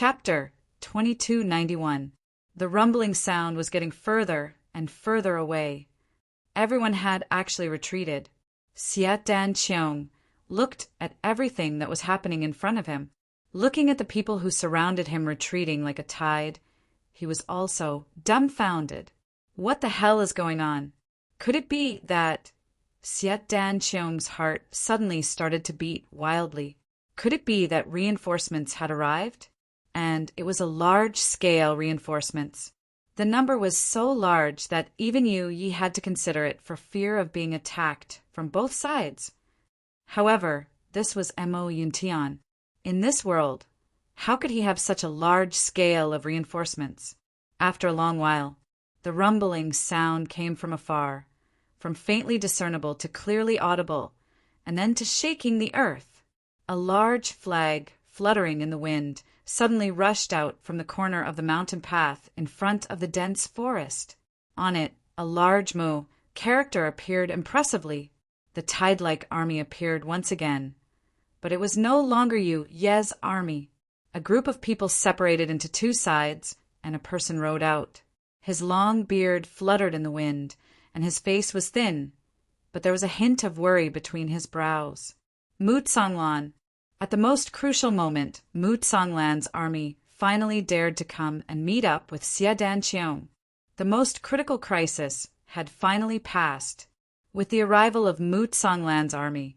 Chapter 2291. The rumbling sound was getting further and further away. Everyone had actually retreated. Xie Dan Qiong looked at everything that was happening in front of him. Looking at the people who surrounded him retreating like a tide, he was also dumbfounded. What the hell is going on? Could it be that... Xie Dan Qiong's heart suddenly started to beat wildly. Could it be that reinforcements had arrived? And it was a large-scale reinforcements. The number was so large that even Yu Yi had to consider it for fear of being attacked from both sides. However, this was Mo Yuntian. In this world, how could he have such a large scale of reinforcements? After a long while, the rumbling sound came from afar, from faintly discernible to clearly audible, and then to shaking the earth. A large flag, fluttering in the wind, suddenly rushed out from the corner of the mountain path in front of the dense forest. On it, a large Mu character appeared impressively. The tide-like army appeared once again. But it was no longer Yu Ye's army. A group of people separated into two sides, and a person rode out. His long beard fluttered in the wind, and his face was thin, but there was a hint of worry between his brows. Mu Tsonglan. At the most crucial moment, Mu Tsonglan's army finally dared to come and meet up with Xie Dan Qiong. The most critical crisis had finally passed. With the arrival of Mu Tsonglan's army,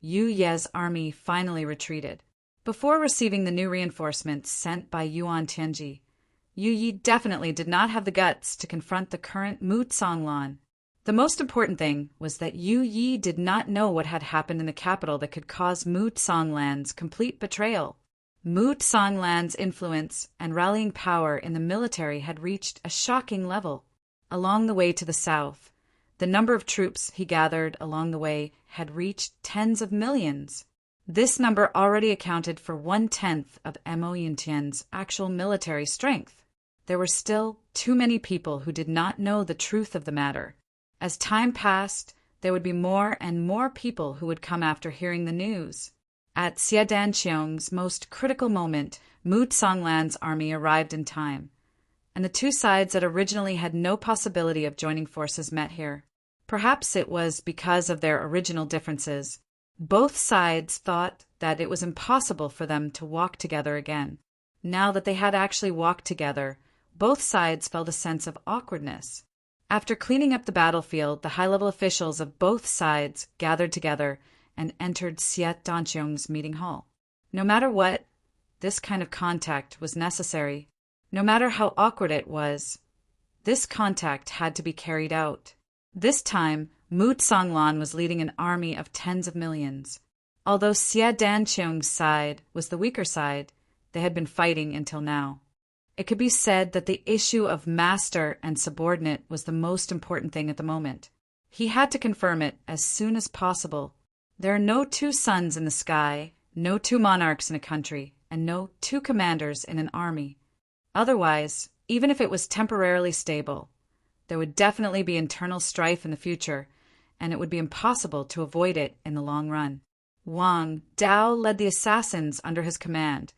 Yu Ye's army finally retreated. Before receiving the new reinforcements sent by Yuan Tianji, Yu Yi definitely did not have the guts to confront the current Mu Tsonglan. The most important thing was that Yu Yi did not know what had happened in the capital that could cause Mu Tsonglan's complete betrayal. Mu Tsonglan's influence and rallying power in the military had reached a shocking level. Along the way to the south, the number of troops he gathered along the way had reached tens of millions. This number already accounted for 1/10 of Mo Yuntian's actual military strength. There were still too many people who did not know the truth of the matter. As time passed, there would be more and more people who would come after hearing the news. At Xie Dan Qiong's most critical moment, Mu Tsonglan's army arrived in time, and the two sides that originally had no possibility of joining forces met here. Perhaps it was because of their original differences. Both sides thought that it was impossible for them to walk together again. Now that they had actually walked together, both sides felt a sense of awkwardness. After cleaning up the battlefield, the high-level officials of both sides gathered together and entered Xie Dan Qiong's meeting hall. No matter what, this kind of contact was necessary. No matter how awkward it was, this contact had to be carried out. This time, Mu Tsonglan was leading an army of tens of millions. Although Xie Dan Qiong's side was the weaker side, they had been fighting until now. It could be said that the issue of master and subordinate was the most important thing at the moment. He had to confirm it as soon as possible. There are no two suns in the sky, no two monarchs in a country, and no two commanders in an army. Otherwise, even if it was temporarily stable, there would definitely be internal strife in the future, and it would be impossible to avoid it in the long run. Wang Dao led the assassins under his command,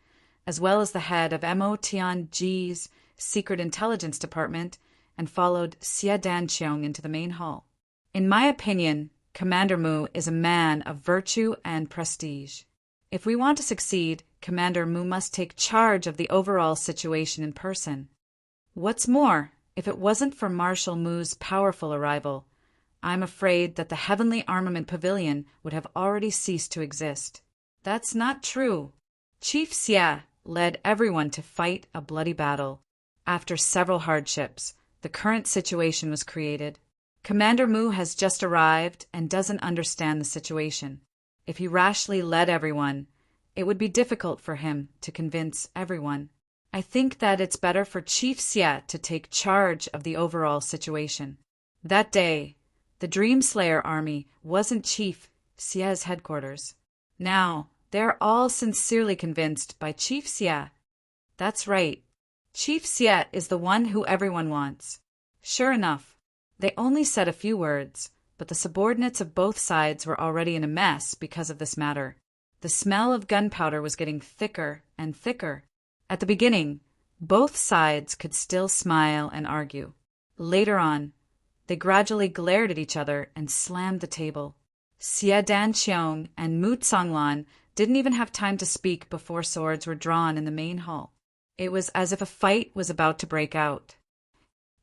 as well as the head of Mo Tianji's secret intelligence department, and followed Xie Dan Qiong into the main hall. In my opinion, Commander Mu is a man of virtue and prestige. If we want to succeed, Commander Mu must take charge of the overall situation in person. What's more, if it wasn't for Marshal Mu's powerful arrival, I'm afraid that the Heavenly Armament Pavilion would have already ceased to exist. That's not true. Chief Xie led everyone to fight a bloody battle. After several hardships, the current situation was created. Commander Mu has just arrived and doesn't understand the situation. If he rashly led everyone, it would be difficult for him to convince everyone. I think that it's better for Chief Xie to take charge of the overall situation. That day, the Dream Slayer army wasn't Chief Xie's headquarters. Now, they're all sincerely convinced by Chief Xie. That's right. Chief Xie is the one who everyone wants. Sure enough, they only said a few words, but the subordinates of both sides were already in a mess because of this matter. The smell of gunpowder was getting thicker and thicker. At the beginning, both sides could still smile and argue. Later on, they gradually glared at each other and slammed the table. Xie Danqiong and Mu Songlan didn't even have time to speak before swords were drawn in the main hall. It was as if a fight was about to break out.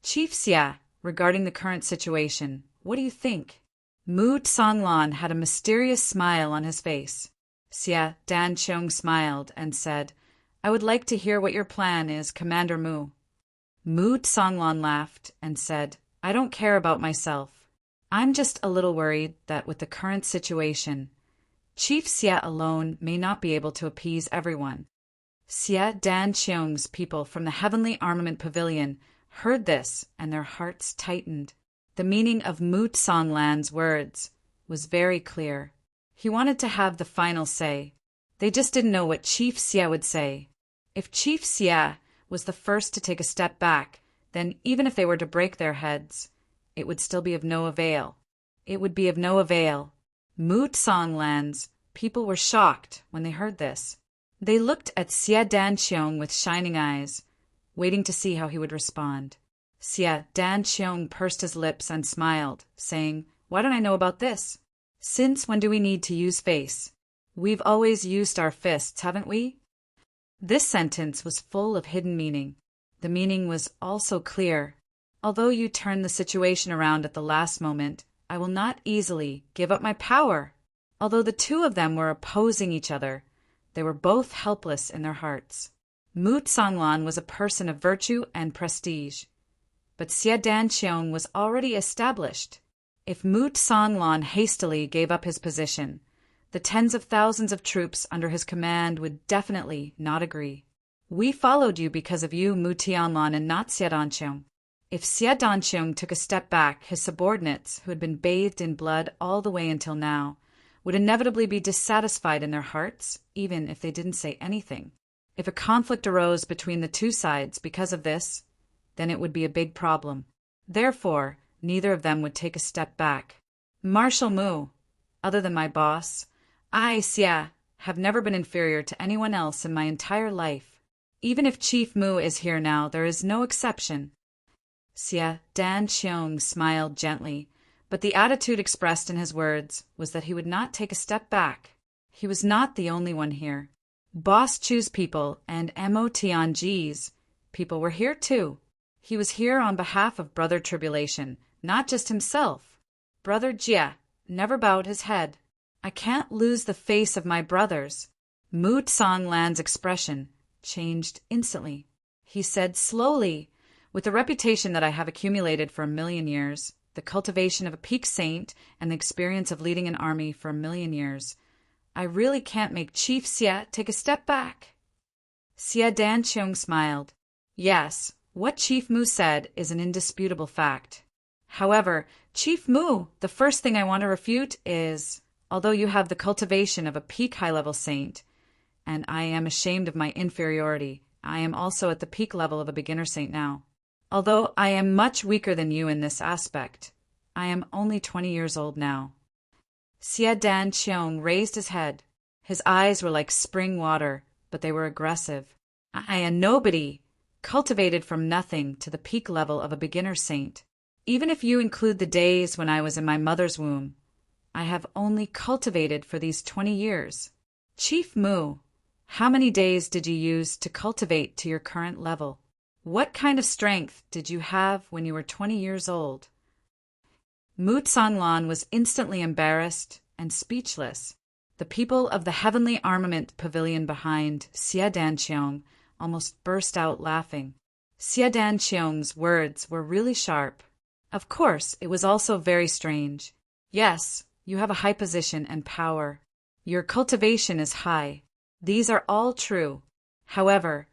Chief Xie, regarding the current situation, what do you think? Mu Songlan had a mysterious smile on his face. Xie Danqiong smiled and said, I would like to hear what your plan is, Commander Mu. Mu Songlan laughed and said, I don't care about myself. I'm just a little worried that with the current situation, Chief Xie alone may not be able to appease everyone. Xie Danqiong's people from the Heavenly Armament Pavilion heard this and their hearts tightened. The meaning of Mu Songlan's words was very clear. He wanted to have the final say. They just didn't know what Chief Xie would say. If Chief Xie was the first to take a step back, then even if they were to break their heads, it would still be of no avail. It would be of no avail. Mu Songlan's people were shocked when they heard this. They looked at Xie Danqiong with shining eyes, waiting to see how he would respond. Xie Danqiong pursed his lips and smiled, saying, Why don't I know about this? Since when do we need to use face? We've always used our fists, haven't we? This sentence was full of hidden meaning. The meaning was also clear. Although you turned the situation around at the last moment, I will not easily give up my power. Although the two of them were opposing each other, they were both helpless in their hearts. Mu Songlan was a person of virtue and prestige, but Xie Danqiong was already established. If Mu Songlan hastily gave up his position, the tens of thousands of troops under his command would definitely not agree. We followed you because of you, Mu Tianlan, and not Xie Danqiong. If Xie Danqiong took a step back, his subordinates, who had been bathed in blood all the way until now, would inevitably be dissatisfied in their hearts, even if they didn't say anything. If a conflict arose between the two sides because of this, then it would be a big problem. Therefore, neither of them would take a step back. Marshal Mu, other than my boss, I, Xie, have never been inferior to anyone else in my entire life. Even if Chief Mu is here now, there is no exception. Xie Danqiong smiled gently, but the attitude expressed in his words was that he would not take a step back. He was not the only one here. Boss Chu's people and Mo Tianji's people were here too. He was here on behalf of Brother Tribulation, not just himself. Brother Jie never bowed his head. I can't lose the face of my brothers. Mu Songlan's expression changed instantly. He said slowly, with the reputation that I have accumulated for 1,000,000 years, the cultivation of a peak saint, and the experience of leading an army for 1,000,000 years, I really can't make Chief Xie take a step back. Xie Danqiong smiled. Yes, what Chief Mu said is an indisputable fact. However, Chief Mu, the first thing I want to refute is, although you have the cultivation of a peak high-level saint, and I am ashamed of my inferiority, I am also at the peak level of a beginner saint now. Although I am much weaker than you in this aspect, I am only 20 years old now. Xie Danqiong raised his head. His eyes were like spring water, but they were aggressive. I, a nobody, cultivated from nothing to the peak level of a beginner saint. Even if you include the days when I was in my mother's womb, I have only cultivated for these 20 years. Chief Mu, how many days did you use to cultivate to your current level? What kind of strength did you have when you were 20 years old? Mu Songlan was instantly embarrassed and speechless. The people of the Heavenly Armament Pavilion behind Xie Danqiong almost burst out laughing. Xie Danqiong's words were really sharp. Of course, it was also very strange. Yes, you have a high position and power. Your cultivation is high. These are all true. However,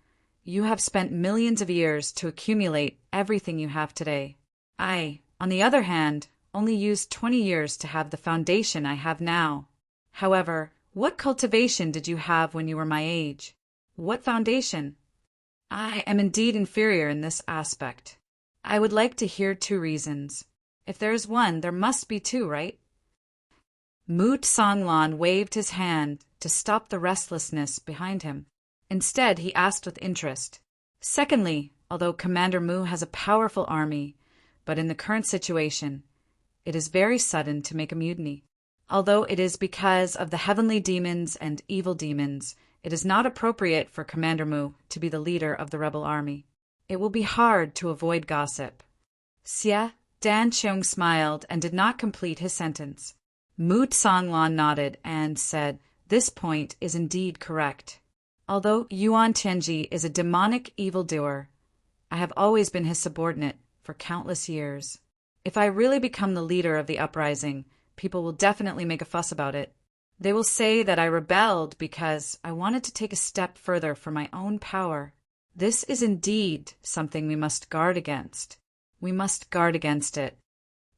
you have spent millions of years to accumulate everything you have today. I, on the other hand, only used 20 years to have the foundation I have now. However, what cultivation did you have when you were my age? What foundation? I am indeed inferior in this aspect. I would like to hear 2 reasons. If there is one, there must be 2, right? Mu Songlan waved his hand to stop the restlessness behind him. Instead, he asked with interest. Secondly, although Commander Mu has a powerful army, but in the current situation, it is very sudden to make a mutiny. Although it is because of the heavenly demons and evil demons, it is not appropriate for Commander Mu to be the leader of the rebel army. It will be hard to avoid gossip. Xie Danqiong smiled and did not complete his sentence. Mu Songlan nodded and said, "This point is indeed correct. Although Yuan Tianji is a demonic evildoer, I have always been his subordinate for countless years. If I really become the leader of the uprising, people will definitely make a fuss about it. They will say that I rebelled because I wanted to take a step further for my own power. This is indeed something we must guard against. We must guard against it."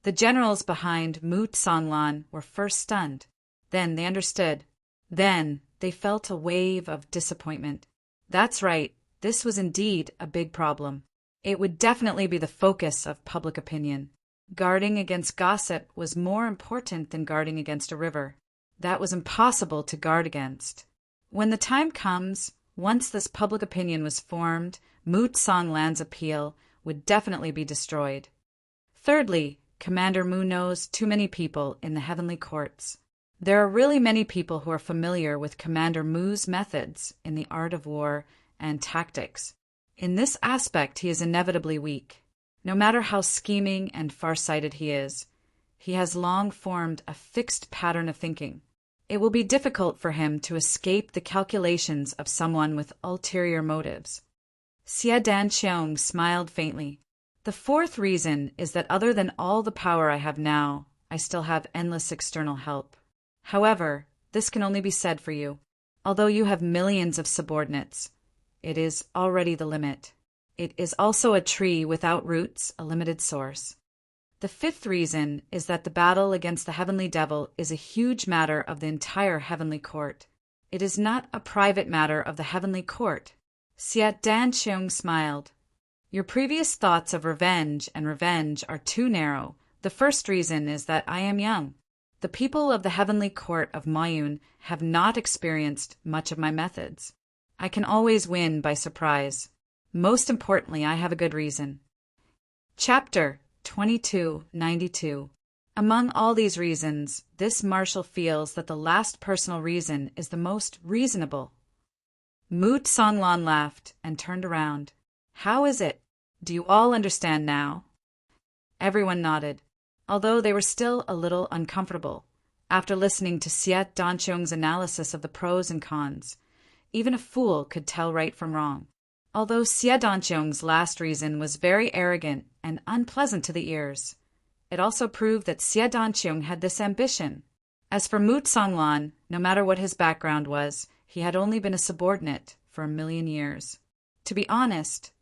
The generals behind Mu Songlan were first stunned. Then they understood. Then they felt a wave of disappointment. That's right, this was indeed a big problem. It would definitely be the focus of public opinion. Guarding against gossip was more important than guarding against a river. That was impossible to guard against. When the time comes, once this public opinion was formed, Mu Songlan's appeal would definitely be destroyed. Thirdly, Commander Mu knows too many people in the heavenly courts. There are really many people who are familiar with Commander Mu's methods in the art of war and tactics. In this aspect, he is inevitably weak. No matter how scheming and far-sighted he has long formed a fixed pattern of thinking. It will be difficult for him to escape the calculations of someone with ulterior motives. Xie Danqiong smiled faintly. The fourth reason is that other than all the power I have now, I still have endless external help. However, this can only be said for you. Although you have millions of subordinates, it is already the limit. It is also a tree without roots, a limited source. The fifth reason is that the battle against the heavenly devil is a huge matter of the entire heavenly court. It is not a private matter of the heavenly court. Xie Danqiong smiled. Your previous thoughts of revenge are too narrow. The first reason is that I am young. The people of the heavenly court of Mayun have not experienced much of my methods. I can always win by surprise. Most importantly, I have a good reason. Chapter 2292. Among all these reasons, this marshal feels that the last personal reason is the most reasonable. Mu Songlan laughed and turned around. How is it? Do you all understand now? Everyone nodded, although they were still a little uncomfortable. After listening to Xie Danqiong's analysis of the pros and cons, even a fool could tell right from wrong. Although Xie Danqiong's last reason was very arrogant and unpleasant to the ears, it also proved that Xie Danqiong had this ambition. As for Mu Songlan, no matter what his background was, he had only been a subordinate for 1,000,000 years. To be honest,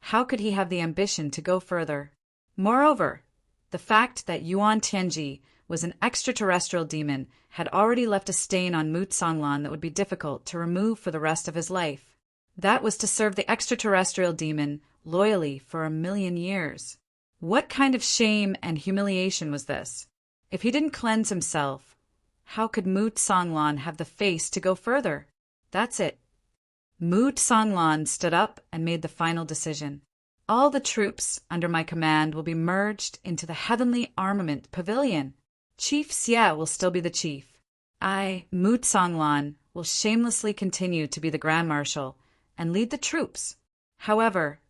how could he have the ambition to go further? Moreover, the fact that Yuan Tianji was an extraterrestrial demon had already left a stain on Mu Songlan that would be difficult to remove for the rest of his life. That was to serve the extraterrestrial demon loyally for 1,000,000 years. What kind of shame and humiliation was this? If he didn't cleanse himself, how could Mu Songlan have the face to go further? That's it. Mu Songlan stood up and made the final decision. All the troops under my command will be merged into the Heavenly Armament Pavilion. Chief Xie will still be the chief. I, Mu Songlan, will shamelessly continue to be the Grand Marshal and lead the troops. However,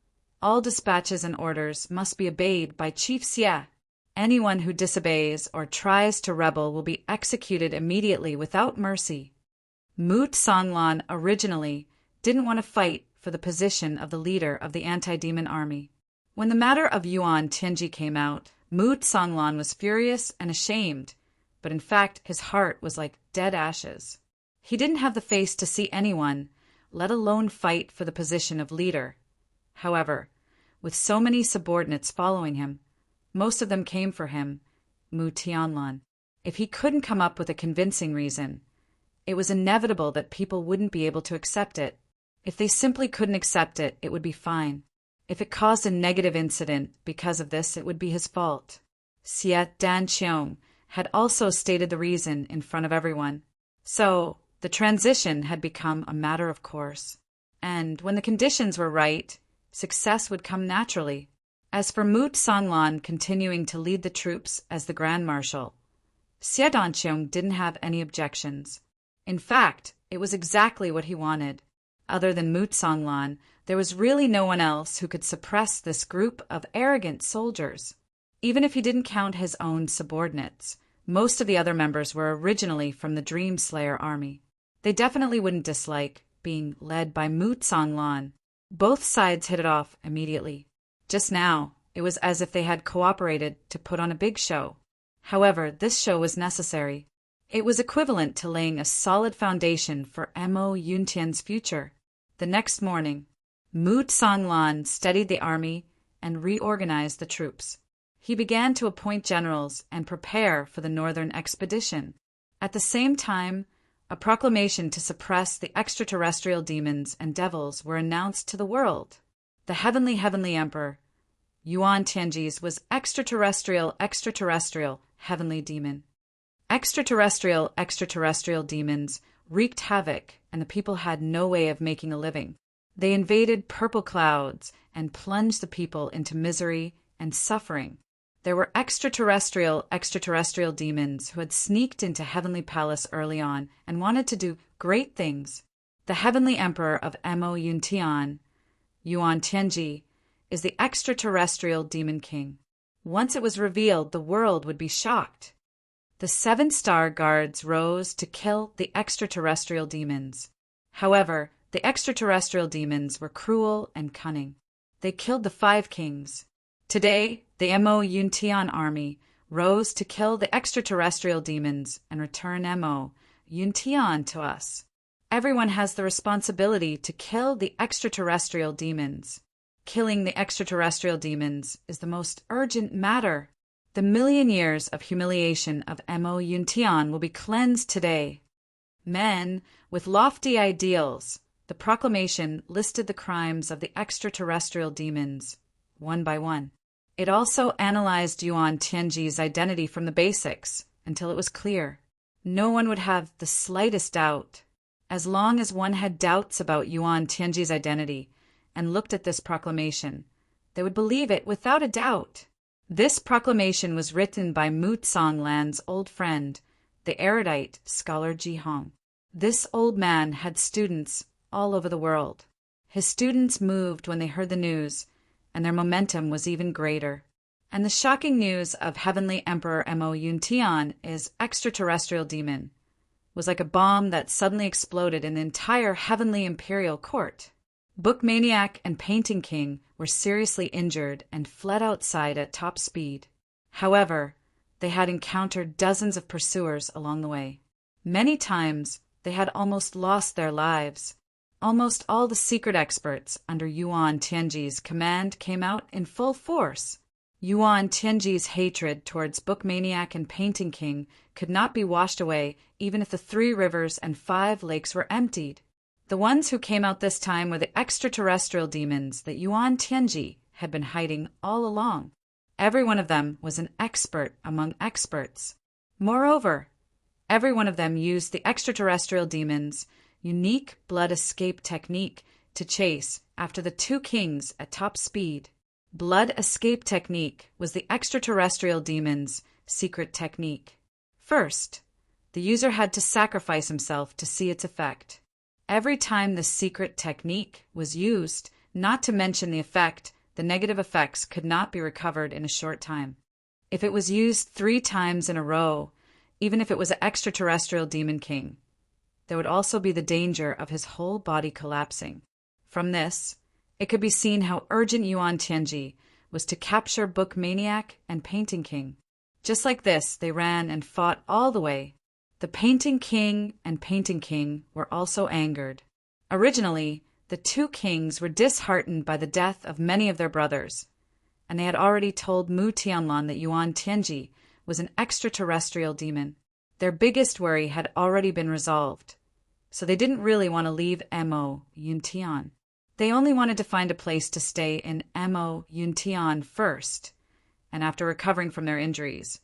all dispatches and orders must be obeyed by Chief Xie. Anyone who disobeys or tries to rebel will be executed immediately without mercy. Mu Songlan originally didn't want to fight for the position of the leader of the anti-demon army. When the matter of Yuan Tianji came out, Mu Songlan was furious and ashamed, but in fact his heart was like dead ashes. He didn't have the face to see anyone, let alone fight for the position of leader. However, with so many subordinates following him, most of them came for him, Mu Tianlan. If he couldn't come up with a convincing reason, it was inevitable that people wouldn't be able to accept it. If they simply couldn't accept it, it would be fine. If it caused a negative incident because of this, it would be his fault. Xie Danqiong had also stated the reason in front of everyone. So, the transition had become a matter of course. And when the conditions were right, success would come naturally. As for Mu Songlan continuing to lead the troops as the Grand Marshal, Xie Danqiong didn't have any objections. In fact, it was exactly what he wanted. Other than Mu Songlan, there was really no one else who could suppress this group of arrogant soldiers. Even if he didn't count his own subordinates, most of the other members were originally from the Dream Slayer army. They definitely wouldn't dislike being led by Mu Songlan. Both sides hit it off immediately. Just now, it was as if they had cooperated to put on a big show. However, this show was necessary. It was equivalent to laying a solid foundation for Mo Yuntian's future. The next morning, Mu Songlan steadied the army and reorganized the troops. He began to appoint generals and prepare for the northern expedition. At the same time, a proclamation to suppress the extraterrestrial demons and devils were announced to the world. The heavenly Emperor, Yuan Tianji's, was extraterrestrial heavenly demon. Extraterrestrial demons wreaked havoc, and the people had no way of making a living. They invaded purple clouds and plunged the people into misery and suffering. There were extraterrestrial demons who had sneaked into Heavenly Palace early on and wanted to do great things. The Heavenly Emperor of Mo Yuntian, Yuan Tianji, is the extraterrestrial demon king. Once it was revealed, the world would be shocked. The 7-star guards rose to kill the extraterrestrial demons. However, the extraterrestrial demons were cruel and cunning. They killed the 5 kings. Today, the Mo Yuntian army rose to kill the extraterrestrial demons and return Mo Yuntian to us. Everyone has the responsibility to kill the extraterrestrial demons. Killing the extraterrestrial demons is the most urgent matter. The million years of humiliation of Mo Yuntian will be cleansed today. Men with lofty ideals, the proclamation listed the crimes of the extraterrestrial demons, one by one. It also analyzed Yuan Tianji's identity from the basics until it was clear. No one would have the slightest doubt. As long as one had doubts about Yuan Tianji's identity and looked at this proclamation, they would believe it without a doubt. This proclamation was written by Mu Songlan's old friend, the erudite scholar Ji Hong. This old man had students all over the world. His students moved when they heard the news, and their momentum was even greater. And the shocking news of Heavenly Emperor Mo Yuntian is extraterrestrial demon was like a bomb that suddenly exploded in the entire Heavenly Imperial Court. Book Maniac and Painting King were seriously injured and fled outside at top speed. However, they had encountered dozens of pursuers along the way. Many times, they had almost lost their lives. Almost all the secret experts under Yuan Tianji's command came out in full force. Yuan Tianji's hatred towards Book Maniac and Painting King could not be washed away even if the 3 rivers and 5 lakes were emptied. The ones who came out this time were the extraterrestrial demons that Yuan Tianji had been hiding all along. Every one of them was an expert among experts. Moreover, every one of them used the extraterrestrial demons' unique blood escape technique to chase after the 2 kings at top speed. Blood escape technique was the extraterrestrial demon's secret technique. First, the user had to sacrifice himself to see its effect. Every time the secret technique was used, not to mention the effect, the negative effects could not be recovered in a short time. If it was used 3 times in a row, even if it was an extraterrestrial demon king, there would also be the danger of his whole body collapsing. From this, it could be seen how urgent Yuan Tianji was to capture Book Maniac and Painting King. Just like this, they ran and fought all the way. The Painting King and Painting King were also angered. Originally, the 2 kings were disheartened by the death of many of their brothers, and they had already told Mu Tianlan that Yuan Tianji was an extraterrestrial demon. Their biggest worry had already been resolved, so they didn't really want to leave Mo Yuntian. They only wanted to find a place to stay in Mo Yuntian first, and after recovering from their injuries,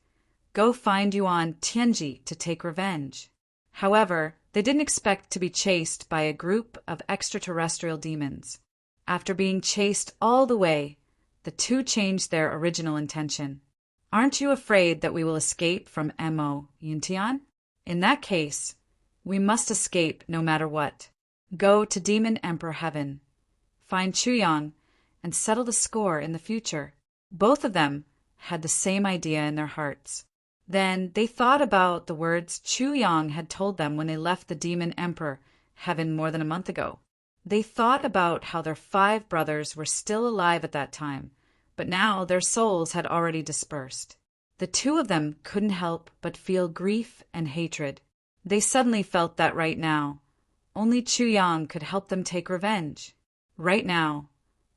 go find Yuan Tianji to take revenge. However, They didn't expect to be chased by a group of extraterrestrial demons. After being chased all the way, the two changed their original intention. "Aren't you afraid that we will escape from Mo Yuntian? In that case, we must escape no matter what. Go to Demon Emperor Heaven, find Chuyang, and settle the score in the future." Both of them had the same idea in their hearts. Then they thought about the words Chuyang had told them when they left the Demon Emperor Heaven more than a month ago. They thought about how their 5 brothers were still alive at that time, but now their souls had already dispersed. The two of them couldn't help but feel grief and hatred. They suddenly felt that right now, only Chuyang could help them take revenge. Right now,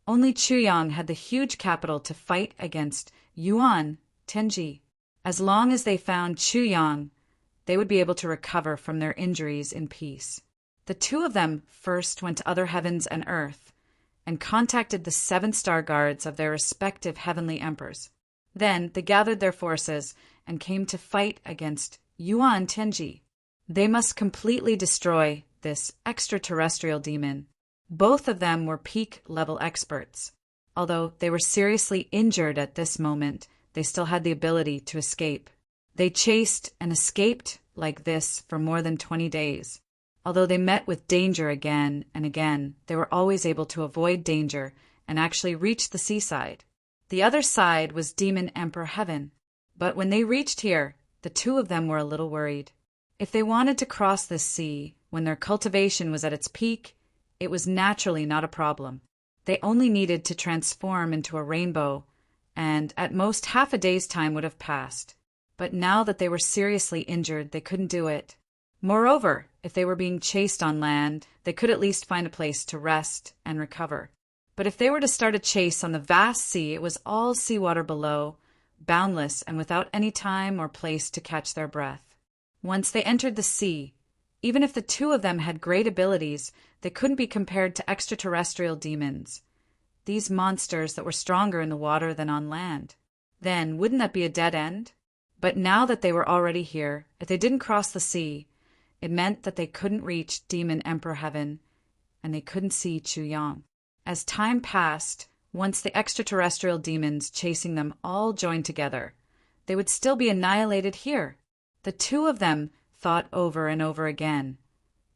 only Chuyang had the huge capital to fight against Yuan Tenji. As long as they found Chuyang, they would be able to recover from their injuries in peace. The two of them first went to other heavens and earth, and contacted the 7 star guards of their respective heavenly emperors. Then they gathered their forces and came to fight against Yuan Tenji. They must completely destroy this extraterrestrial demon. Both of them were peak-level experts. Although they were seriously injured at this moment, they still had the ability to escape. They chased and escaped like this for more than 20 days. Although they met with danger again and again, they were always able to avoid danger and actually reach the seaside. The other side was Demon Emperor Heaven. But when they reached here, the two of them were a little worried. If they wanted to cross this sea when their cultivation was at its peak, it was naturally not a problem. They only needed to transform into a rainbow, and at most half a day's time would have passed. But now that they were seriously injured, they couldn't do it. Moreover, if they were being chased on land, they could at least find a place to rest and recover. But if they were to start a chase on the vast sea, it was all seawater below, boundless and without any time or place to catch their breath. Once they entered the sea, even if the two of them had great abilities, they couldn't be compared to extraterrestrial demons, these monsters that were stronger in the water than on land. Then, wouldn't that be a dead end? But now that they were already here, if they didn't cross the sea, it meant that they couldn't reach Demon Emperor Heaven, and they couldn't see Chuyang. As time passed, once the extraterrestrial demons chasing them all joined together, they would still be annihilated here. The two of them thought over and over again,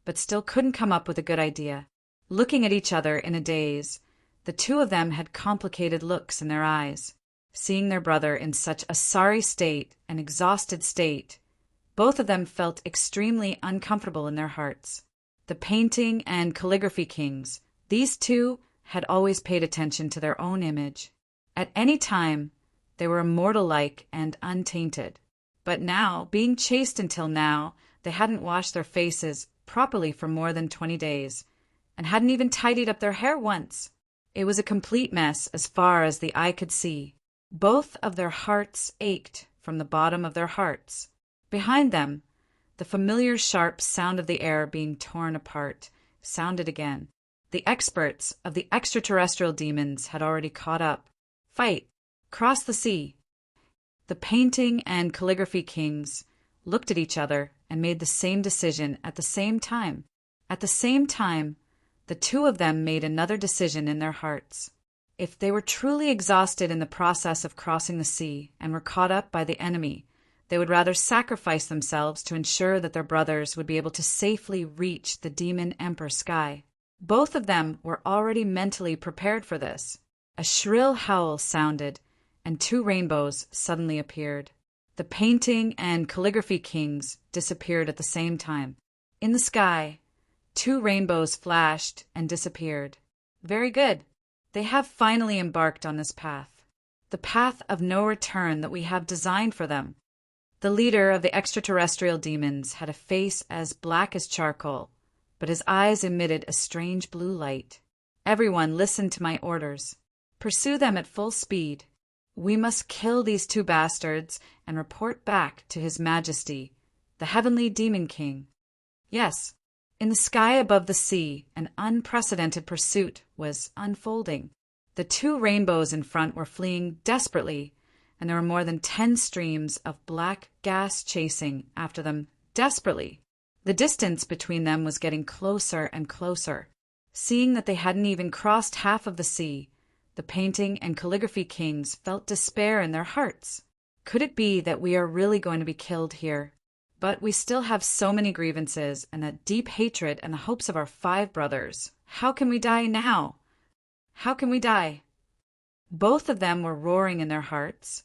but still couldn't come up with a good idea. Looking at each other in a daze, the two of them had complicated looks in their eyes. Seeing their brother in such a sorry state, an exhausted state, both of them felt extremely uncomfortable in their hearts. The painting and calligraphy kings, these two had always paid attention to their own image. At any time, they were immortal-like and untainted. But now, being chaste until now, they hadn't washed their faces properly for more than 20 days, and hadn't even tidied up their hair once. It was a complete mess as far as the eye could see. Both of their hearts ached from the bottom of their hearts. Behind them, the familiar sharp sound of the air being torn apart sounded again. The experts of the extraterrestrial demons had already caught up. Fight! Cross the sea! The painting and calligraphy kings looked at each other and made the same decision at the same time. At the same time, the two of them made another decision in their hearts. If they were truly exhausted in the process of crossing the sea and were caught up by the enemy, they would rather sacrifice themselves to ensure that their brothers would be able to safely reach the Demon Emperor sky. Both of them were already mentally prepared for this. A shrill howl sounded, and 2 rainbows suddenly appeared. The painting and calligraphy kings disappeared at the same time. In the sky, 2 rainbows flashed and disappeared. Very good. They have finally embarked on this path. The path of no return that we have designed for them. The leader of the extraterrestrial demons had a face as black as charcoal, but his eyes emitted a strange blue light. Everyone listened to my orders. Pursue them at full speed. We must kill these 2 bastards and report back to His Majesty, the Heavenly Demon King. Yes, in the sky above the sea, an unprecedented pursuit was unfolding. The 2 rainbows in front were fleeing desperately, and there were more than 10 streams of black gas chasing after them desperately. The distance between them was getting closer and closer. Seeing that they hadn't even crossed half of the sea, the painting and calligraphy kings felt despair in their hearts. Could it be that we are really going to be killed here? But we still have so many grievances and that deep hatred and the hopes of our 5 brothers. How can we die now? How can we die? Both of them were roaring in their hearts,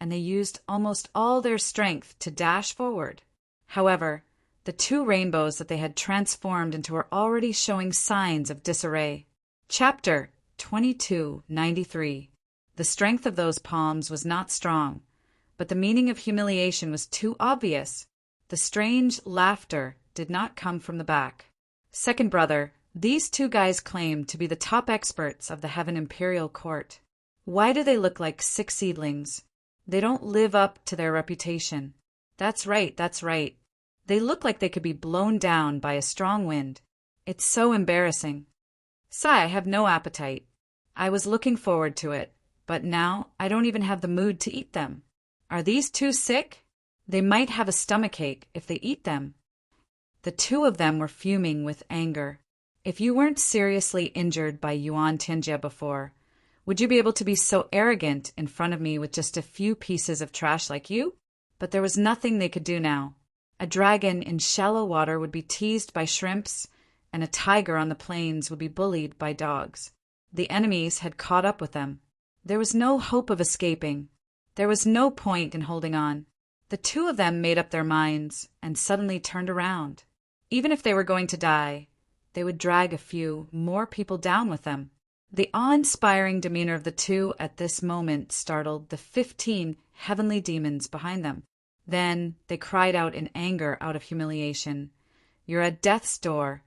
and they used almost all their strength to dash forward. However, the 2 rainbows that they had transformed into were already showing signs of disarray. Chapter 2293. The strength of those palms was not strong, but the meaning of humiliation was too obvious. The strange laughter did not come from the back. Second brother, these 2 guys claimed to be the top experts of the Heaven Imperial Court. Why do they look like sick seedlings? They don't live up to their reputation. That's right, that's right. They look like they could be blown down by a strong wind. It's so embarrassing. Sigh, I have no appetite. I was looking forward to it, but now I don't even have the mood to eat them. Are these 2 sick? They might have a stomachache if they eat them. The 2 of them were fuming with anger. If you weren't seriously injured by Yuan Tinjia before, would you be able to be so arrogant in front of me with just a few pieces of trash like you? But there was nothing they could do now. A dragon in shallow water would be teased by shrimps, and a tiger on the plains would be bullied by dogs. The enemies had caught up with them. There was no hope of escaping. There was no point in holding on. The 2 of them made up their minds and suddenly turned around. Even if they were going to die, they would drag a few more people down with them. The awe-inspiring demeanor of the 2 at this moment startled the 15 heavenly demons behind them. Then they cried out in anger out of humiliation. You're at death's door,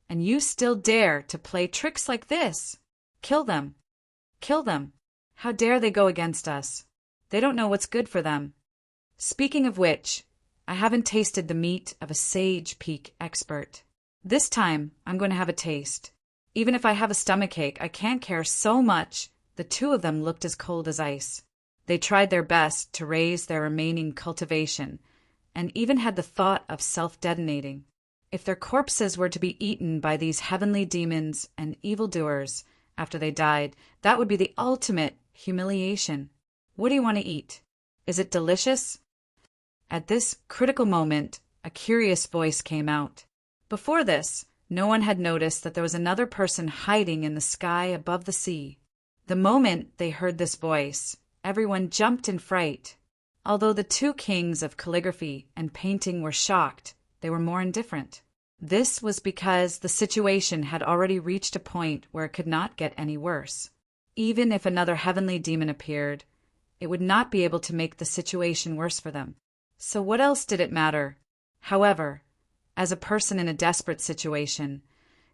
and you still dare to play tricks like this? Kill them. Kill them. How dare they go against us? They don't know what's good for them. Speaking of which, I haven't tasted the meat of a Sage Peak expert. This time, I'm going to have a taste. Even if I have a stomachache, I can't care so much. The 2 of them looked as cold as ice. They tried their best to raise their remaining cultivation, and even had the thought of self-detonating. If their corpses were to be eaten by these heavenly demons and evildoers after they died, that would be the ultimate humiliation. What do you want to eat? Is it delicious? At this critical moment, a curious voice came out. Before this, no one had noticed that there was another person hiding in the sky above the sea. The moment they heard this voice, everyone jumped in fright. Although the 2 kings of calligraphy and painting were shocked, they were more indifferent. This was because the situation had already reached a point where it could not get any worse. Even if another heavenly demon appeared, it would not be able to make the situation worse for them. So what else did it matter? However, as a person in a desperate situation,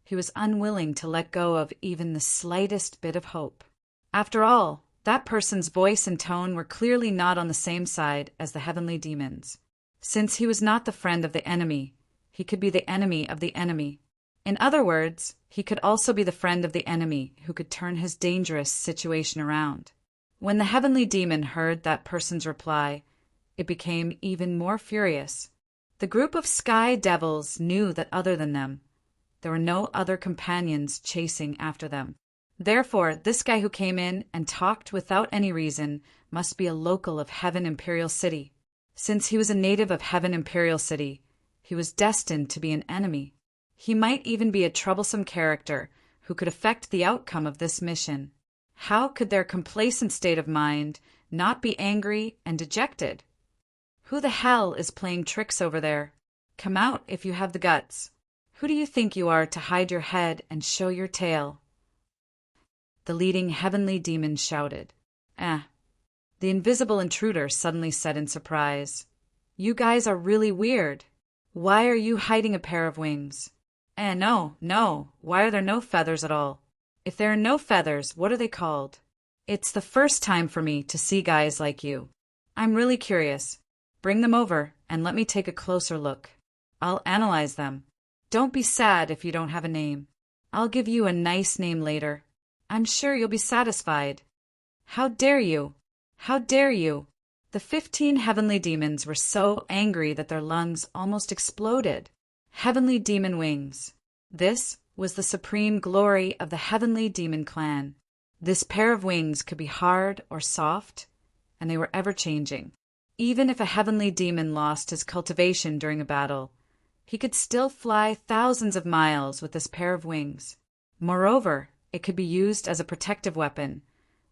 he was unwilling to let go of even the slightest bit of hope. After all, that person's voice and tone were clearly not on the same side as the heavenly demons. Since he was not the friend of the enemy, he could be the enemy of the enemy. In other words, he could also be the friend of the enemy who could turn his dangerous situation around. When the heavenly demon heard that person's reply, it became even more furious. The group of sky devils knew that other than them, there were no other companions chasing after them. Therefore, this guy who came in and talked without any reason must be a local of Heaven Imperial City. Since he was a native of Heaven Imperial City, he was destined to be an enemy. He might even be a troublesome character who could affect the outcome of this mission. How could their complacent state of mind not be angry and dejected? Who the hell is playing tricks over there? Come out if you have the guts. Who do you think you are to hide your head and show your tail? The leading heavenly demon shouted. The invisible intruder suddenly said in surprise, You guys are really weird. Why are you hiding a pair of wings? No. Why are there no feathers at all? If there are no feathers, what are they called? It's the first time for me to see guys like you. I'm really curious. Bring them over and let me take a closer look. I'll analyze them. Don't be sad if you don't have a name. I'll give you a nice name later. I'm sure you'll be satisfied. How dare you? How dare you? The 15 heavenly demons were so angry that their lungs almost exploded. Heavenly Demon Wings. This was the supreme glory of the Heavenly Demon clan. This pair of wings could be hard or soft, and they were ever-changing. Even if a heavenly demon lost his cultivation during a battle, he could still fly thousands of miles with this pair of wings. Moreover, it could be used as a protective weapon,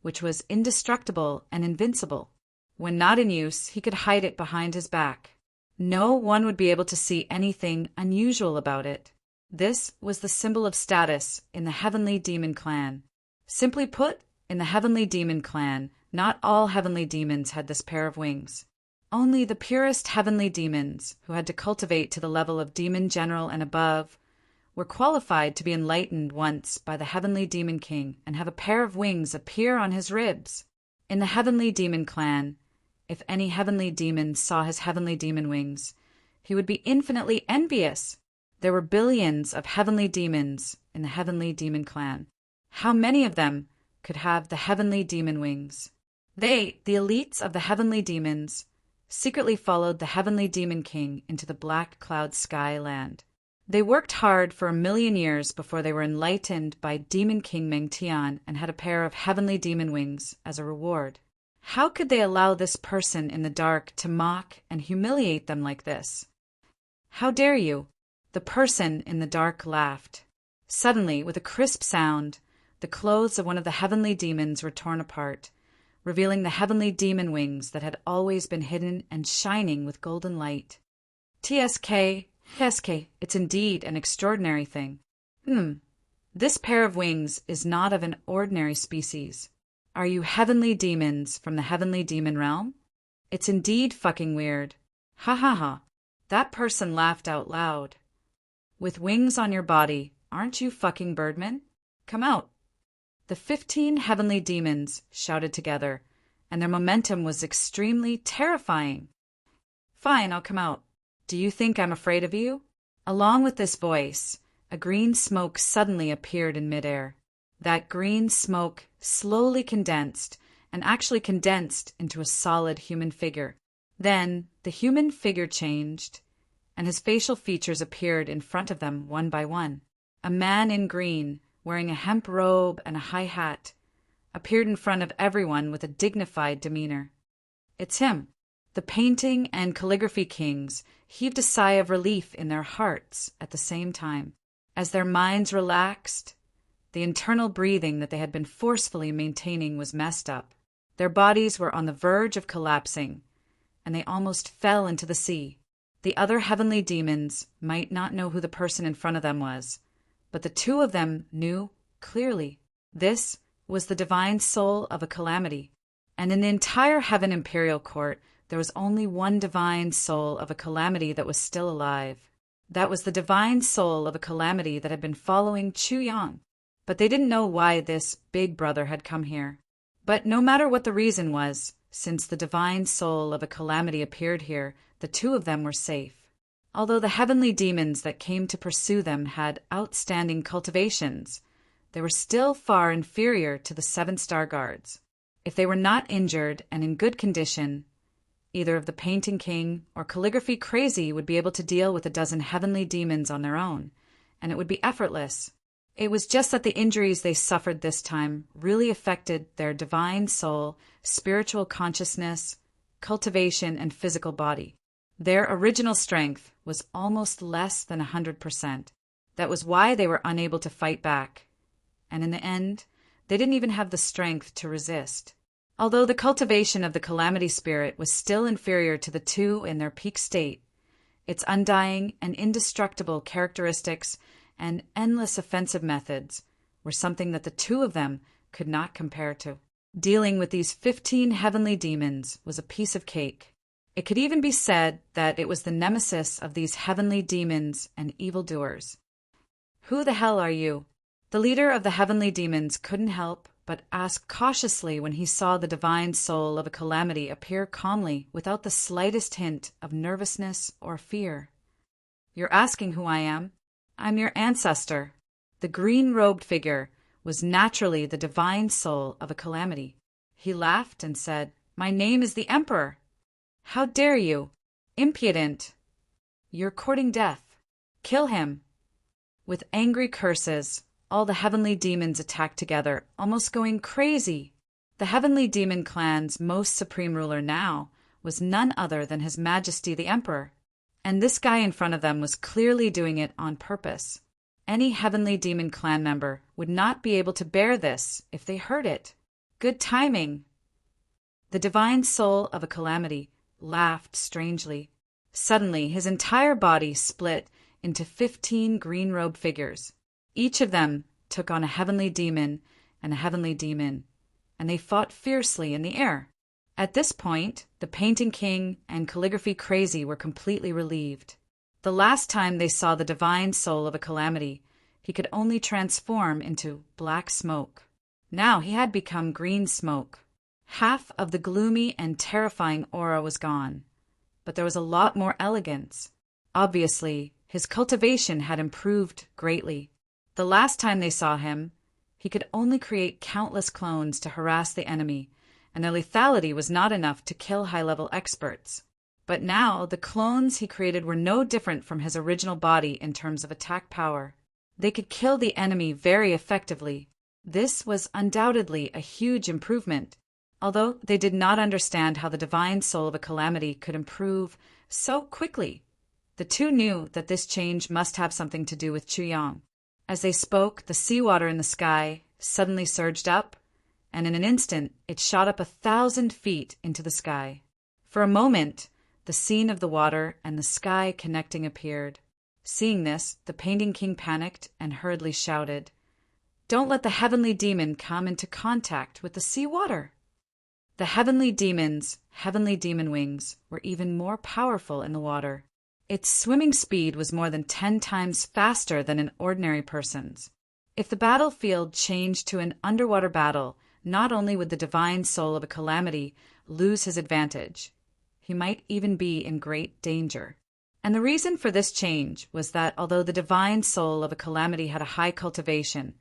which was indestructible and invincible. When not in use, he could hide it behind his back. No one would be able to see anything unusual about it. This was the symbol of status in the Heavenly Demon clan. Simply put, in the Heavenly Demon clan, not all heavenly demons had this pair of wings. Only the purest heavenly demons, who had to cultivate to the level of demon general and above, were qualified to be enlightened once by the Heavenly Demon King and have a pair of wings appear on his ribs. In the Heavenly Demon clan, if any heavenly demon saw his heavenly demon wings, he would be infinitely envious. There were billions of heavenly demons in the Heavenly Demon clan. How many of them could have the heavenly demon wings? They, the elites of the heavenly demons, secretly followed the Heavenly Demon King into the black cloud sky land. They worked hard for 1,000,000 years before they were enlightened by Demon King Mengtian and had a pair of heavenly demon wings as a reward. How could they allow this person in the dark to mock and humiliate them like this? How dare you? The person in the dark laughed. Suddenly, with a crisp sound, the clothes of one of the heavenly demons were torn apart, revealing the heavenly demon wings that had always been hidden and shining with golden light. TSK, it's indeed an extraordinary thing. This pair of wings is not of an ordinary species. Are you heavenly demons from the heavenly demon realm? It's indeed fucking weird. Ha ha ha. That person laughed out loud. With wings on your body, aren't you fucking birdmen? Come out. The 15 heavenly demons shouted together, and their momentum was extremely terrifying. Fine, I'll come out. Do you think I'm afraid of you? Along with this voice, a green smoke suddenly appeared in midair. That green smoke slowly condensed, and actually condensed into a solid human figure. Then the human figure changed, and his facial features appeared in front of them one by one. A man in green, wearing a hemp robe and a high hat, appeared in front of everyone with a dignified demeanor. It's him. The painting and calligraphy kings heaved a sigh of relief in their hearts at the same time. As their minds relaxed, the internal breathing that they had been forcefully maintaining was messed up. Their bodies were on the verge of collapsing, and they almost fell into the sea. The other heavenly demons might not know who the person in front of them was, but the two of them knew clearly. This was the divine soul of a calamity. And in the entire Heaven Imperial Court, there was only one divine soul of a calamity that was still alive. That was the divine soul of a calamity that had been following Chu Yang. But they didn't know why this big brother had come here. But no matter what the reason was, since the divine soul of a calamity appeared here, the two of them were safe. Although the heavenly demons that came to pursue them had outstanding cultivations, they were still far inferior to the 7-star guards. If they were not injured and in good condition, either of the Painting King or Calligraphy Crazy would be able to deal with a dozen heavenly demons on their own, and it would be effortless. It was just that the injuries they suffered this time really affected their divine soul, spiritual consciousness, cultivation, and physical body. Their original strength was almost less than 100%. That was why they were unable to fight back. And in the end, they didn't even have the strength to resist. Although the cultivation of the calamity spirit was still inferior to the two in their peak state, its undying and indestructible characteristics and endless offensive methods were something that the two of them could not compare to. Dealing with these 15 heavenly demons was a piece of cake. It could even be said that it was the nemesis of these heavenly demons and evildoers. Who the hell are you? The leader of the heavenly demons couldn't help but ask cautiously when he saw the divine soul of a calamity appear calmly without the slightest hint of nervousness or fear. You're asking who I am? I'm your ancestor. The green-robed figure was naturally the divine soul of a calamity. He laughed and said, "My name is the Emperor." "How dare you? Impudent! You're courting death." Kill him!" With angry curses, all the heavenly demons attacked together, almost going crazy. The heavenly demon clan's most supreme ruler now was none other than His Majesty the Emperor. And this guy in front of them was clearly doing it on purpose. Any heavenly demon clan member would not be able to bear this if they heard it. Good timing! The divine soul of a calamity laughed strangely. Suddenly, his entire body split into 15 green-robed figures. Each of them took on a heavenly demon and a heavenly demon, and they fought fiercely in the air. At this point, the Painting King and Calligraphy Crazy were completely relieved. The last time they saw the divine soul of a calamity, he could only transform into black smoke. Now he had become green smoke. Half of the gloomy and terrifying aura was gone, but there was a lot more elegance. Obviously, his cultivation had improved greatly. The last time they saw him, he could only create countless clones to harass the enemy, and their lethality was not enough to kill high-level experts. But now, the clones he created were no different from his original body in terms of attack power. They could kill the enemy very effectively. This was undoubtedly a huge improvement, although they did not understand how the divine soul of a calamity could improve so quickly. The two knew that this change must have something to do with Chuyang. As they spoke, the seawater in the sky suddenly surged up, and in an instant it shot up 1,000 feet into the sky. For a moment, the scene of the water and the sky connecting appeared. Seeing this, the Painting King panicked and hurriedly shouted, "Don't let the heavenly demon come into contact with the sea water!" The heavenly demon's heavenly demon wings were even more powerful in the water. Its swimming speed was more than 10 times faster than an ordinary person's. If the battlefield changed to an underwater battle, not only would the divine soul of a calamity lose his advantage, he might even be in great danger. And the reason for this change was that although the divine soul of a calamity had a high cultivation,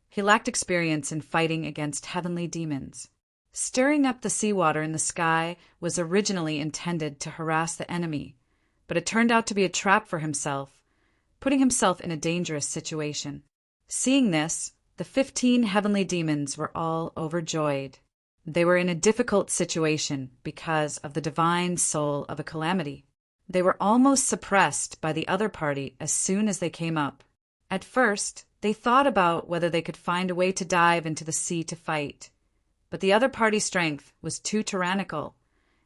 he lacked experience in fighting against heavenly demons. Stirring up the seawater in the sky was originally intended to harass the enemy, but it turned out to be a trap for himself, putting himself in a dangerous situation. Seeing this, the 15 heavenly demons were all overjoyed. They were in a difficult situation because of the divine soul of a calamity. They were almost suppressed by the other party as soon as they came up. At first, they thought about whether they could find a way to dive into the sea to fight, but the other party's strength was too tyrannical,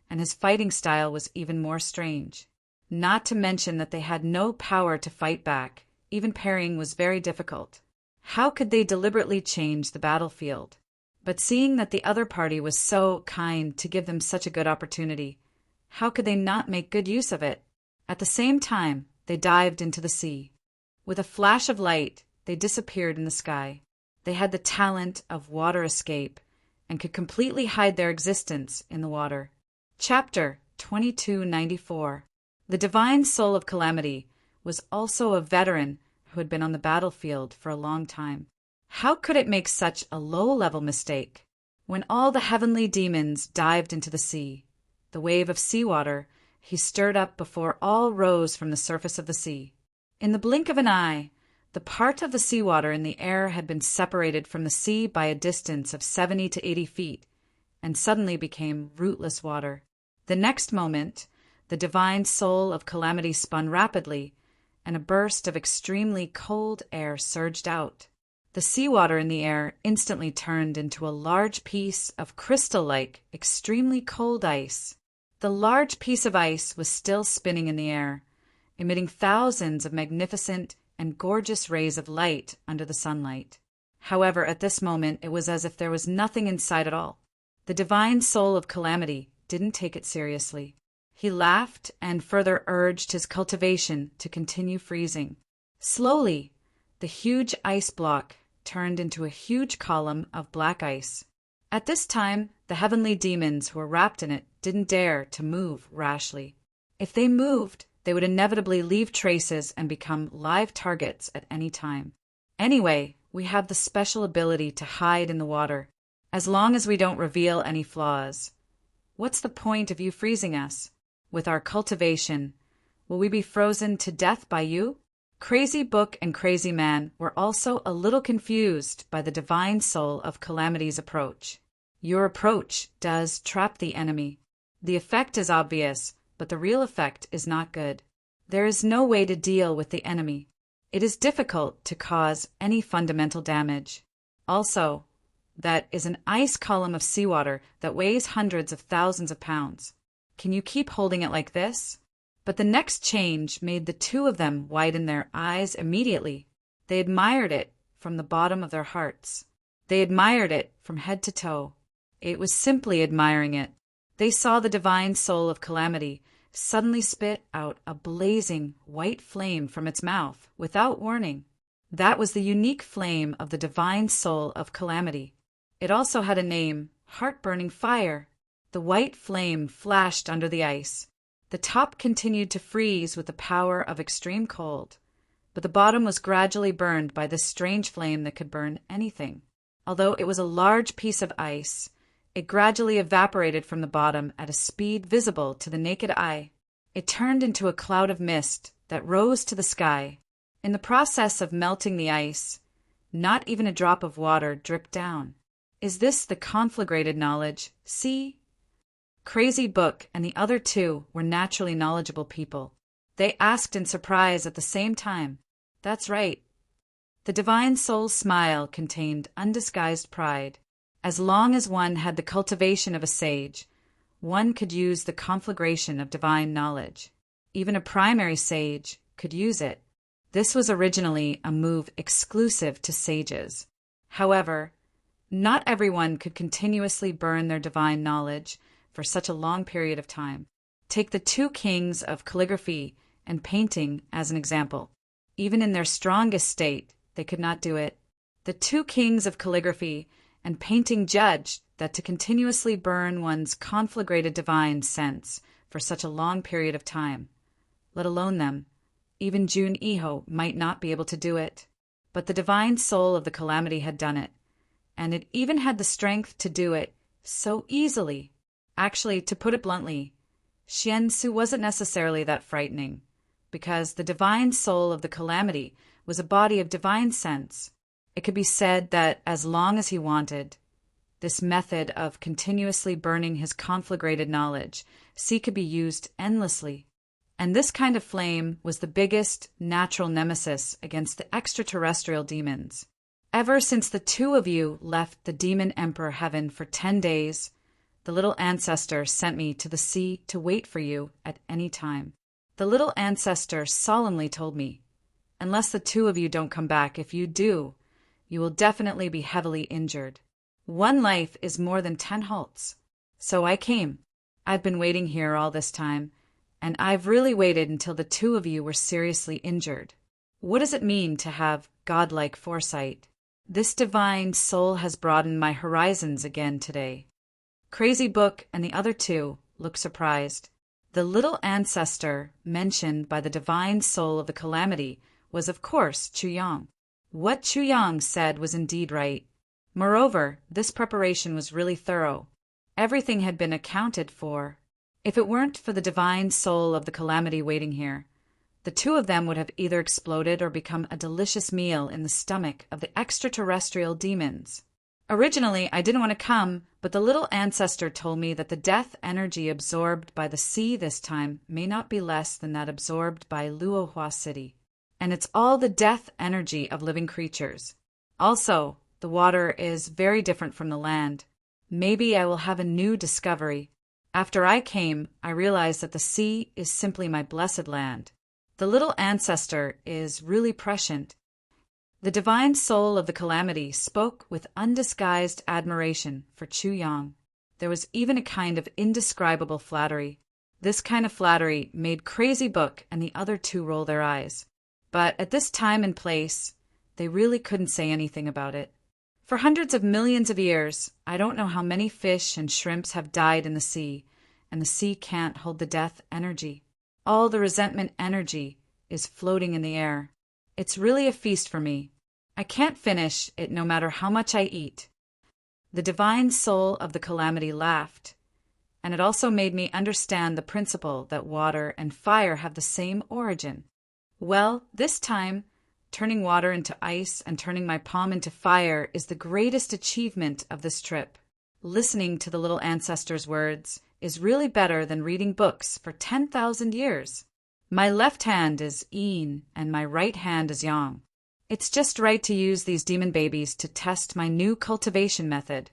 and his fighting style was even more strange. Not to mention that they had no power to fight back. Even parrying was very difficult. How could they deliberately change the battlefield? But seeing that the other party was so kind to give them such a good opportunity, how could they not make good use of it? At the same time, they dived into the sea. With a flash of light, they disappeared in the sky. They had the talent of water escape and could completely hide their existence in the water. Chapter 2294. The divine soul of calamity was also a veteran who had been on the battlefield for a long time. How could it make such a low-level mistake? When all the heavenly demons dived into the sea, the wave of seawater he stirred up before all rose from the surface of the sea. In the blink of an eye, the part of the seawater in the air had been separated from the sea by a distance of 70 to 80 feet, and suddenly became rootless water. The next moment, the divine soul of calamity spun rapidly, and a burst of extremely cold air surged out. The seawater in the air instantly turned into a large piece of crystal-like, extremely cold ice. The large piece of ice was still spinning in the air, emitting thousands of magnificent and gorgeous rays of light under the sunlight. However, at this moment, it was as if there was nothing inside at all. The divine soul of calamity didn't take it seriously. He laughed and further urged his cultivation to continue freezing. Slowly, the huge ice block turned into a huge column of black ice. At this time, the heavenly demons who were wrapped in it didn't dare to move rashly. If they moved, they would inevitably leave traces and become live targets at any time. Anyway, we have the special ability to hide in the water, as long as we don't reveal any flaws. What's the point of you freezing us? With our cultivation, will we be frozen to death by you? Crazy Book and Crazy Man were also a little confused by the divine soul of Calamity's approach. Your approach does trap the enemy. The effect is obvious, but the real effect is not good. There is no way to deal with the enemy. It is difficult to cause any fundamental damage. Also, that is an ice column of seawater that weighs hundreds of thousands of pounds. Can you keep holding it like this? But the next change made the two of them widen their eyes immediately. They admired it from the bottom of their hearts. They admired it from head to toe. It was simply admiring it. They saw the divine soul of Calamity suddenly spit out a blazing white flame from its mouth without warning. That was the unique flame of the divine soul of Calamity. It also had a name, Heart-Burning Fire. The white flame flashed under the ice. The top continued to freeze with the power of extreme cold, but the bottom was gradually burned by this strange flame that could burn anything. Although it was a large piece of ice, it gradually evaporated from the bottom at a speed visible to the naked eye. It turned into a cloud of mist that rose to the sky. In the process of melting the ice, not even a drop of water dripped down. Is this the conflagrated knowledge? See? Crazy Book and the other two were naturally knowledgeable people. They asked in surprise at the same time. That's right. The divine soul's smile contained undisguised pride. As long as one had the cultivation of a sage, one could use the conflagration of divine knowledge. Even a primary sage could use it. This was originally a move exclusive to sages. However, not everyone could continuously burn their divine knowledge for such a long period of time. Take the two kings of calligraphy and painting as an example. Even in their strongest state, they could not do it. The two kings of calligraphy and painting judged that to continuously burn one's conflagrated divine sense for such a long period of time, let alone them, even Jun Iho might not be able to do it. But the divine soul of the Calamity had done it, and it even had the strength to do it so easily. Actually, to put it bluntly, Xiansu wasn't necessarily that frightening, because the divine soul of the Calamity was a body of divine sense. It could be said that as long as he wanted, this method of continuously burning his conflagrated knowledge, could be used endlessly. And this kind of flame was the biggest natural nemesis against the extraterrestrial demons. Ever since the two of you left the demon emperor heaven for 10 days, the little ancestor sent me to the sea to wait for you at any time. The little ancestor solemnly told me, unless the two of you don't come back, if you do, you will definitely be heavily injured. One life is more than 10 halts. So I came. I've been waiting here all this time, and I've really waited until the two of you were seriously injured. What does it mean to have godlike foresight? This divine soul has broadened my horizons again today. Crazy Book and the other two looked surprised. The little ancestor mentioned by the divine soul of the Calamity was, of course, Chuyang. What Chuyang said was indeed right. Moreover, this preparation was really thorough. Everything had been accounted for. If it weren't for the divine soul of the Calamity waiting here, the two of them would have either exploded or become a delicious meal in the stomach of the extraterrestrial demons. Originally, I didn't want to come, but the little ancestor told me that the death energy absorbed by the sea this time may not be less than that absorbed by Luohua City. And it's all the death energy of living creatures. Also, the water is very different from the land. Maybe I will have a new discovery. After I came, I realized that the sea is simply my blessed land. The little ancestor is really prescient. The divine soul of the Calamity spoke with undisguised admiration for Chuyang. There was even a kind of indescribable flattery. This kind of flattery made Crazy Book and the other two roll their eyes. But at this time and place, they really couldn't say anything about it. For hundreds of millions of years, I don't know how many fish and shrimps have died in the sea, and the sea can't hold the death energy. All the resentment energy is floating in the air. It's really a feast for me. I can't finish it no matter how much I eat. The divine soul of the Calamity laughed, and it also made me understand the principle that water and fire have the same origin. Well, this time, turning water into ice and turning my palm into fire is the greatest achievement of this trip. Listening to the little ancestor's words is really better than reading books for 10,000 years. My left hand is yin and my right hand is yang. It's just right to use these demon babies to test my new cultivation method.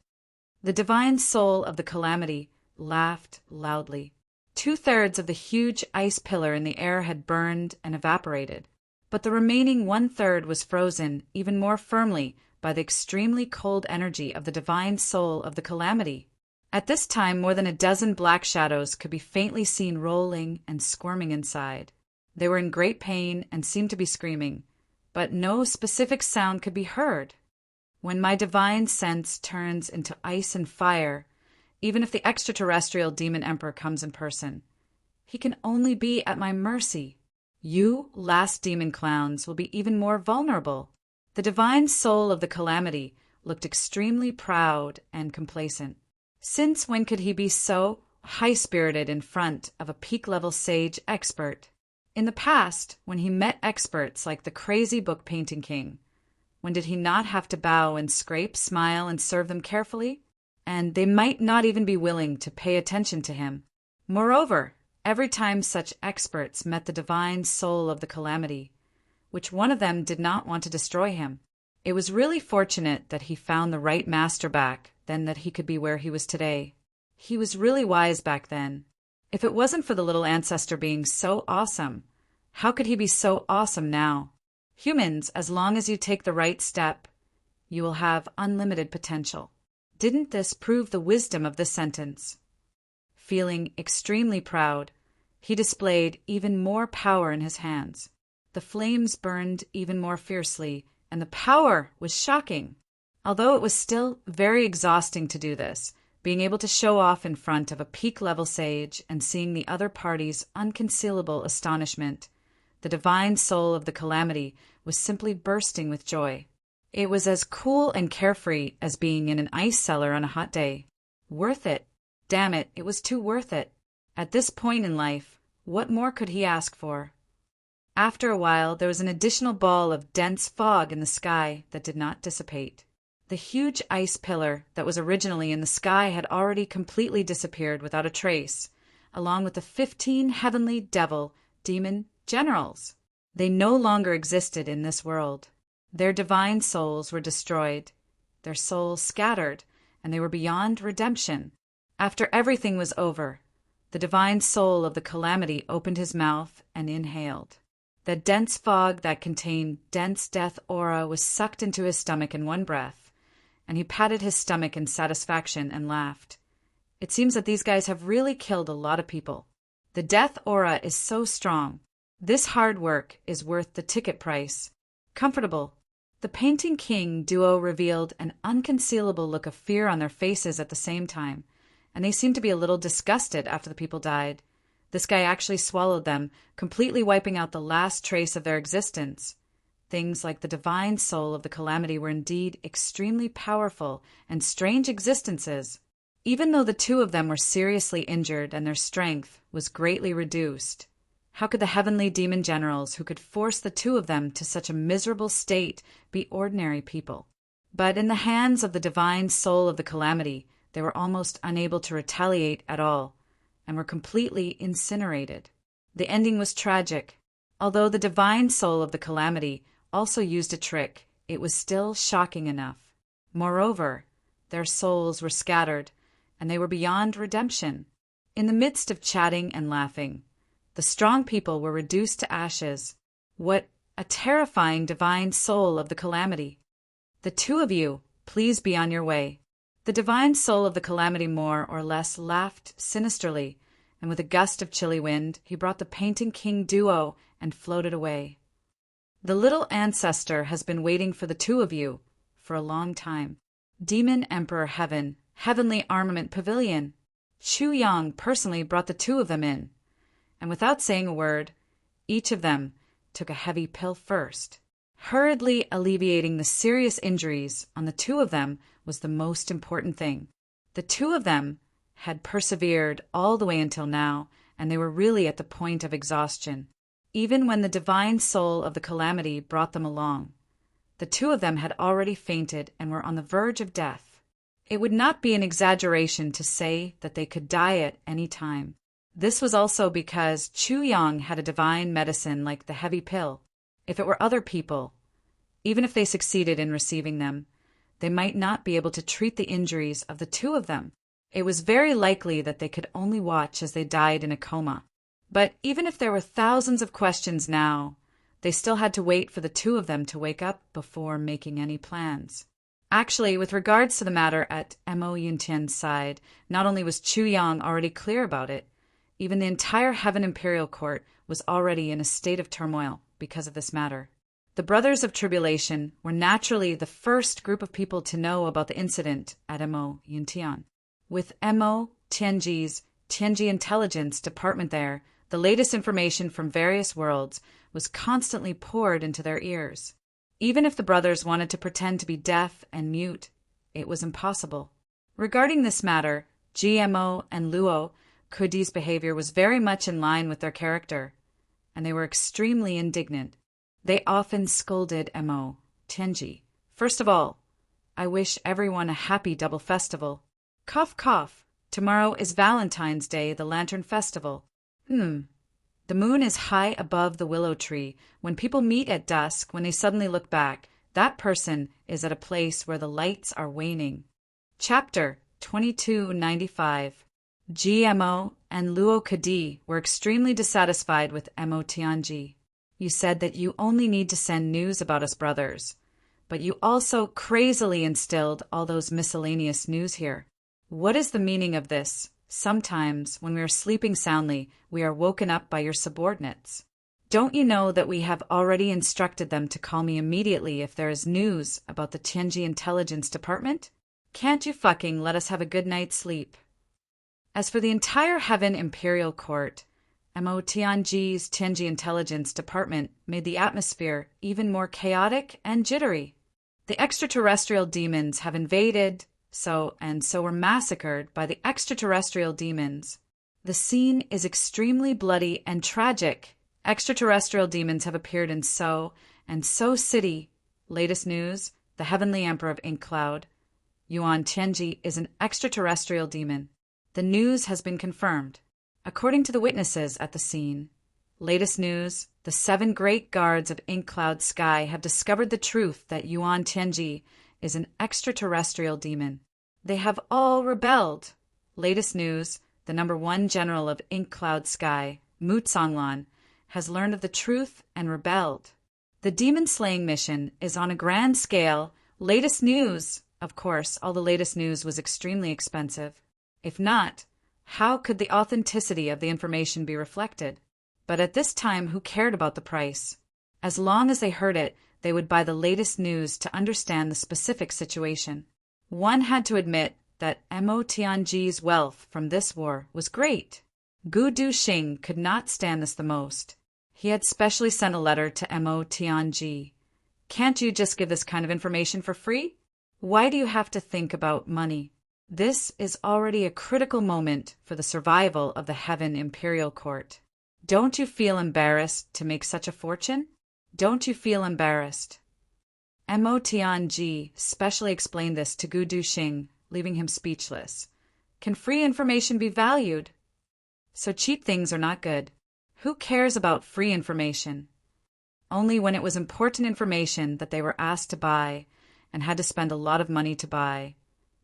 The divine soul of the calamity laughed loudly. 2/3 of the huge ice pillar in the air had burned and evaporated, but the remaining 1/3 was frozen even more firmly by the extremely cold energy of the divine soul of the calamity. At this time, more than a dozen black shadows could be faintly seen rolling and squirming inside. They were in great pain and seemed to be screaming, but no specific sound could be heard. When my divine sense turns into ice and fire, even if the extraterrestrial demon emperor comes in person, he can only be at my mercy. You, last demon clowns, will be even more vulnerable. The divine soul of the calamity looked extremely proud and complacent. Since when could he be so high-spirited in front of a peak-level sage expert? In the past, when he met experts like the crazy book painting king, when did he not have to bow and scrape, smile, and serve them carefully? And they might not even be willing to pay attention to him. Moreover, every time such experts met the divine soul of the calamity, which one of them did not want to destroy him, it was really fortunate that he found the right master back than that he could be where he was today. He was really wise back then. If it wasn't for the little ancestor being so awesome, how could he be so awesome now? Humans, as long as you take the right step, you will have unlimited potential. Didn't this prove the wisdom of this sentence? Feeling extremely proud, he displayed even more power in his hands. The flames burned even more fiercely, and the power was shocking. Although it was still very exhausting to do this, being able to show off in front of a peak-level sage and seeing the other party's unconcealable astonishment, the divine soul of the calamity was simply bursting with joy. It was as cool and carefree as being in an ice cellar on a hot day. Worth it. Damn it, it was too worth it. At this point in life, what more could he ask for? After a while, there was an additional ball of dense fog in the sky that did not dissipate. The huge ice pillar that was originally in the sky had already completely disappeared without a trace, along with the 15 heavenly demon generals. They no longer existed in this world. Their divine souls were destroyed, their souls scattered, and they were beyond redemption. After everything was over, the divine soul of the calamity opened his mouth and inhaled. The dense fog that contained dense death aura was sucked into his stomach in one breath, and he patted his stomach in satisfaction and laughed. It seems that these guys have really killed a lot of people. The death aura is so strong. This hard work is worth the ticket price. Comfortable. The Painting King duo revealed an unconcealable look of fear on their faces at the same time, and they seemed to be a little disgusted after the people died. This guy actually swallowed them, completely wiping out the last trace of their existence. Things like the divine soul of the calamity were indeed extremely powerful and strange existences. Even though the two of them were seriously injured and their strength was greatly reduced, how could the heavenly demon generals who could force the two of them to such a miserable state be ordinary people? But in the hands of the divine soul of the calamity, they were almost unable to retaliate at all, and were completely incinerated. The ending was tragic. Although the divine soul of the calamity also used a trick, it was still shocking enough. Moreover, their souls were scattered, and they were beyond redemption. In the midst of chatting and laughing, the strong people were reduced to ashes. What a terrifying divine soul of the calamity! The two of you, please be on your way. The divine soul of the calamity more or less laughed sinisterly, and with a gust of chilly wind, he brought the Painting King duo and floated away. The little ancestor has been waiting for the two of you for a long time. Demon Emperor Heaven, Heavenly Armament Pavilion. Chu Yang personally brought the two of them in, and without saying a word, each of them took a heavy pill first. Hurriedly alleviating the serious injuries on the two of them was the most important thing. The two of them had persevered all the way until now, and they were really at the point of exhaustion. even when the divine soul of the calamity brought them along. The two of them had already fainted and were on the verge of death. It would not be an exaggeration to say that they could die at any time. This was also because Chu Yang had a divine medicine like the heavy pill. If it were other people, even if they succeeded in receiving them, they might not be able to treat the injuries of the two of them. It was very likely that they could only watch as they died in a coma. But even if there were thousands of questions now, they still had to wait for the two of them to wake up before making any plans. Actually, with regards to the matter at Mo Yuntian's side, not only was Chu Yang already clear about it, even the entire Heaven Imperial Court was already in a state of turmoil because of this matter. The Brothers of Tribulation were naturally the first group of people to know about the incident at Mo Yuntian. With Mo Tianji's Tianji Intelligence Department there, the latest information from various worlds was constantly poured into their ears. Even if the brothers wanted to pretend to be deaf and mute, it was impossible. Regarding this matter, GMO and Luo Kudi's behavior was very much in line with their character, and they were extremely indignant. They often scolded Mo Tianji. First of all, I wish everyone a happy double festival. Cough, cough. Tomorrow is Valentine's Day, the Lantern Festival. The moon is high above the willow tree. When people meet at dusk, when they suddenly look back, that person is at a place where the lights are waning. Chapter 2295. GMO and Luo Kadi were extremely dissatisfied with Mo Tianji. You said that you only need to send news about us brothers, but you also crazily instilled all those miscellaneous news here. What is the meaning of this? Sometimes, when we are sleeping soundly, we are woken up by your subordinates. Don't you know that we have already instructed them to call me immediately if there is news about the Tianji Intelligence Department? Can't you fucking let us have a good night's sleep? As for the entire Heaven Imperial Court, Mo Tianji's Tianji Intelligence Department made the atmosphere even more chaotic and jittery. The extraterrestrial demons have invaded, so were massacred by the extraterrestrial demons. The scene is extremely bloody and tragic. Extraterrestrial demons have appeared in So City. Latest news, the Heavenly Emperor of Ink Cloud, Yuan Tianji, is an extraterrestrial demon. The news has been confirmed. According to the witnesses at the scene, latest news, the 7 great guards of Ink Cloud Sky have discovered the truth that Yuan Tianji is an extraterrestrial demon. They have all rebelled. Latest news, the #1 general of Ink Cloud Sky, Mu Tsonglan, has learned of the truth and rebelled. The demon-slaying mission is on a grand scale. Latest news. Of course, all the latest news was extremely expensive. If not, how could the authenticity of the information be reflected? But at this time, who cared about the price? As long as they heard it, they would buy the latest news to understand the specific situation. One had to admit that Mo Tianji's wealth from this war was great. Gu Duxing could not stand this the most. He had specially sent a letter to Mo Tianji. Can't you just give this kind of information for free? Why do you have to think about money? This is already a critical moment for the survival of the Heaven Imperial Court. Don't you feel embarrassed to make such a fortune? Don't you feel embarrassed? Mo Tianji specially explained this to Gu Duxing, leaving him speechless. Can free information be valued? So cheap things are not good. Who cares about free information? Only when it was important information that they were asked to buy and had to spend a lot of money to buy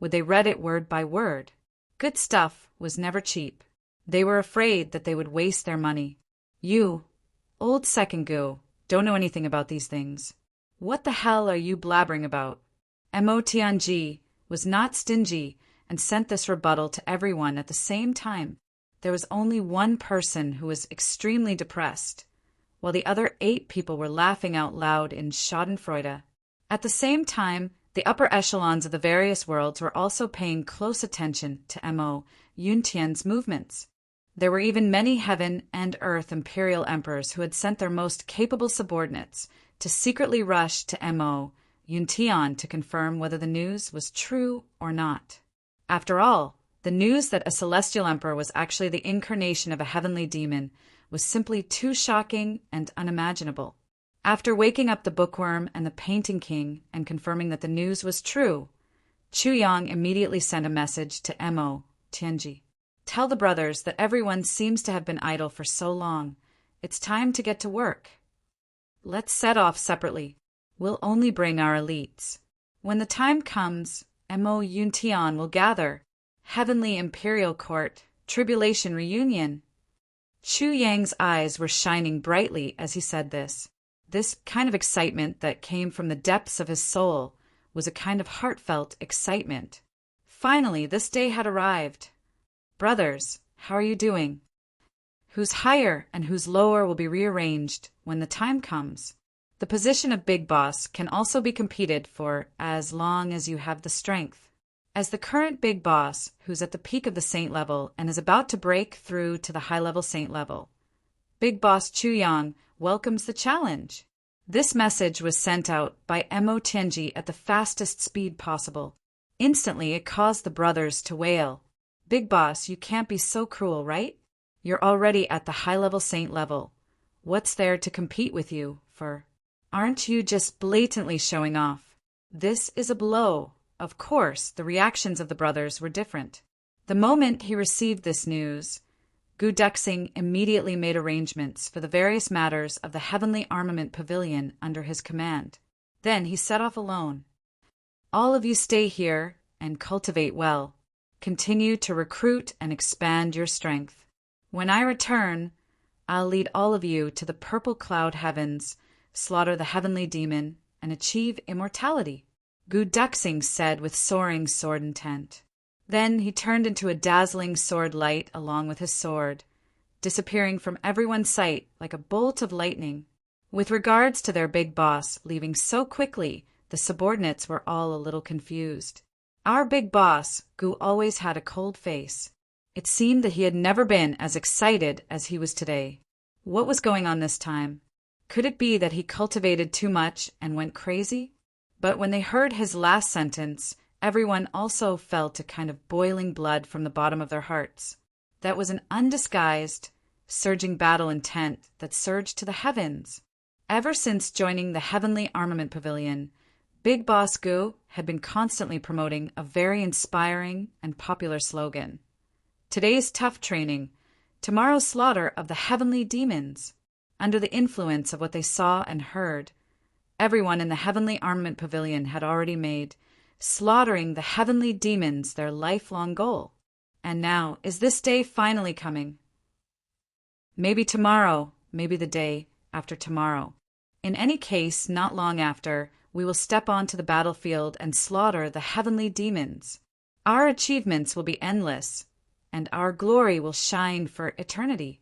would they read it word by word. Good stuff was never cheap. They were afraid that they would waste their money. You, old second Gu, don't know anything about these things. What the hell are you blabbering about? Mo Tianji was not stingy and sent this rebuttal to everyone at the same time. There was only one person who was extremely depressed, while the other 8 people were laughing out loud in schadenfreude. At the same time, the upper echelons of the various worlds were also paying close attention to Mo Yuntian's movements. There were even many Heaven and Earth Imperial Emperors who had sent their most capable subordinates to secretly rush to Mo Yuntian to confirm whether the news was true or not. After all, the news that a celestial emperor was actually the incarnation of a heavenly demon was simply too shocking and unimaginable. After waking up the bookworm and the painting king and confirming that the news was true, Chu Yang immediately sent a message to Mo Tianji. Tell the brothers that everyone seems to have been idle for so long. It's time to get to work. Let's set off separately. We'll only bring our elites. When the time comes, Mo Yuntian will gather. Heavenly Imperial Court, Tribulation Reunion. Chu Yang's eyes were shining brightly as he said this. This kind of excitement that came from the depths of his soul was a kind of heartfelt excitement. Finally, this day had arrived. Brothers, how are you doing? Who's higher and who's lower will be rearranged when the time comes. The position of Big Boss can also be competed for as long as you have the strength. As the current Big Boss, who's at the peak of the Saint level and is about to break through to the high-level Saint level, Big Boss Chu Yang welcomes the challenge. This message was sent out by Mo Tianji at the fastest speed possible. Instantly, it caused the brothers to wail. Big Boss, you can't be so cruel, right? You're already at the high-level Saint level. What's there to compete with you for? Aren't you just blatantly showing off? This is a blow. Of course, the reactions of the brothers were different. The moment he received this news, Gu Duxing immediately made arrangements for the various matters of the Heavenly Armament Pavilion under his command. Then he set off alone. All of you stay here and cultivate well. Continue to recruit and expand your strength. When I return, I'll lead all of you to the purple cloud heavens, slaughter the heavenly demon, and achieve immortality. Gu Duxing said with soaring sword intent. Then he turned into a dazzling sword light along with his sword, disappearing from everyone's sight like a bolt of lightning. With regards to their big boss leaving so quickly, the subordinates were all a little confused. Our big boss, Gu, always had a cold face. It seemed that he had never been as excited as he was today. What was going on this time? Could it be that he cultivated too much and went crazy? But when they heard his last sentence, everyone also felt a kind of boiling blood from the bottom of their hearts. That was an undisguised, surging battle intent that surged to the heavens. Ever since joining the Heavenly Armament Pavilion, Big Boss Gu had been constantly promoting a very inspiring and popular slogan. Today's tough training, tomorrow's slaughter of the heavenly demons. Under the influence of what they saw and heard, everyone in the Heavenly Armament Pavilion had already made slaughtering the heavenly demons their lifelong goal. And now, is this day finally coming? Maybe tomorrow, maybe the day after tomorrow. In any case, not long after, we will step onto the battlefield and slaughter the heavenly demons. Our achievements will be endless, and our glory will shine for eternity.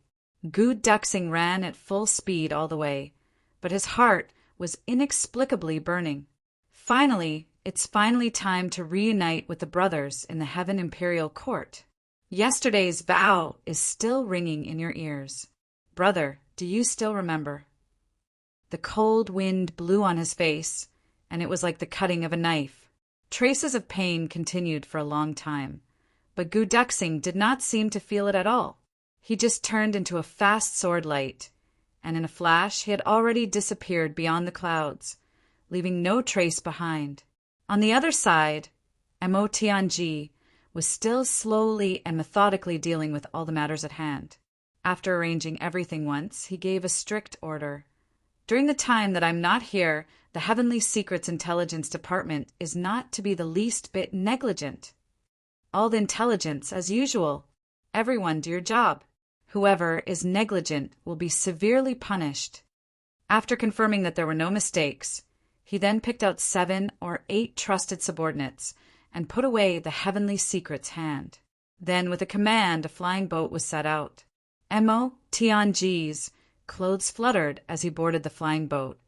Gu Duxing ran at full speed all the way, but his heart was inexplicably burning. Finally, it's time to reunite with the brothers in the Heaven Imperial Court. Yesterday's vow is still ringing in your ears. Brother, do you still remember? The cold wind blew on his face, and it was like the cutting of a knife. Traces of pain continued for a long time, but Gu Duxing did not seem to feel it at all. He just turned into a fast sword light, and in a flash he had already disappeared beyond the clouds, leaving no trace behind. On the other side, Mo Tianji was still slowly and methodically dealing with all the matters at hand. After arranging everything once, he gave a strict order. During the time that I'm not here, the Heavenly Secrets Intelligence Department is not to be the least bit negligent. All the intelligence as usual. Everyone do your job. Whoever is negligent will be severely punished. After confirming that there were no mistakes, he then picked out 7 or 8 trusted subordinates and put away the Heavenly Secret's hand. Then, with a command, a flying boat was set out. Mo Tianji's clothes fluttered as he boarded the flying boat,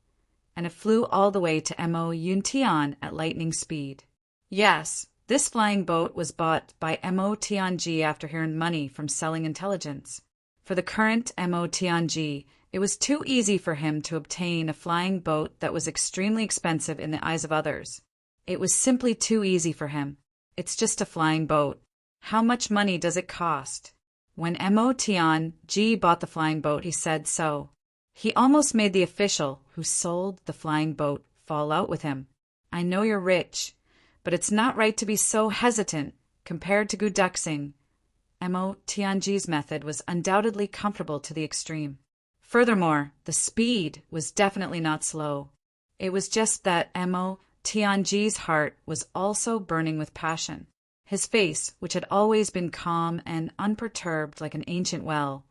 and it flew all the way to Mo Yuntian at lightning speed. Yes, this flying boat was bought by Mo Tianji after he earned money from selling intelligence. For the current Mo Tianji, it was too easy for him to obtain a flying boat that was extremely expensive in the eyes of others. It was simply too easy for him. It's just a flying boat. How much money does it cost? When Mo Tian-ji bought the flying boat, he said so. He almost made the official who sold the flying boat fall out with him. I know you're rich, but it's not right to be so hesitant compared to Guduxing. Mo Tianji's method was undoubtedly comfortable to the extreme. Furthermore, the speed was definitely not slow. It was just that Mo Tianji's heart was also burning with passion. His face, which had always been calm and unperturbed like an ancient well,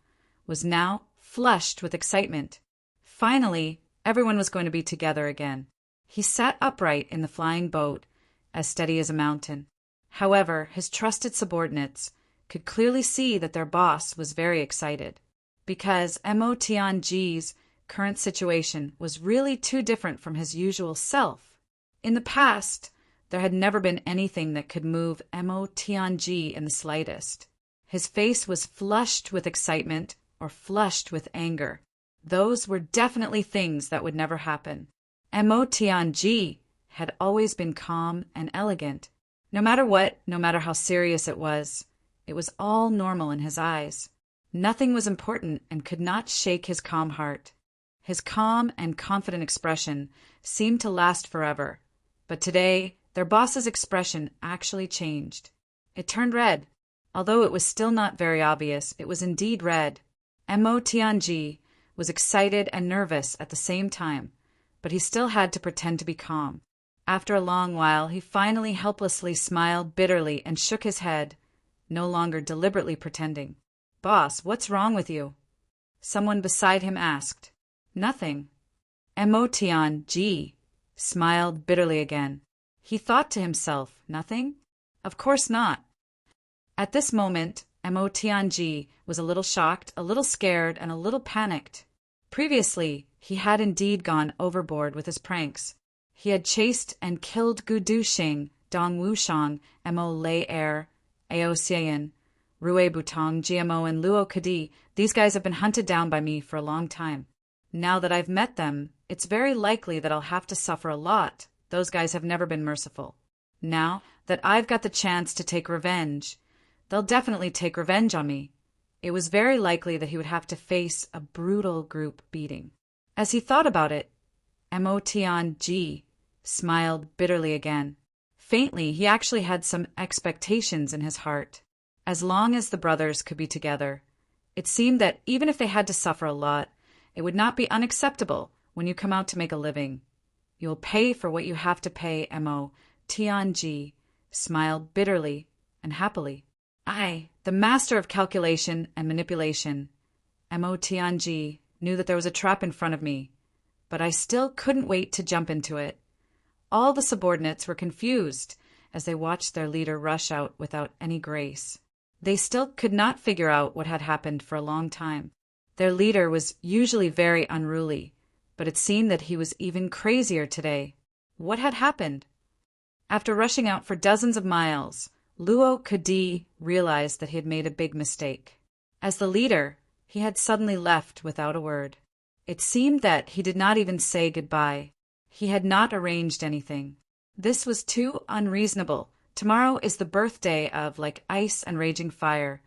was now flushed with excitement. Finally, everyone was going to be together again. He sat upright in the flying boat, as steady as a mountain. However, his trusted subordinates could clearly see that their boss was very excited, because Mo Tianji's current situation was really too different from his usual self. In the past, there had never been anything that could move Mo Tianji in the slightest. His face was flushed with excitement or flushed with anger. Those were definitely things that would never happen. Mo Tianji had always been calm and elegant. No matter what, no matter how serious it was all normal in his eyes. Nothing was important and could not shake his calm heart. His calm and confident expression seemed to last forever. But today, their boss's expression actually changed. It turned red. Although it was still not very obvious, it was indeed red. Mo Tianji was excited and nervous at the same time, but he still had to pretend to be calm. After a long while, he finally helplessly smiled bitterly and shook his head, no longer deliberately pretending. "Boss, what's wrong with you?" Someone beside him asked. "Nothing." Mo Tianji smiled bitterly again. He thought to himself, "Nothing? Of course not." At this moment, Mo Tianji was a little shocked, a little scared, and a little panicked. Previously, he had indeed gone overboard with his pranks. He had chased and killed Gudu Xing, Dong Wushang, Mo Lei Er, Ao Xian, Rue Butong, GMO, and Luo Kadi. These guys have been hunted down by me for a long time. Now that I've met them, it's very likely that I'll have to suffer a lot. Those guys have never been merciful. Now that I've got the chance to take revenge, they'll definitely take revenge on me. It was very likely that he would have to face a brutal group beating. As he thought about it, Mo Tianji smiled bitterly again. Faintly, he actually had some expectations in his heart. As long as the brothers could be together, it seemed that even if they had to suffer a lot, it would not be unacceptable when you come out to make a living. You'll pay for what you have to pay, Mo Tianji smiled bitterly and happily. I, the master of calculation and manipulation, Mo Tianji, knew that there was a trap in front of me, but I still couldn't wait to jump into it. All the subordinates were confused as they watched their leader rush out without any grace. They still could not figure out what had happened for a long time. Their leader was usually very unruly, but it seemed that he was even crazier today. What had happened? After rushing out for dozens of miles, Luo Kadi realized that he had made a big mistake. As the leader, he had suddenly left without a word. It seemed that he did not even say goodbye. He had not arranged anything. This was too unreasonable. Tomorrow is the birthday of like ice and raging fire,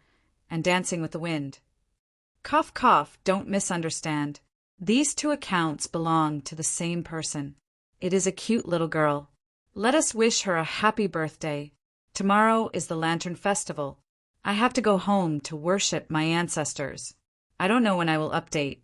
and dancing with the wind. Cough, cough, don't misunderstand. These two accounts belong to the same person. It is a cute little girl. Let us wish her a happy birthday. Tomorrow is the Lantern Festival. I have to go home to worship my ancestors. I don't know when I will update,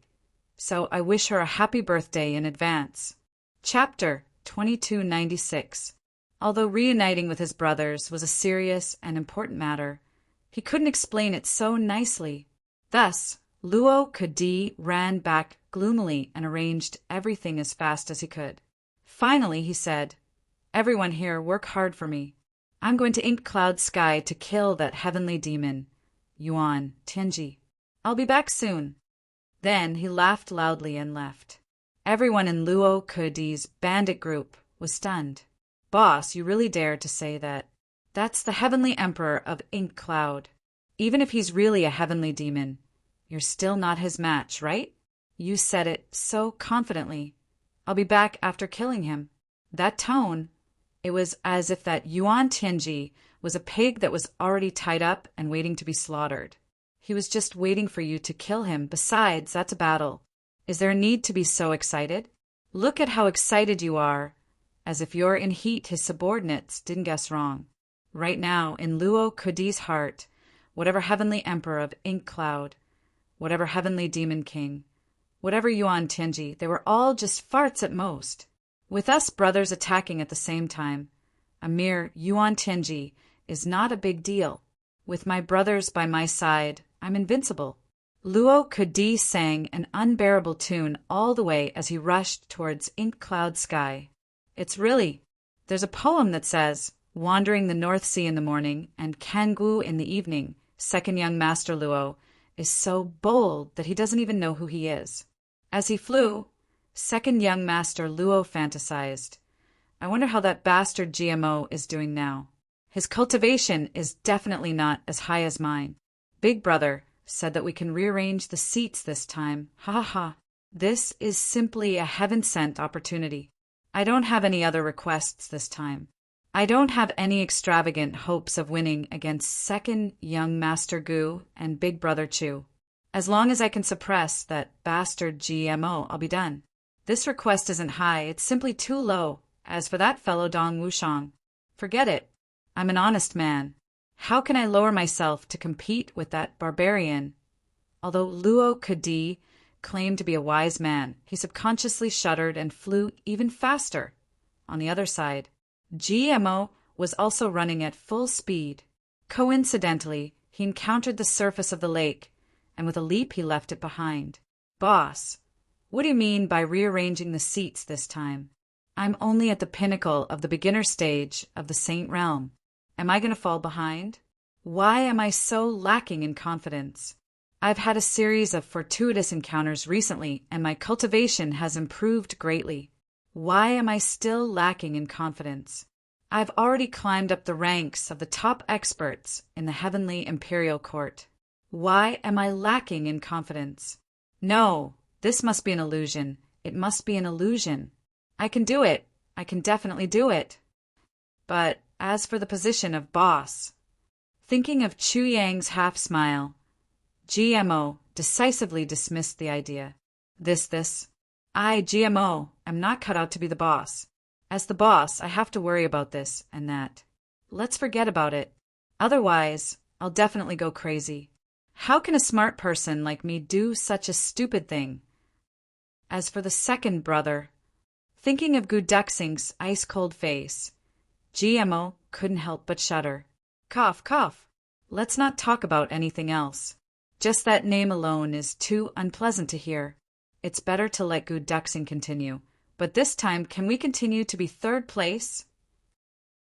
so I wish her a happy birthday in advance. Chapter 2296. Although reuniting with his brothers was a serious and important matter, he couldn't explain it so nicely. Thus, Luo Kadi ran back gloomily and arranged everything as fast as he could. Finally, he said, "Everyone here, work hard for me. I'm going to Ink Cloud Sky to kill that heavenly demon, Yuan Tianji. I'll be back soon." Then he laughed loudly and left. Everyone in Luo Kadi's bandit group was stunned. "Boss, you really dare to say that? That's the heavenly emperor of Ink Cloud. Even if he's really a heavenly demon, you're still not his match, right? You said it so confidently. I'll be back after killing him." That tone, it was as if that Yuan Tianji was a pig that was already tied up and waiting to be slaughtered. He was just waiting for you to kill him. Besides, that's a battle. Is there a need to be so excited? Look at how excited you are. As if you're in heat. His subordinates didn't guess wrong. Right now, in Luo Kudi's heart, whatever heavenly emperor of Ink Cloud, whatever heavenly demon king, whatever Yuan Tianji, they were all just farts at most. With us brothers attacking at the same time, a mere Yuan Tianji is not a big deal. With my brothers by my side, I'm invincible. Luo Kudi sang an unbearable tune all the way as he rushed towards Ink Cloud Sky. There's a poem that says, wandering the North Sea in the morning and Kangwu in the evening, second young master Luo is so bold that he doesn't even know who he is. As he flew, second young master Luo fantasized, I wonder how that bastard GMO is doing now. His cultivation is definitely not as high as mine. Big brother said that we can rearrange the seats this time. Ha ha ha. This is simply a heaven-sent opportunity. I don't have any other requests this time. I don't have any extravagant hopes of winning against second young Master Gu and Big Brother Chu. As long as I can suppress that bastard GMO, I'll be done. This request isn't high, it's simply too low. As for that fellow Dong Wushang, forget it. I'm an honest man. How can I lower myself to compete with that barbarian? Although Luo Kudi claimed to be a wise man, he subconsciously shuddered and flew even faster. On the other side, GMO was also running at full speed. Coincidentally, he encountered the surface of the lake, and with a leap he left it behind. Boss, what do you mean by rearranging the seats this time? I'm only at the pinnacle of the beginner stage of the Saint Realm. Am I going to fall behind? Why am I so lacking in confidence? I've had a series of fortuitous encounters recently, and my cultivation has improved greatly. Why am I still lacking in confidence? I've already climbed up the ranks of the top experts in the Heavenly Imperial Court. Why am I lacking in confidence? No, this must be an illusion. It must be an illusion. I can do it. I can definitely do it. But as for the position of boss, thinking of Chu Yang's half-smile, GMO decisively dismissed the idea. I, GMO, am not cut out to be the boss. As the boss, I have to worry about this and that. Let's forget about it. Otherwise, I'll definitely go crazy. How can a smart person like me do such a stupid thing? As for the second brother, thinking of Gu Duxing's ice-cold face, GMO couldn't help but shudder. Cough, cough. Let's not talk about anything else. Just that name alone is too unpleasant to hear. It's better to let Gu Duxing continue. But this time, can we continue to be third place?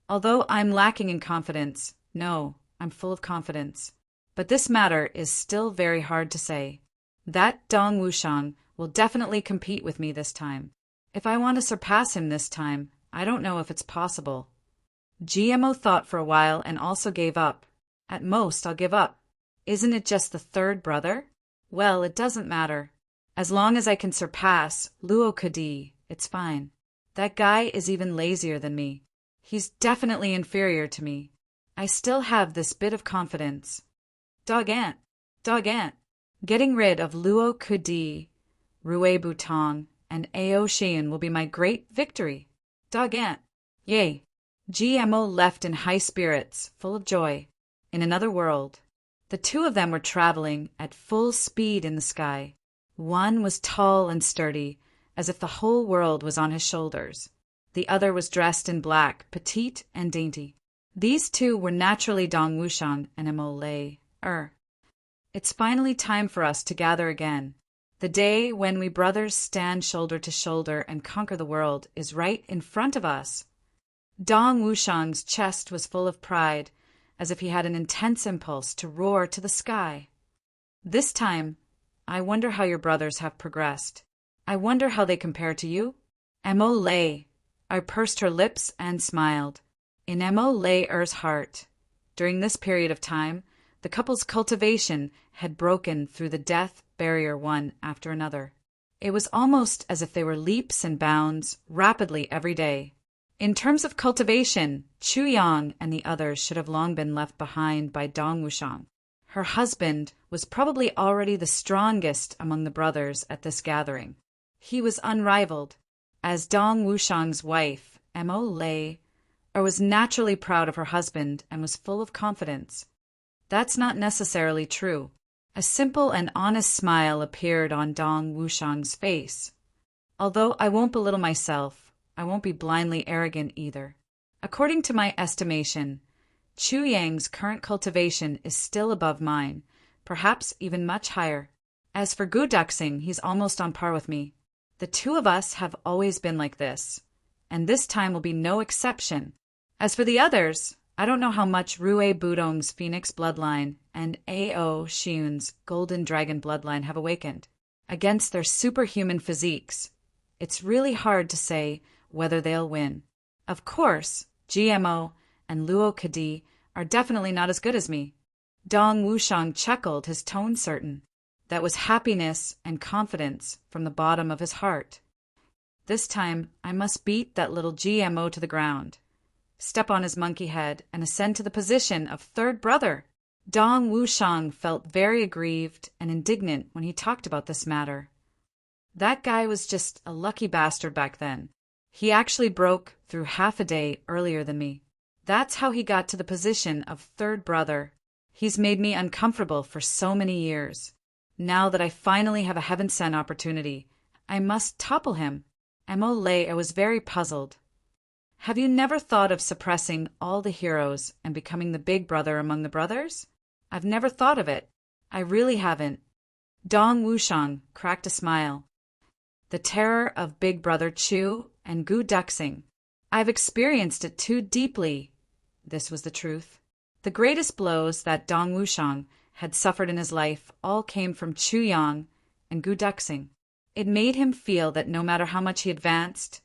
Although I'm lacking in confidence, no, I'm full of confidence. But this matter is still very hard to say. That Dong Wushang will definitely compete with me this time. If I want to surpass him this time, I don't know if it's possible. GMO thought for a while and also gave up. At most, I'll give up. Isn't it just the third brother? Well, it doesn't matter. As long as I can surpass Luo Kudi, it's fine. That guy is even lazier than me. He's definitely inferior to me. I still have this bit of confidence. Dog Ant. Getting rid of Luo Kudi, Rue Butong, and Ao Xian will be my great victory. Dog Ant. Yay. GMO left in high spirits, full of joy. In another world. The two of them were traveling at full speed in the sky. One was tall and sturdy, as if the whole world was on his shoulders. The other was dressed in black, petite and dainty. These two were naturally Dong Wushang and Mo Lei. It's finally time for us to gather again. The day when we brothers stand shoulder to shoulder and conquer the world is right in front of us. Dong Wushang's chest was full of pride, as if he had an intense impulse to roar to the sky. This time, I wonder how your brothers have progressed. I wonder how they compare to you. Mo Lei. I pursed her lips and smiled. In Mo Lei's heart, during this period of time, the couple's cultivation had broken through the death barrier one after another. It was almost as if they were leaps and bounds, rapidly every day. In terms of cultivation, Chu Yang and the others should have long been left behind by Dong Wushang. Her husband was probably already the strongest among the brothers at this gathering. He was unrivaled. As Dong Wushang's wife, Mo Lei, was naturally proud of her husband and was full of confidence. That's not necessarily true. A simple and honest smile appeared on Dong Wushang's face. Although I won't belittle myself, I won't be blindly arrogant either. According to my estimation, Chu Yang's current cultivation is still above mine, perhaps even much higher. As for Gu Duxing, he's almost on par with me. The two of us have always been like this, and this time will be no exception. As for the others, I don't know how much Rue Budong's Phoenix bloodline and Ao Xiun's Golden Dragon bloodline have awakened. Against their superhuman physiques, it's really hard to say whether they'll win. Of course, GMO and Luo Kadi are definitely not as good as me. Dong Wushang chuckled, his tone certain. That was happiness and confidence from the bottom of his heart. This time, I must beat that little GMO to the ground, step on his monkey head, and ascend to the position of third brother. Dong Wushang felt very aggrieved and indignant when he talked about this matter. That guy was just a lucky bastard back then. He actually broke through half a day earlier than me. That's how he got to the position of third brother. He's made me uncomfortable for so many years. Now that I finally have a heaven-sent opportunity, I must topple him. Mo Lei was very puzzled. Have you never thought of suppressing all the heroes and becoming the big brother among the brothers? I've never thought of it. I really haven't. Dong Wushang cracked a smile. The terror of Big Brother Chu and Gu Duxing. I've experienced it too deeply. This was the truth. The greatest blows that Dong Wushang had suffered in his life all came from Chu Yang and Gu Duxing. It made him feel that no matter how much he advanced,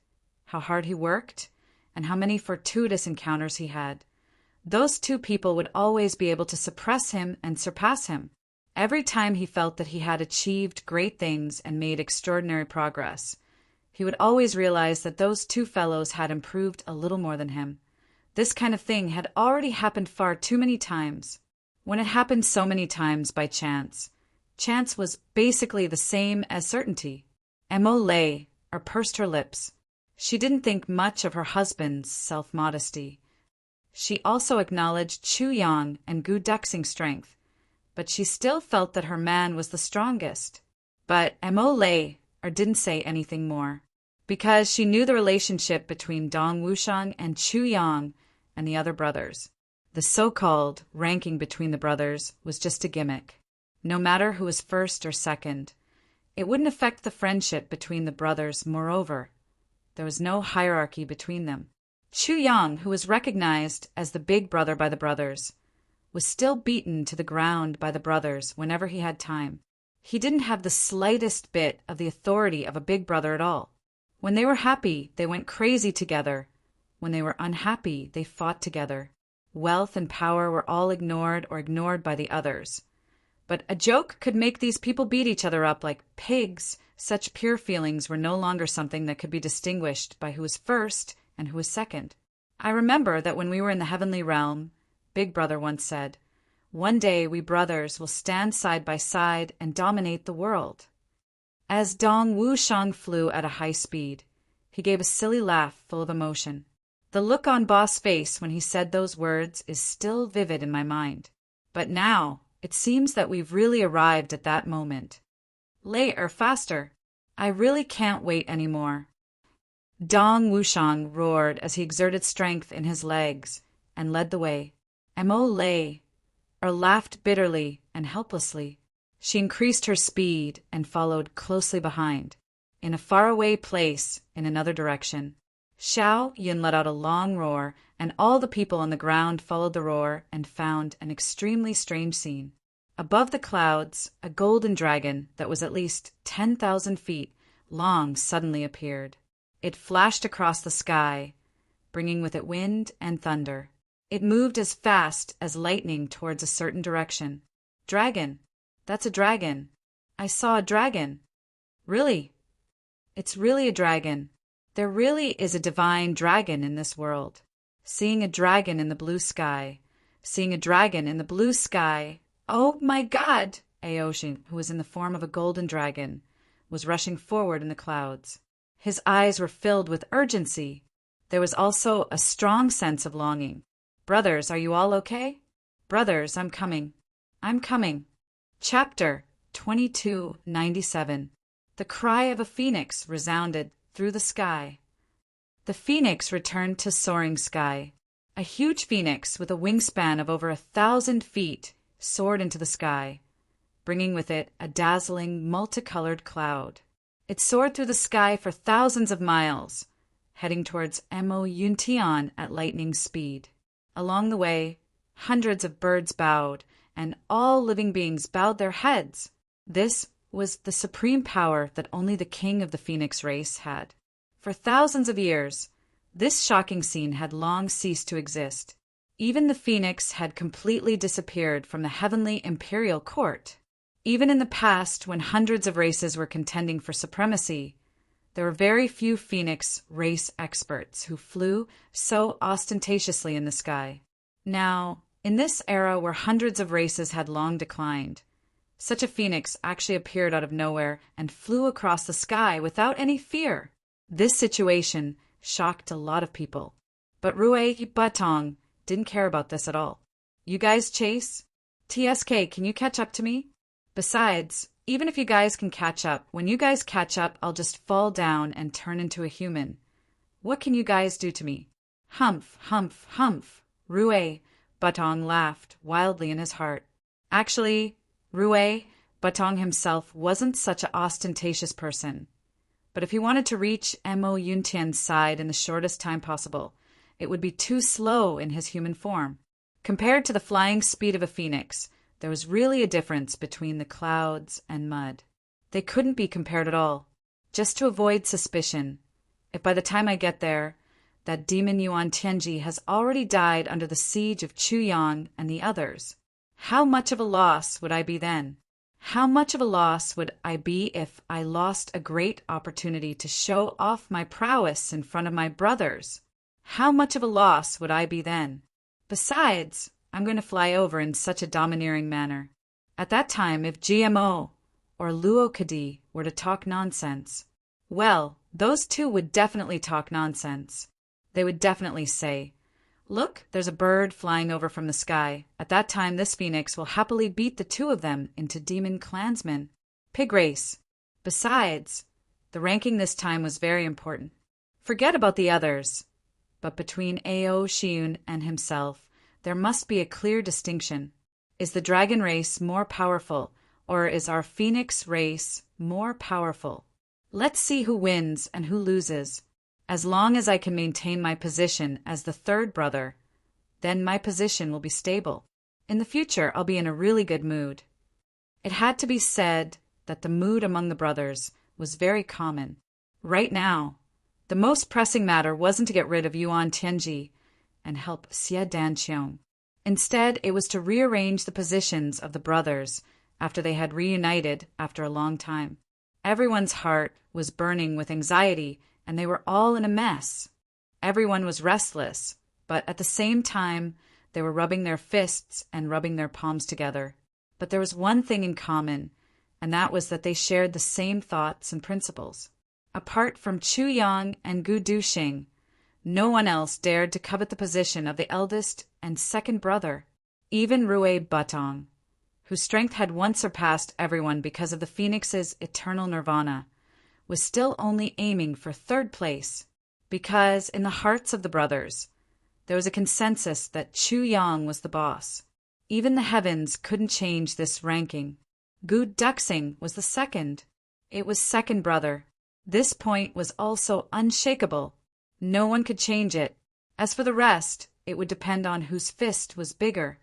how hard he worked, and how many fortuitous encounters he had, those two people would always be able to suppress him and surpass him. Every time he felt that he had achieved great things and made extraordinary progress, he would always realize that those two fellows had improved a little more than him. This kind of thing had already happened far too many times. When it happened so many times by chance, chance was basically the same as certainty. Mo Lei pursed her lips. She didn't think much of her husband's self-modesty. She also acknowledged Chu Yang and Gu Duxing's strength, but she still felt that her man was the strongest. But Mo Lei didn't say anything more, because she knew the relationship between Dong Wushang and Chu Yang and the other brothers. The so-called ranking between the brothers was just a gimmick. No matter who was first or second, it wouldn't affect the friendship between the brothers. Moreover, there was no hierarchy between them. Chu Yang, who was recognized as the big brother by the brothers, was still beaten to the ground by the brothers whenever he had time. He didn't have the slightest bit of the authority of a big brother at all. When they were happy, they went crazy together. When they were unhappy, they fought together. Wealth and power were all ignored or ignored by the others. But a joke could make these people beat each other up like pigs. Such pure feelings were no longer something that could be distinguished by who was first and who was second. I remember that when we were in the heavenly realm, Big Brother once said, "One day we brothers will stand side by side and dominate the world." As Dong Wushang flew at a high speed, he gave a silly laugh full of emotion. The look on Boss' face when he said those words is still vivid in my mind. But now, it seems that we've really arrived at that moment. Later, faster. I really can't wait anymore. Dong Wushang roared as he exerted strength in his legs and led the way. Mo Lei laughed bitterly and helplessly. She increased her speed and followed closely behind. In a faraway place in another direction, Xiao Yun let out a long roar, and all the people on the ground followed the roar and found an extremely strange scene. Above the clouds, a golden dragon that was at least 10,000 feet long suddenly appeared. It flashed across the sky, bringing with it wind and thunder. It moved as fast as lightning towards a certain direction. Dragon. That's a dragon. I saw a dragon. Really? It's really a dragon. There really is a divine dragon in this world. Seeing a dragon in the blue sky. Seeing a dragon in the blue sky. Oh my God! Aoshin, who was in the form of a golden dragon, was rushing forward in the clouds. His eyes were filled with urgency. There was also a strong sense of longing. Brothers, are you all okay? Brothers, I'm coming. I'm coming. Chapter 2297. The cry of a phoenix resounded through the sky. The phoenix returned to soaring sky. A huge phoenix with a wingspan of over 1,000 feet soared into the sky, bringing with it a dazzling, multicolored cloud. It soared through the sky for thousands of miles, heading towards Emo Yuntian at lightning speed. Along the way, hundreds of birds bowed, and all living beings bowed their heads. This was the supreme power that only the king of the phoenix race had. For thousands of years, this shocking scene had long ceased to exist. Even the phoenix had completely disappeared from the heavenly imperial court. Even in the past, when hundreds of races were contending for supremacy, there were very few phoenix race experts who flew so ostentatiously in the sky. Now, in this era where hundreds of races had long declined, such a phoenix actually appeared out of nowhere and flew across the sky without any fear. This situation shocked a lot of people. But Rui Batong didn't care about this at all. You guys chase? TSK, can you catch up to me? Besides, even if you guys can catch up, when you guys catch up, I'll just fall down and turn into a human. What can you guys do to me? Humph, humph, humph. Rui Batong laughed wildly in his heart. Actually, Rui Batong himself wasn't such an ostentatious person. But if he wanted to reach Emo Yuntian's side in the shortest time possible, it would be too slow in his human form. Compared to the flying speed of a phoenix, there was really a difference between the clouds and mud. They couldn't be compared at all. Just to avoid suspicion, if by the time I get there, that demon Yuan Tianji has already died under the siege of Chuyang and the others, how much of a loss would I be then? How much of a loss would I be if I lost a great opportunity to show off my prowess in front of my brothers? How much of a loss would I be then? Besides, I'm going to fly over in such a domineering manner. At that time, if GMO or Luokadi were to talk nonsense, well, those two would definitely talk nonsense. They would definitely say, "Look, there's a bird flying over from the sky. At that time, this phoenix will happily beat the two of them into demon clansmen." Pig race. Besides, the ranking this time was very important. Forget about the others. But between Ao Shiun and himself, there must be a clear distinction. Is the dragon race more powerful, or is our phoenix race more powerful? Let's see who wins and who loses. As long as I can maintain my position as the third brother, then my position will be stable. In the future, I'll be in a really good mood. It had to be said that the mood among the brothers was very common. Right now, the most pressing matter wasn't to get rid of Yuan Tianji and help Xie Danqiong. Instead, it was to rearrange the positions of the brothers after they had reunited after a long time. Everyone's heart was burning with anxiety, and they were all in a mess. Everyone was restless, but at the same time, they were rubbing their fists and rubbing their palms together. But there was one thing in common, and that was that they shared the same thoughts and principles. Apart from Chu Yang and Gu Duxing, no one else dared to covet the position of the eldest and second brother. Even Rui Batong, whose strength had once surpassed everyone because of the phoenix's eternal nirvana, was still only aiming for third place, because in the hearts of the brothers, there was a consensus that Chu Yang was the boss. Even the heavens couldn't change this ranking. Gu Duxing was the second. It was second brother. This point was also unshakable. No one could change it. As for the rest, it would depend on whose fist was bigger.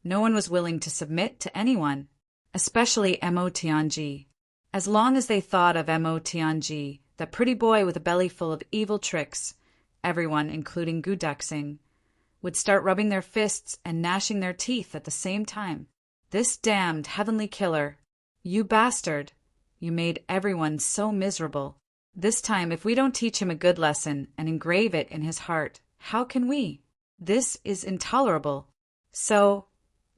No one was willing to submit to anyone, especially Mo Tianji. As long as they thought of Mo Tianji, that pretty boy with a belly full of evil tricks, everyone, including Gu Duxing, would start rubbing their fists and gnashing their teeth at the same time. This damned heavenly killer, you bastard, you made everyone so miserable. This time, if we don't teach him a good lesson and engrave it in his heart, how can we? This is intolerable. So,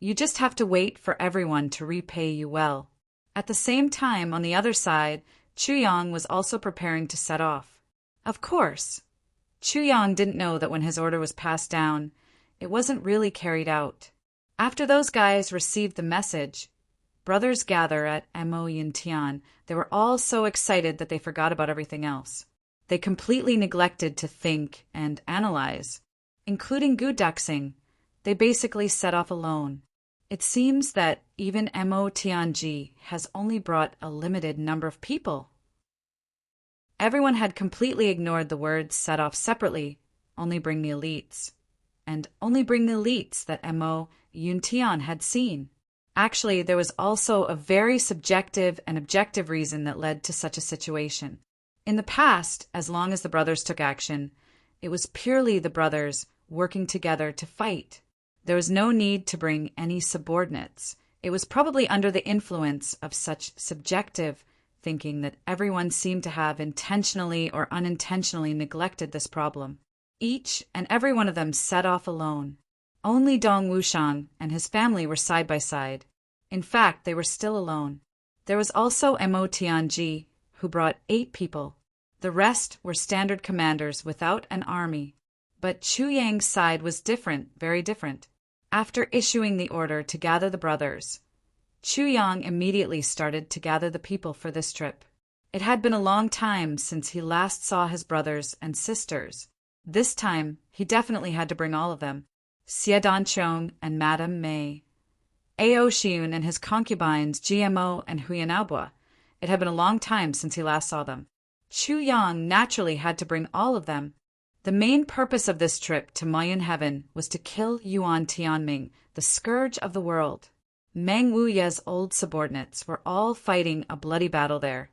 You just have to wait for everyone to repay you well." At the same time, on the other side, Chuyang was also preparing to set off. Of course, Chuyang didn't know that when his order was passed down, it wasn't really carried out. After those guys received the message, brothers gather at Mo Yintian. They were all so excited that they forgot about everything else. They completely neglected to think and analyze, including Gu Duxing. They basically set off alone. It seems that even Mo Tianji has only brought a limited number of people. Everyone had completely ignored the words set off separately, only bring the elites, and only bring the elites that Mo Yuntian had seen. Actually, there was also a very subjective and objective reason that led to such a situation. In the past, as long as the brothers took action, it was purely the brothers working together to fight. There was no need to bring any subordinates. It was probably under the influence of such subjective thinking that everyone seemed to have intentionally or unintentionally neglected this problem. Each and every one of them set off alone. Only Dong Wushang and his family were side by side. In fact, they were still alone. There was also Mo Tianji, who brought 8 people. The rest were standard commanders without an army. But Chuyang's side was different, very different. After issuing the order to gather the brothers, Chuyang immediately started to gather the people for this trip. It had been a long time since he last saw his brothers and sisters. This time, he definitely had to bring all of them. Xie Danchong and Madame Mei. Ao Xiun and his concubines GMO and Huyanabua. It had been a long time since he last saw them. Chuyang naturally had to bring all of them. The main purpose of this trip to Mayan Heaven was to kill Yuan Tianming, the scourge of the world. Meng Wuye's old subordinates were all fighting a bloody battle there,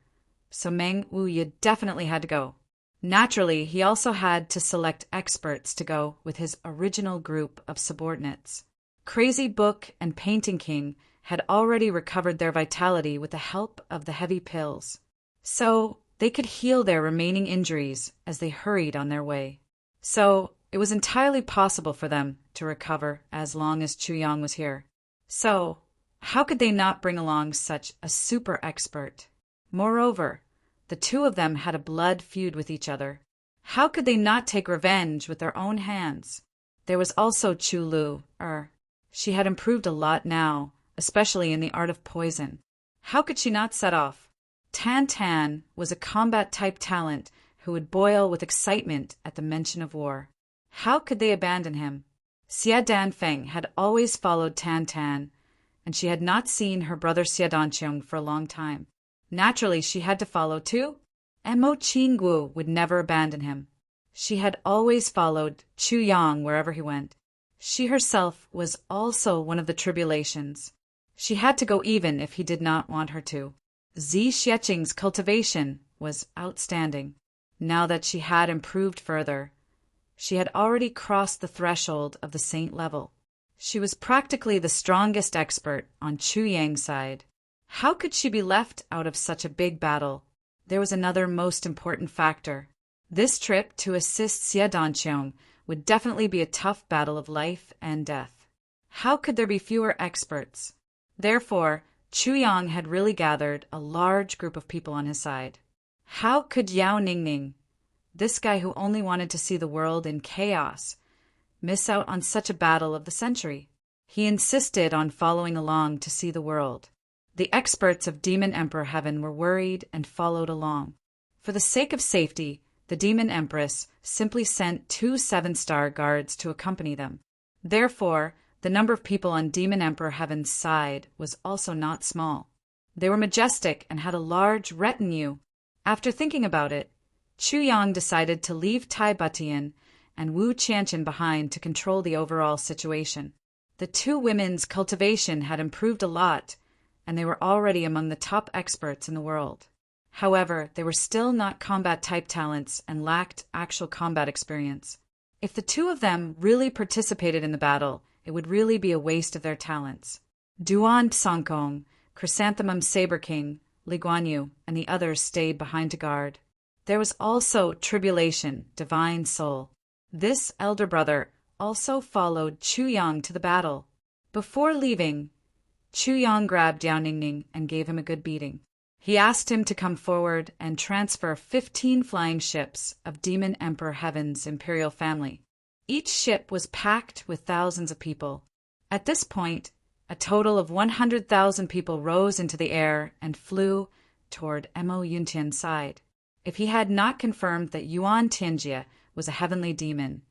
so Meng Wuye definitely had to go. Naturally, he also had to select experts to go with his original group of subordinates. Crazy Book and Painting King had already recovered their vitality with the help of the heavy pills, so they could heal their remaining injuries as they hurried on their way. So it was entirely possible for them to recover as long as Chuyang was here. So how could they not bring along such a super expert? Moreover, the two of them had a blood feud with each other. How could they not take revenge with their own hands? There was also Chu Lu. She had improved a lot now, especially in the art of poison. How could she not set off? Tan Tan was a combat-type talent who would boil with excitement at the mention of war. How could they abandon him? Xie Danfeng had always followed Tan Tan, and she had not seen her brother Xie Danqiong for a long time. Naturally, she had to follow too. Mo Qingguo would never abandon him. She had always followed Chuyang wherever he went. She herself was also one of the tribulations. She had to go even if he did not want her to. Zi Xieching's cultivation was outstanding. Now that she had improved further, she had already crossed the threshold of the saint level. She was practically the strongest expert on Chuyang's side. How could she be left out of such a big battle? There was another most important factor. This trip to assist Xie Danqiong would definitely be a tough battle of life and death. How could there be fewer experts? Therefore, Chuyang had really gathered a large group of people on his side. How could Yao Ningning, this guy who only wanted to see the world in chaos, miss out on such a battle of the century? He insisted on following along to see the world. The experts of Demon Emperor Heaven were worried and followed along. For the sake of safety, the Demon Empress simply sent 2 7-star guards to accompany them. Therefore, the number of people on Demon Emperor Heaven's side was also not small. They were majestic and had a large retinue. After thinking about it, Chuyang decided to leave Tai Butian and Wu Qianqian behind to control the overall situation. The 2 women's cultivation had improved a lot, and they were already among the top experts in the world. However, they were still not combat-type talents and lacked actual combat experience. If the 2 of them really participated in the battle, it would really be a waste of their talents. Duan Psankong, Chrysanthemum Saber King, Li Guanyu, and the others stayed behind to guard. There was also Tribulation, Divine Soul. This elder brother also followed Chuyang to the battle. Before leaving, Chu Yang grabbed Yao Ningning and gave him a good beating. He asked him to come forward and transfer 15 flying ships of Demon Emperor Heaven's imperial family. Each ship was packed with thousands of people. At this point, a total of 100,000 people rose into the air and flew toward Mo Yuntian's side. If he had not confirmed that Yuan Tianjie was a heavenly demon,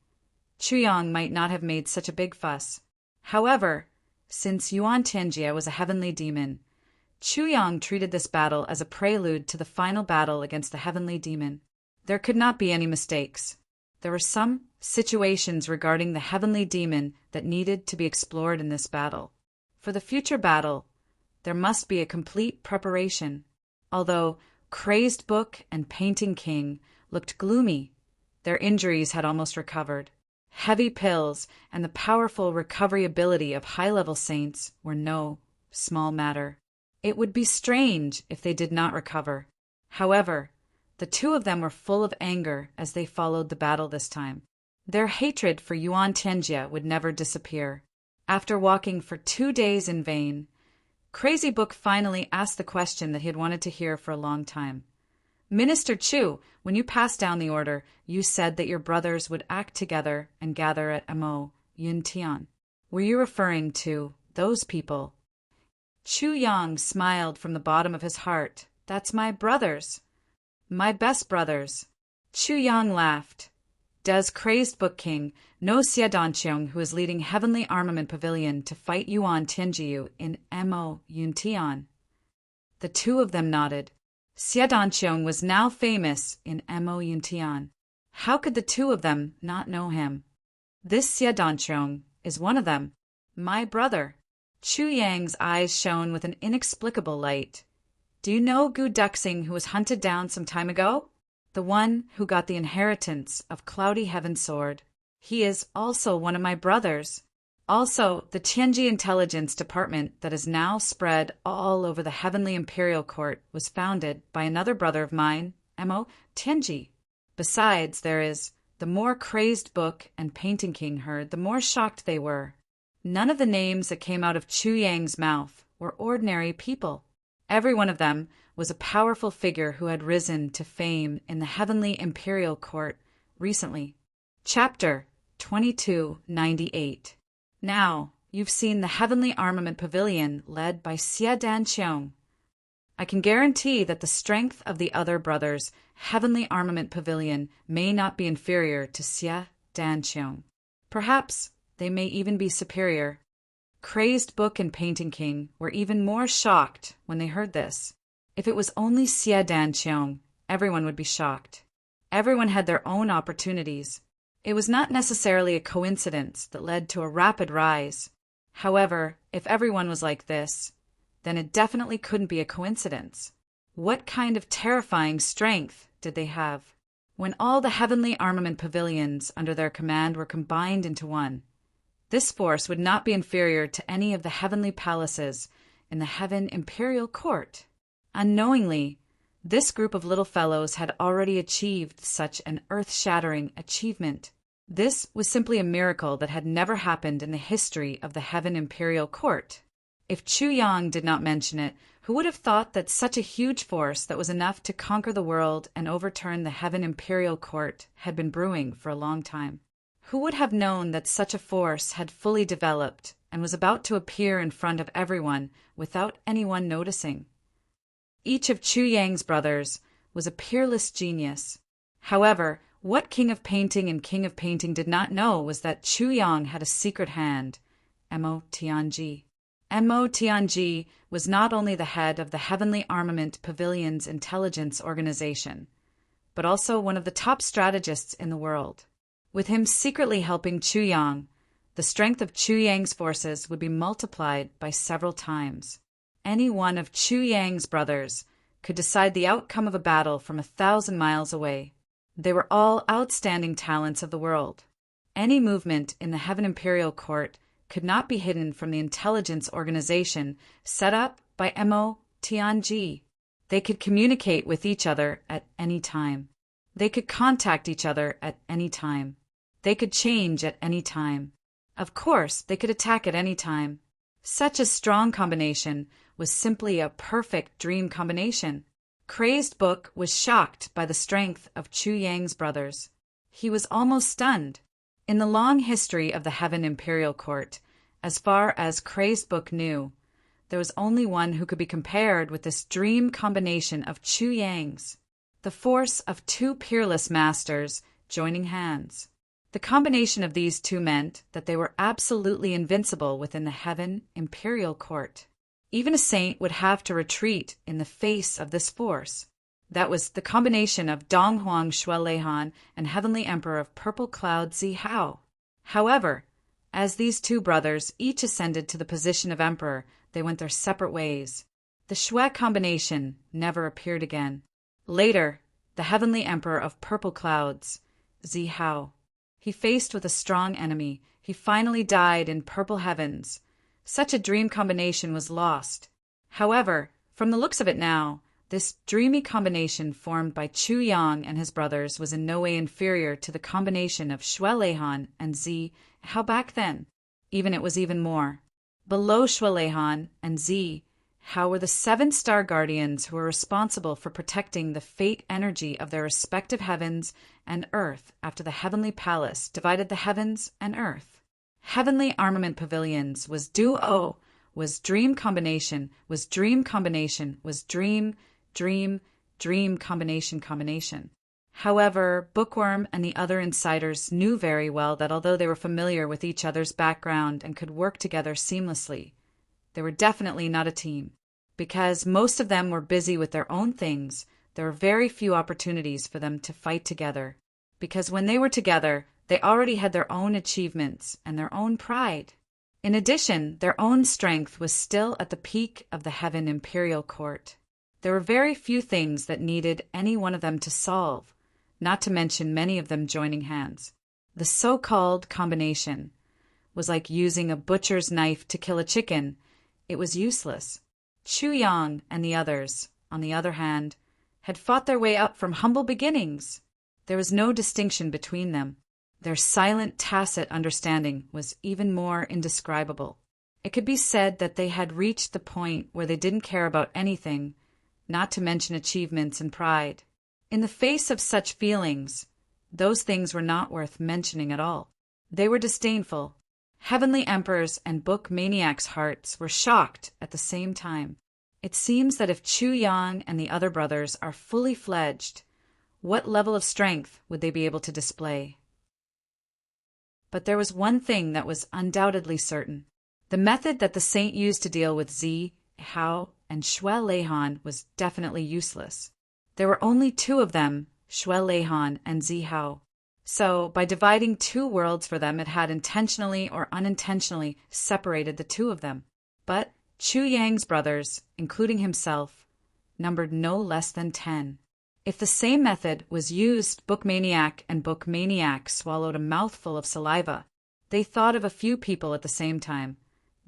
Chu Yang might not have made such a big fuss. However, since Yuan Tianjie was a heavenly demon, Chu Yang treated this battle as a prelude to the final battle against the heavenly demon. There could not be any mistakes. There were some situations regarding the heavenly demon that needed to be explored in this battle. For the future battle, there must be a complete preparation. Although Crazed Book and Painting King looked gloomy, their injuries had almost recovered. Heavy pills and the powerful recovery ability of high-level saints were no small matter. It would be strange if they did not recover. However, the two of them were full of anger as they followed the battle this time. Their hatred for Yuan Tianjie would never disappear. After walking for 2 days in vain, Crazy Book finally asked the question that he had wanted to hear for a long time. Minister Chu, when you passed down the order, you said that your brothers would act together and gather at Mo Yuntian. Were you referring to those people? Chu Yang smiled from the bottom of his heart. That's my brothers. My best brothers. Chu Yang laughed. Does Crazed Book King know Xie Danqiong, who is leading Heavenly Armament Pavilion to fight Yuan Tianjiu in Mo Yuntian? The two of them nodded. Xie Danqiong was now famous in Mo Yuntian. How could the two of them not know him? This Xie Danqiong is one of them. My brother. Chu Yang's eyes shone with an inexplicable light. Do you know Gu Duxing, who was hunted down some time ago? The one who got the inheritance of Cloudy Heaven's sword. He is also one of my brothers. Also, the Tianji intelligence department that is now spread all over the Heavenly Imperial Court was founded by another brother of mine, Mo Tianji. Besides, there is, the more Crazed Book and Painting King heard, the more shocked they were. None of the names that came out of Chu Yang's mouth were ordinary people. Every one of them was a powerful figure who had risen to fame in the Heavenly Imperial Court recently. Chapter 2298. Now, you've seen the Heavenly Armament Pavilion led by Xie Danqiong. I can guarantee that the strength of the other brothers' Heavenly Armament Pavilion may not be inferior to Xie Danqiong. Perhaps they may even be superior. Crazed Book and Painting King were even more shocked when they heard this. If it was only Xie Danqiong, everyone would be shocked. Everyone had their own opportunities. It was not necessarily a coincidence that led to a rapid rise. However, if everyone was like this, then it definitely couldn't be a coincidence. What kind of terrifying strength did they have? When all the Heavenly Armament Pavilions under their command were combined into one, this force would not be inferior to any of the heavenly palaces in the Heaven Imperial Court. Unknowingly, this group of little fellows had already achieved such an earth-shattering achievement. This was simply a miracle that had never happened in the history of the Heaven Imperial Court. If Chu Yang did not mention it, who would have thought that such a huge force that was enough to conquer the world and overturn the Heaven Imperial Court had been brewing for a long time? Who would have known that such a force had fully developed and was about to appear in front of everyone without anyone noticing? Each of Chu Yang's brothers was a peerless genius. However, what King of Painting and King of Painting did not know was that Chu Yang had a secret hand, Mo Tianji. Mo Tianji was not only the head of the Heavenly Armament Pavilion's intelligence organization, but also one of the top strategists in the world. With him secretly helping Chu Yang, the strength of Chu Yang's forces would be multiplied by several times. Any one of Chu Yang's brothers could decide the outcome of a battle from 1,000 miles away. They were all outstanding talents of the world. Any movement in the Heaven Imperial Court could not be hidden from the intelligence organization set up by Mo Tianji. They could communicate with each other at any time. They could contact each other at any time. They could change at any time. Of course, they could attack at any time. Such a strong combination was simply a perfect dream combination. Crazed Book was shocked by the strength of Chu Yang's brothers. He was almost stunned. In the long history of the Heaven Imperial Court, as far as Crazed Book knew, there was only one who could be compared with this dream combination of Chu Yang's, the force of two peerless masters joining hands. The combination of these two meant that they were absolutely invincible within the Heaven Imperial Court. Even a saint would have to retreat in the face of this force. That was the combination of Donghuang Shueleihan and Heavenly Emperor of Purple Cloud Zihao. However, as these two brothers each ascended to the position of emperor, they went their separate ways. The Shui combination never appeared again. Later, the Heavenly Emperor of Purple Clouds, Zihao. He faced with a strong enemy. He finally died in purple heavens. Such a dream combination was lost. However, from the looks of it now, this dreamy combination formed by Chu Yang and his brothers was in no way inferior to the combination of Shueleihan and Zihao back then. It was even more. Below Shueleihan and Zihao were the 7 star guardians who were responsible for protecting the fate energy of their respective heavens and earth after the heavenly palace divided the heavens and earth. Heavenly armament pavilions was duo, was dream combination, was dream combination, was dream combination. However, Bookworm and the other insiders knew very well that although they were familiar with each other's background and could work together seamlessly, they were definitely not a team. Because most of them were busy with their own things, there were very few opportunities for them to fight together. Because when they were together, they already had their own achievements and their own pride. In addition, their own strength was still at the peak of the Heaven Imperial Court. There were very few things that needed any one of them to solve, not to mention many of them joining hands. The so-called combination was like using a butcher's knife to kill a chicken. It was useless. Chu Yang and the others, on the other hand, had fought their way up from humble beginnings. There was no distinction between them. Their silent, tacit understanding was even more indescribable. It could be said that they had reached the point where they didn't care about anything, not to mention achievements and pride. In the face of such feelings, those things were not worth mentioning at all. They were disdainful. Heavenly Emperors and book maniacs' hearts were shocked at the same time. It seems that if Chu Yang and the other brothers are fully fledged, what level of strength would they be able to display? But there was one thing that was undoubtedly certain. The method that the saint used to deal with Zihao and Shueleihan was definitely useless. There were only 2 of them, Shueleihan and Zihao. So, by dividing 2 worlds for them, it had intentionally or unintentionally separated the 2 of them. But Chu Yang's brothers, including himself, numbered no less than 10. If the same method was used, Bookmaniac and Bookmaniac swallowed a mouthful of saliva. They thought of a few people at the same time.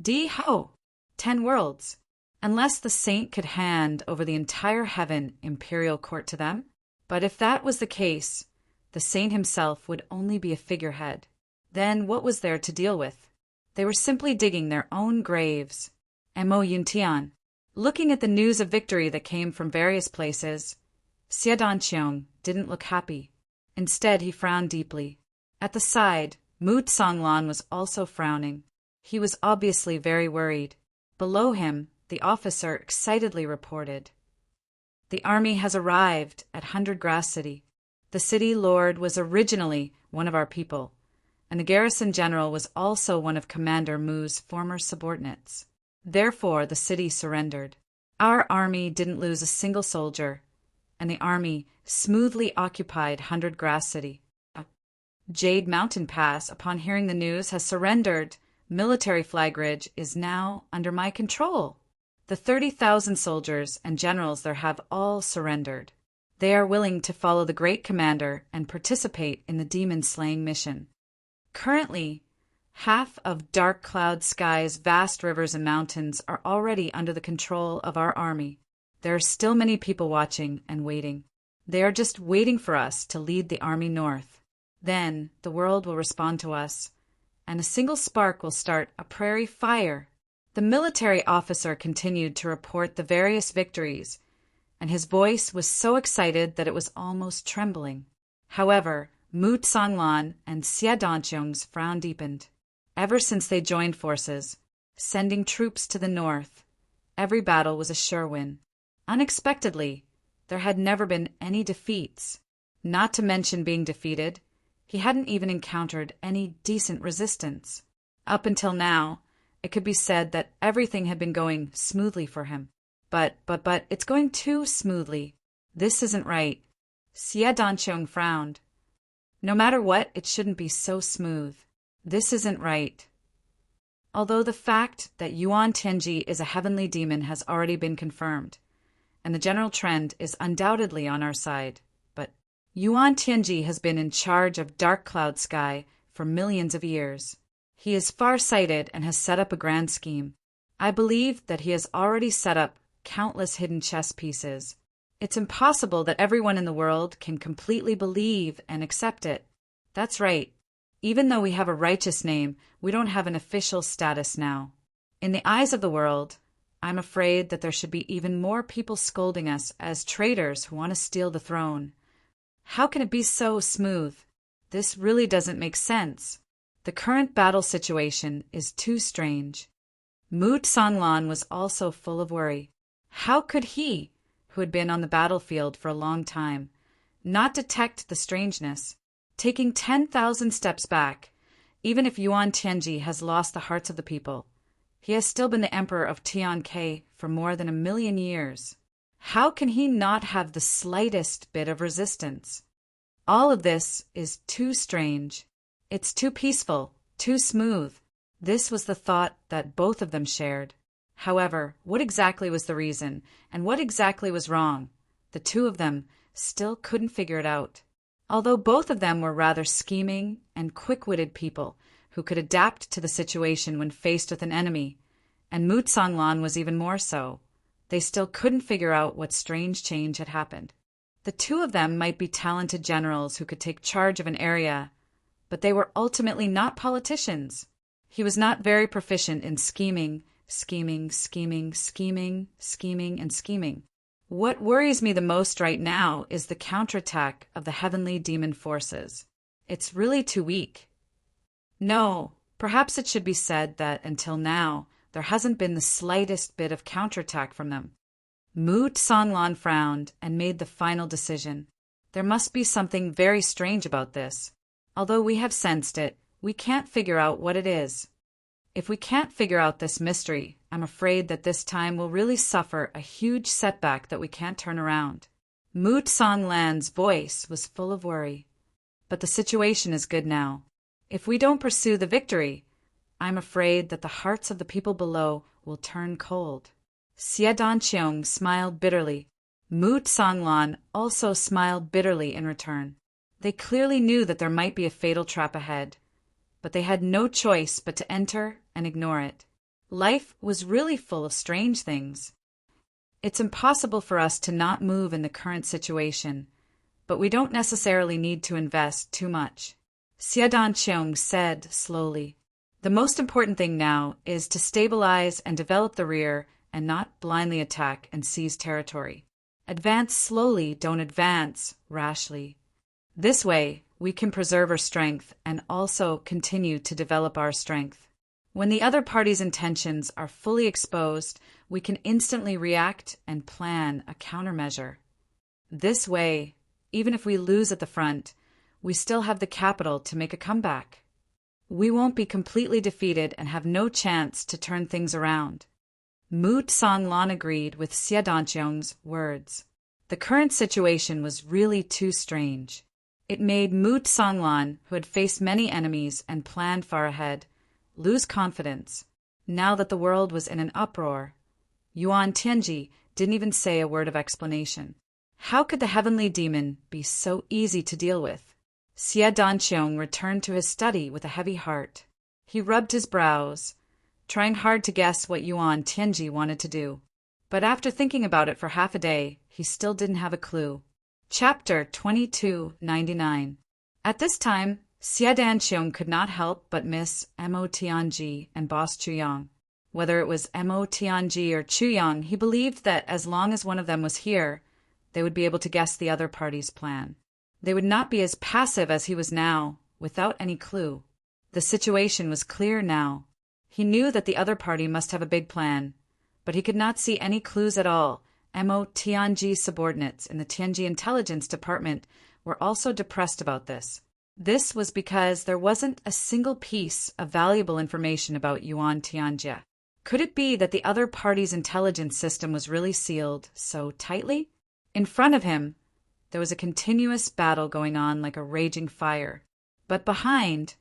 Ho! 10 worlds. Unless the saint could hand over the entire Heaven Imperial Court to them. But if that was the case, the saint himself would only be a figurehead. Then what was there to deal with? They were simply digging their own graves. Mo Yuntian. Looking at the news of victory that came from various places, Xie Danqiong didn't look happy. Instead, he frowned deeply. At the side, Mu Tsonglan was also frowning. He was obviously very worried. Below him, the officer excitedly reported, "The army has arrived at 100 Grass City. The city lord was originally one of our people, and the garrison general was also one of Commander Mu's former subordinates. Therefore, the city surrendered. Our army didn't lose a single soldier, and the army smoothly occupied 100 Grass City. Jade Mountain Pass, upon hearing the news, has surrendered. Military Flag Ridge is now under my control. The 30,000 soldiers and generals there have all surrendered. They are willing to follow the great commander and participate in the demon-slaying mission. Currently, half of Dark Cloud Sky's vast rivers and mountains are already under the control of our army. There are still many people watching and waiting. They are just waiting for us to lead the army north. Then the world will respond to us, and a single spark will start a prairie fire. The The military officer continued to report the various victories, and his voice was so excited that it was almost trembling. However, Mu Tsanglan and Xie Danqiong's frown deepened. Ever since they joined forces, sending troops to the north, every battle was a sure win. Unexpectedly, there had never been any defeats. Not to mention being defeated, he hadn't even encountered any decent resistance. Up until now, it could be said that everything had been going smoothly for him. But it's going too smoothly. This isn't right. Xie Danqiong frowned. No matter what, it shouldn't be so smooth. This isn't right. Although the fact that Yuan Tianji is a heavenly demon has already been confirmed, and the general trend is undoubtedly on our side, but Yuan Tianji has been in charge of Dark Cloud Sky for millions of years. He is far-sighted and has set up a grand scheme. I believe that he has already set up countless hidden chess pieces. It's impossible that everyone in the world can completely believe and accept it. That's right. Even though we have a righteous name, we don't have an official status now. In the eyes of the world, I'm afraid that there should be even more people scolding us as traitors who want to steal the throne. How can it be so smooth? This really doesn't make sense. The current battle situation is too strange. Mu Tsanglan was also full of worry. How could he, who had been on the battlefield for a long time, not detect the strangeness? Taking 10,000 steps back, even if Yuan Tianji has lost the hearts of the people, he has still been the emperor of Tiankei for more than 1,000,000 years. How can he not have the slightest bit of resistance? All of this is too strange. It's too peaceful, too smooth. This was the thought that both of them shared. However, what exactly was the reason, and what exactly was wrong? The two of them still couldn't figure it out. Although both of them were rather scheming and quick-witted people who could adapt to the situation when faced with an enemy, and Mu Tsanglan was even more so, they still couldn't figure out what strange change had happened. The two of them might be talented generals who could take charge of an area, but they were ultimately not politicians. He was not very proficient in scheming. What worries me the most right now is the counterattack of the heavenly demon forces. It's really too weak. No, perhaps it should be said that until now, there hasn't been the slightest bit of counterattack from them. Mu Tsanglan frowned and made the final decision. There must be something very strange about this. Although we have sensed it, we can't figure out what it is. If we can't figure out this mystery, I'm afraid that this time we'll really suffer a huge setback that we can't turn around. Mu Tsanglan's voice was full of worry. But the situation is good now. If we don't pursue the victory, I'm afraid that the hearts of the people below will turn cold. Xie Danqiong smiled bitterly. Mu Tsanglan also smiled bitterly in return. They clearly knew that there might be a fatal trap ahead, but they had no choice but to enter and ignore it. Life was really full of strange things. It's impossible for us to not move in the current situation, but we don't necessarily need to invest too much. Xie Danqiong said slowly, "The most important thing now is to stabilize and develop the rear and not blindly attack and seize territory. Advance slowly, don't advance rashly. This way, we can preserve our strength and also continue to develop our strength. When the other party's intentions are fully exposed, we can instantly react and plan a countermeasure. This way, even if we lose at the front, we still have the capital to make a comeback. We won't be completely defeated and have no chance to turn things around." Mu Tsanglan agreed with Xie Danqiong's words. The current situation was really too strange. It made Mu Tsanglan, who had faced many enemies and planned far ahead, lose confidence. Now that the world was in an uproar, Yuan Tianji didn't even say a word of explanation. How could the heavenly demon be so easy to deal with? Xie Danqiong returned to his study with a heavy heart. He rubbed his brows, trying hard to guess what Yuan Tianji wanted to do. But after thinking about it for half a day, he still didn't have a clue. Chapter 2299. At this time, Xie Danqiong could not help but miss Mo Tianji and Boss Chuyang. Whether it was Mo Tianji or Chuyang, he believed that as long as one of them was here, they would be able to guess the other party's plan. They would not be as passive as he was now, without any clue. The situation was clear now. He knew that the other party must have a big plan, but he could not see any clues at all. Mo Tianji's subordinates in the Tianji Intelligence Department were also depressed about this. This was because there wasn't a single piece of valuable information about Yuan Tianjia. Could it be that the other party's intelligence system was really sealed so tightly? In front of him, there was a continuous battle going on like a raging fire. But behind,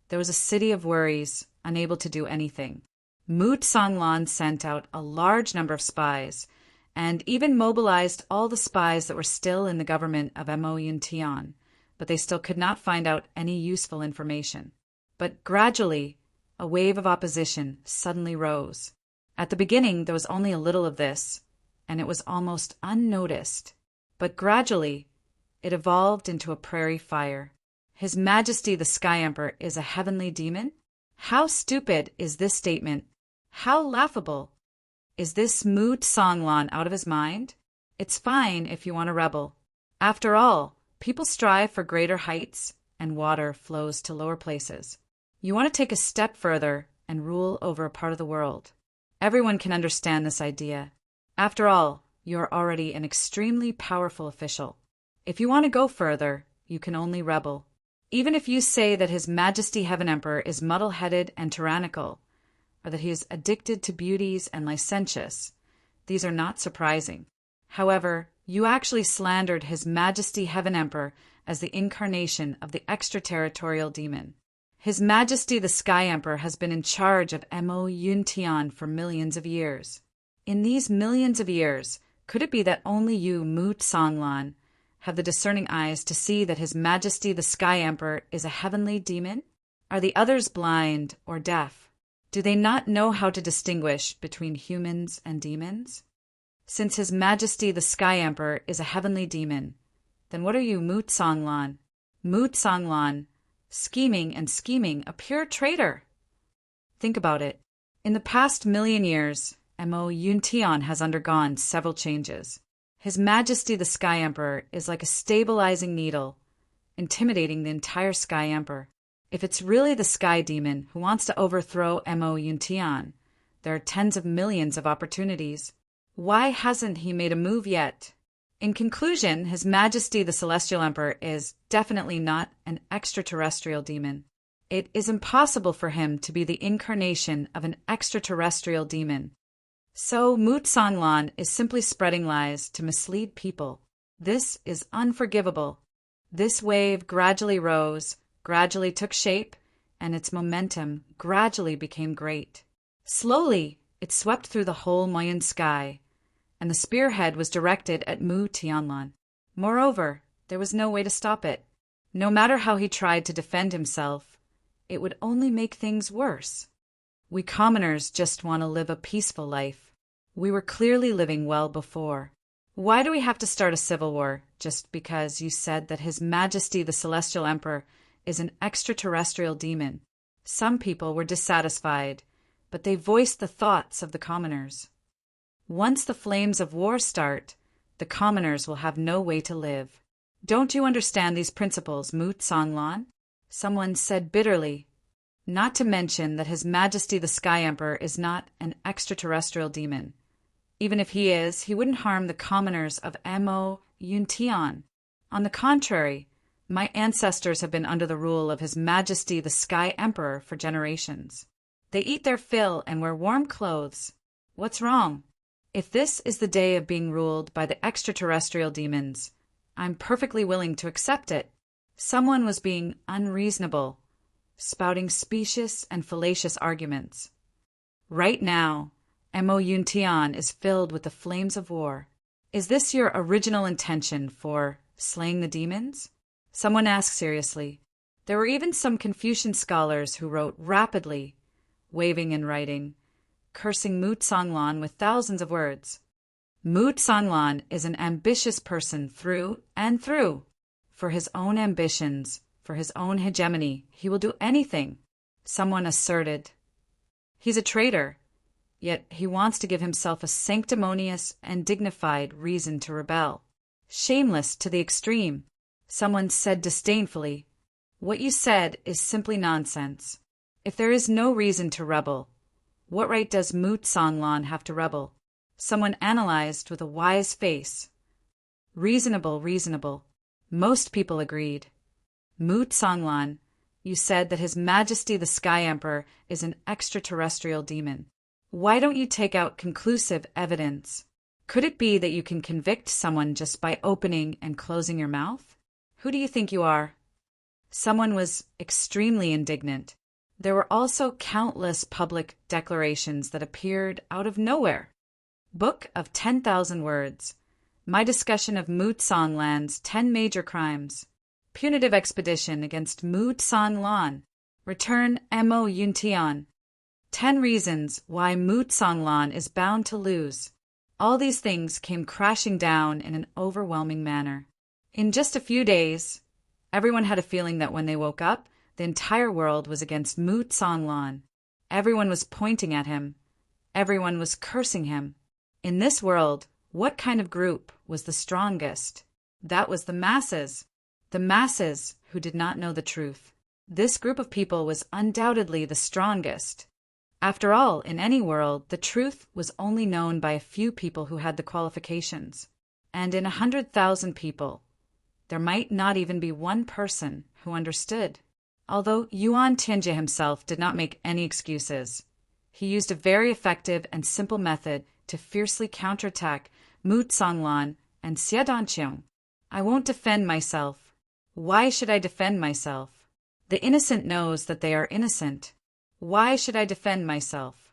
there was a city of worries, unable to do anything. Mu Tsanglan sent out a large number of spies, and even mobilized all the spies that were still in the government of Mo Yuntian, but they still could not find out any useful information. But gradually, a wave of opposition suddenly rose. At the beginning, there was only a little of this, and it was almost unnoticed. But gradually, it evolved into a prairie fire. His Majesty the Sky Emperor is a heavenly demon? How stupid is this statement? How laughable! Is this Mu Tsanglan out of his mind? It's fine if you want to rebel. After all, people strive for greater heights, and water flows to lower places. You want to take a step further and rule over a part of the world. Everyone can understand this idea. After all, you are already an extremely powerful official. If you want to go further, you can only rebel. Even if you say that His Majesty Heaven Emperor is muddle-headed and tyrannical, or that he is addicted to beauties and licentious, these are not surprising. However, you actually slandered His Majesty Heaven Emperor as the incarnation of the extraterritorial demon. His Majesty the Sky Emperor has been in charge of Mo Yuntian for millions of years. In these millions of years, could it be that only you, Mu Tsanglan, have the discerning eyes to see that His Majesty the Sky Emperor is a heavenly demon? Are the others blind or deaf? Do they not know how to distinguish between humans and demons? Since His Majesty the Sky Emperor is a heavenly demon, then what are you, Mu Tsanglan? Mu Tsanglan, scheming, a pure traitor. Think about it. In the past million years, Mo Yuntian has undergone several changes. His Majesty the Sky Emperor is like a stabilizing needle, intimidating the entire Sky Emperor. If it's really the Sky Demon who wants to overthrow Mo Yuntian, there are tens of millions of opportunities. Why hasn't he made a move yet? In conclusion, His Majesty the Celestial Emperor is definitely not an extraterrestrial demon. It is impossible for him to be the incarnation of an extraterrestrial demon. So Mu Tsanglan is simply spreading lies to mislead people. This is unforgivable. This wave gradually rose, gradually took shape, and its momentum gradually became great. Slowly, it swept through the whole Mayan sky, and the spearhead was directed at Mu Tianlan. Moreover, there was no way to stop it. No matter how he tried to defend himself, it would only make things worse. We commoners just want to live a peaceful life. We were clearly living well before. Why do we have to start a civil war just because you said that His Majesty the Celestial Emperor is an extraterrestrial demon? Some people were dissatisfied, but they voiced the thoughts of the commoners. Once the flames of war start, the commoners will have no way to live. Don't you understand these principles, Mu Tsanglan? Someone said bitterly. Not to mention that His Majesty the Sky Emperor is not an extraterrestrial demon. Even if he is, he wouldn't harm the commoners of Mo Yuntian. On the contrary, my ancestors have been under the rule of His Majesty the Sky Emperor for generations. They eat their fill and wear warm clothes. What's wrong? If this is the day of being ruled by the extraterrestrial demons, I'm perfectly willing to accept it. Someone was being unreasonable, spouting specious and fallacious arguments. Right now, Mo Yuntian is filled with the flames of war. Is this your original intention for slaying the demons? Someone asked seriously. There were even some Confucian scholars who wrote rapidly, waving and writing, cursing Mu Tsanglan with thousands of words. Mu Tsanglan is an ambitious person through and through. For his own ambitions, for his own hegemony, he will do anything. Someone asserted. He's a traitor. yet he wants to give himself a sanctimonious and dignified reason to rebel. Shameless to the extreme. Someone said disdainfully, "What you said is simply nonsense. If there is no reason to rebel, what right does Mu Songlan have to rebel?" Someone analyzed with a wise face. Reasonable, reasonable. Most people agreed. Mu Songlan, you said that His Majesty the Sky Emperor is an extraterrestrial demon. Why don't you take out conclusive evidence? Could it be that you can convict someone just by opening and closing your mouth? Who do you think you are? Someone was extremely indignant. There were also countless public declarations that appeared out of nowhere. Book of 10,000 Words. My discussion of Mu Songlan's 10 major crimes. Punitive expedition against Mu Songlan. Return Mo Yuntian. 10 reasons why Mu Songlan is bound to lose. All these things came crashing down in an overwhelming manner. In just a few days, everyone had a feeling that when they woke up, the entire world was against Mu Songlan. Everyone was pointing at him. Everyone was cursing him. In this world, what kind of group was the strongest? That was the masses. The masses who did not know the truth. This group of people was undoubtedly the strongest. After all, in any world, the truth was only known by a few people who had the qualifications. And in 100,000 people, there might not even be one person who understood. Although Yuan Tianjie himself did not make any excuses. He used a very effective and simple method to fiercely counterattack Mu Songlan and Xie Danqiong. I won't defend myself. Why should I defend myself? The innocent knows that they are innocent. Why should I defend myself?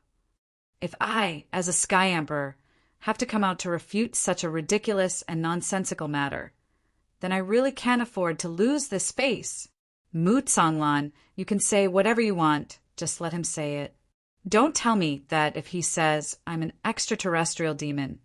If I, as a Sky Emperor, have to come out to refute such a ridiculous and nonsensical matter, then I really can't afford to lose this face. Mu Songlan, you can say whatever you want, just let him say it. Don't tell me that if he says I'm an extraterrestrial demon,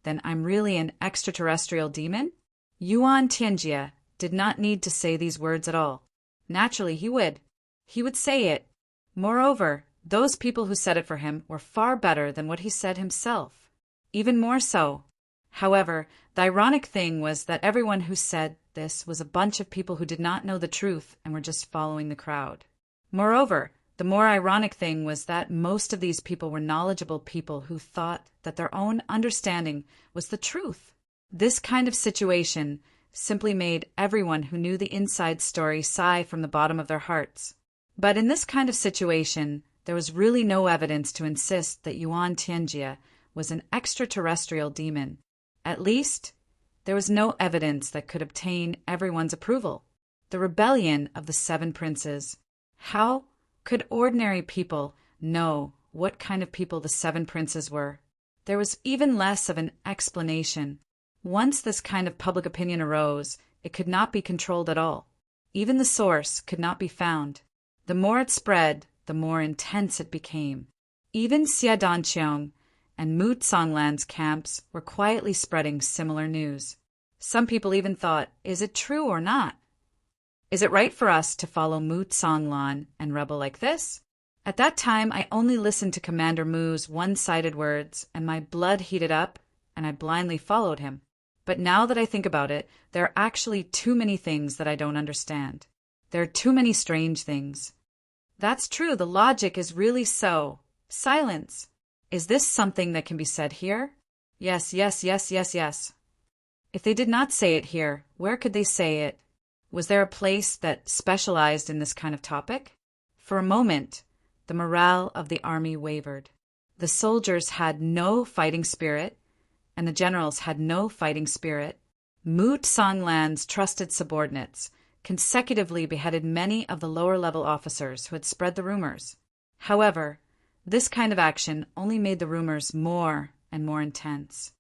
then I'm really an extraterrestrial demon? Yuan Tianjie did not need to say these words at all. Naturally, he would. He would say it. Moreover, those people who said it for him were far better than what he said himself. Even more so. However, the ironic thing was that everyone who said this was a bunch of people who did not know the truth and were just following the crowd. Moreover, the more ironic thing was that most of these people were knowledgeable people who thought that their own understanding was the truth. This kind of situation simply made everyone who knew the inside story sigh from the bottom of their hearts. But in this kind of situation, there was really no evidence to insist that Yuan Tianjie was an extraterrestrial demon. At least, there was no evidence that could obtain everyone's approval. The rebellion of the 7 princes. How could ordinary people know what kind of people the 7 princes were? There was even less of an explanation. Once this kind of public opinion arose, it could not be controlled at all. Even the source could not be found. The more it spread, the more intense it became. Even Xie Danqiong and Mu Songlan's camps were quietly spreading similar news. Some people even thought, is it true or not? Is it right for us to follow Mu Songlan and rebel like this? At that time, I only listened to Commander Mu's one-sided words, and my blood heated up, and I blindly followed him. But now that I think about it, there are actually too many things that I don't understand. There are too many strange things. That's true, the logic is really so. Silence. Is this something that can be said here? Yes, yes, yes, yes, yes. If they did not say it here, where could they say it? Was there a place that specialized in this kind of topic? For a moment, the morale of the army wavered. The soldiers had no fighting spirit, and the generals had no fighting spirit. Mu Songlan's trusted subordinates consecutively beheaded many of the lower-level officers who had spread the rumors. However, this kind of action only made the rumors more and more intense.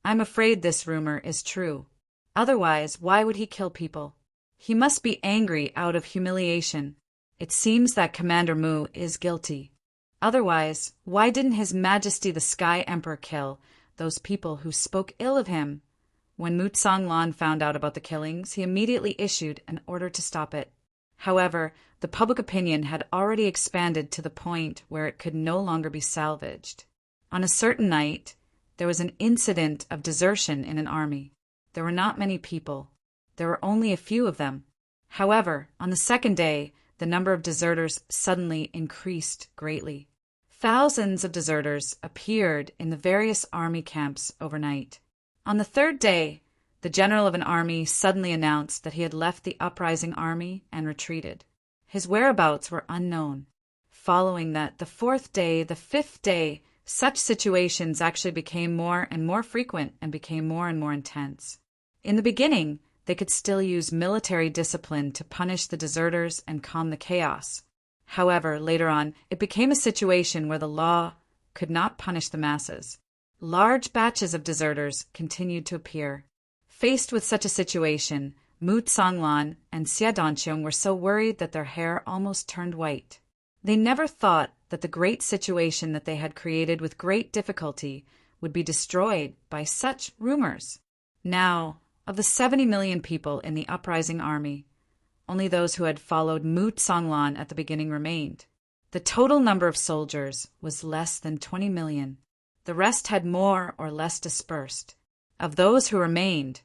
I'm afraid this rumor is true. Otherwise, why would he kill people? He must be angry out of humiliation. It seems that Commander Mu is guilty. Otherwise, why didn't His Majesty the Sky Emperor kill those people who spoke ill of him? When Mu Songlan found out about the killings, he immediately issued an order to stop it. However, the public opinion had already expanded to the point where it could no longer be salvaged. On a certain night, there was an incident of desertion in an army. There were not many people. There were only a few of them. However, on the second day, the number of deserters suddenly increased greatly. Thousands of deserters appeared in the various army camps overnight. On the third day, the general of an army suddenly announced that he had left the uprising army and retreated. His whereabouts were unknown. Following that, the fourth day, the fifth day, such situations actually became more and more frequent and became more and more intense. In the beginning, they could still use military discipline to punish the deserters and calm the chaos. However, later on, it became a situation where the law could not punish the masses. Large batches of deserters continued to appear. Faced with such a situation, Mu Tsanglan and Xia Danqiong were so worried that their hair almost turned white. They never thought that the great situation that they had created with great difficulty would be destroyed by such rumors. Now, of the 70 million people in the uprising army, only those who had followed Mu Tsanglan at the beginning remained. The total number of soldiers was less than 20 million. The rest had more or less dispersed. Of those who remained,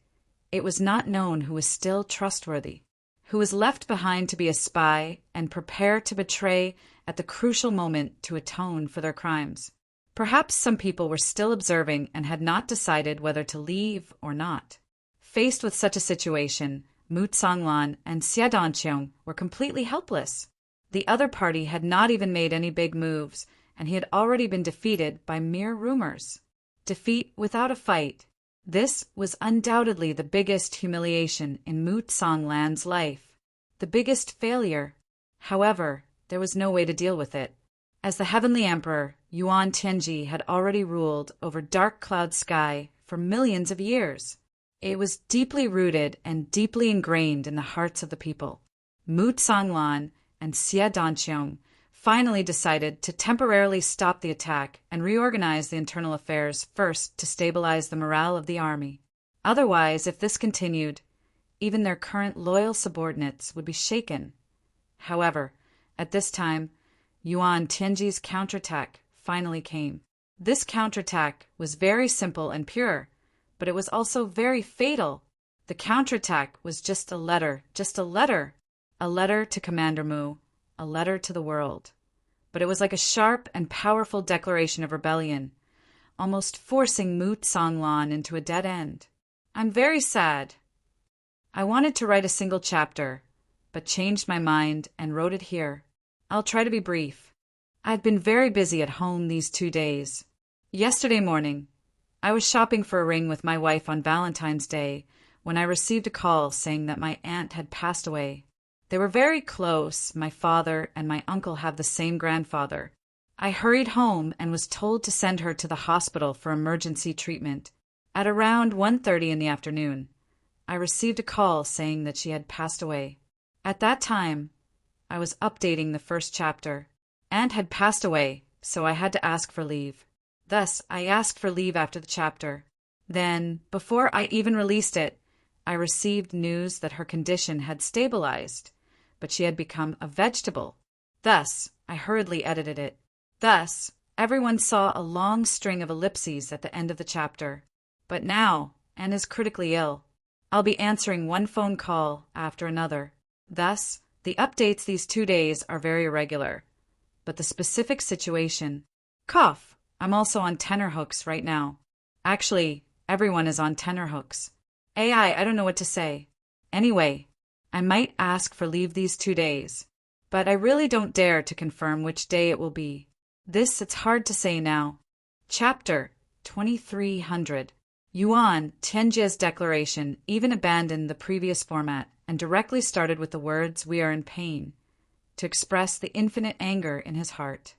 it was not known who was still trustworthy, who was left behind to be a spy and prepare to betray at the crucial moment to atone for their crimes. Perhaps some people were still observing and had not decided whether to leave or not. Faced with such a situation, Mu Tsanglan and Xia Danqiong were completely helpless. The other party had not even made any big moves, and he had already been defeated by mere rumors. Defeat without a fight. This was undoubtedly the biggest humiliation in Mu Tsanglan's life, the biggest failure. However, there was no way to deal with it. As the Heavenly Emperor, Yuan Tianji had already ruled over dark cloud sky for millions of years. It was deeply rooted and deeply ingrained in the hearts of the people. Mu Tsanglan and Xia Danqiong finally decided to temporarily stop the attack and reorganize the internal affairs first to stabilize the morale of the army. Otherwise, if this continued, even their current loyal subordinates would be shaken. However, at this time, Yuan Tianji's counterattack finally came. This counterattack was very simple and pure, but it was also very fatal. The counterattack was just a letter to Commander Mu, a letter to the world. But it was like a sharp and powerful declaration of rebellion, almost forcing Mu Tsanglan into a dead end. I'm very sad. I wanted to write a single chapter, but changed my mind and wrote it here. I'll try to be brief. I've been very busy at home these 2 days. Yesterday morning, I was shopping for a ring with my wife on Valentine's Day when I received a call saying that my aunt had passed away. They were very close. My father and my uncle have the same grandfather. I hurried home and was told to send her to the hospital for emergency treatment. At around 1:30 in the afternoon, I received a call saying that she had passed away. At that time, I was updating the first chapter. Aunt had passed away, so I had to ask for leave. Thus, I asked for leave after the chapter. Then, before I even released it, I received news that her condition had stabilized, but she had become a vegetable. Thus, I hurriedly edited it. Thus, everyone saw a long string of ellipses at the end of the chapter. But now, Anne is critically ill. I'll be answering one phone call after another. Thus, the updates these 2 days are very irregular. But the specific situation... Cough! I'm also on tenterhooks right now. Actually, everyone is on tenterhooks. I don't know what to say. Anyway, I might ask for leave these 2 days, but I really don't dare to confirm which day it will be. This it's hard to say now. Chapter 2300. Yuan Tianji's declaration even abandoned the previous format and directly started with the words, "We are in pain," to express the infinite anger in his heart.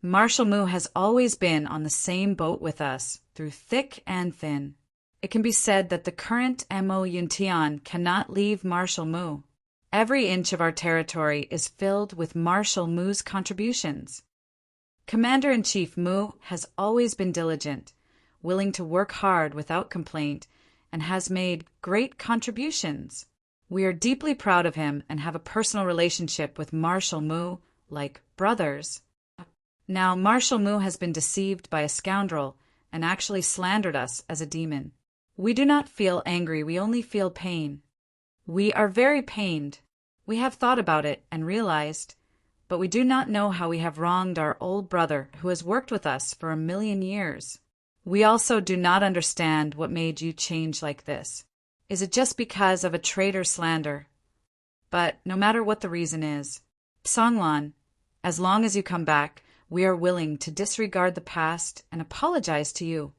Marshal Mu has always been on the same boat with us, through thick and thin. It can be said that the current Mo Yuntian cannot leave Marshal Mu. Every inch of our territory is filled with Marshal Mu's contributions. Commander-in-Chief Mu has always been diligent, willing to work hard without complaint, and has made great contributions. We are deeply proud of him and have a personal relationship with Marshal Mu, like brothers. Now, Marshal Mu has been deceived by a scoundrel and actually slandered us as a demon. We do not feel angry, we only feel pain. We are very pained. We have thought about it and realized, but we do not know how we have wronged our old brother who has worked with us for 1,000,000 years. We also do not understand what made you change like this. Is it just because of a traitor slander? But no matter what the reason is, Songlan, as long as you come back, we are willing to disregard the past and apologize to you.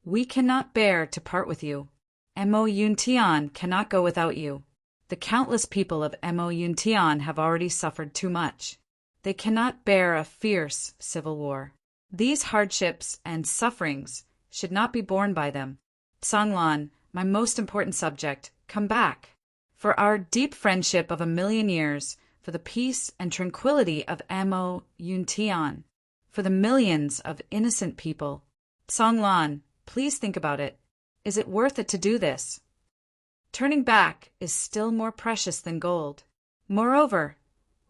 We cannot bear to part with you. Mo Yuntian cannot go without you. The countless people of Mo Yuntian have already suffered too much. They cannot bear a fierce civil war. These hardships and sufferings should not be borne by them. Songlan, my most important subject, come back. For our deep friendship of 1,000,000 years, for the peace and tranquility of Mo Yuntian, for the millions of innocent people. Songlan, please think about it. Is it worth it to do this? Turning back is still more precious than gold. Moreover,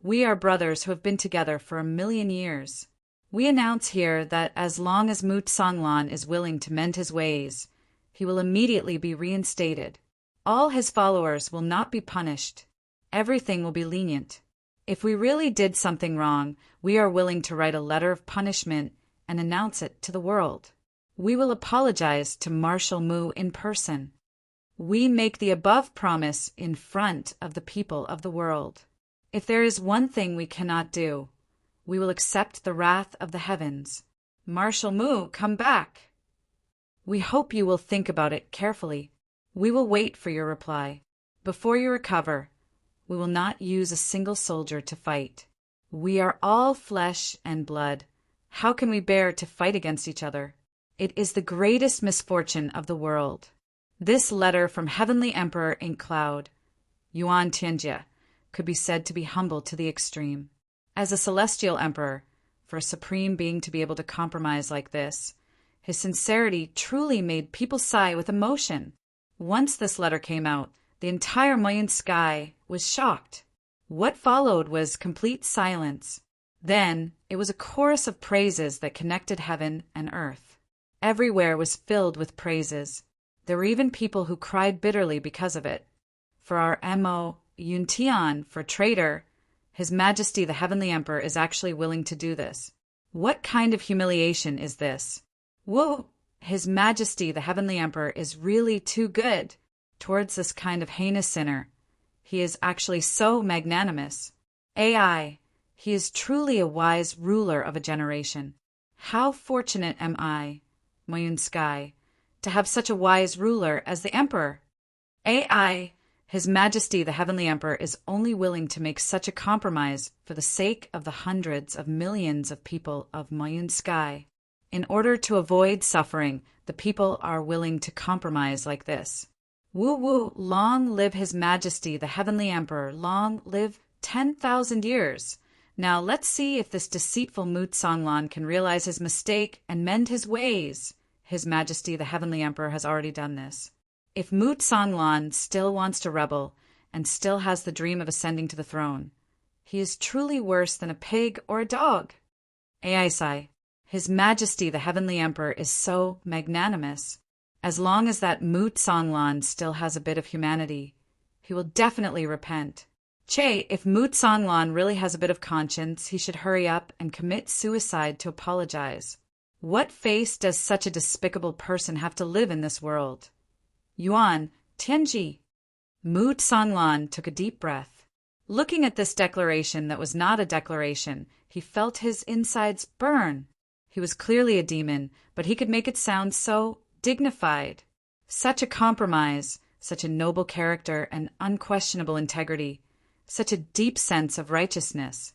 we are brothers who have been together for 1,000,000 years. We announce here that as long as Mu Songlan is willing to mend his ways, he will immediately be reinstated. All his followers will not be punished. Everything will be lenient. If we really did something wrong, we are willing to write a letter of punishment and announce it to the world. We will apologize to Marshal Mu in person. We make the above promise in front of the people of the world. If there is one thing we cannot do, we will accept the wrath of the heavens. Marshal Mu, come back. We hope you will think about it carefully. We will wait for your reply. Before you recover, we will not use a single soldier to fight. We are all flesh and blood. How can we bear to fight against each other? It is the greatest misfortune of the world. This letter from Heavenly Emperor Ink Cloud, Yuan Tianjie, could be said to be humble to the extreme. As a celestial emperor, for a supreme being to be able to compromise like this, his sincerity truly made people sigh with emotion. Once this letter came out, the entire Mayan sky was shocked. What followed was complete silence. Then it was a chorus of praises that connected heaven and earth. Everywhere was filled with praises. There were even people who cried bitterly because of it. For our Mo Yuntian, for traitor, His Majesty the Heavenly Emperor is actually willing to do this. What kind of humiliation is this? Whoa! His Majesty the Heavenly Emperor is really too good towards this kind of heinous sinner. He is actually so magnanimous. AI, he is truly a wise ruler of a generation. How fortunate am I, Moyun Sky, to have such a wise ruler as the Emperor. AI, His Majesty the Heavenly Emperor is only willing to make such a compromise for the sake of the hundreds of millions of people of Moyun Sky. In order to avoid suffering, the people are willing to compromise like this. Woo woo, long live His Majesty the Heavenly Emperor, long live 10,000 years. Now let's see if this deceitful Mu Songlan can realize his mistake and mend his ways. His Majesty the Heavenly Emperor has already done this. If Mu Songlan still wants to rebel and still has the dream of ascending to the throne, he is truly worse than a pig or a dog. Aisai, His Majesty the Heavenly Emperor is so magnanimous. As long as that Mu Songlan still has a bit of humanity, he will definitely repent. Che, if Mu Songlan really has a bit of conscience, he should hurry up and commit suicide to apologize. What face does such a despicable person have to live in this world? Yuan, Tianji. Mu Songlan took a deep breath. Looking at this declaration that was not a declaration, he felt his insides burn. He was clearly a demon, but he could make it sound so dignified. Such a compromise, such a noble character and unquestionable integrity, such a deep sense of righteousness.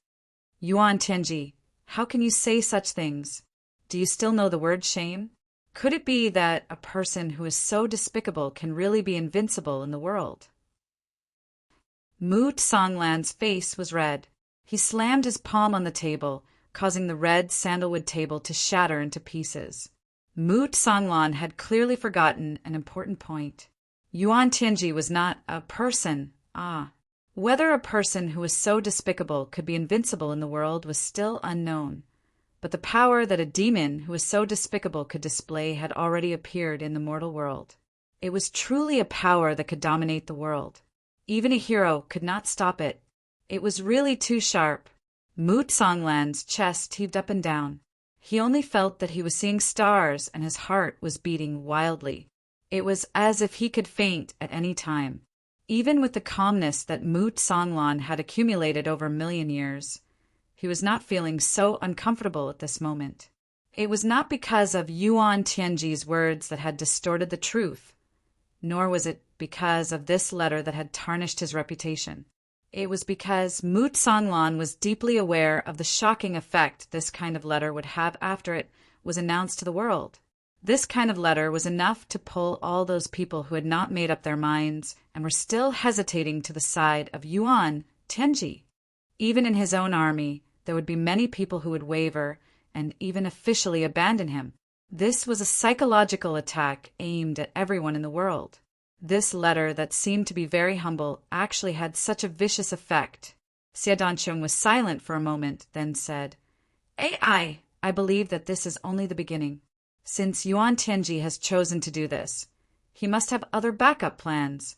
Yuan Tianji, how can you say such things? Do you still know the word shame? Could it be that a person who is so despicable can really be invincible in the world? Mu Songlan's face was red. He slammed his palm on the table, causing the red sandalwood table to shatter into pieces. Mu Songlan had clearly forgotten an important point. Yuan Tianji was not a person, Ah. Whether a person who was so despicable could be invincible in the world was still unknown. But the power that a demon who was so despicable could display had already appeared in the mortal world. It was truly a power that could dominate the world. Even a hero could not stop it. It was really too sharp. Mu Songlan's chest heaved up and down. He only felt that he was seeing stars and his heart was beating wildly. It was as if he could faint at any time. Even with the calmness that Mu Songlan had accumulated over a million years, he was not feeling so uncomfortable at this moment. It was not because of Yuan Tianji's words that had distorted the truth, nor was it because of this letter that had tarnished his reputation. It was because Mu Songlan was deeply aware of the shocking effect this kind of letter would have after it was announced to the world. This kind of letter was enough to pull all those people who had not made up their minds and were still hesitating to the side of Yuan Tianji. Even in his own army, there would be many people who would waver and even officially abandon him. This was a psychological attack aimed at everyone in the world. This letter that seemed to be very humble actually had such a vicious effect. Xie Danqiong was silent for a moment, then said, I believe that this is only the beginning. Since Yuan Tianji has chosen to do this, he must have other backup plans.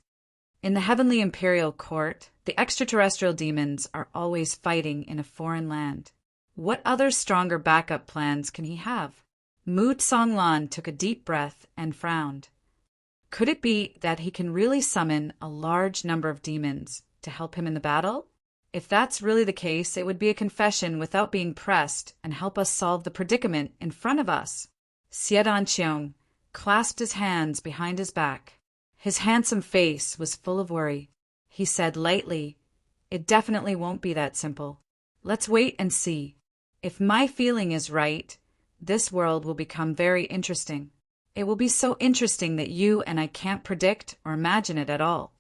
In the Heavenly Imperial Court, the extraterrestrial demons are always fighting in a foreign land. What other stronger backup plans can he have? Mu Songlan took a deep breath and frowned. Could it be that he can really summon a large number of demons to help him in the battle? If that's really the case, it would be a confession without being pressed and help us solve the predicament in front of us. Xie Danqiong clasped his hands behind his back. His handsome face was full of worry. He said lightly, "It definitely won't be that simple. Let's wait and see. If my feeling is right, this world will become very interesting. It will be so interesting that you and I can't predict or imagine it at all."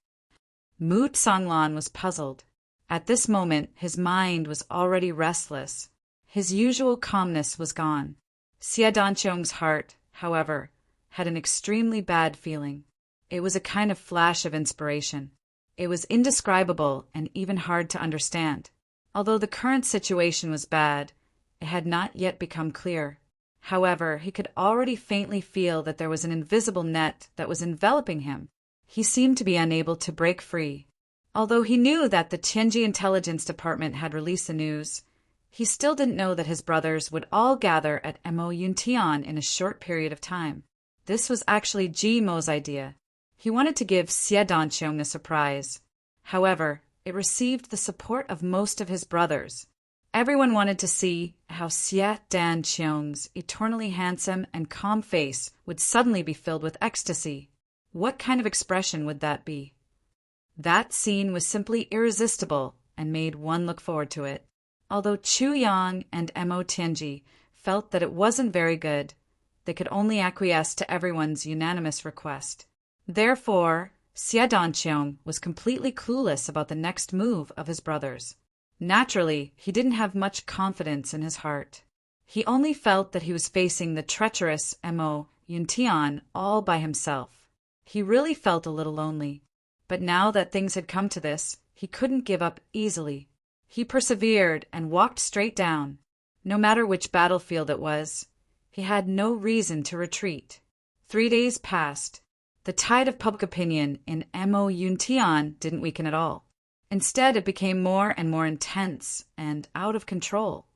Mu Songlan was puzzled. At this moment, his mind was already restless. His usual calmness was gone. Xie Danqiong's heart, however, had an extremely bad feeling. It was a kind of flash of inspiration. It was indescribable and even hard to understand. Although the current situation was bad, it had not yet become clear. However, he could already faintly feel that there was an invisible net that was enveloping him. He seemed to be unable to break free. Although he knew that the Tianji Intelligence Department had released the news, he still didn't know that his brothers would all gather at Mo Yuntian in a short period of time. This was actually Ji Mo's idea. He wanted to give Xie Danqiong a surprise. However, it received the support of most of his brothers. Everyone wanted to see how Xie Danqiong's eternally handsome and calm face would suddenly be filled with ecstasy. What kind of expression would that be? That scene was simply irresistible and made one look forward to it. Although Chu Yang and Mo Tianji felt that it wasn't very good, they could only acquiesce to everyone's unanimous request. Therefore, Xie Danqiong was completely clueless about the next move of his brothers. Naturally, he didn't have much confidence in his heart. He only felt that he was facing the treacherous Mo Yuntian all by himself. He really felt a little lonely. But now that things had come to this, he couldn't give up easily. He persevered and walked straight down. No matter which battlefield it was, he had no reason to retreat. 3 days passed. The tide of public opinion in Mo Yuntian didn't weaken at all. Instead, it became more and more intense and out of control.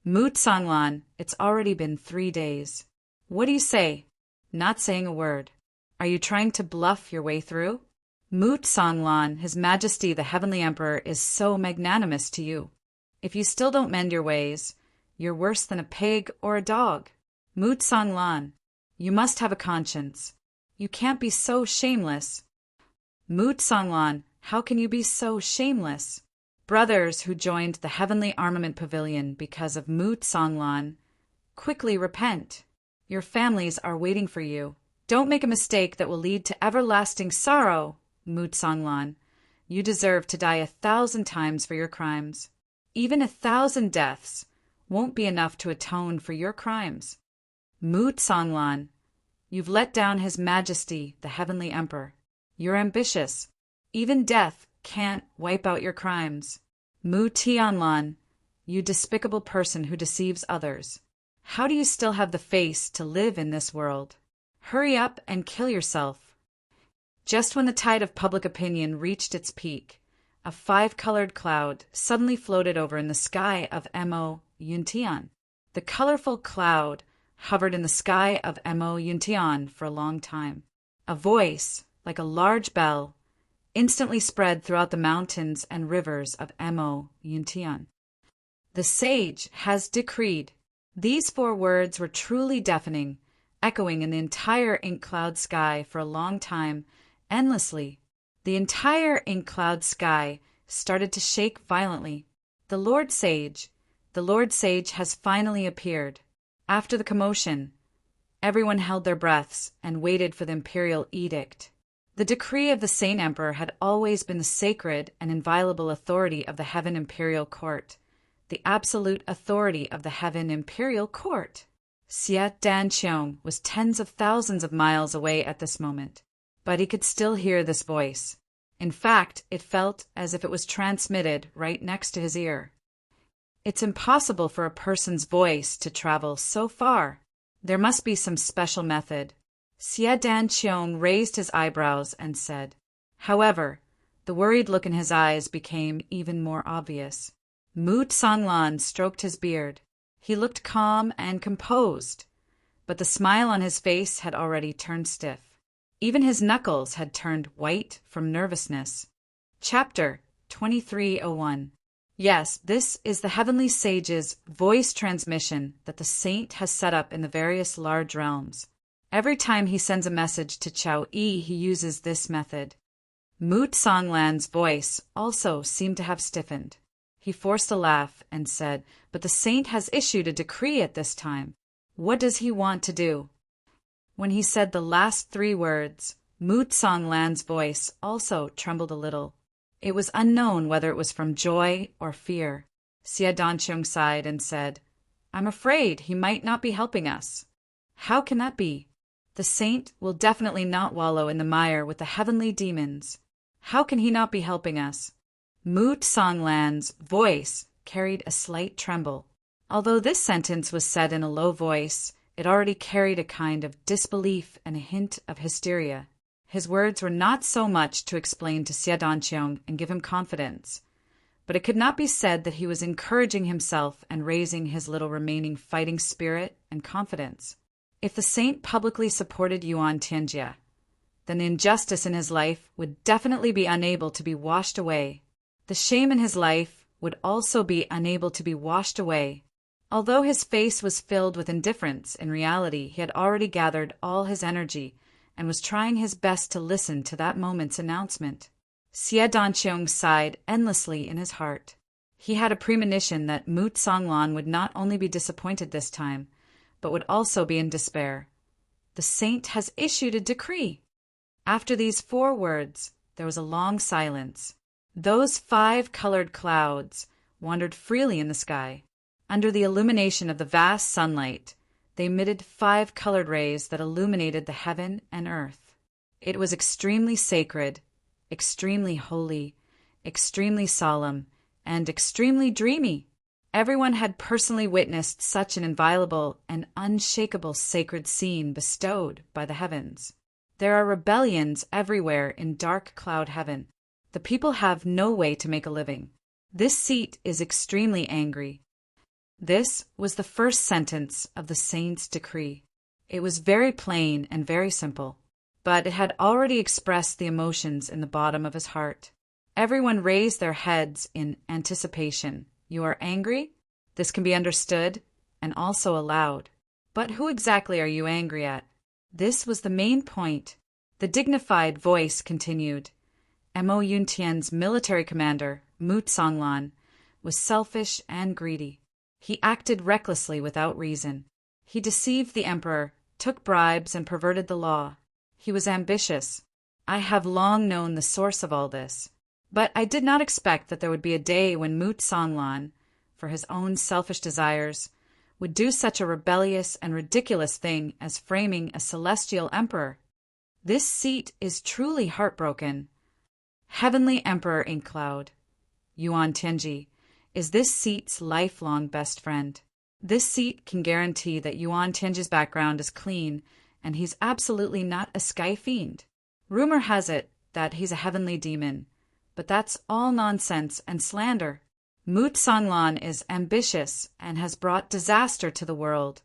Mu Songlan, it's already been 3 days. What do you say? Not saying a word. Are you trying to bluff your way through? Mu Songlan, His Majesty the Heavenly Emperor, is so magnanimous to you. If you still don't mend your ways, you're worse than a pig or a dog. Mu Songlan, you must have a conscience. You can't be so shameless. Mu Songlan, how can you be so shameless? Brothers who joined the Heavenly Armament Pavilion because of Mu Songlan, quickly repent. Your families are waiting for you. Don't make a mistake that will lead to everlasting sorrow, Mu Songlan. You deserve to die 1,000 times for your crimes. Even 1,000 deaths won't be enough to atone for your crimes. Mu Songlan, you've let down His Majesty, the Heavenly Emperor. You're ambitious. Even death can't wipe out your crimes. Mu Tianlan, you despicable person who deceives others. How do you still have the face to live in this world? Hurry up and kill yourself. Just when the tide of public opinion reached its peak, a 5-colored cloud suddenly floated over in the sky of Mo Yuntian. The colorful cloud hovered in the sky of Mo Yuntian for a long time. A voice, like a large bell, instantly spread throughout the mountains and rivers of Mo Yuntian. The sage has decreed. These 4 words were truly deafening, echoing in the entire ink cloud sky for a long time, endlessly. The entire ink cloud sky started to shake violently. The Lord Sage has finally appeared. After the commotion, everyone held their breaths and waited for the imperial edict. The decree of the Saint Emperor had always been the sacred and inviolable authority of the Heaven Imperial Court, the absolute authority of the Heaven Imperial Court. Xie Danqiong was tens of thousands of miles away at this moment, but he could still hear this voice. In fact, it felt as if it was transmitted right next to his ear. It's impossible for a person's voice to travel so far. There must be some special method. Xie Danqiong raised his eyebrows and said. However, the worried look in his eyes became even more obvious. Mu Tsanglan stroked his beard. He looked calm and composed, but the smile on his face had already turned stiff. Even his knuckles had turned white from nervousness. Chapter 2301. Yes, this is the Heavenly Sage's voice transmission that the saint has set up in the various large realms. Every time he sends a message to Chao Yi, he uses this method. Mu Tsanglan's voice also seemed to have stiffened. He forced a laugh and said, "But the saint has issued a decree at this time. What does he want to do?" When he said the last 3 words, Mu Tsanglan's voice also trembled a little. It was unknown whether it was from joy or fear. Xie Danqiong sighed and said, "I'm afraid he might not be helping us." "How can that be? The saint will definitely not wallow in the mire with the heavenly demons. How can he not be helping us?" Mu Tsanglan's voice carried a slight tremble. Although this sentence was said in a low voice, it already carried a kind of disbelief and a hint of hysteria. His words were not so much to explain to Xie Danqiong and give him confidence, but it could not be said that he was encouraging himself and raising his little remaining fighting spirit and confidence. If the saint publicly supported Yuan Tianjie, then the injustice in his life would definitely be unable to be washed away. The shame in his life would also be unable to be washed away. Although his face was filled with indifference, in reality he had already gathered all his energy and was trying his best to listen to that moment's announcement. Xie Danqiong sighed endlessly in his heart. He had a premonition that Mu Tsanglan would not only be disappointed this time, but would also be in despair. The saint has issued a decree. After these 4 words, there was a long silence. Those 5-colored clouds wandered freely in the sky. Under the illumination of the vast sunlight, they emitted 5-colored rays that illuminated the heaven and earth. It was extremely sacred, extremely holy, extremely solemn, and extremely dreamy. Everyone had personally witnessed such an inviolable and unshakable sacred scene bestowed by the heavens. There are rebellions everywhere in dark cloud heaven. The people have no way to make a living. This seat is extremely angry. This was the first sentence of the saint's decree. It was very plain and very simple, but it had already expressed the emotions in the bottom of his heart. Everyone raised their heads in anticipation. You are angry? This can be understood and also allowed. But who exactly are you angry at? This was the main point. The dignified voice continued. Mo Yuntian's military commander, Mu Tsanglan, was selfish and greedy. He acted recklessly without reason. He deceived the emperor, took bribes, and perverted the law. He was ambitious. I have long known the source of all this. But I did not expect that there would be a day when Mu Tsanglan, for his own selfish desires, would do such a rebellious and ridiculous thing as framing a celestial emperor. This seat is truly heartbroken. Heavenly Emperor Ink Cloud, Yuan Tianji, is this seat's lifelong best friend. This seat can guarantee that Yuan Tianji's background is clean and he's absolutely not a sky fiend. Rumor has it that he's a heavenly demon, but that's all nonsense and slander. Moot Songlan is ambitious and has brought disaster to the world,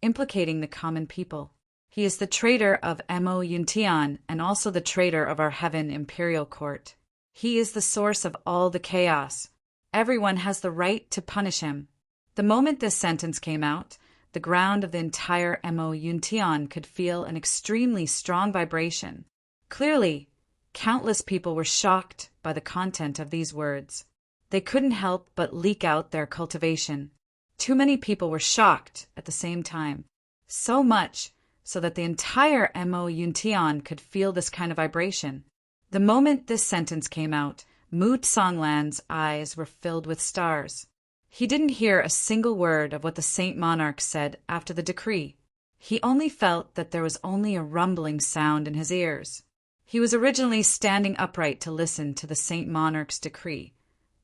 implicating the common people. He is the traitor of Mo Yuntian and also the traitor of our Heaven Imperial Court. He is the source of all the chaos. Everyone has the right to punish him. The moment this sentence came out, the ground of the entire Mo Yuntian could feel an extremely strong vibration. Clearly, countless people were shocked by the content of these words. They couldn't help but leak out their cultivation. Too many people were shocked at the same time. So much so that the entire Mo Yuntian could feel this kind of vibration. The moment this sentence came out, Moot Songlan's eyes were filled with stars. He didn't hear a single word of what the Saint Monarch said after the decree. He only felt that there was only a rumbling sound in his ears. He was originally standing upright to listen to the Saint Monarch's decree,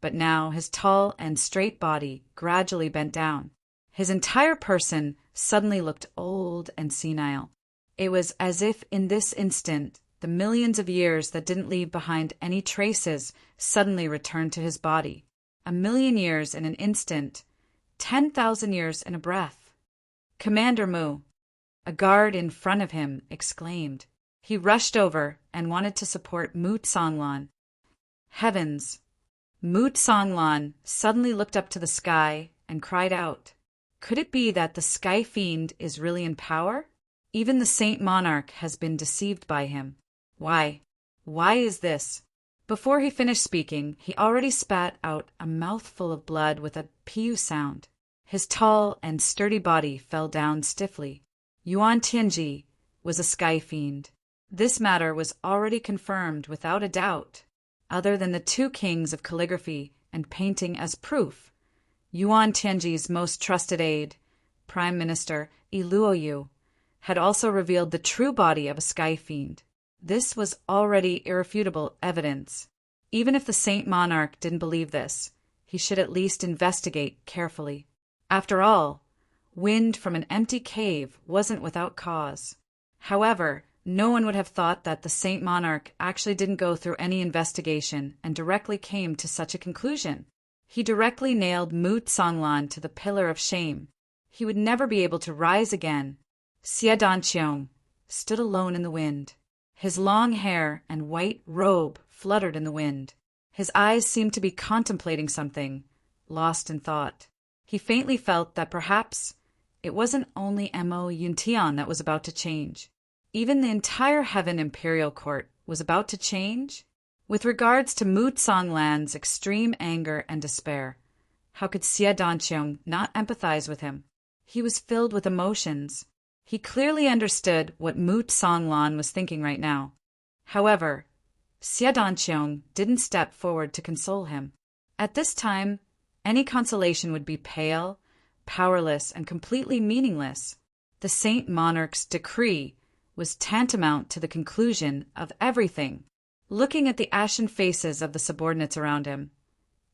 but now his tall and straight body gradually bent down. His entire person suddenly looked old and senile. It was as if in this instant the millions of years that didn't leave behind any traces suddenly returned to his body. 1,000,000 years in an instant, 10,000 years in a breath. Commander Mu, a guard in front of him, exclaimed. He rushed over and wanted to support Moot Songlan. Heavens! Moot Songlan suddenly looked up to the sky and cried out. Could it be that the Sky Fiend is really in power? Even the Saint Monarch has been deceived by him. Why? Why is this? Before he finished speaking, he already spat out a mouthful of blood with a piu sound. His tall and sturdy body fell down stiffly. Yuan Tianji was a Sky Fiend. This matter was already confirmed without a doubt. Other than the two kings of calligraphy and painting as proof, Yuan Tianji's most trusted aide, Prime Minister Iluoyu, had also revealed the true body of a Sky Fiend. This was already irrefutable evidence. Even if the Saint Monarch didn't believe this, he should at least investigate carefully. After all, wind from an empty cave wasn't without cause. However, no one would have thought that the Saint Monarch actually didn't go through any investigation and directly came to such a conclusion. He directly nailed Moot Songlan to the pillar of shame. He would never be able to rise again. Xie Danqiong stood alone in the wind. His long hair and white robe fluttered in the wind. His eyes seemed to be contemplating something, lost in thought. He faintly felt that perhaps it wasn't only Mo Yuntian that was about to change. Even the entire Heaven Imperial Court was about to change? With regards to Moot Songlan's extreme anger and despair, how could Xie Danqiong not empathize with him? He was filled with emotions. He clearly understood what Moot Songlan was thinking right now. However, Xie Danqiong didn't step forward to console him. At this time, any consolation would be pale, powerless, and completely meaningless. The Saint Monarch's decree was tantamount to the conclusion of everything. Looking at the ashen faces of the subordinates around him,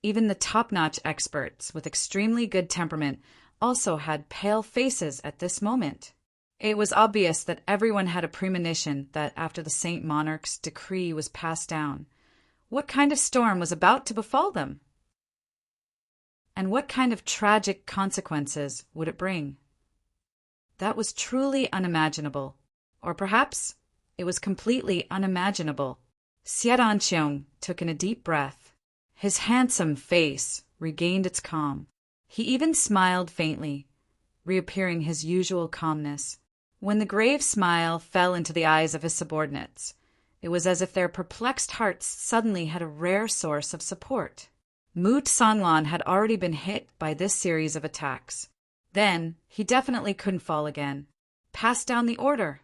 even the top-notch experts with extremely good temperament also had pale faces at this moment. It was obvious that everyone had a premonition that after the Saint Monarch's decree was passed down, what kind of storm was about to befall them? And what kind of tragic consequences would it bring? That was truly unimaginable. Or perhaps it was completely unimaginable. Xie Danqiong took in a deep breath. His handsome face regained its calm. He even smiled faintly, reappearing his usual calmness. When the grave smile fell into the eyes of his subordinates, it was as if their perplexed hearts suddenly had a rare source of support. Moot Songlan had already been hit by this series of attacks. Then he definitely couldn't fall again. Pass down the order.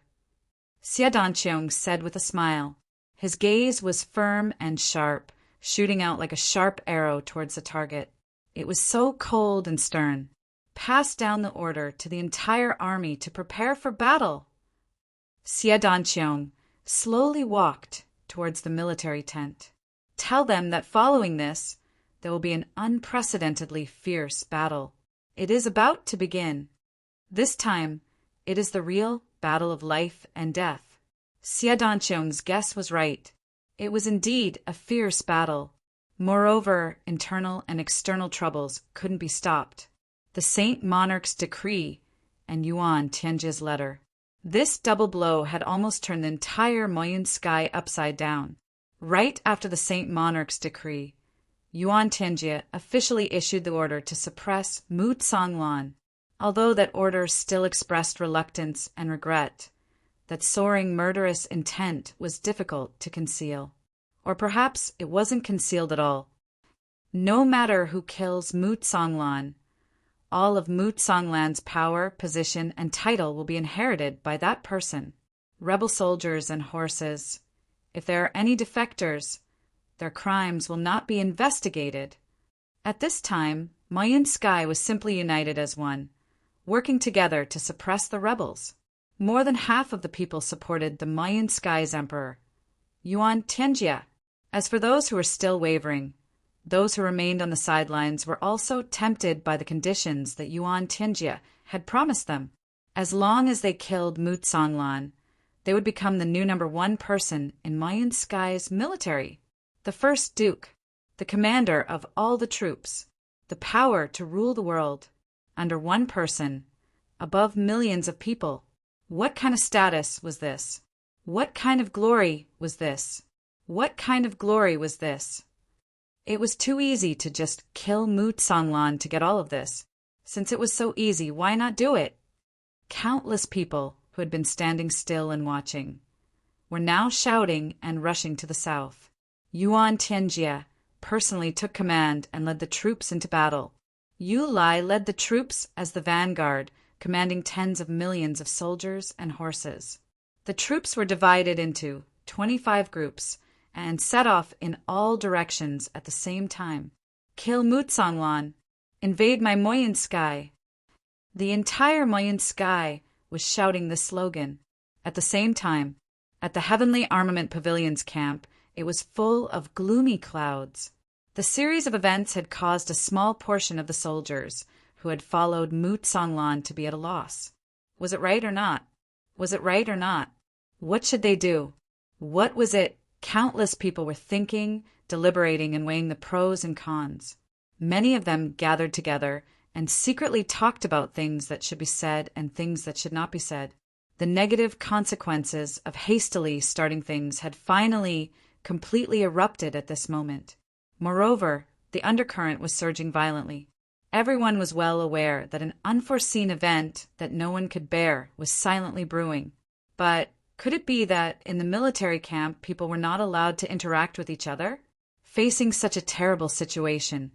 Xie Danqiong said with a smile. His gaze was firm and sharp, shooting out like a sharp arrow towards the target. It was so cold and stern. Pass down the order to the entire army to prepare for battle. Xie Danqiong slowly walked towards the military tent. Tell them that following this, there will be an unprecedentedly fierce battle. It is about to begin. This time, it is the real battle of life and death. Xia Danqiong's guess was right. It was indeed a fierce battle. Moreover, internal and external troubles couldn't be stopped. The Saint Monarch's decree and Yuan Tianjie's letter. This double blow had almost turned the entire Moyun sky upside down. Right after the Saint Monarch's decree, Yuan Tianjie officially issued the order to suppress Mu Tsonglan, although that order still expressed reluctance and regret. That soaring murderous intent was difficult to conceal. Or perhaps it wasn't concealed at all. No matter who kills Mu Tsonglan, all of Mu Tsonglan's power, position, and title will be inherited by that person. Rebel soldiers and horses. If there are any defectors, their crimes will not be investigated. At this time, Moyun Sky was simply united as one, working together to suppress the rebels. More than half of the people supported the Moyun Sky's emperor, Yuan Tianjie. As for those who were still wavering, those who remained on the sidelines were also tempted by the conditions that Yuan Tianjie had promised them. As long as they killed Mu Tsonglan, they would become the new #1 person in Moyun Sky's military, the first duke, the commander of all the troops, the power to rule the world, under one person, above millions of people. What kind of status was this? What kind of glory was this? What kind of glory was this? It was too easy to just kill Mu Tsonglan to get all of this. Since it was so easy, why not do it? Countless people who had been standing still and watching were now shouting and rushing to the south. Yuan Tianjie personally took command and led the troops into battle. Yu Lai led the troops as the vanguard, commanding tens of millions of soldiers and horses. The troops were divided into 25 groups and set off in all directions at the same time. Kill Mu Tsonglan. Invade my Moyun Sky. The entire Moyun Sky was shouting this slogan. At the same time, at the Heavenly Armament Pavilion's camp, it was full of gloomy clouds. The series of events had caused a small portion of the soldiers who had followed Mu Tsonglan to be at a loss. Was it right or not? Was it right or not? What should they do? What was it? Countless people were thinking, deliberating, and weighing the pros and cons. Many of them gathered together and secretly talked about things that should be said and things that should not be said. The negative consequences of hastily starting things had finally completely erupted at this moment. Moreover, the undercurrent was surging violently. Everyone was well aware that an unforeseen event that no one could bear was silently brewing. But could it be that in the military camp people were not allowed to interact with each other? Facing such a terrible situation,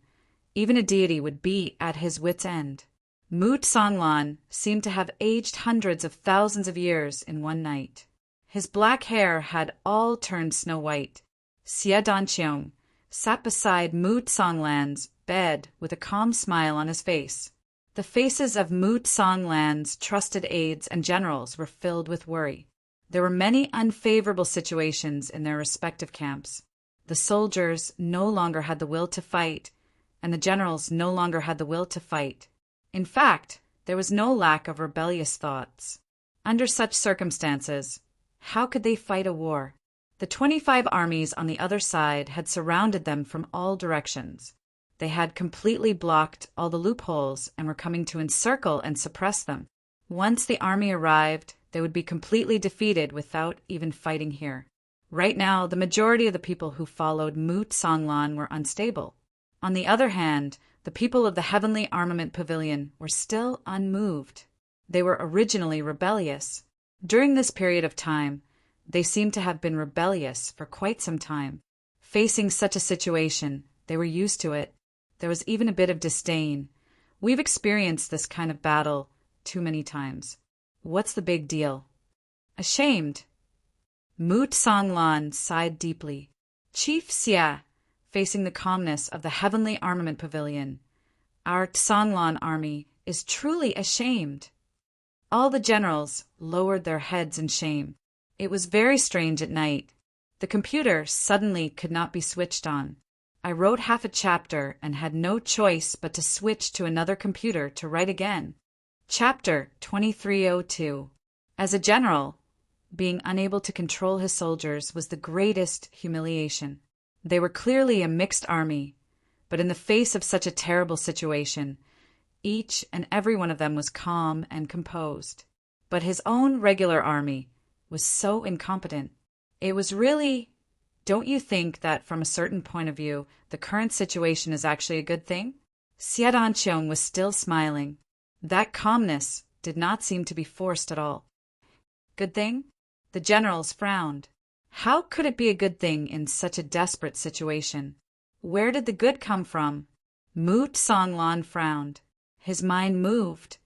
even a deity would be at his wit's end. Mu Tsonglan seemed to have aged hundreds of thousands of years in one night. His black hair had all turned snow white. Xia Danqiong sat beside Mu Tsonglan's bed with a calm smile on his face. The faces of Mu Tsonglan's trusted aides and generals were filled with worry. There were many unfavorable situations in their respective camps. The soldiers no longer had the will to fight, and the generals no longer had the will to fight. In fact, there was no lack of rebellious thoughts. Under such circumstances, how could they fight a war? The 25 armies on the other side had surrounded them from all directions. They had completely blocked all the loopholes and were coming to encircle and suppress them. Once the army arrived, they would be completely defeated without even fighting here. Right now, the majority of the people who followed Mu Tsonglan were unstable. On the other hand, the people of the Heavenly Armament Pavilion were still unmoved. They were originally rebellious. During this period of time, they seemed to have been rebellious for quite some time. Facing such a situation, they were used to it. There was even a bit of disdain. We've experienced this kind of battle too many times. What's the big deal? Ashamed. Mu Tsonglan sighed deeply. Chief Xia, facing the calmness of the Heavenly Armament Pavilion, our Tsonglan army is truly ashamed. All the generals lowered their heads in shame. It was very strange at night. The computer suddenly could not be switched on. I wrote half a chapter and had no choice but to switch to another computer to write again. Chapter 2302. As a general, being unable to control his soldiers was the greatest humiliation. They were clearly a mixed army, but in the face of such a terrible situation, each and every one of them was calm and composed. But his own regular army was so incompetent. It was really, don't you think that from a certain point of view, the current situation is actually a good thing? Xie Danqiong was still smiling. That calmness did not seem to be forced at all. Good thing? The generals frowned. How could it be a good thing in such a desperate situation? Where did the good come from? Mu Songlan frowned. His mind moved,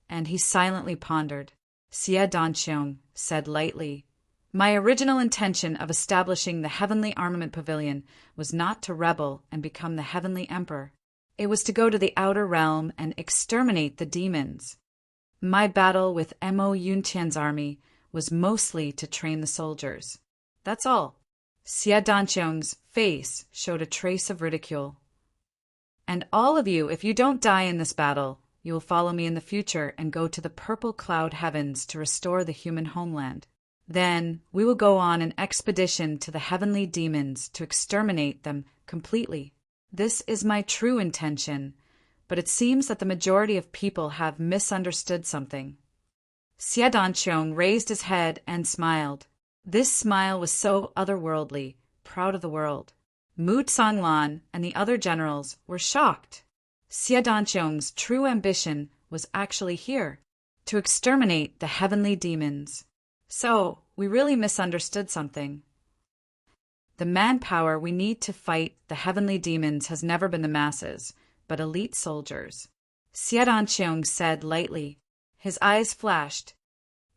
and he silently pondered. Xie Danqiong said lightly, "My original intention of establishing the Heavenly Armament Pavilion was not to rebel and become the Heavenly Emperor. It was to go to the outer realm and exterminate the demons. My battle with Mo Yunqian's army was mostly to train the soldiers. That's all." Xie Danqiong's face showed a trace of ridicule. "And all of you, if you don't die in this battle, you will follow me in the future and go to the purple cloud heavens to restore the human homeland. Then we will go on an expedition to the heavenly demons to exterminate them completely. This is my true intention, but it seems that the majority of people have misunderstood something." Xie Danqiong raised his head and smiled. This smile was so otherworldly, proud of the world. Mu Songlan and the other generals were shocked. Xie Danqiong's true ambition was actually here, to exterminate the heavenly demons. So, we really misunderstood something. The manpower we need to fight the heavenly demons has never been the masses, but elite soldiers. Xie Danqiong said lightly. His eyes flashed.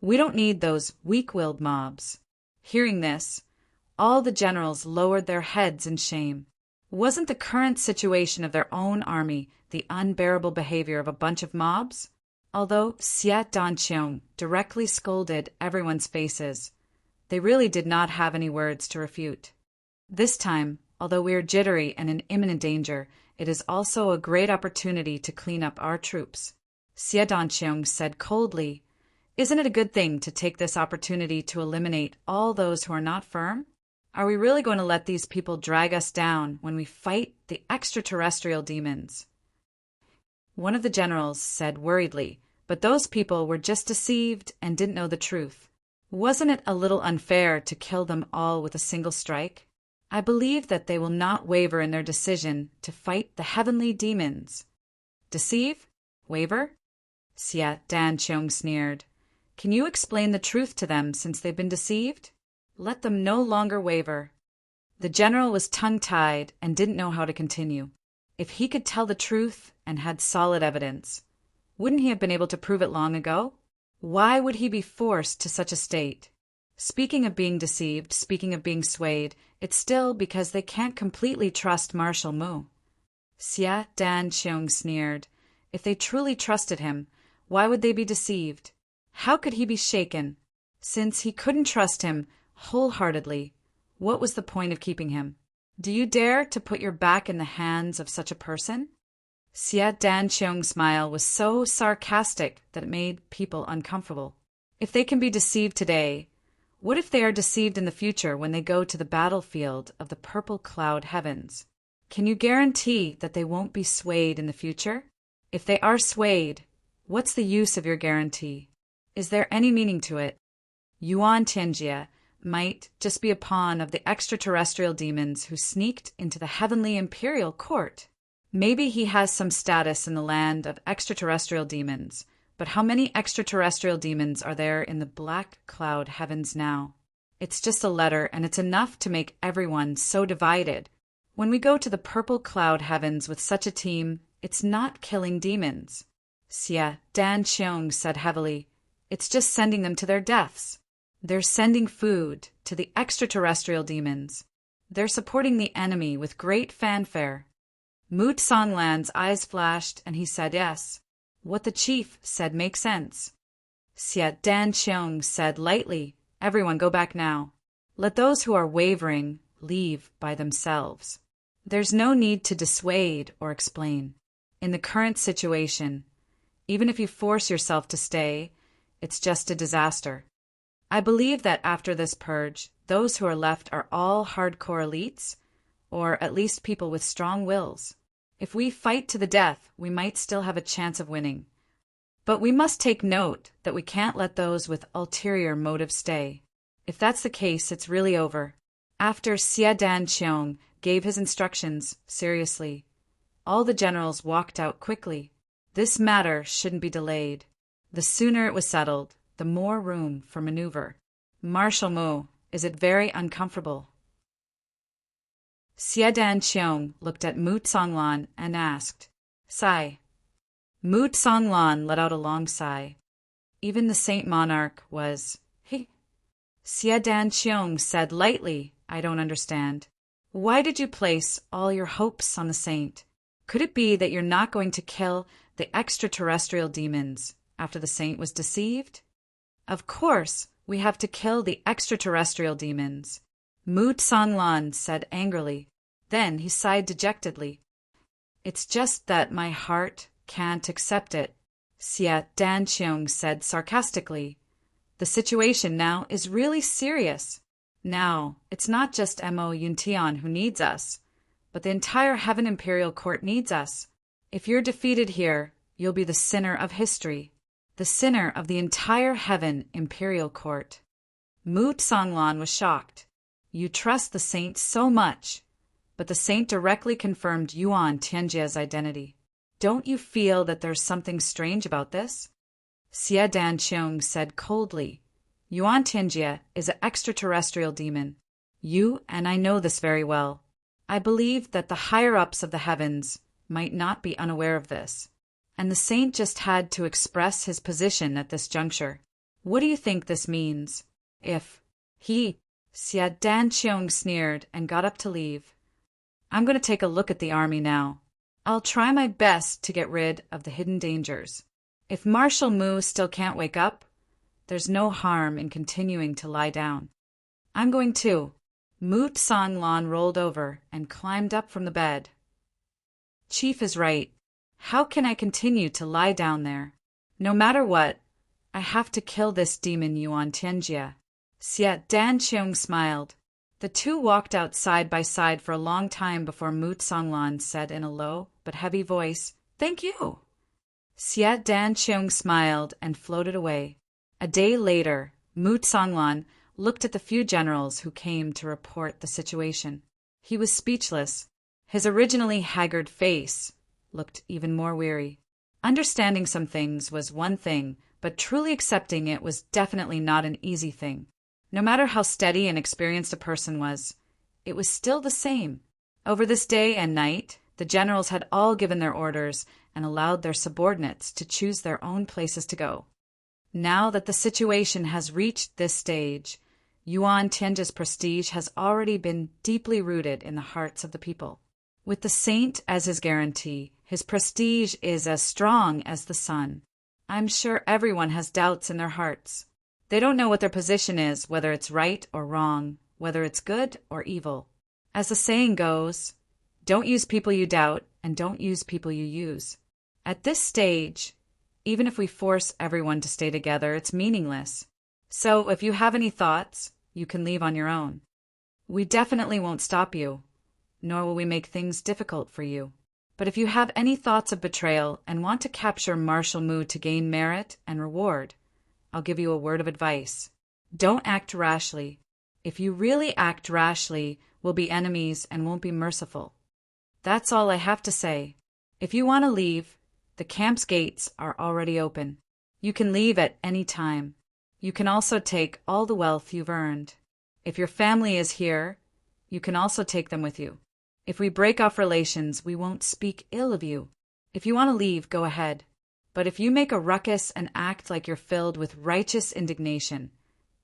"We don't need those weak-willed mobs." Hearing this, all the generals lowered their heads in shame. Wasn't the current situation of their own army the unbearable behavior of a bunch of mobs? Although Xie Danqiong directly scolded everyone's faces, they really did not have any words to refute. This time, although we are jittery and in imminent danger, it is also a great opportunity to clean up our troops. Xie Danqiong said coldly, "Isn't it a good thing to take this opportunity to eliminate all those who are not firm? Are we really going to let these people drag us down when we fight the extraterrestrial demons?" One of the generals said worriedly, "But those people were just deceived and didn't know the truth. Wasn't it a little unfair to kill them all with a single strike? I believe that they will not waver in their decision to fight the heavenly demons." "Deceive? Waver?" Xie Danqiong sneered. "Can you explain the truth to them since they've been deceived? Let them no longer waver." The general was tongue-tied and didn't know how to continue. If he could tell the truth and had solid evidence, wouldn't he have been able to prove it long ago? Why would he be forced to such a state? Speaking of being deceived, speaking of being swayed, it's still because they can't completely trust Marshal Mu. Xie Danqiong sneered. If they truly trusted him, why would they be deceived? How could he be shaken? Since he couldn't trust him wholeheartedly, what was the point of keeping him? Do you dare to put your back in the hands of such a person? Xie Danqiong's smile was so sarcastic that it made people uncomfortable. If they can be deceived today, what if they are deceived in the future when they go to the battlefield of the purple cloud heavens? Can you guarantee that they won't be swayed in the future? If they are swayed, what's the use of your guarantee? Is there any meaning to it? Yuan Tianjie might just be a pawn of the extraterrestrial demons who sneaked into the heavenly imperial court. Maybe he has some status in the land of extraterrestrial demons, but how many extraterrestrial demons are there in the black cloud heavens now? It's just a letter, and it's enough to make everyone so divided. When we go to the purple cloud heavens with such a team, it's not killing demons. Xie Danqiong said heavily, "It's just sending them to their deaths. They're sending food to the extraterrestrial demons. They're supporting the enemy with great fanfare." Mu Songlan's eyes flashed, and he said yes. What the chief said makes sense. Xie Danqiong said lightly, "Everyone go back now." Let those who are wavering leave by themselves. There's no need to dissuade or explain. In the current situation, even if you force yourself to stay, it's just a disaster. I believe that after this purge, those who are left are all hardcore elites, or at least people with strong wills. If we fight to the death, we might still have a chance of winning. But we must take note that we can't let those with ulterior motives stay. If that's the case, it's really over. After Xie Dan gave his instructions seriously, all the generals walked out quickly. This matter shouldn't be delayed. The sooner it was settled, the more room for maneuver. Marshal Mu, is it very uncomfortable? Xie Dan looked at Mu Tsonglan and asked, "Sigh." Mu Tsonglan let out a long sigh. Even the Saint Monarch was, "He." Xie Dan said lightly, "I don't understand. Why did you place all your hopes on the saint? Could it be that you're not going to kill the extraterrestrial demons after the saint was deceived?" "Of course, we have to kill the extraterrestrial demons," Mu Tsonglan said angrily. Then he sighed dejectedly. "It's just that my heart can't accept it," Xie Dan said sarcastically. "The situation now is really serious. Now, it's not just Mo Yuntian who needs us, but the entire Heaven Imperial Court needs us. If you're defeated here, you'll be the sinner of history, the sinner of the entire Heaven Imperial Court." Mu Tsonglan was shocked. "You trust the saint so much, but the saint directly confirmed Yuan Tianjie's identity. Don't you feel that there's something strange about this?" Xie Dan said coldly, "Yuan Tianjie is an extraterrestrial demon. You and I know this very well. I believe that the higher-ups of the heavens might not be unaware of this, and the saint just had to express his position at this juncture. What do you think this means? If he..." Xie Dan sneered and got up to leave. "I'm going to take a look at the army now. I'll try my best to get rid of the hidden dangers. If Marshal Mu still can't wake up, there's no harm in continuing to lie down. I'm going too." Mu Tsonglan rolled over and climbed up from the bed. "Chief is right. How can I continue to lie down there? No matter what, I have to kill this demon Yuan Tianjie." Xie Dan smiled. The two walked out side by side for a long time before Mu Tsonglan said in a low but heavy voice, "Thank you." Xie Dan smiled and floated away. A day later, Mu Tsonglan looked at the few generals who came to report the situation. He was speechless. His originally haggard face looked even more weary. Understanding some things was one thing, but truly accepting it was definitely not an easy thing. No matter how steady and experienced a person was, it was still the same. Over this day and night, the generals had all given their orders and allowed their subordinates to choose their own places to go. Now that the situation has reached this stage, Yuan Tianjie's prestige has already been deeply rooted in the hearts of the people. With the saint as his guarantee, his prestige is as strong as the sun. I'm sure everyone has doubts in their hearts. They don't know what their position is, whether it's right or wrong, whether it's good or evil. As the saying goes, don't use people you doubt and don't use people you use. At this stage, even if we force everyone to stay together, it's meaningless. So if you have any thoughts, you can leave on your own. We definitely won't stop you, nor will we make things difficult for you. But if you have any thoughts of betrayal and want to capture Marshal Mu to gain merit and reward, I'll give you a word of advice. Don't act rashly. If you really act rashly, we'll be enemies and won't be merciful. That's all I have to say. If you want to leave, the camp's gates are already open. You can leave at any time. You can also take all the wealth you've earned. If your family is here, you can also take them with you. If we break off relations, we won't speak ill of you. If you want to leave, go ahead. But if you make a ruckus and act like you're filled with righteous indignation,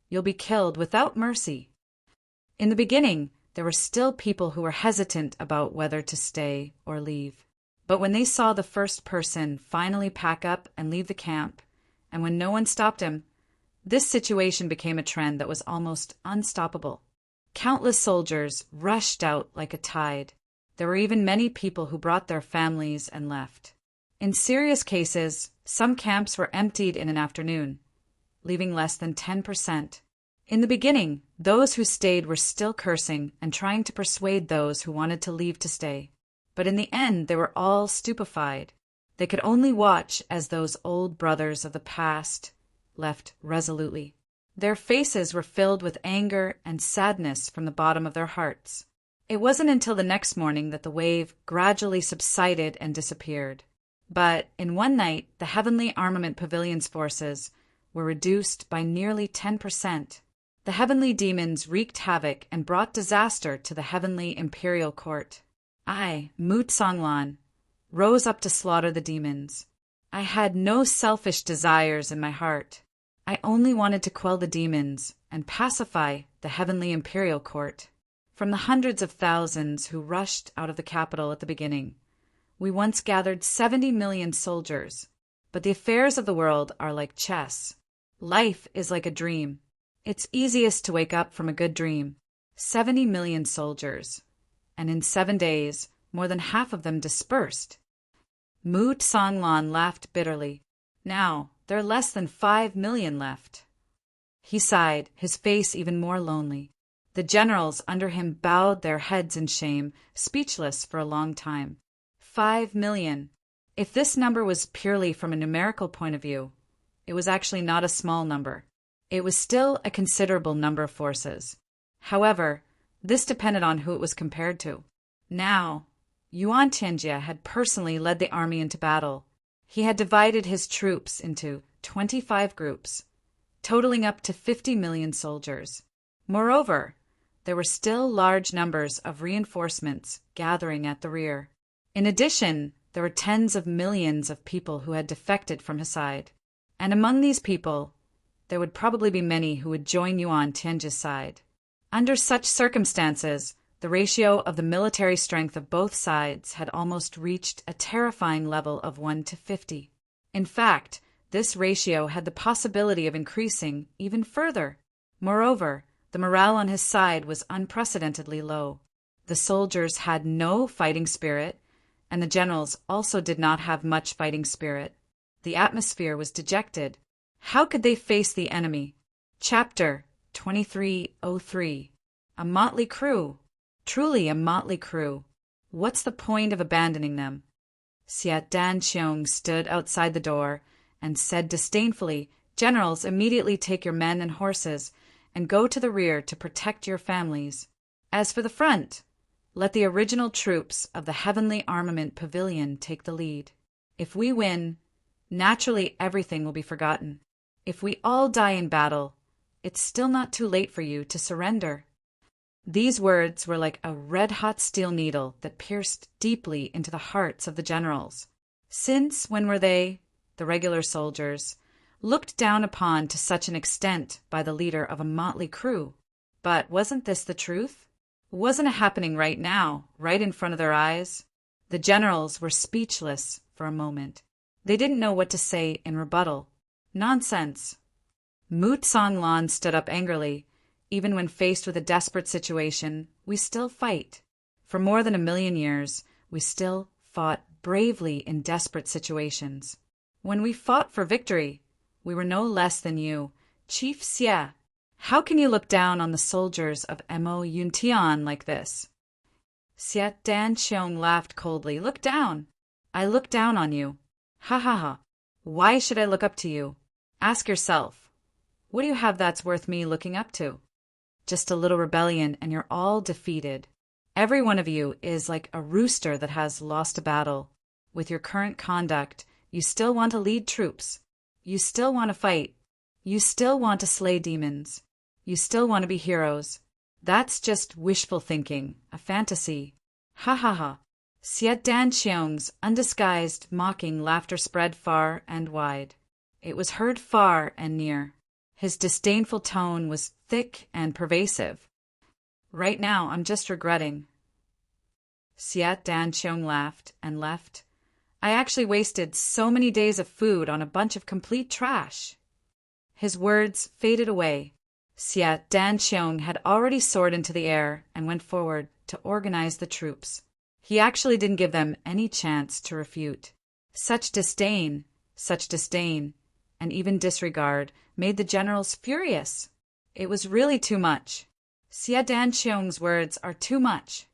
you'll be killed without mercy. In the beginning, there were still people who were hesitant about whether to stay or leave. But when they saw the first person finally pack up and leave the camp, and when no one stopped him, this situation became a trend that was almost unstoppable. Countless soldiers rushed out like a tide. There were even many people who brought their families and left. In serious cases, some camps were emptied in an afternoon, leaving less than 10%. In the beginning, those who stayed were still cursing and trying to persuade those who wanted to leave to stay. But in the end, they were all stupefied. They could only watch as those old brothers of the past left resolutely. Their faces were filled with anger and sadness from the bottom of their hearts. It wasn't until the next morning that the wave gradually subsided and disappeared. But in one night, the Heavenly Armament Pavilion's forces were reduced by nearly 10%. The heavenly demons wreaked havoc and brought disaster to the heavenly imperial court. I, Moot Songlan, rose up to slaughter the demons. I had no selfish desires in my heart. I only wanted to quell the demons and pacify the heavenly imperial court. From the hundreds of thousands who rushed out of the capital at the beginning, we once gathered 70 million soldiers. But the affairs of the world are like chess. Life is like a dream. It's easiest to wake up from a good dream. 70 million soldiers. And in 7 days, more than half of them dispersed. Moot Songlan laughed bitterly. Now, there are less than 5 million left. He sighed, his face even more lonely. The generals under him bowed their heads in shame, speechless for a long time. 5 million. If this number was purely from a numerical point of view, it was actually not a small number. It was still a considerable number of forces. However, this depended on who it was compared to. Now, Yuan Tianjie had personally led the army into battle. He had divided his troops into 25 groups, totaling up to 50 million soldiers. Moreover, there were still large numbers of reinforcements gathering at the rear. In addition, there were tens of millions of people who had defected from his side. And among these people, there would probably be many who would join Yuan Tianjie's side. Under such circumstances, the ratio of the military strength of both sides had almost reached a terrifying level of 1 to 50. In fact, this ratio had the possibility of increasing even further. Moreover, the morale on his side was unprecedentedly low. The soldiers had no fighting spirit, and the generals also did not have much fighting spirit. The atmosphere was dejected. How could they face the enemy? Chapter 2303. A motley crew. Truly a motley crew. What's the point of abandoning them? Siat Dan Cheong stood outside the door and said disdainfully, "Generals, immediately take your men and horses and go to the rear to protect your families. As for the front, let the original troops of the Heavenly Armament Pavilion take the lead. If we win, naturally everything will be forgotten. If we all die in battle, it's still not too late for you to surrender." These words were like a red-hot steel needle that pierced deeply into the hearts of the generals. Since when were they, the regular soldiers, looked down upon to such an extent by the leader of a motley crew? But wasn't this the truth? Wasn't it happening right now, right in front of their eyes? The generals were speechless for a moment. They didn't know what to say in rebuttal. Nonsense. Moot Songlan stood up angrily. Even when faced with a desperate situation, we still fight. For more than 1,000,000 years, we still fought bravely in desperate situations. When we fought for victory, we were no less than you, Chief Xie. How can you look down on the soldiers of Mo Yuntian like this? Siat Dan Cheong laughed coldly. Look down. I look down on you. Ha ha ha. Why should I look up to you? Ask yourself, what do you have that's worth me looking up to? Just a little rebellion and you're all defeated. Every one of you is like a rooster that has lost a battle. With your current conduct, you still want to lead troops. You still want to fight. You still want to slay demons. You still want to be heroes. That's just wishful thinking, a fantasy. Ha ha ha. Siat Dan Cheong's undisguised, mocking laughter spread far and wide. It was heard far and near. His disdainful tone was thick and pervasive. Right now, I'm just regretting. Siat Dan Cheong laughed and left. I actually wasted so many days of food on a bunch of complete trash. His words faded away. Xia Danqiong had already soared into the air and went forward to organize the troops. He actually didn't give them any chance to refute. Such disdain, and even disregard made the generals furious. It was really too much. Xia Danqiong's words are too much.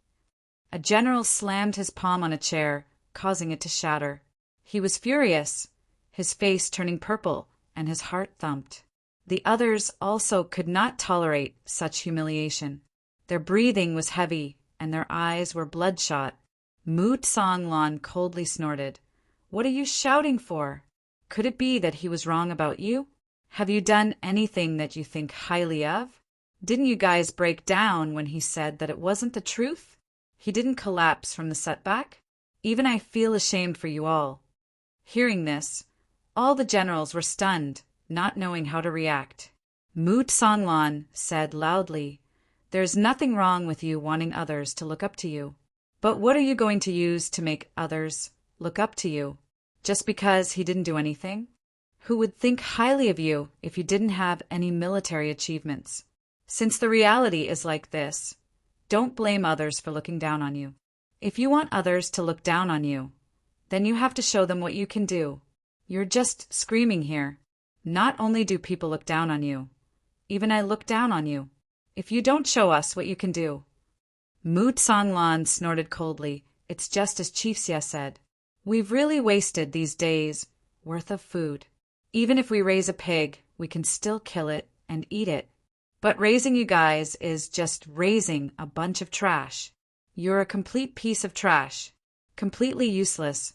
A general slammed his palm on a chair, causing it to shatter. He was furious, his face turning purple, and his heart thumped. The others also could not tolerate such humiliation. Their breathing was heavy, and their eyes were bloodshot. Mu Tsonglan coldly snorted. "What are you shouting for? Could it be that he was wrong about you? Have you done anything that you think highly of? Didn't you guys break down when he said that it wasn't the truth? He didn't collapse from the setback? Even I feel ashamed for you all." Hearing this, all the generals were stunned, not knowing how to react. Mu Tsonglan said loudly, "There's nothing wrong with you wanting others to look up to you. But what are you going to use to make others look up to you? Just because he didn't do anything? Who would think highly of you if you didn't have any military achievements? Since the reality is like this, don't blame others for looking down on you. If you want others to look down on you, then you have to show them what you can do. You're just screaming here. Not only do people look down on you, even I look down on you. If you don't show us what you can do." Mu Tsonglan snorted coldly. "It's just as Chief Xia said. We've really wasted these days' worth of food. Even if we raise a pig, we can still kill it and eat it. But raising you guys is just raising a bunch of trash. You're a complete piece of trash. Completely useless."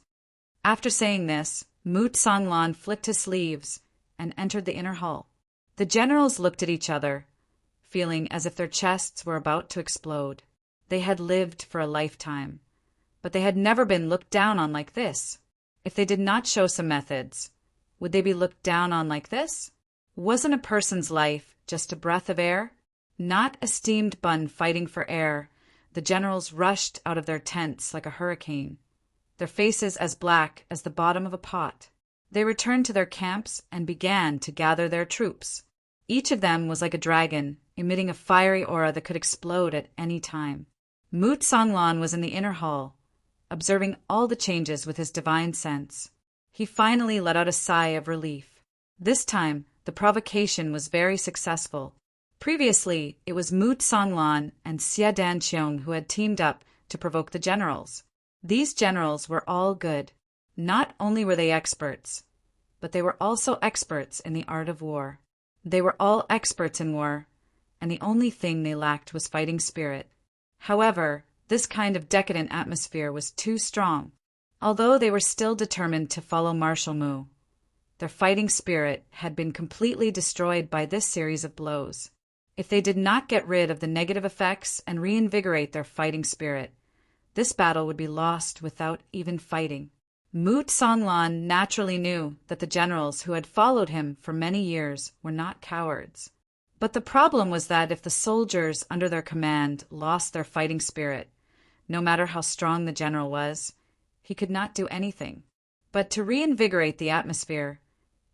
After saying this, Mu Tsonglan flicked his sleeves and entered the inner hall. The generals looked at each other, feeling as if their chests were about to explode. They had lived for a lifetime, but they had never been looked down on like this. If they did not show some methods, would they be looked down on like this? Wasn't a person's life just a breath of air? Not a steamed bun fighting for air, the generals rushed out of their tents like a hurricane, their faces as black as the bottom of a pot. They returned to their camps and began to gather their troops. Each of them was like a dragon, emitting a fiery aura that could explode at any time. Mu Tsonglan was in the inner hall, observing all the changes with his divine sense. He finally let out a sigh of relief. This time, the provocation was very successful. Previously, it was Mu Tsonglan and Xia Danqiong who had teamed up to provoke the generals. These generals were all good. Not only were they experts, but they were also experts in the art of war. They were all experts in war, and the only thing they lacked was fighting spirit. However, this kind of decadent atmosphere was too strong. Although they were still determined to follow Marshal Mu, their fighting spirit had been completely destroyed by this series of blows. If they did not get rid of the negative effects and reinvigorate their fighting spirit, this battle would be lost without even fighting. Mu Tsonglan naturally knew that the generals who had followed him for many years were not cowards. But the problem was that if the soldiers under their command lost their fighting spirit, no matter how strong the general was, he could not do anything. But to reinvigorate the atmosphere,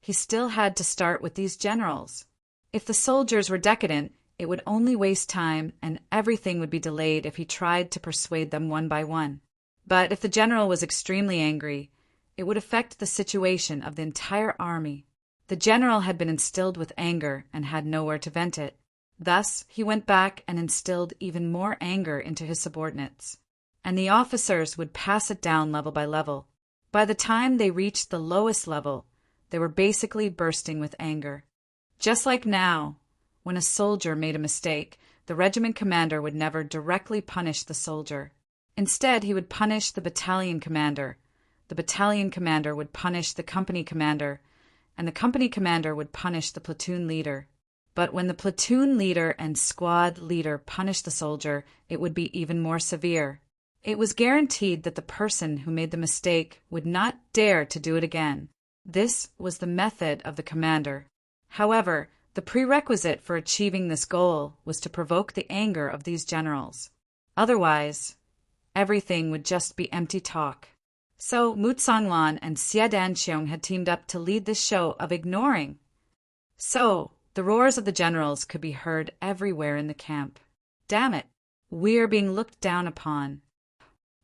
he still had to start with these generals. If the soldiers were decadent, it would only waste time and everything would be delayed if he tried to persuade them one by one. But if the general was extremely angry, it would affect the situation of the entire army. The general had been instilled with anger and had nowhere to vent it. Thus, he went back and instilled even more anger into his subordinates. And the officers would pass it down level by level. By the time they reached the lowest level, they were basically bursting with anger. Just like now, when a soldier made a mistake, the regiment commander would never directly punish the soldier. Instead, he would punish the battalion commander. The battalion commander would punish the company commander, and the company commander would punish the platoon leader. But when the platoon leader and squad leader punished the soldier, it would be even more severe. It was guaranteed that the person who made the mistake would not dare to do it again. This was the method of the commander. However, the prerequisite for achieving this goal was to provoke the anger of these generals. Otherwise, everything would just be empty talk. So Mu Tsonglan and Xia Danqiong had teamed up to lead this show of ignoring. So, The roars of the generals could be heard everywhere in the camp. Damn it! We are being looked down upon.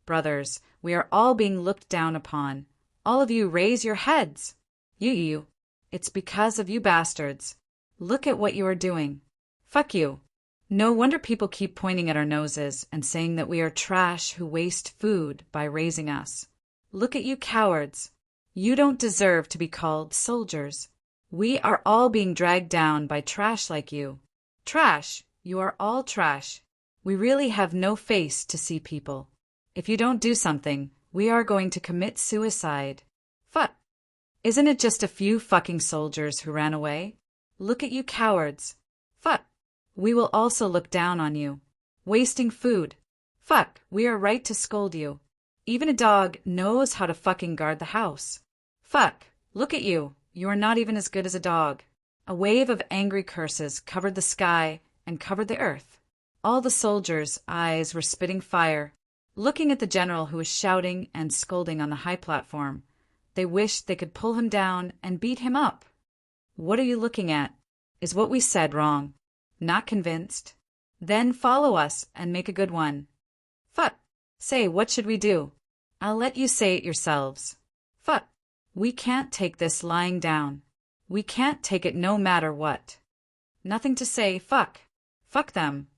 Brothers, we are all being looked down upon. All of you raise your heads. You. It's because of you bastards. Look at what you are doing. Fuck you. No wonder people keep pointing at our noses and saying that we are trash who waste food by raising us. Look at you cowards. You don't deserve to be called soldiers. We are all being dragged down by trash like you. Trash. You are all trash. We really have no face to see people. If you don't do something, we are going to commit suicide. Fuck. Isn't it just a few fucking soldiers who ran away? Look at you cowards. Fuck. We will also look down on you. Wasting food. Fuck, we are right to scold you. Even a dog knows how to fucking guard the house. Fuck, look at you. You are not even as good as a dog. A wave of angry curses covered the sky and covered the earth. All the soldiers' eyes were spitting fire, looking at the general who was shouting and scolding on the high platform. They wished they could pull him down and beat him up. What are you looking at? Is what we said wrong? Not convinced? Then follow us and make a good one. Fuck. Say, what should we do? I'll let you say it yourselves. Fuck. We can't take this lying down. We can't take it no matter what. Nothing to say, fuck. Fuck them.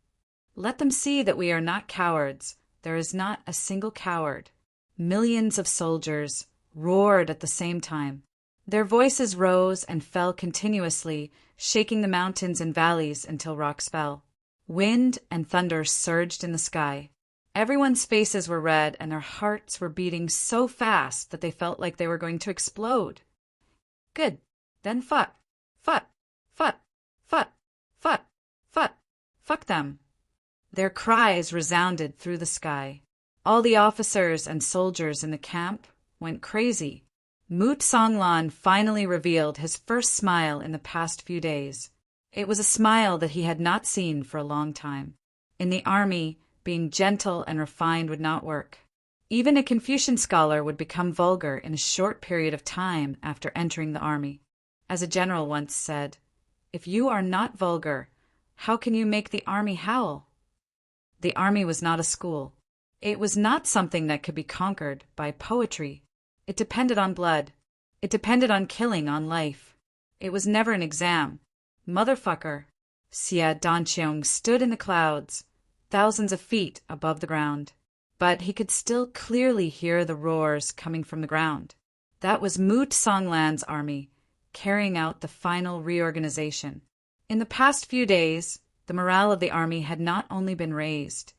Let them see that we are not cowards. There is not a single coward. Millions of soldiers roared at the same time. Their voices rose and fell continuously, shaking the mountains and valleys until rocks fell. Wind and thunder surged in the sky. Everyone's faces were red and their hearts were beating so fast that they felt like they were going to explode. Good. Then fuck. Fuck. Fuck. Fuck. Fuck. Fuck. Fuck them. Their cries resounded through the sky. All the officers and soldiers in the camp went crazy. Moot Songlan finally revealed his first smile in the past few days. It was a smile that he had not seen for a long time. In the army, being gentle and refined would not work. Even a Confucian scholar would become vulgar in a short period of time after entering the army. As a general once said, "If you are not vulgar, how can you make the army howl?" The army was not a school. It was not something that could be conquered by poetry. It depended on blood. It depended on killing, on life. It was never an exam. Motherfucker. Xia Danqiong stood in the clouds, thousands of feet above the ground. But he could still clearly hear the roars coming from the ground. That was Moot Songlan's army, carrying out the final reorganization. In the past few days, the morale of the army had not only been raised,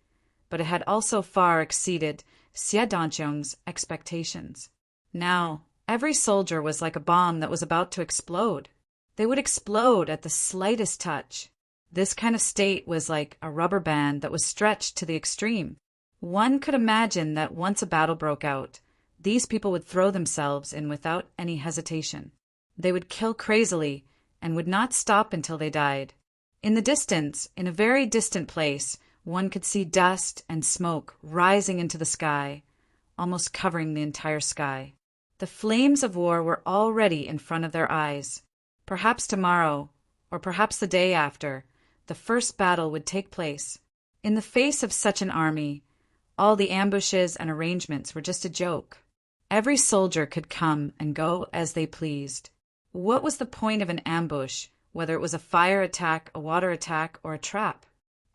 but it had also far exceeded Xia Danqiong's expectations. Now, every soldier was like a bomb that was about to explode. They would explode at the slightest touch. This kind of state was like a rubber band that was stretched to the extreme. One could imagine that once a battle broke out, these people would throw themselves in without any hesitation. They would kill crazily and would not stop until they died. In the distance, in a very distant place, one could see dust and smoke rising into the sky, almost covering the entire sky. The flames of war were already in front of their eyes. Perhaps tomorrow, or perhaps the day after, the first battle would take place. In the face of such an army, all the ambushes and arrangements were just a joke. Every soldier could come and go as they pleased. What was the point of an ambush, whether it was a fire attack, a water attack, or a trap?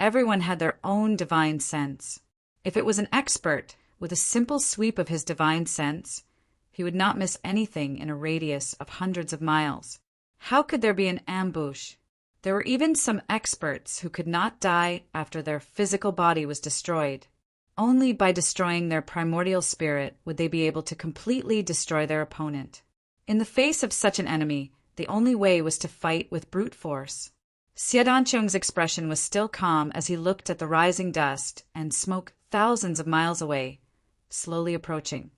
Everyone had their own divine sense. If it was an expert, with a simple sweep of his divine sense, he would not miss anything in a radius of hundreds of miles. How could there be an ambush? There were even some experts who could not die after their physical body was destroyed. Only by destroying their primordial spirit would they be able to completely destroy their opponent. In the face of such an enemy, the only way was to fight with brute force. Xia Danqiong's expression was still calm as he looked at the rising dust and smoke thousands of miles away, slowly approaching.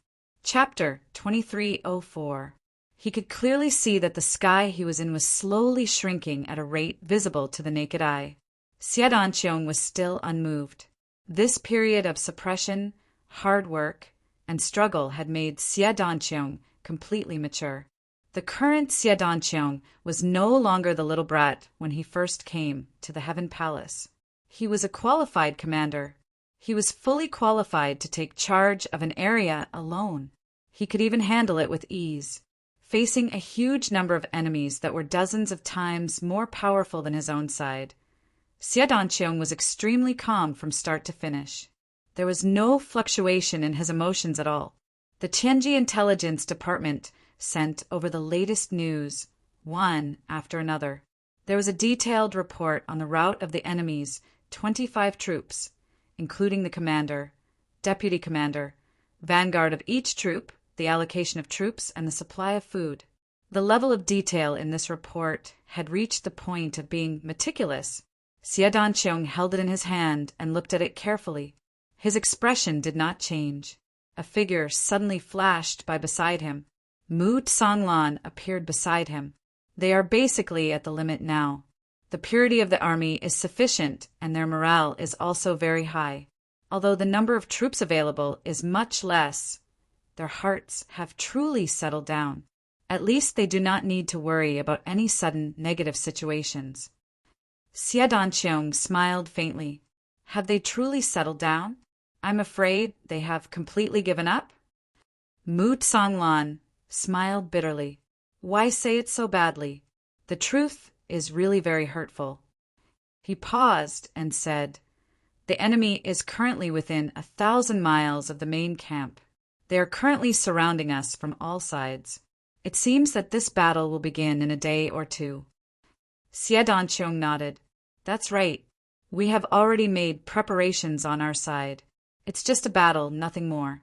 Chapter 2304. He could clearly see that the sky he was in was slowly shrinking at a rate visible to the naked eye. Xia Danqiong was still unmoved. This period of suppression, hard work, and struggle had made Xia Danqiong completely mature. The current Xie Danqiong was no longer the little brat when he first came to the Heaven Palace. He was a qualified commander. He was fully qualified to take charge of an area alone. He could even handle it with ease, facing a huge number of enemies that were dozens of times more powerful than his own side. Xie Danqiong was extremely calm from start to finish. There was no fluctuation in his emotions at all. The Tianji Intelligence Department sent over the latest news, one after another. There was a detailed report on the route of the enemy's 25 troops, including the commander, deputy commander, vanguard of each troop, the allocation of troops, and the supply of food. The level of detail in this report had reached the point of being meticulous. Xie Danqiong held it in his hand and looked at it carefully. His expression did not change. A figure suddenly flashed by beside him. Mu Tsanglan appeared beside him. They are basically at the limit now. The purity of the army is sufficient, and their morale is also very high. Although the number of troops available is much less, their hearts have truly settled down. At least they do not need to worry about any sudden negative situations. Xie Danqiong smiled faintly. Have they truly settled down? I'm afraid they have completely given up. Mu Tsanglan smiled bitterly. Why say it so badly? The truth is really very hurtful. He paused and said, The enemy is currently within 1,000 miles of the main camp. They are currently surrounding us from all sides. It seems that this battle will begin in a day or two. Xie Danqiong nodded. That's right. We have already made preparations on our side. It's just a battle, nothing more.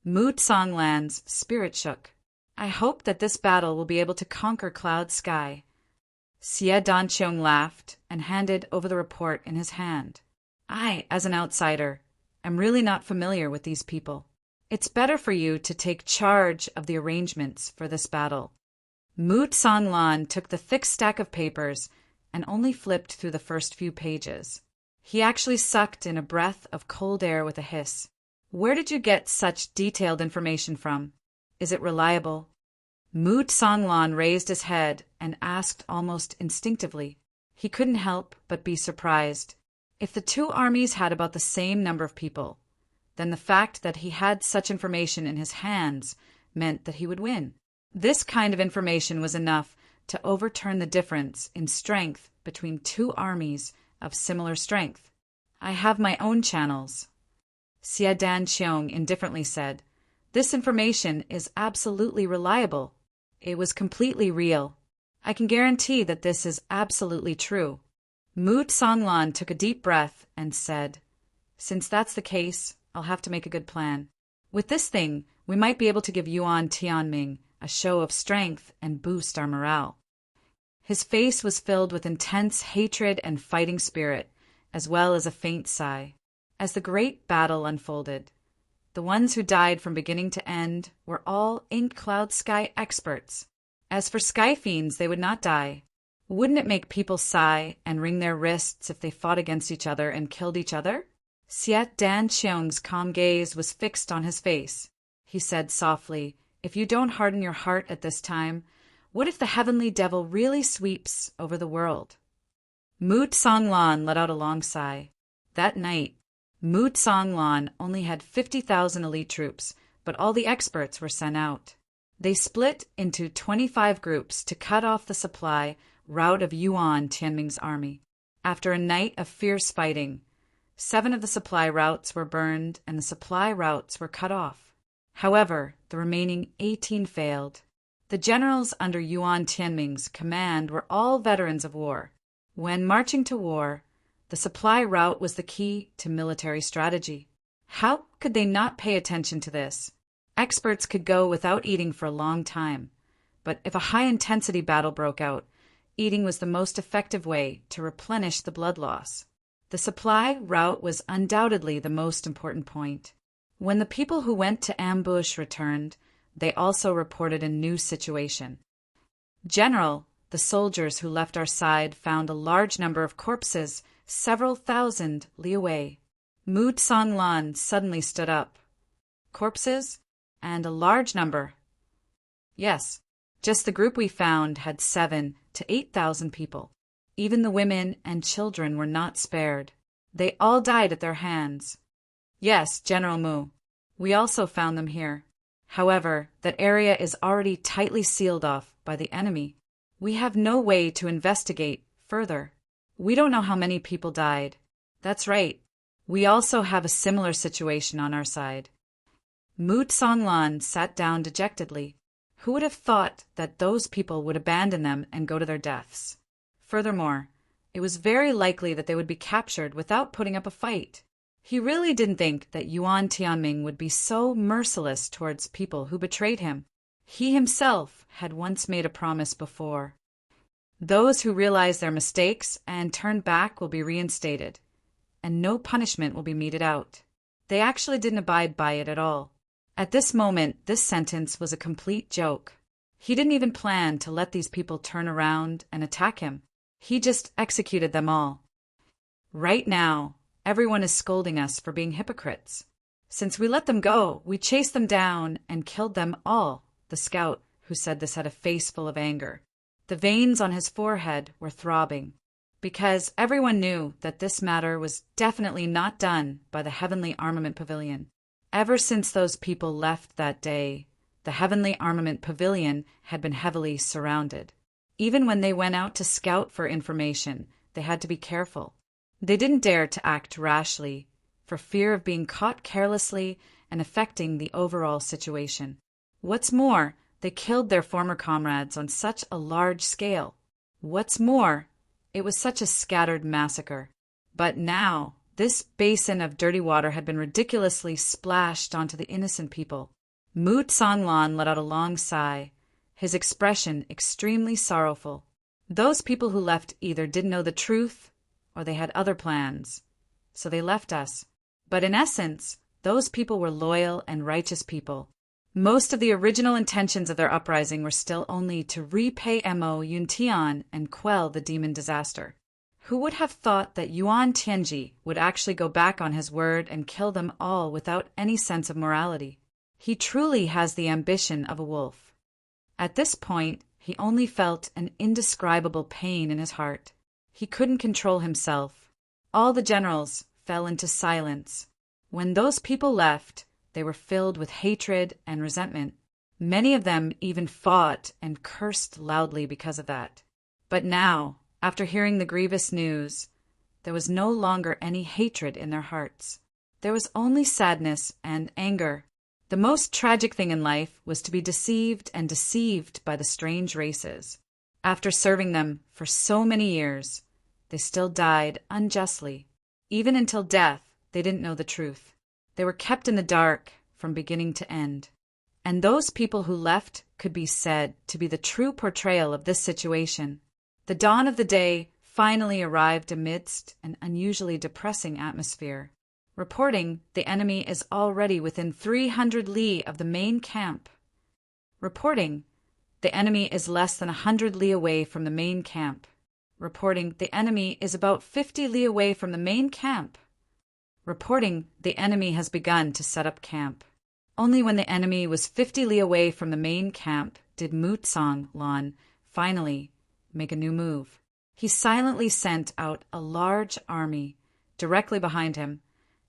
Mu Tsanglan's spirit shook. I hope that this battle will be able to conquer Cloud Sky. Xie Danqiong laughed and handed over the report in his hand. I, as an outsider, am really not familiar with these people. It's better for you to take charge of the arrangements for this battle. Mu Tsanglan took the thick stack of papers and only flipped through the first few pages. He actually sucked in a breath of cold air with a hiss. Where did you get such detailed information from? Is it reliable? Mu Tsanglan raised his head and asked almost instinctively. He couldn't help but be surprised. If the two armies had about the same number of people, then the fact that he had such information in his hands meant that he would win. This kind of information was enough to overturn the difference in strength between two armies of similar strength. I have my own channels. Xie Danqiong indifferently said, This information is absolutely reliable. It was completely real. I can guarantee that this is absolutely true. Mu Tsanglan took a deep breath and said, Since that's the case, I'll have to make a good plan. With this thing, we might be able to give Yuan Tianming a show of strength and boost our morale. His face was filled with intense hatred and fighting spirit, as well as a faint sigh. As the great battle unfolded, the ones who died from beginning to end were all Ink Cloud Sky experts. As for Sky Fiends, they would not die. Wouldn't it make people sigh and wring their wrists if they fought against each other and killed each other? Xie Danqiong's calm gaze was fixed on his face. He said softly, If you don't harden your heart at this time, what if the heavenly devil really sweeps over the world? Mu Tsanglan let out a long sigh. That night, Mu Tsanglan only had 50,000 elite troops, but all the experts were sent out. They split into 25 groups to cut off the supply route of Yuan Tianming's army. After a night of fierce fighting, 7 of the supply routes were burned and the supply routes were cut off. However, the remaining 18 failed. The generals under Yuan Tianming's command were all veterans of war. When marching to war, the supply route was the key to military strategy. How could they not pay attention to this? Experts could go without eating for a long time, but if a high-intensity battle broke out, eating was the most effective way to replenish the blood loss. The supply route was undoubtedly the most important point. When the people who went to ambush returned, they also reported a new situation. General, the soldiers who left our side found a large number of corpses several thousand li away. Mu Tsanglan suddenly stood up. Corpses? And a large number. Yes. Just the group we found had 7,000 to 8,000 people. Even the women and children were not spared. They all died at their hands. Yes, General Mu. We also found them here. However, that area is already tightly sealed off by the enemy. We have no way to investigate further. We don't know how many people died. That's right. We also have a similar situation on our side. Mu Tsonglan sat down dejectedly. Who would have thought that those people would abandon them and go to their deaths? Furthermore, it was very likely that they would be captured without putting up a fight. He really didn't think that Yuan Tianming would be so merciless towards people who betrayed him. He himself had once made a promise before. Those who realize their mistakes and turn back will be reinstated, and no punishment will be meted out. They actually didn't abide by it at all. At this moment, this sentence was a complete joke. He didn't even plan to let these people turn around and attack him. He just executed them all. Right now, everyone is scolding us for being hypocrites. Since we let them go, we chased them down and killed them all. The scout who said this had a face full of anger. The veins on his forehead were throbbing, because everyone knew that this matter was definitely not done by the Heavenly Armament Pavilion. Ever since those people left that day, the Heavenly Armament Pavilion had been heavily surrounded. Even when they went out to scout for information, they had to be careful. They didn't dare to act rashly, for fear of being caught carelessly and affecting the overall situation. What's more, they killed their former comrades on such a large scale. What's more, it was such a scattered massacre. But now, this basin of dirty water had been ridiculously splashed onto the innocent people. Mu Tsonglan let out a long sigh, his expression extremely sorrowful. Those people who left either didn't know the truth or they had other plans, so they left us. But in essence, those people were loyal and righteous people. Most of the original intentions of their uprising were still only to repay Mo Yuntian and quell the demon disaster. Who would have thought that Yuan Tianji would actually go back on his word and kill them all without any sense of morality? He truly has the ambition of a wolf. At this point, he only felt an indescribable pain in his heart. He couldn't control himself. All the generals fell into silence. When those people left, they were filled with hatred and resentment. Many of them even fought and cursed loudly because of that. But now, after hearing the grievous news, there was no longer any hatred in their hearts. There was only sadness and anger. The most tragic thing in life was to be deceived and deceived by the strange races. After serving them for so many years, they still died unjustly. Even until death, they didn't know the truth. They were kept in the dark from beginning to end. And those people who left could be said to be the true portrayal of this situation. The dawn of the day finally arrived amidst an unusually depressing atmosphere. Reporting the enemy is already within 300 li of the main camp. Reporting the enemy is less than 100 li away from the main camp. Reporting the enemy is about 50 li away from the main camp. Reporting the enemy has begun to set up camp. Only when the enemy was 50 li away from the main camp did Mu Tsonglan finally make a new move. He silently sent out a large army directly behind him,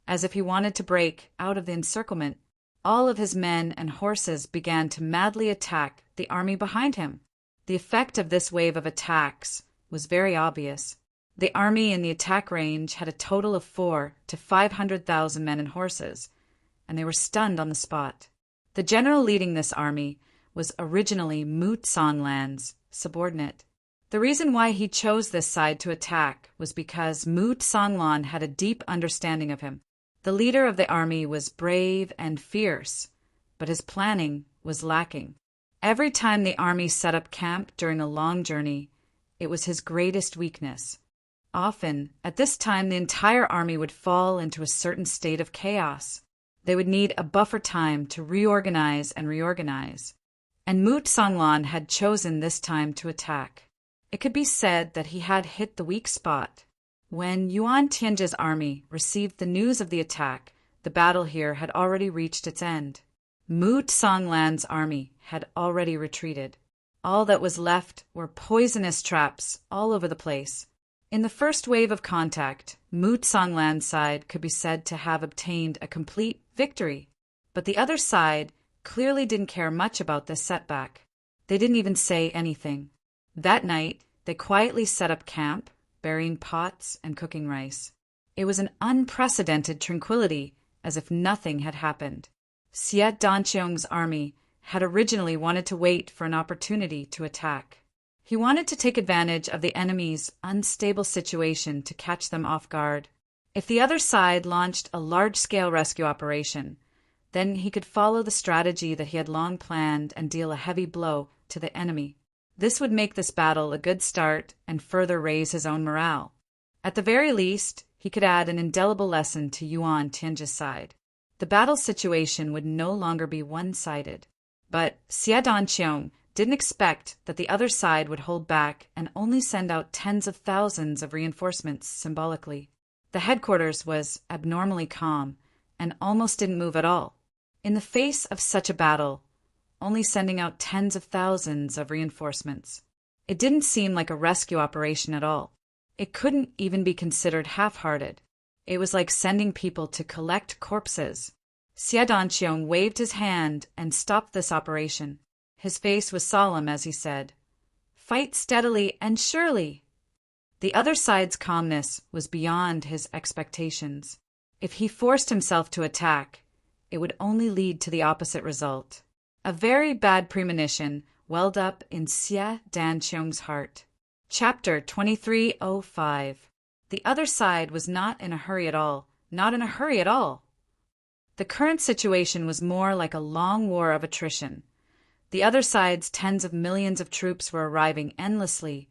as if he wanted to break out of the encirclement. All of his men and horses began to madly attack the army behind him. The effect of this wave of attacks was very obvious. The army in the attack range had a total of 400,000 to 500,000 men and horses, and they were stunned on the spot. The general leading this army was originally Mu Tsonglan's subordinate. The reason why he chose this side to attack was because Mu Tsonglan had a deep understanding of him. The leader of the army was brave and fierce, but his planning was lacking. Every time the army set up camp during a long journey, it was his greatest weakness. Often, at this time, the entire army would fall into a certain state of chaos. They would need a buffer time to reorganize and reorganize. And Mu Tsonglan had chosen this time to attack. It could be said that he had hit the weak spot. When Yuan Tianji's army received the news of the attack, the battle here had already reached its end. Mu Tsonglan's army had already retreated. All that was left were poisonous traps all over the place. In the first wave of contact, Mutsanglan's side could be said to have obtained a complete victory. But the other side clearly didn't care much about this setback. They didn't even say anything. That night, they quietly set up camp, burying pots and cooking rice. It was an unprecedented tranquility, as if nothing had happened. Siet Dancheong's army had originally wanted to wait for an opportunity to attack. He wanted to take advantage of the enemy's unstable situation to catch them off guard. If the other side launched a large-scale rescue operation, then he could follow the strategy that he had long planned and deal a heavy blow to the enemy. This would make this battle a good start and further raise his own morale. At the very least, he could add an indelible lesson to Yuan Tianji's side. The battle situation would no longer be one-sided. But Xie Danqiong didn't expect that the other side would hold back and only send out tens of thousands of reinforcements symbolically. The headquarters was abnormally calm and almost didn't move at all. In the face of such a battle, only sending out tens of thousands of reinforcements. It didn't seem like a rescue operation at all. It couldn't even be considered half-hearted. It was like sending people to collect corpses. Xie Danqiong waved his hand and stopped this operation. His face was solemn as he said, "Fight steadily and surely." The other side's calmness was beyond his expectations. If he forced himself to attack, it would only lead to the opposite result. A very bad premonition welled up in Xie Danqiong's heart. Chapter 2305. The other side was not in a hurry at all. Not in a hurry at all. The current situation was more like a long war of attrition. The other side's tens of millions of troops were arriving endlessly,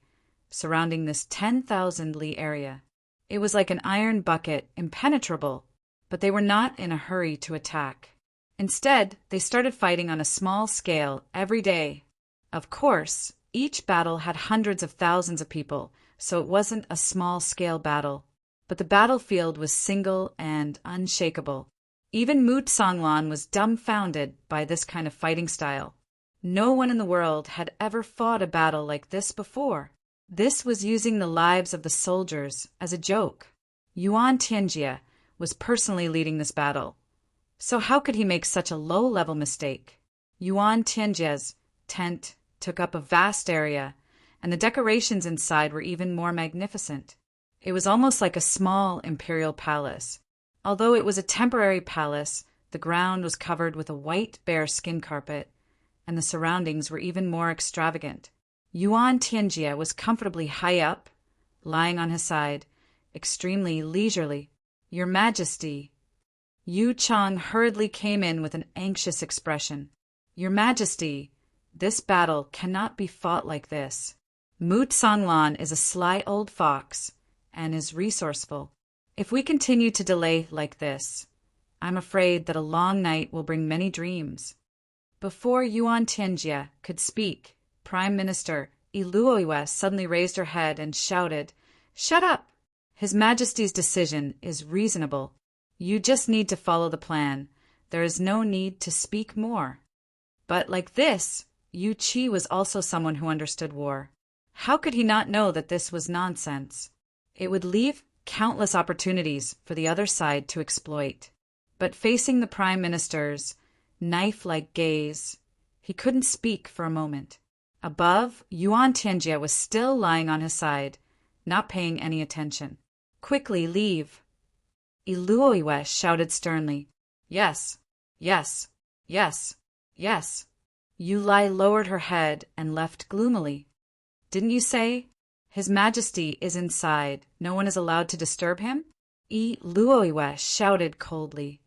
surrounding this 10,000 li area. It was like an iron bucket, impenetrable, but they were not in a hurry to attack. Instead, they started fighting on a small scale every day. Of course, each battle had hundreds of thousands of people, so it wasn't a small-scale battle. But the battlefield was single and unshakable. Even Mutsanglan was dumbfounded by this kind of fighting style. No one in the world had ever fought a battle like this before. This was using the lives of the soldiers as a joke. Yuan Tianjie was personally leading this battle. So how could he make such a low-level mistake? Yuan Tianjie's tent took up a vast area, and the decorations inside were even more magnificent. It was almost like a small imperial palace. Although it was a temporary palace, the ground was covered with a white bear skin carpet, and the surroundings were even more extravagant. Yuan Tianjie was comfortably high up, lying on his side, extremely leisurely. "Your Majesty." Yu Chang hurriedly came in with an anxious expression. "Your Majesty, this battle cannot be fought like this. Mutsanglan is a sly old fox and is resourceful. If we continue to delay like this, I'm afraid that a long night will bring many dreams." Before Yuan Tianjie could speak, Prime Minister Iluoiwe suddenly raised her head and shouted, "Shut up! His Majesty's decision is reasonable. You just need to follow the plan. There is no need to speak more." But like this, Yu Qi was also someone who understood war. How could he not know that this was nonsense? It would leave countless opportunities for the other side to exploit. But facing the Prime Minister's knife-like gaze, he couldn't speak for a moment. Above, Yuan Tianjie was still lying on his side, not paying any attention. "Quickly leave." Iluoiwe shouted sternly, "Yes, yes, yes, yes." Yu Lai lowered her head and left gloomily. "Didn't you say? His Majesty is inside. No one is allowed to disturb him?" Iluoiwe shouted coldly.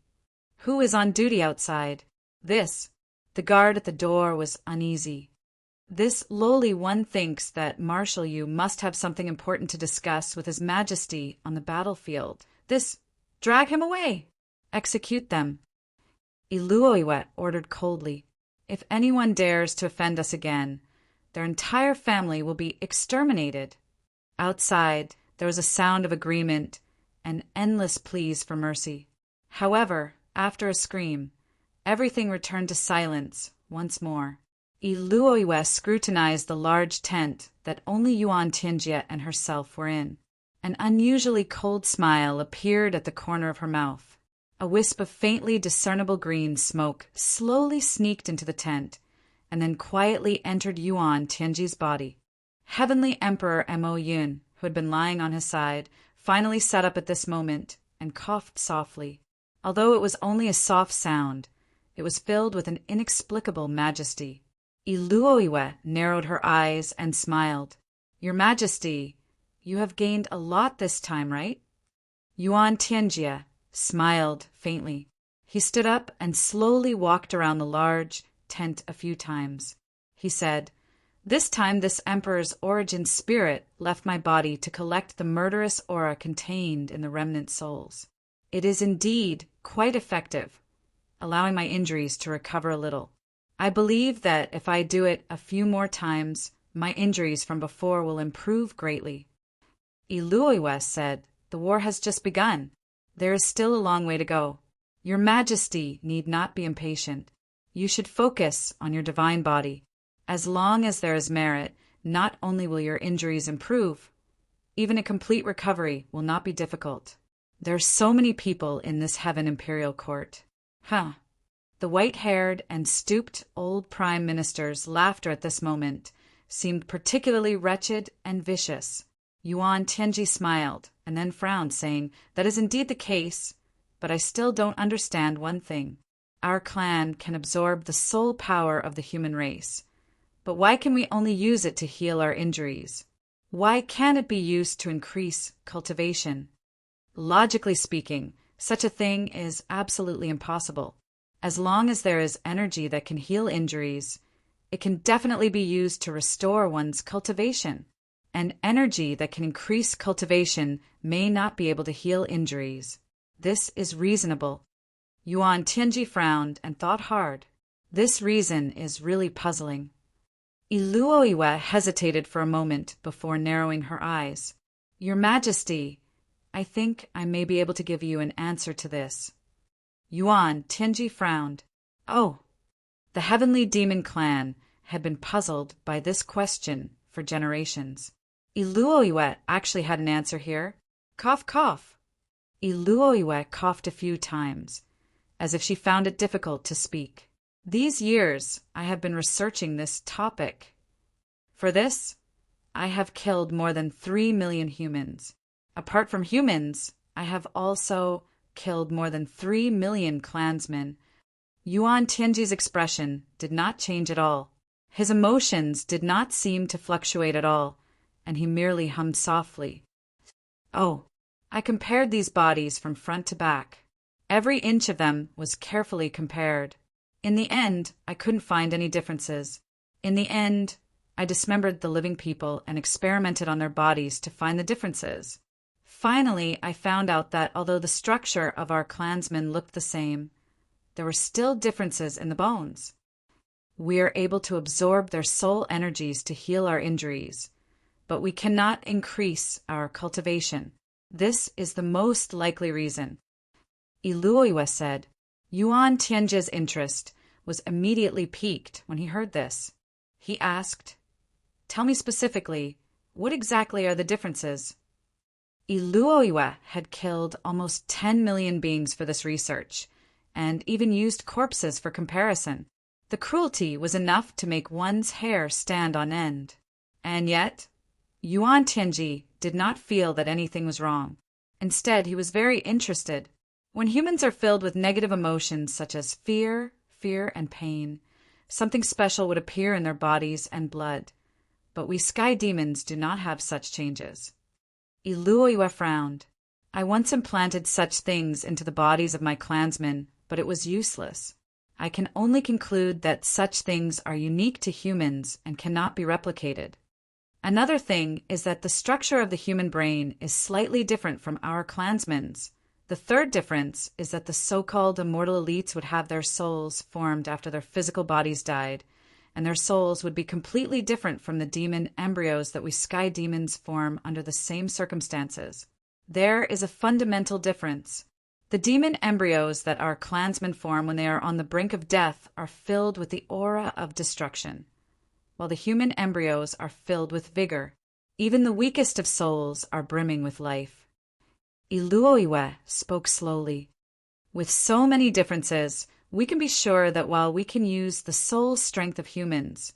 "Who is on duty outside?" "This." The guard at the door was uneasy. "This lowly one thinks that Marshal Yu must have something important to discuss with His Majesty on the battlefield. This, drag him away! Execute them." Iluoiwe ordered coldly. "If anyone dares to offend us again, their entire family will be exterminated." Outside, there was a sound of agreement and endless pleas for mercy. However, after a scream, everything returned to silence once more. Iluoiwe scrutinized the large tent that only Yuan Tianjie and herself were in. An unusually cold smile appeared at the corner of her mouth. A wisp of faintly discernible green smoke slowly sneaked into the tent, and then quietly entered Yuan Tianjie's body. Heavenly Emperor Mo Yun, who had been lying on his side, finally sat up at this moment and coughed softly. Although it was only a soft sound, it was filled with an inexplicable majesty. Iluoiwe narrowed her eyes and smiled. "Your Majesty, you have gained a lot this time, right?" Yuan Tianjie smiled faintly. He stood up and slowly walked around the large tent a few times. He said, "This time this emperor's origin spirit left my body to collect the murderous aura contained in the remnant souls. It is indeed quite effective, allowing my injuries to recover a little. I believe that if I do it a few more times, my injuries from before will improve greatly." Iluoiwe said, "The war has just begun. There is still a long way to go. Your Majesty need not be impatient. You should focus on your divine body. As long as there is merit, not only will your injuries improve, even a complete recovery will not be difficult. There are so many people in this Heaven Imperial Court." Huh. The white-haired and stooped old prime minister's laughter at this moment seemed particularly wretched and vicious. Yuan Tianjie smiled and then frowned, saying, "That is indeed the case, but I still don't understand one thing. Our clan can absorb the soul power of the human race, but why can we only use it to heal our injuries? Why can't it be used to increase cultivation? Logically speaking, such a thing is absolutely impossible. As long as there is energy that can heal injuries, it can definitely be used to restore one's cultivation. And energy that can increase cultivation may not be able to heal injuries. This is reasonable." Yuan Tianjie frowned and thought hard. This reason is really puzzling. Iluoiwe hesitated for a moment before narrowing her eyes. "Your Majesty, I think I may be able to give you an answer to this." Yuan Tianjie frowned. Oh, the Heavenly Demon Clan had been puzzled by this question for generations. Iluoiwe actually had an answer here. Cough, cough. Iluoiwe coughed a few times, as if she found it difficult to speak. "These years I have been researching this topic. For this, I have killed more than 3 million humans. Apart from humans, I have also killed more than 3 million clansmen." Yuan Tianjie's expression did not change at all. His emotions did not seem to fluctuate at all, and he merely hummed softly. "Oh, I compared these bodies from front to back. Every inch of them was carefully compared. In the end, I couldn't find any differences. In the end, I dismembered the living people and experimented on their bodies to find the differences. Finally, I found out that although the structure of our clansmen looked the same, there were still differences in the bones. We are able to absorb their soul energies to heal our injuries, but we cannot increase our cultivation. This is the most likely reason." Iluoiwe said. Yuan Tianjie's interest was immediately piqued when he heard this. He asked, "Tell me specifically, what exactly are the differences?" Iluoiwe had killed almost 10 million beings for this research, and even used corpses for comparison. The cruelty was enough to make one's hair stand on end. And yet, Yuan Tianjie did not feel that anything was wrong. Instead, he was very interested. When humans are filled with negative emotions such as fear, and pain, something special would appear in their bodies and blood. But we sky demons do not have such changes. Iluoiwe frowned. "I once implanted such things into the bodies of my clansmen, but it was useless. I can only conclude that such things are unique to humans and cannot be replicated. Another thing is that the structure of the human brain is slightly different from our clansmen's. The third difference is that the so-called immortal elites would have their souls formed after their physical bodies died, and their souls would be completely different from the demon embryos that we sky demons form under the same circumstances. There is a fundamental difference. The demon embryos that our clansmen form when they are on the brink of death are filled with the aura of destruction, while the human embryos are filled with vigor. Even the weakest of souls are brimming with life. Iluoiwe spoke slowly. With so many differences, we can be sure that while we can use the soul strength of humans,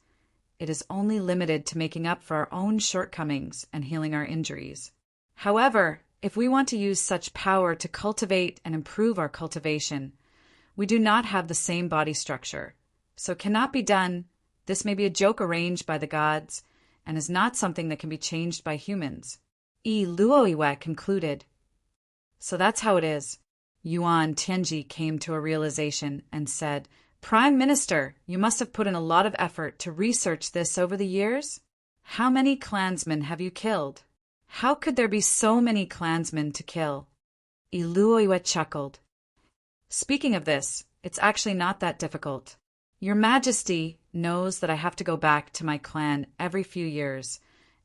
it is only limited to making up for our own shortcomings and healing our injuries. However, if we want to use such power to cultivate and improve our cultivation, we do not have the same body structure, so it cannot be done. This may be a joke arranged by the gods, and is not something that can be changed by humans. Iluoiwe concluded. So that's how it is. Yuan Tianji came to a realization and said, Prime Minister, you must have put in a lot of effort to research this over the years? How many clansmen have you killed? How could there be so many clansmen to kill? Iluoiwe chuckled. Speaking of this, it's actually not that difficult. Your Majesty knows that I have to go back to my clan every few years,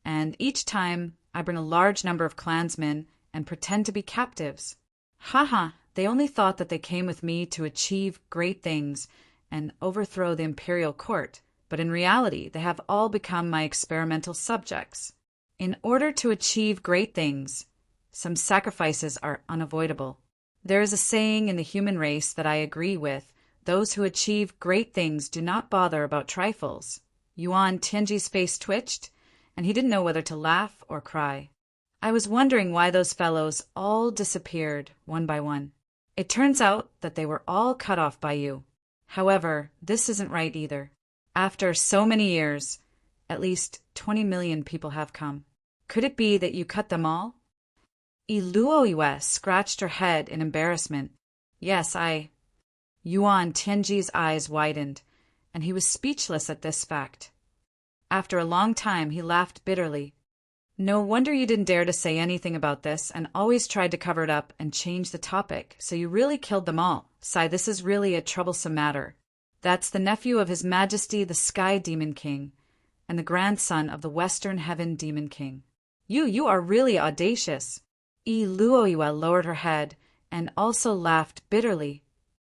and each time I bring a large number of clansmen and pretend to be captives. Haha, they only thought that they came with me to achieve great things and overthrow the imperial court, but in reality they have all become my experimental subjects. In order to achieve great things, some sacrifices are unavoidable. There is a saying in the human race that I agree with: those who achieve great things do not bother about trifles. Yuan Tianji's face twitched, and he didn't know whether to laugh or cry. I was wondering why those fellows all disappeared one by one. It turns out that they were all cut off by you. However, this isn't right either. After so many years, at least 20 million people have come. Could it be that you cut them all? Iluoiwe scratched her head in embarrassment. Yes, Yuan Tianji's eyes widened, and he was speechless at this fact. After a long time, he laughed bitterly. No wonder you didn't dare to say anything about this and always tried to cover it up and change the topic, so you really killed them all. Sai, this is really a troublesome matter. That's the nephew of His Majesty the Sky Demon King, and the grandson of the Western Heaven Demon King. You are really audacious. Iluoiwe lowered her head and also laughed bitterly.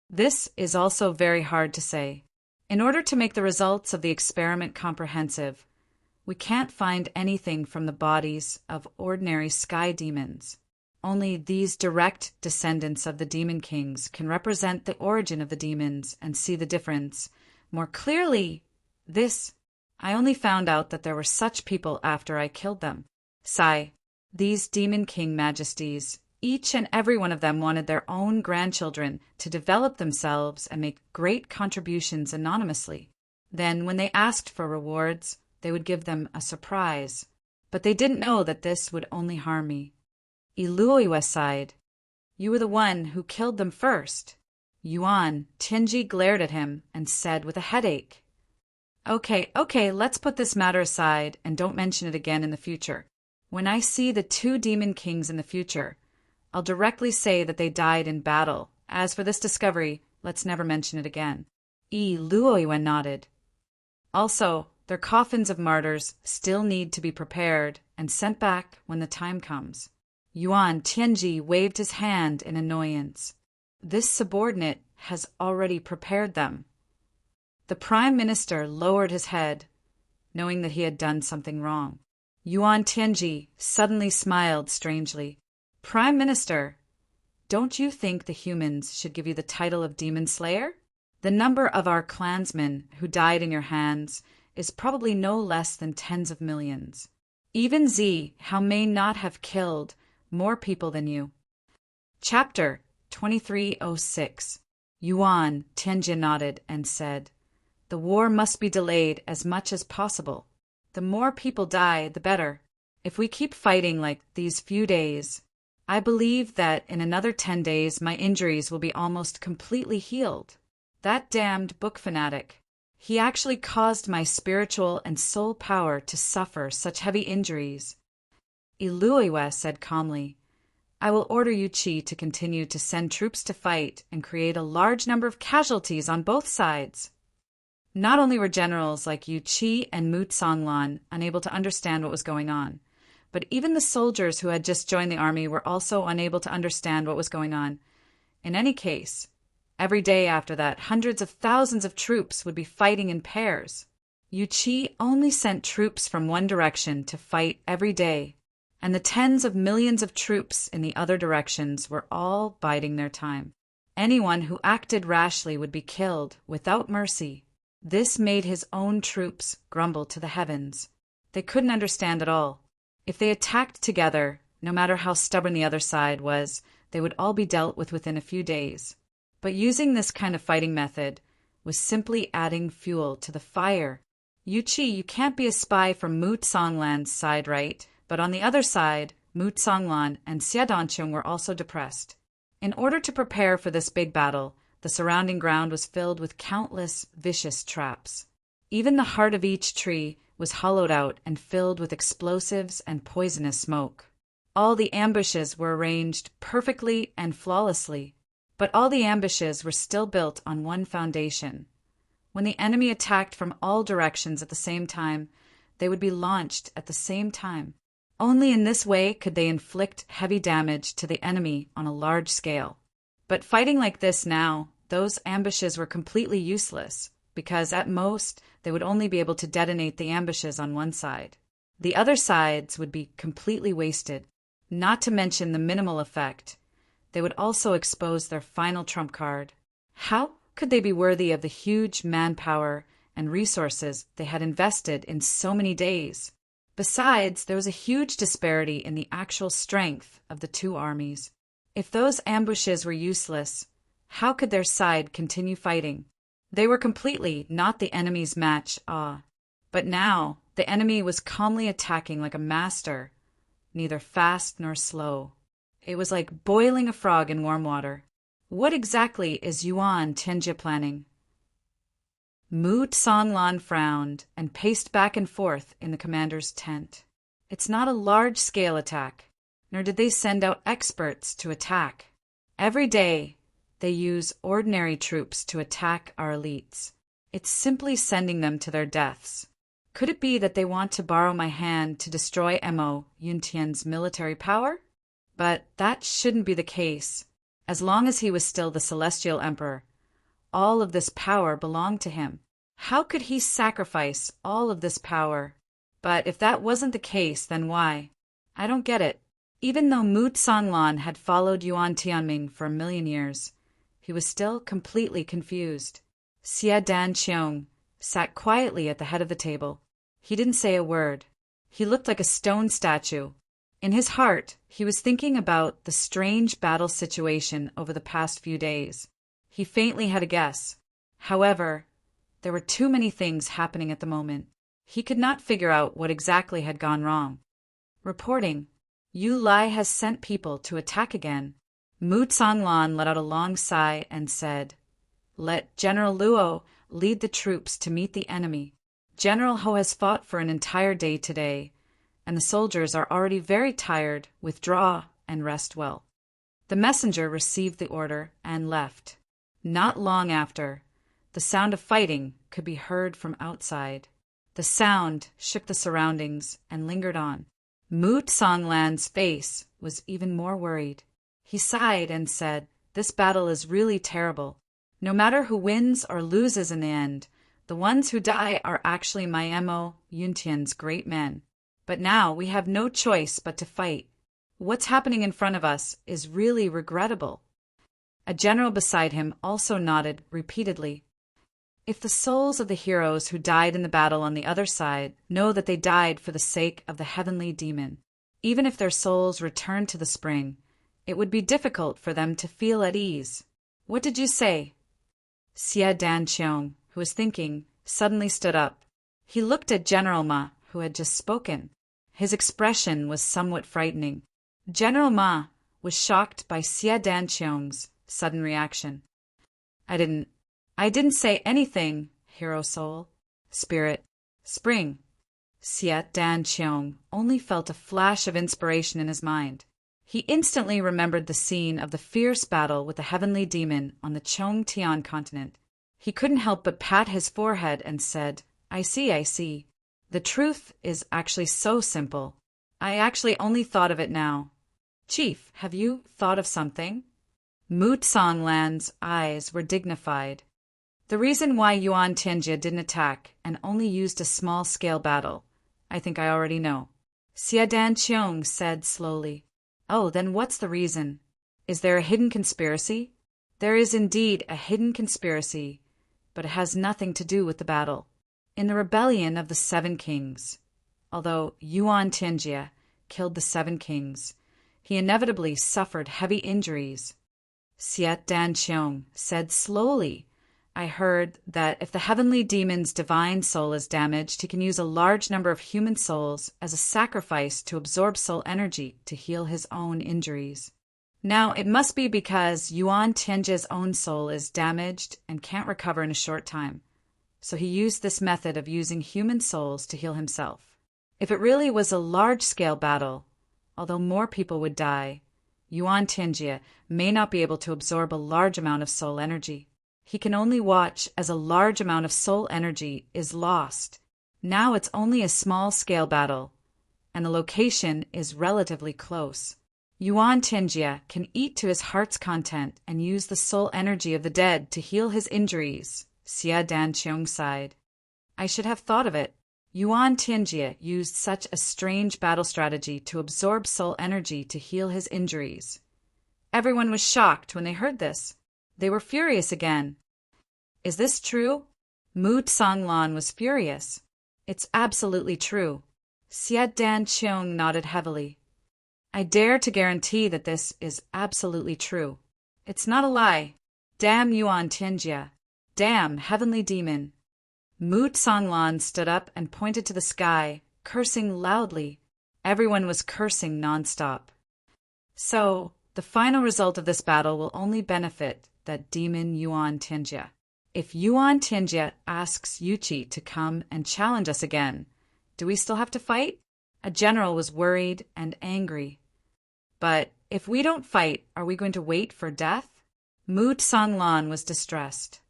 This is also very hard to say. In order to make the results of the experiment comprehensive, we can't find anything from the bodies of ordinary sky demons. Only these direct descendants of the demon kings can represent the origin of the demons and see the difference more clearly. I only found out that there were such people after I killed them. Sai, these demon king majesties, each and every one of them wanted their own grandchildren to develop themselves and make great contributions anonymously. Then, when they asked for rewards, they would give them a surprise. But they didn't know that this would only harm me. Iluoiwe sighed. You were the one who killed them first. Yuan Tianji glared at him and said with a headache, Okay, let's put this matter aside and don't mention it again in the future. When I see the two demon kings in the future, I'll directly say that they died in battle. As for this discovery, let's never mention it again. Iluoiwe nodded. Also, their coffins of martyrs still need to be prepared and sent back when the time comes. Yuan Tianji waved his hand in annoyance. This subordinate has already prepared them. The Prime Minister lowered his head, knowing that he had done something wrong. Yuan Tianji suddenly smiled strangely. Prime Minister, don't you think the humans should give you the title of Demon Slayer? The number of our clansmen who died in your hands is probably no less than tens of millions. Even How may not have killed more people than you. Chapter 2306. Yuan Tianji nodded and said, The war must be delayed as much as possible. The more people die, the better. If we keep fighting like these few days, I believe that in another 10 days my injuries will be almost completely healed. That damned book fanatic. He actually caused my spiritual and soul power to suffer such heavy injuries. Iluoiwe said calmly, I will order Yu Qi to continue to send troops to fight and create a large number of casualties on both sides. Not only were generals like Yu Qi and Mu Songlan unable to understand what was going on, but even the soldiers who had just joined the army were also unable to understand what was going on. In any case, every day after that, hundreds of thousands of troops would be fighting in pairs. Yu Qi only sent troops from one direction to fight every day, and the tens of millions of troops in the other directions were all biding their time. Anyone who acted rashly would be killed without mercy. This made his own troops grumble to the heavens. They couldn't understand at all. If they attacked together, no matter how stubborn the other side was, they would all be dealt with within a few days. But using this kind of fighting method was simply adding fuel to the fire. Yu Qi, you can't be a spy from Mu Songlan's side, right? But on the other side, Mu Songlan and Xia Danqiong were also depressed. In order to prepare for this big battle, the surrounding ground was filled with countless vicious traps. Even the heart of each tree was hollowed out and filled with explosives and poisonous smoke. All the ambushes were arranged perfectly and flawlessly, but all the ambushes were still built on one foundation. When the enemy attacked from all directions at the same time, they would be launched at the same time. Only in this way could they inflict heavy damage to the enemy on a large scale. But fighting like this now, those ambushes were completely useless, because at most they would only be able to detonate the ambushes on one side. The other sides would be completely wasted, not to mention the minimal effect. They would also expose their final trump card. How could they be worthy of the huge manpower and resources they had invested in so many days? Besides, there was a huge disparity in the actual strength of the two armies. If those ambushes were useless, how could their side continue fighting? They were completely not the enemy's match, But now, the enemy was calmly attacking like a master, neither fast nor slow. It was like boiling a frog in warm water. What exactly is Yuan Tianjie planning? Mu Songlan frowned and paced back and forth in the commander's tent. It's not a large-scale attack, nor did they send out experts to attack. Every day, they use ordinary troops to attack our elites. It's simply sending them to their deaths. Could it be that they want to borrow my hand to destroy Mo Yuntian's military power? But that shouldn't be the case. As long as he was still the Celestial Emperor, all of this power belonged to him. How could he sacrifice all of this power? But if that wasn't the case, then why? I don't get it. Even though Mu Songlan had followed Yuan Tianming for 1,000,000 years, he was still completely confused. Xia Danqiong sat quietly at the head of the table. He didn't say a word. He looked like a stone statue. In his heart, he was thinking about the strange battle situation over the past few days. He faintly had a guess. However, there were too many things happening at the moment. He could not figure out what exactly had gone wrong. Reporting, Yu Lai has sent people to attack again. Mu Songlan let out a long sigh and said, "Let General Luo lead the troops to meet the enemy. General Ho has fought for an entire day today, and the soldiers are already very tired. Withdraw and rest well." The messenger received the order and left. Not long after, the sound of fighting could be heard from outside. The sound shook the surroundings and lingered on. Mu Songlan's face was even more worried. He sighed and said, "This battle is really terrible. No matter who wins or loses in the end, the ones who die are actually my Mo Yuntian's great men. But now we have no choice but to fight. What's happening in front of us is really regrettable." A general beside him also nodded repeatedly. If the souls of the heroes who died in the battle on the other side know that they died for the sake of the heavenly demon, even if their souls return to the spring, it would be difficult for them to feel at ease. "What did you say?" Xia Danqiong, who was thinking, suddenly stood up. He looked at General Ma, who had just spoken. His expression was somewhat frightening. General Ma was shocked by Xia Danqiong's sudden reaction. I didn't say anything, hero soul, spirit, spring." Xia Danqiong only felt a flash of inspiration in his mind. He instantly remembered the scene of the fierce battle with the heavenly demon on the Chongtian continent. He couldn't help but pat his forehead and said, I see. The truth is actually so simple. I actually only thought of it now. Chief, have you thought of something?" Mu Songlan's eyes were dignified. The reason why Yuan Tianjie didn't attack and only used a small-scale battle, I think I already know. Xie Danqiong said slowly. Oh, then what's the reason? Is there a hidden conspiracy? There is indeed a hidden conspiracy, but it has nothing to do with the battle. In the rebellion of the 7 kings, although Yuan Tianjie killed the 7 kings, he inevitably suffered heavy injuries. Xie Danqiong said slowly, I heard that if the heavenly demon's divine soul is damaged, he can use a large number of human souls as a sacrifice to absorb soul energy to heal his own injuries. Now, it must be because Yuan Tianjie's own soul is damaged and can't recover in a short time, so he used this method of using human souls to heal himself. If it really was a large-scale battle, although more people would die, Yuan Tianjie may not be able to absorb a large amount of soul energy. He can only watch as a large amount of soul energy is lost. Now it's only a small-scale battle, and the location is relatively close. Yuan Tianjie can eat to his heart's content and use the soul energy of the dead to heal his injuries, Xie Danqiong sighed. I should have thought of it. Yuan Tianjie used such a strange battle strategy to absorb soul energy to heal his injuries. Everyone was shocked when they heard this. They were furious again. Is this true? Mu Songlan was furious. It's absolutely true. Xie Danqiong nodded heavily. I dare to guarantee that this is absolutely true. It's not a lie. Damn Yuan Tianjie. Damn heavenly demon. Mu Songlan stood up and pointed to the sky, cursing loudly. Everyone was cursing nonstop. So, the final result of this battle will only benefit that demon Yuan Tianjie. If Yuan Tianjie asks Yuqi to come and challenge us again, do we still have to fight? A general was worried and angry. But if we don't fight, are we going to wait for death? Mu Songlan was distressed.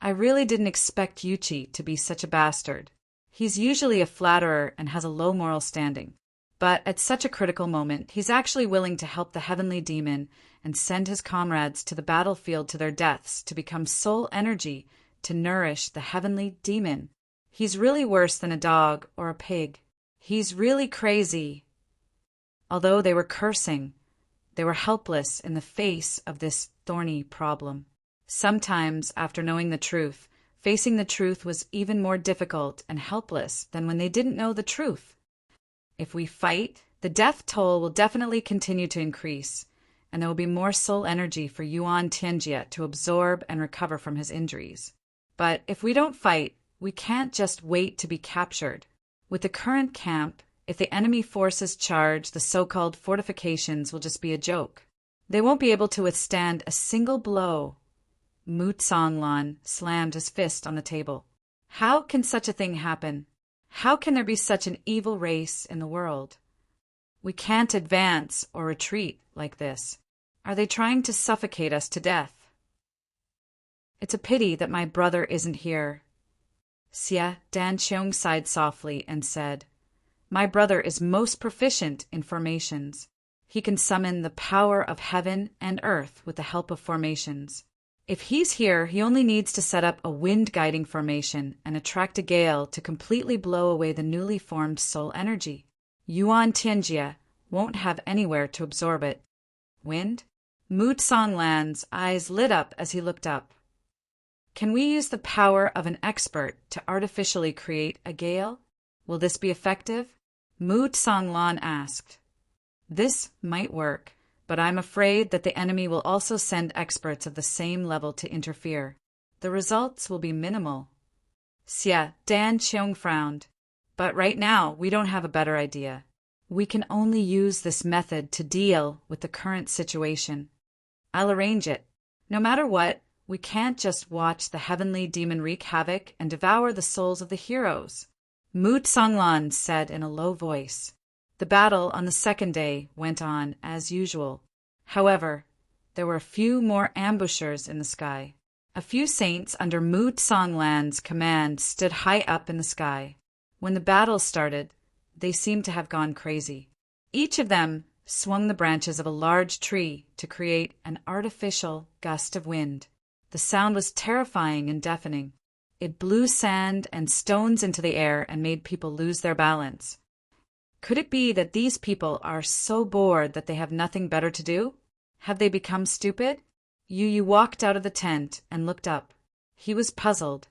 I really didn't expect Yuqi to be such a bastard. He's usually a flatterer and has a low moral standing. But at such a critical moment, he's actually willing to help the heavenly demon and send his comrades to the battlefield to their deaths to become soul energy to nourish the heavenly demon. He's really worse than a dog or a pig. He's really crazy. Although they were cursing, they were helpless in the face of this thorny problem. Sometimes, after knowing the truth, facing the truth was even more difficult and helpless than when they didn't know the truth. If we fight, the death toll will definitely continue to increase, and there will be more soul energy for Yuan Tianjie to absorb and recover from his injuries. But if we don't fight, we can't just wait to be captured. With the current camp, if the enemy forces charge, the so-called fortifications will just be a joke. They won't be able to withstand a single blow. Mu Songlan slammed his fist on the table. How can such a thing happen? How can there be such an evil race in the world? We can't advance or retreat like this. Are they trying to suffocate us to death? It's a pity that my brother isn't here. Xie Danqiong sighed softly and said, My brother is most proficient in formations. He can summon the power of heaven and earth with the help of formations. If he's here, he only needs to set up a wind-guiding formation and attract a gale to completely blow away the newly formed soul energy. Yuan Tianjie won't have anywhere to absorb it. Wind? Mu Songlan's eyes lit up as he looked up. Can we use the power of an expert to artificially create a gale? Will this be effective? Mu Songlan asked. This might work, but I'm afraid that the enemy will also send experts of the same level to interfere. The results will be minimal. Xie Danqiong frowned. But right now, we don't have a better idea. We can only use this method to deal with the current situation. I'll arrange it. No matter what, we can't just watch the heavenly demon wreak havoc and devour the souls of the heroes. Mu Songlan said in a low voice. The battle on the second day went on as usual. However, there were a few more ambushers in the sky. A few saints under Mu Songlan's command stood high up in the sky. When the battle started, they seemed to have gone crazy. Each of them swung the branches of a large tree to create an artificial gust of wind. The sound was terrifying and deafening. It blew sand and stones into the air and made people lose their balance. Could it be that these people are so bored that they have nothing better to do? Have they become stupid? Yu walked out of the tent and looked up. He was puzzled.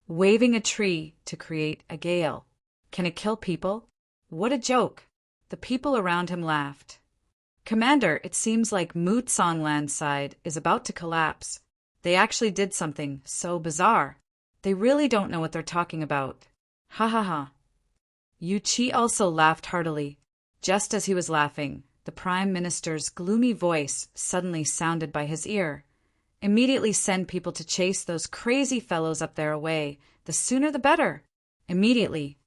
Waving a tree to create a gale. Can it kill people? What a joke! The people around him laughed. Commander, it seems like Mutsongland's side is about to collapse. They actually did something so bizarre. They really don't know what they're talking about. Ha ha ha. Yu Qi also laughed heartily. Just as he was laughing, the Prime Minister's gloomy voice suddenly sounded by his ear. Immediately send people to chase those crazy fellows up there away. The sooner the better. Immediately.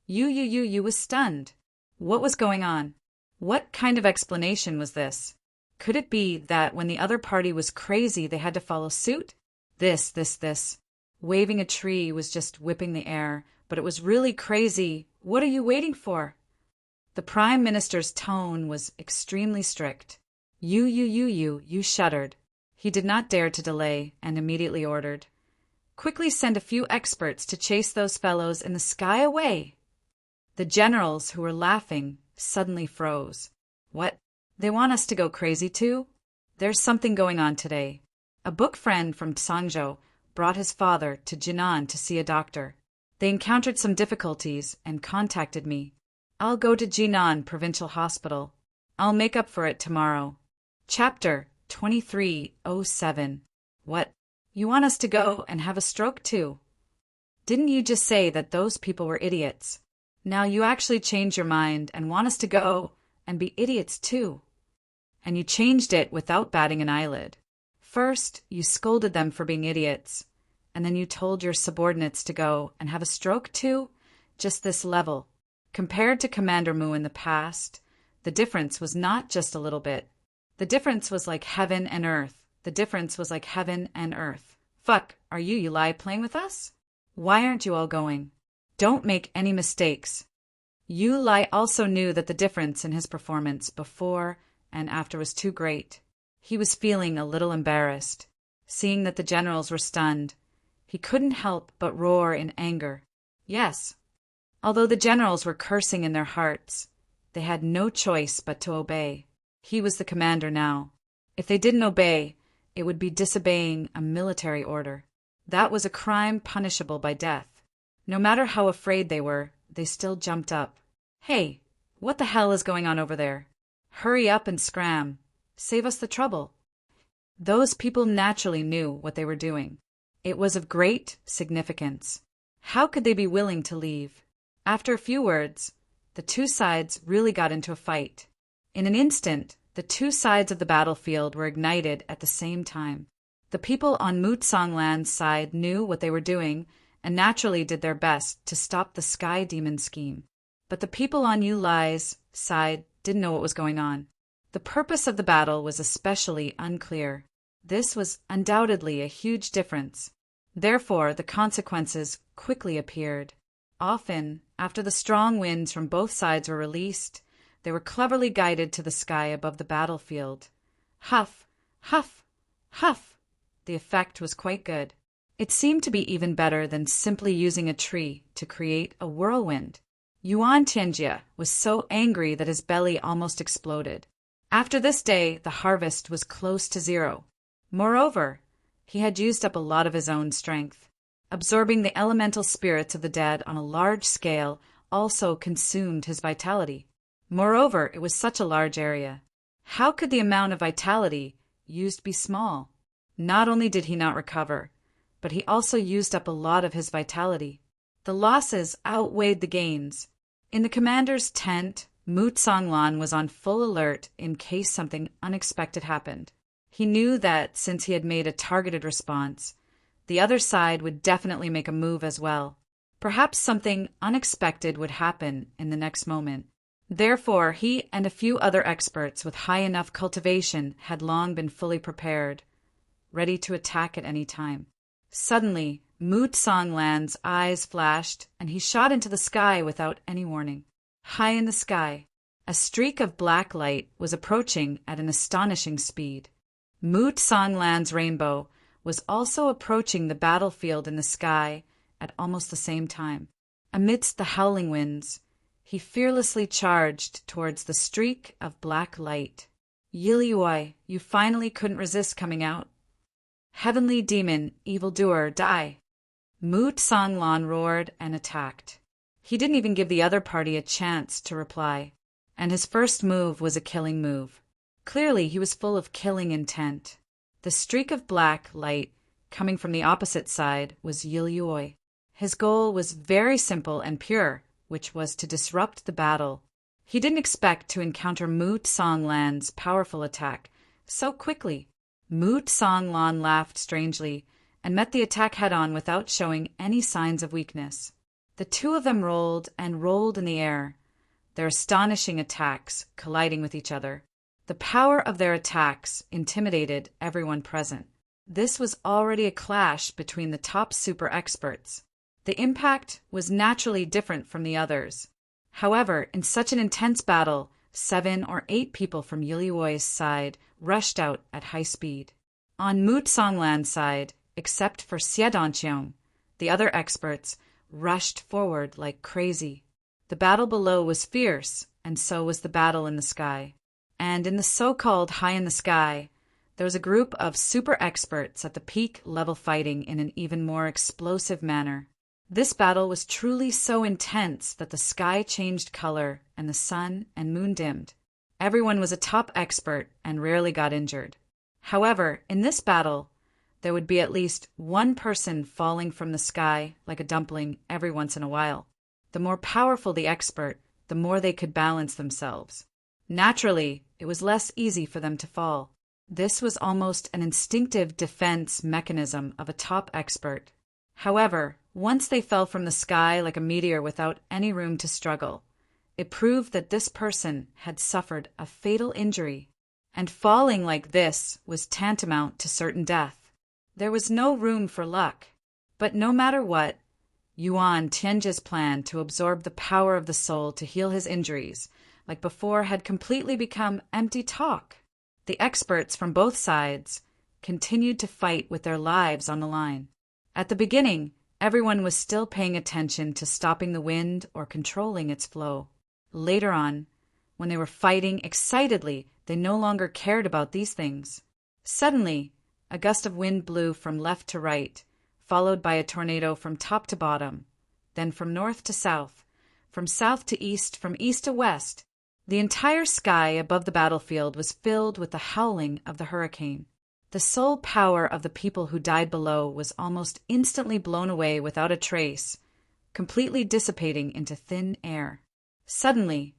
Yu was stunned. What was going on? What kind of explanation was this? Could it be that when the other party was crazy they had to follow suit? This. Waving a tree was just whipping the air, but it was really crazy. What are you waiting for? The Prime Minister's tone was extremely strict. You shuddered. He did not dare to delay and immediately ordered, "Quickly send a few experts to chase those fellows in the sky away." The generals, who were laughing, suddenly froze. What? They want us to go crazy too? There's something going on today. A book friend from Sangzhou brought his father to Jinan to see a doctor. They encountered some difficulties and contacted me. I'll go to Jinan Provincial Hospital. I'll make up for it tomorrow. Chapter 2307. What? You want us to go and have a stroke too? Didn't you just say that those people were idiots? Now you actually changed your mind and want us to go and be idiots too. And you changed it without batting an eyelid. First, you scolded them for being idiots, and then you told your subordinates to go and have a stroke too? Just this level. Compared to Commander Mu in the past, the difference was not just a little bit. The difference was like heaven and earth. Fuck, are you lie playing with us? Why aren't you all going? Don't make any mistakes. Yu Lai also knew that the difference in his performance before and after was too great. He was feeling a little embarrassed. Seeing that the generals were stunned, he couldn't help but roar in anger. Yes. Although the generals were cursing in their hearts, they had no choice but to obey. He was the commander now. If they didn't obey, it would be disobeying a military order. That was a crime punishable by death. No matter how afraid they were, they still jumped up. Hey, what the hell is going on over there? Hurry up and scram. Save us the trouble. Those people naturally knew what they were doing. It was of great significance. How could they be willing to leave? After a few words, the two sides really got into a fight. In an instant, the two sides of the battlefield were ignited at the same time. The people on Mutsongland's side knew what they were doing and naturally did their best to stop the Sky Demon scheme. But the people on Yu Lai's side didn't know what was going on. The purpose of the battle was especially unclear. This was undoubtedly a huge difference. Therefore, the consequences quickly appeared. Often, after the strong winds from both sides were released, they were cleverly guided to the sky above the battlefield. Huff, huff, huff. The effect was quite good. It seemed to be even better than simply using a tree to create a whirlwind. Yuan Tianjie was so angry that his belly almost exploded. After this day, the harvest was close to zero. Moreover, he had used up a lot of his own strength. Absorbing the elemental spirits of the dead on a large scale also consumed his vitality. Moreover, it was such a large area. How could the amount of vitality used be small? Not only did he not recover, but he also used up a lot of his vitality. The losses outweighed the gains. In the commander's tent, Mutsonglan was on full alert in case something unexpected happened. He knew that since he had made a targeted response, the other side would definitely make a move as well. Perhaps something unexpected would happen in the next moment. Therefore, he and a few other experts with high enough cultivation had long been fully prepared, ready to attack at any time. Suddenly, Mutsongland's eyes flashed, and he shot into the sky without any warning. High in the sky, A streak of black light was approaching at an astonishing speed. Mu Songlan's rainbow was also approaching the battlefield in the sky at almost the same time. Amidst the howling winds, he fearlessly charged towards the streak of black light. Yiliuai, you finally couldn't resist coming out. Heavenly demon, evildoer, die! Mu Songlan roared and attacked. He didn't even give the other party a chance to reply, and his first move was a killing move. Clearly, he was full of killing intent. The streak of black light coming from the opposite side was Yiliuai. His goal was very simple and pure, which was to disrupt the battle. He didn't expect to encounter Mu Songlan's powerful attack so quickly. Mu Songlan laughed strangely and met the attack head-on without showing any signs of weakness. The two of them rolled and rolled in the air, their astonishing attacks colliding with each other. The power of their attacks intimidated everyone present. This was already a clash between the top super experts. The impact was naturally different from the others. However, in such an intense battle, 7 or 8 people from Yiliuai's side rushed out at high speed. On Mu Songlan's side, except for Xiedanqiang, the other experts rushed forward like crazy. The battle below was fierce, and so was the battle in the sky. And in the so-called high in the sky, there was a group of super experts at the peak level fighting in an even more explosive manner. This battle was truly so intense that the sky changed color and the sun and moon dimmed. Everyone was a top expert and rarely got injured. However, in this battle, there would be at least one person falling from the sky like a dumpling every once in a while. The more powerful the expert, the more they could balance themselves. Naturally, it was less easy for them to fall. This was almost an instinctive defense mechanism of a top expert. However, once they fell from the sky like a meteor without any room to struggle, it proved that this person had suffered a fatal injury, and falling like this was tantamount to certain death. There was no room for luck. But no matter what, Yuan Tianji's plan to absorb the power of the soul to heal his injuries, like before, had completely become empty talk. The experts from both sides continued to fight with their lives on the line. At the beginning, everyone was still paying attention to stopping the wind or controlling its flow. Later on, when they were fighting excitedly, they no longer cared about these things. Suddenly, a gust of wind blew from left to right, followed by a tornado from top to bottom, then from north to south, from south to east, from east to west. The entire sky above the battlefield was filled with the howling of the hurricane. The sole power of the people who died below was almost instantly blown away without a trace, completely dissipating into thin air. Suddenly,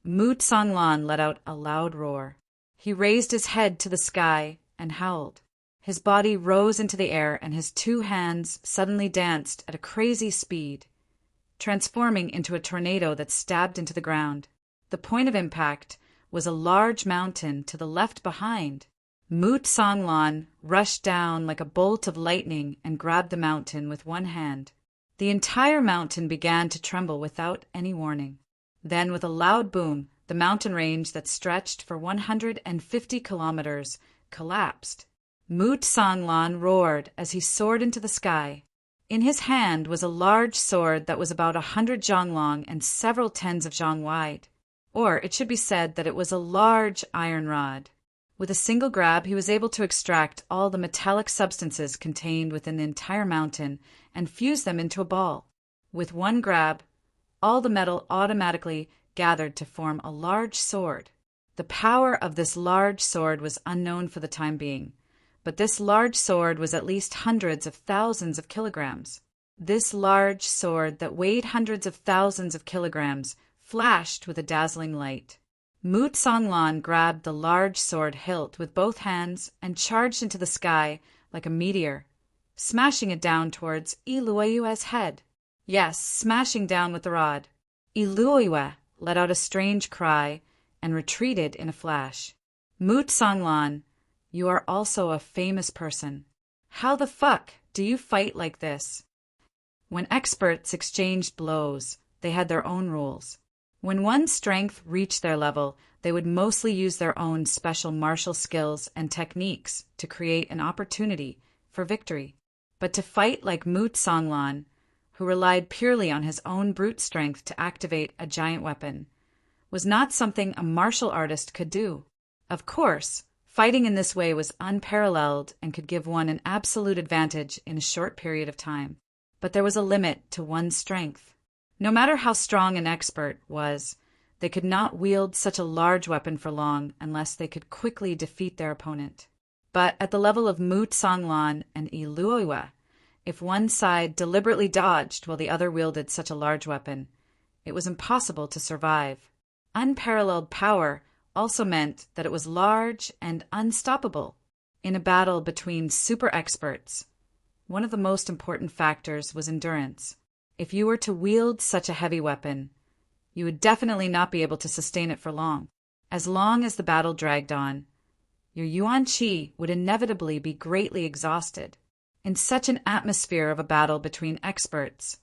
Mu Songlan let out a loud roar. He raised his head to the sky and howled. His body rose into the air and his 2 hands suddenly danced at a crazy speed, transforming into a tornado that stabbed into the ground. The point of impact was a large mountain to the left behind. Mu Songlan rushed down like a bolt of lightning and grabbed the mountain with one hand. The entire mountain began to tremble without any warning. Then, with a loud boom, the mountain range that stretched for 150 kilometers collapsed. Mu Songlan roared as he soared into the sky. In his hand was a large sword that was about 100 zhang long and several tens of zhang wide. Or it should be said that it was a large iron rod. With a single grab, he was able to extract all the metallic substances contained within the entire mountain and fuse them into a ball. With one grab, all the metal automatically gathered to form a large sword. The power of this large sword was unknown for the time being, but this large sword was at least hundreds of thousands of kilograms. This large sword that weighed hundreds of thousands of kilograms flashed with a dazzling light. Mu Songlan grabbed the large sword hilt with both hands and charged into the sky like a meteor, smashing it down towards Iluoyue's head. Yes, smashing down with the rod. Iluoyue let out a strange cry and retreated in a flash. Mu Songlan, you are also a famous person. How the fuck do you fight like this? When experts exchanged blows, they had their own rules. When one's strength reached their level, they would mostly use their own special martial skills and techniques to create an opportunity for victory. But to fight like Mu Songlan, who relied purely on his own brute strength to activate a giant weapon, was not something a martial artist could do. Of course, fighting in this way was unparalleled and could give one an absolute advantage in a short period of time. But there was a limit to one's strength. No matter how strong an expert was, they could not wield such a large weapon for long unless they could quickly defeat their opponent. But at the level of Mu Songlan and Iluoiwa, if one side deliberately dodged while the other wielded such a large weapon, it was impossible to survive. Unparalleled power also meant that it was large and unstoppable. In a battle between super experts, one of the most important factors was endurance. If you were to wield such a heavy weapon, you would definitely not be able to sustain it for long. As long as the battle dragged on, your yuan qi would inevitably be greatly exhausted. In such an atmosphere of a battle between experts,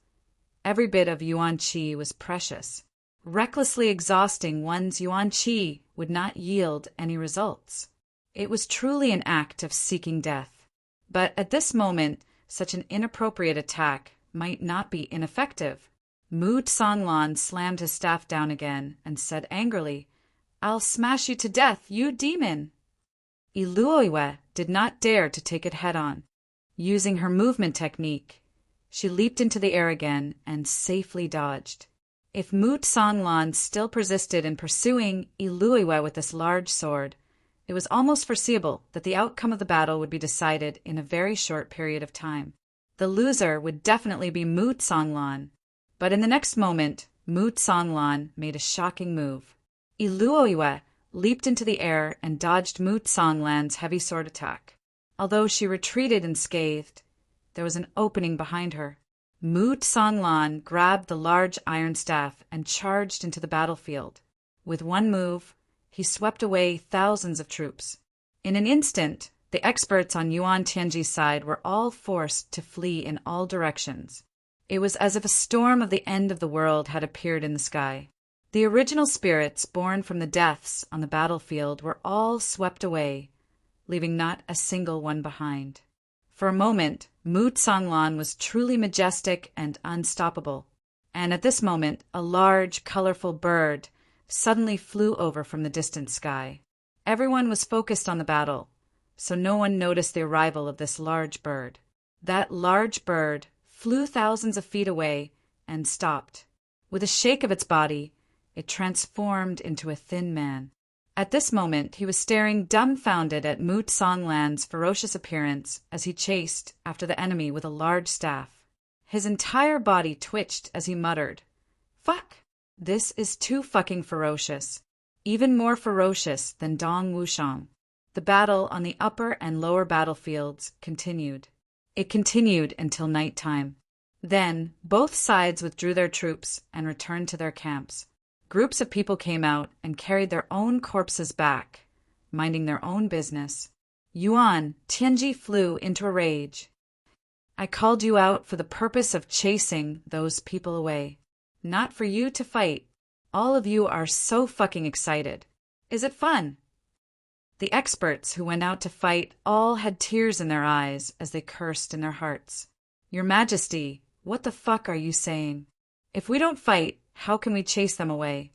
every bit of yuan qi was precious. Recklessly exhausting one's yuan qi would not yield any results. It was truly an act of seeking death. But at this moment, such an inappropriate attack might not be ineffective. Mu Songlan slammed his staff down again and said angrily, "I'll smash you to death, you demon!" Iluoiwa did not dare to take it head-on. Using her movement technique, she leaped into the air again and safely dodged. If Mu Songlan still persisted in pursuing Iluoiwa with this large sword, it was almost foreseeable that the outcome of the battle would be decided in a very short period of time. The loser would definitely be Mu Songlan. But in the next moment, Mu Songlan made a shocking move. Iluoiwa leaped into the air and dodged Mu Songlan's heavy sword attack. Although she retreated unscathed, there was an opening behind her. Mu Songlan grabbed the large iron staff and charged into the battlefield. With one move, he swept away thousands of troops. In an instant, the experts on Yuan Tianji's side were all forced to flee in all directions. It was as if a storm of the end of the world had appeared in the sky. The original spirits born from the deaths on the battlefield were all swept away, leaving not a single one behind. For a moment, Mu Songlan was truly majestic and unstoppable. And at this moment, a large, colorful bird suddenly flew over from the distant sky. Everyone was focused on the battle, so no one noticed the arrival of this large bird. That large bird flew thousands of feet away and stopped. With a shake of its body, it transformed into a thin man. At this moment, he was staring dumbfounded at Mu Songlan's ferocious appearance as he chased after the enemy with a large staff. His entire body twitched as he muttered, "Fuck! This is too fucking ferocious." Even more ferocious than Dong Wushang. The battle on the upper and lower battlefields continued. It continued until nighttime. Then, both sides withdrew their troops and returned to their camps. Groups of people came out and carried their own corpses back, minding their own business. Yuan Tianji flew into a rage. "I called you out for the purpose of chasing those people away. Not for you to fight. All of you are so fucking excited. Is it fun?" The experts who went out to fight all had tears in their eyes as they cursed in their hearts. "Your Majesty, what the fuck are you saying? If we don't fight, how can we chase them away?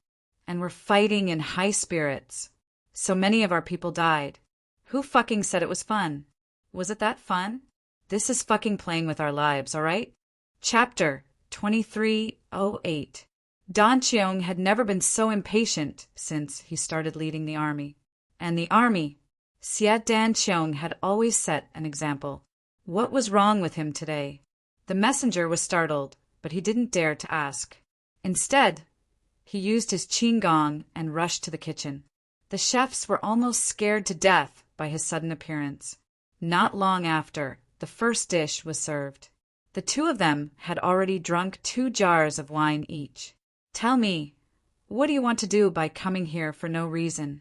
And we're fighting in high spirits. So many of our people died. Who fucking said it was fun? Was it that fun? This is fucking playing with our lives, alright?" Chapter 2308. Dan Qiong had never been so impatient since he started leading the army. And the army, Xie Dan Qiong had always set an example. What was wrong with him today? The messenger was startled, but he didn't dare to ask. Instead, he used his qinggong and rushed to the kitchen. The chefs were almost scared to death by his sudden appearance. Not long after, the first dish was served. The two of them had already drunk 2 jars of wine each. "Tell me, what do you want to do by coming here for no reason?"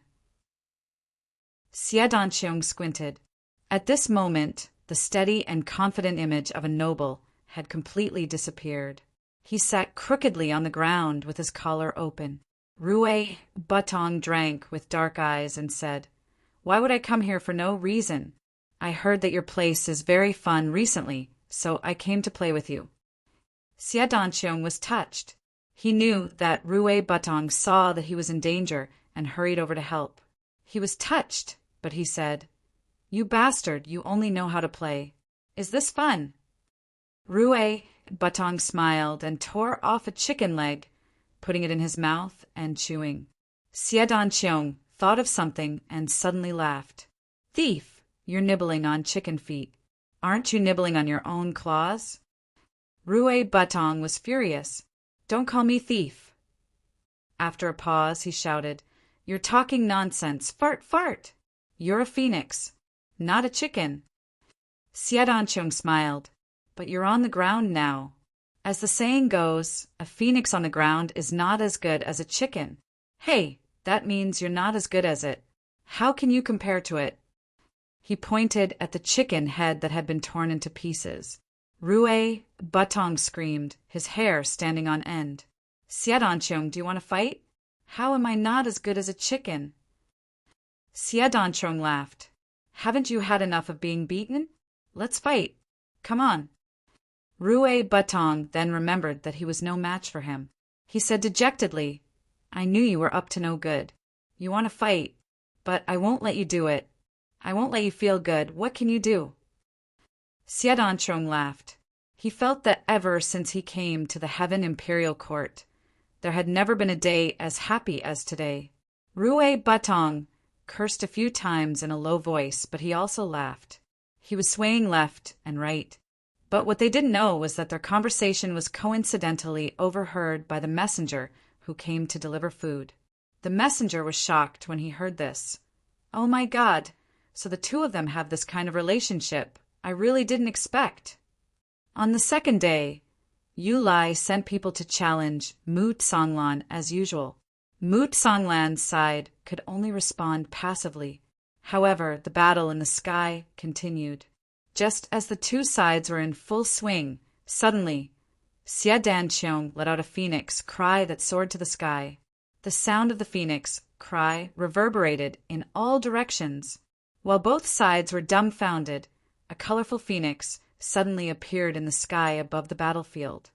Xie Danqiong squinted. At this moment, the steady and confident image of a noble had completely disappeared. He sat crookedly on the ground with his collar open. Rue Butong drank with dark eyes and said, "Why would I come here for no reason? I heard that your place is very fun recently, so I came to play with you." Xie Danqiong was touched. He knew that Rue Butong saw that he was in danger and hurried over to help. He was touched, but he said, "You bastard, you only know how to play. Is this fun?" Rue Butong smiled and tore off a chicken leg, putting it in his mouth and chewing. Xie Danqiong thought of something and suddenly laughed. "Thief, you're nibbling on chicken feet. Aren't you nibbling on your own claws?" Rue Butong was furious. "Don't call me thief." After a pause, he shouted, "You're talking nonsense. Fart, fart. You're a phoenix, not a chicken." Xie Danqiong smiled. "But you're on the ground now. As the saying goes, a phoenix on the ground is not as good as a chicken. Hey, that means you're not as good as it. How can you compare to it?" He pointed at the chicken head that had been torn into pieces. Rue Butong screamed, his hair standing on end. "Xie Danqiong, do you want to fight? How am I not as good as a chicken?" Xie Danqiong laughed. "Haven't you had enough of being beaten? Let's fight. Come on." Rue Butong then remembered that he was no match for him. He said dejectedly, "I knew you were up to no good. You want to fight, but I won't let you do it. I won't let you feel good. What can you do?" Xie Danqiong laughed. He felt that ever since he came to the Heaven Imperial Court, there had never been a day as happy as today. Rue Butong cursed a few times in a low voice, but he also laughed. He was swaying left and right. But what they didn't know was that their conversation was coincidentally overheard by the messenger who came to deliver food. The messenger was shocked when he heard this. "Oh my God, so the two of them have this kind of relationship. I really didn't expect." On the second day, Yu Lai sent people to challenge Mu Tsonglan as usual. Mu Tsonglan's side could only respond passively. However, the battle in the sky continued. Just as the two sides were in full swing, suddenly, Xie Danqiong let out a phoenix cry that soared to the sky. The sound of the phoenix cry reverberated in all directions. While both sides were dumbfounded, a colorful phoenix suddenly appeared in the sky above the battlefield.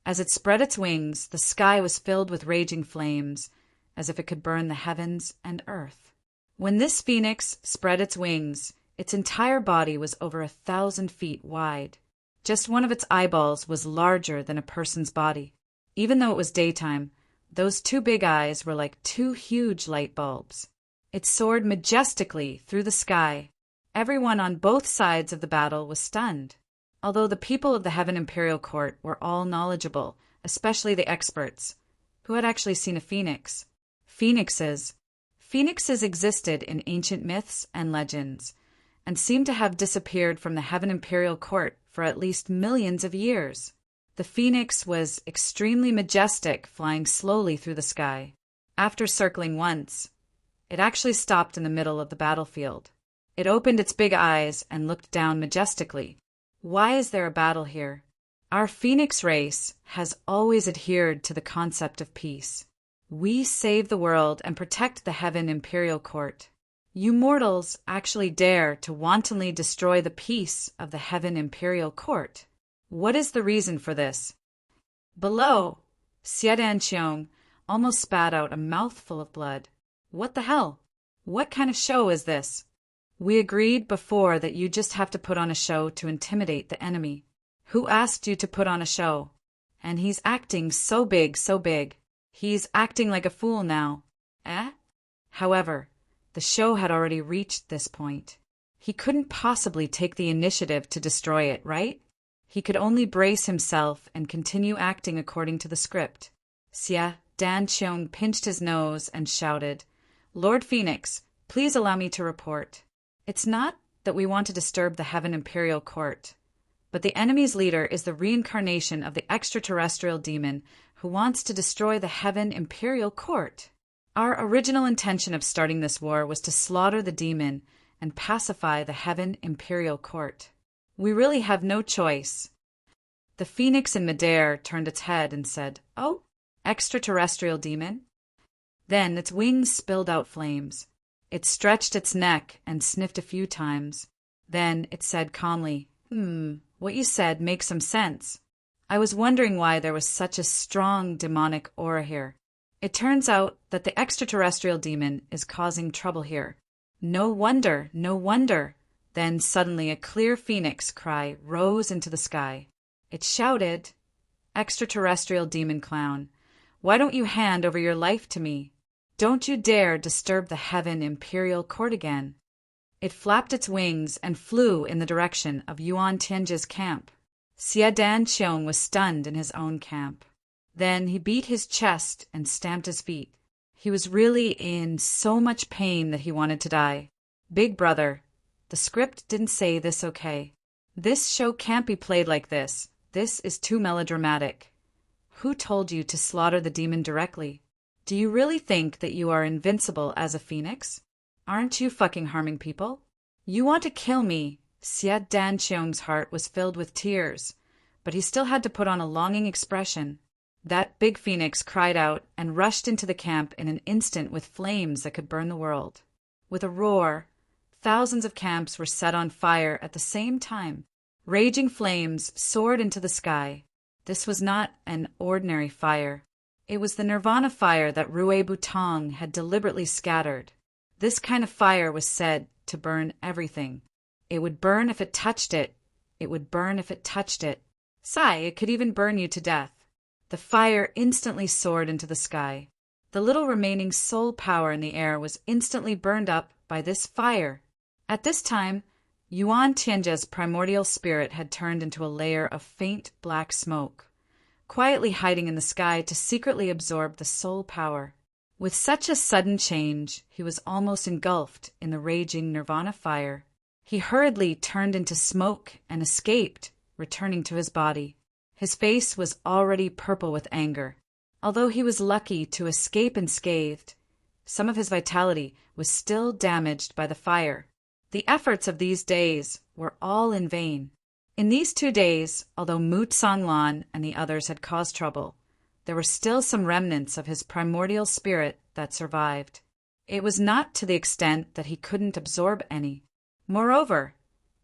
As it spread its wings, the sky was filled with raging flames, as if it could burn the heavens and earth. When this phoenix spread its wings, its entire body was over 1,000 feet wide. Just one of its eyeballs was larger than a person's body. Even though it was daytime, those two big eyes were like two huge light bulbs. It soared majestically through the sky. Everyone on both sides of the battle was stunned. Although the people of the Heaven Imperial Court were all knowledgeable, especially the experts, who had actually seen a phoenix. Phoenixes existed in ancient myths and legends, and seemed to have disappeared from the Heaven Imperial Court for at least millions of years. The phoenix was extremely majestic, flying slowly through the sky. After circling once, it actually stopped in the middle of the battlefield. It opened its big eyes and looked down majestically. "Why is there a battle here? Our phoenix race has always adhered to the concept of peace. We save the world and protect the Heaven Imperial Court. You mortals actually dare to wantonly destroy the peace of the Heaven Imperial Court. What is the reason for this?" Below, Xie Danqiong almost spat out a mouthful of blood. "What the hell? What kind of show is this? We agreed before that you just have to put on a show to intimidate the enemy. Who asked you to put on a show? And he's acting so big, so big. He's acting like a fool now. Eh?" However, the show had already reached this point. He couldn't possibly take the initiative to destroy it, right? He could only brace himself and continue acting according to the script. Xie Danqiong pinched his nose and shouted, "Lord Phoenix, please allow me to report. It's not that we want to disturb the Heaven Imperial Court, but the enemy's leader is the reincarnation of the extraterrestrial demon who wants to destroy the Heaven Imperial Court. Our original intention of starting this war was to slaughter the demon and pacify the Heaven Imperial Court. We really have no choice." The phoenix in midair turned its head and said, "Oh, extraterrestrial demon? Then its wings spilled out flames. It stretched its neck and sniffed a few times. Then it said calmly, what you said makes some sense. I was wondering why there was such a strong demonic aura here. It turns out that the extraterrestrial demon is causing trouble here. No wonder, no wonder. Then suddenly a clear phoenix cry rose into the sky. It shouted, "Extraterrestrial demon clown, why don't you hand over your life to me? Don't you dare disturb the heaven imperial court again." It flapped its wings and flew in the direction of Yuan Tianji's camp. Xie Dan Qiong was stunned in his own camp. Then he beat his chest and stamped his feet. He was really in so much pain that he wanted to die. "Big brother, the script didn't say this, okay? This show can't be played like this. This is too melodramatic. Who told you to slaughter the demon directly? Do you really think that you are invincible as a phoenix? Aren't you fucking harming people? You want to kill me." Xie Dan Qiong's heart was filled with tears, but he still had to put on a longing expression. That big phoenix cried out and rushed into the camp in an instant with flames that could burn the world. With a roar, thousands of camps were set on fire at the same time. Raging flames soared into the sky. This was not an ordinary fire. It was the nirvana fire that Rue Butong had deliberately scattered. This kind of fire was said to burn everything. It would burn if it touched it. It would burn if it touched it. It could even burn you to death. The fire instantly soared into the sky. The little remaining soul power in the air was instantly burned up by this fire. At this time, Yuan Tianji's primordial spirit had turned into a layer of faint black smoke, quietly hiding in the sky to secretly absorb the soul power. With such a sudden change, he was almost engulfed in the raging nirvana fire. He hurriedly turned into smoke and escaped, returning to his body. His face was already purple with anger. Although he was lucky to escape unscathed, some of his vitality was still damaged by the fire. The efforts of these days were all in vain. In these 2 days, although Mu Songlan and the others had caused trouble, there were still some remnants of his primordial spirit that survived. It was not to the extent that he couldn't absorb any. Moreover,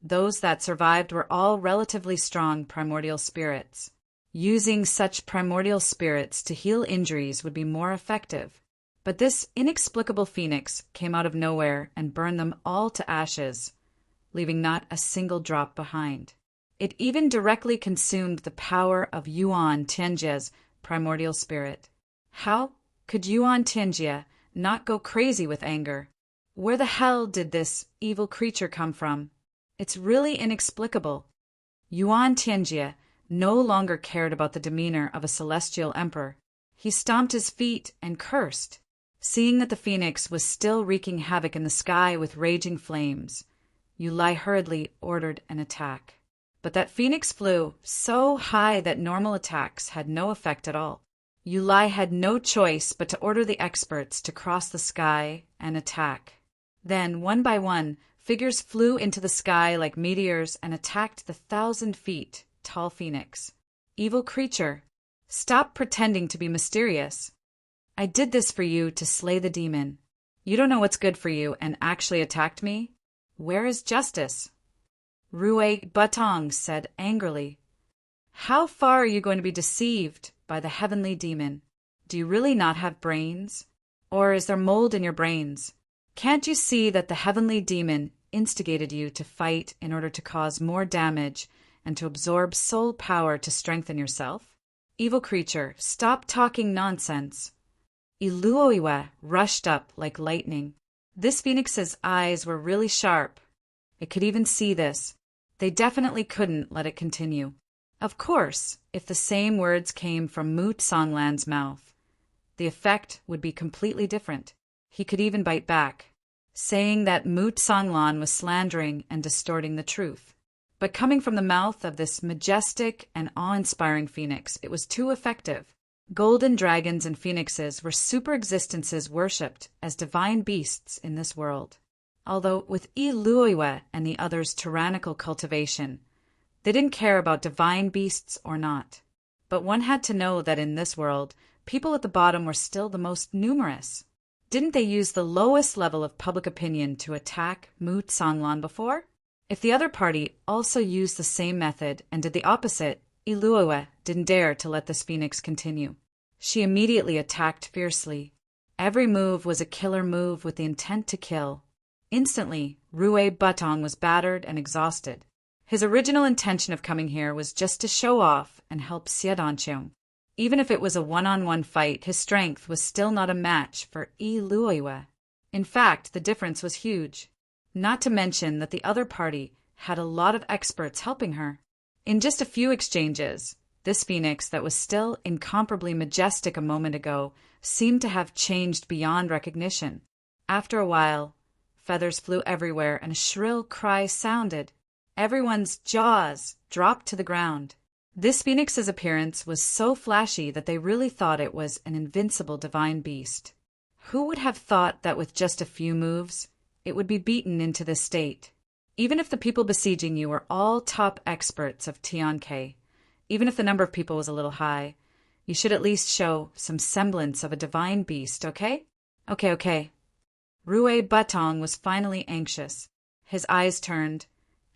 those that survived were all relatively strong primordial spirits. Using such primordial spirits to heal injuries would be more effective. But this inexplicable phoenix came out of nowhere and burned them all to ashes, leaving not a single drop behind. It even directly consumed the power of Yuan Tianji's primordial spirit. How could Yuan Tianjie not go crazy with anger? Where the hell did this evil creature come from? It's really inexplicable. Yuan Tianjie no longer cared about the demeanor of a celestial emperor. He stomped his feet and cursed. Seeing that the phoenix was still wreaking havoc in the sky with raging flames, Yu Lai hurriedly ordered an attack. But that phoenix flew so high that normal attacks had no effect at all. Yu Lai had no choice but to order the experts to cross the sky and attack. Then, one by one, figures flew into the sky like meteors and attacked the 1,000 feet tall phoenix. "Evil creature, stop pretending to be mysterious. I did this for you to slay the demon. You don't know what's good for you and actually attacked me? Where is justice?" Rue Butong said angrily. "How far are you going to be deceived by the heavenly demon? Do you really not have brains? Or is there mold in your brains? Can't you see that the heavenly demon instigated you to fight in order to cause more damage and to absorb soul power to strengthen yourself? Evil creature, stop talking nonsense." Iluoiwa rushed up like lightning. This phoenix's eyes were really sharp. It could even see this. They definitely couldn't let it continue. Of course, if the same words came from Mu Songlan's mouth, the effect would be completely different. He could even bite back, saying that Mu Songlan was slandering and distorting the truth. But coming from the mouth of this majestic and awe-inspiring phoenix, it was too effective. Golden dragons and phoenixes were super existences worshipped as divine beasts in this world. Although with Iluoiwa and the others' tyrannical cultivation, they didn't care about divine beasts or not. But one had to know that in this world, people at the bottom were still the most numerous. Didn't they use the lowest level of public opinion to attack Mu Tsanglan before? If the other party also used the same method and did the opposite, Iluoe didn't dare to let this phoenix continue. She immediately attacked fiercely. Every move was a killer move with the intent to kill. Instantly, Rue Butong was battered and exhausted. His original intention of coming here was just to show off and help Xiadanqiong. Even if it was a one-on-one fight, his strength was still not a match for Iluoe. In fact, the difference was huge. Not to mention that the other party had a lot of experts helping her. In just a few exchanges, this phoenix that was still incomparably majestic a moment ago seemed to have changed beyond recognition. After a while, feathers flew everywhere and a shrill cry sounded. Everyone's jaws dropped to the ground. This phoenix's appearance was so flashy that they really thought it was an invincible divine beast. Who would have thought that with just a few moves, it would be beaten into this state? Even if the people besieging you were all top experts of Tianke, even if the number of people was a little high, you should at least show some semblance of a divine beast, okay? Okay. Rue Butong was finally anxious. His eyes turned,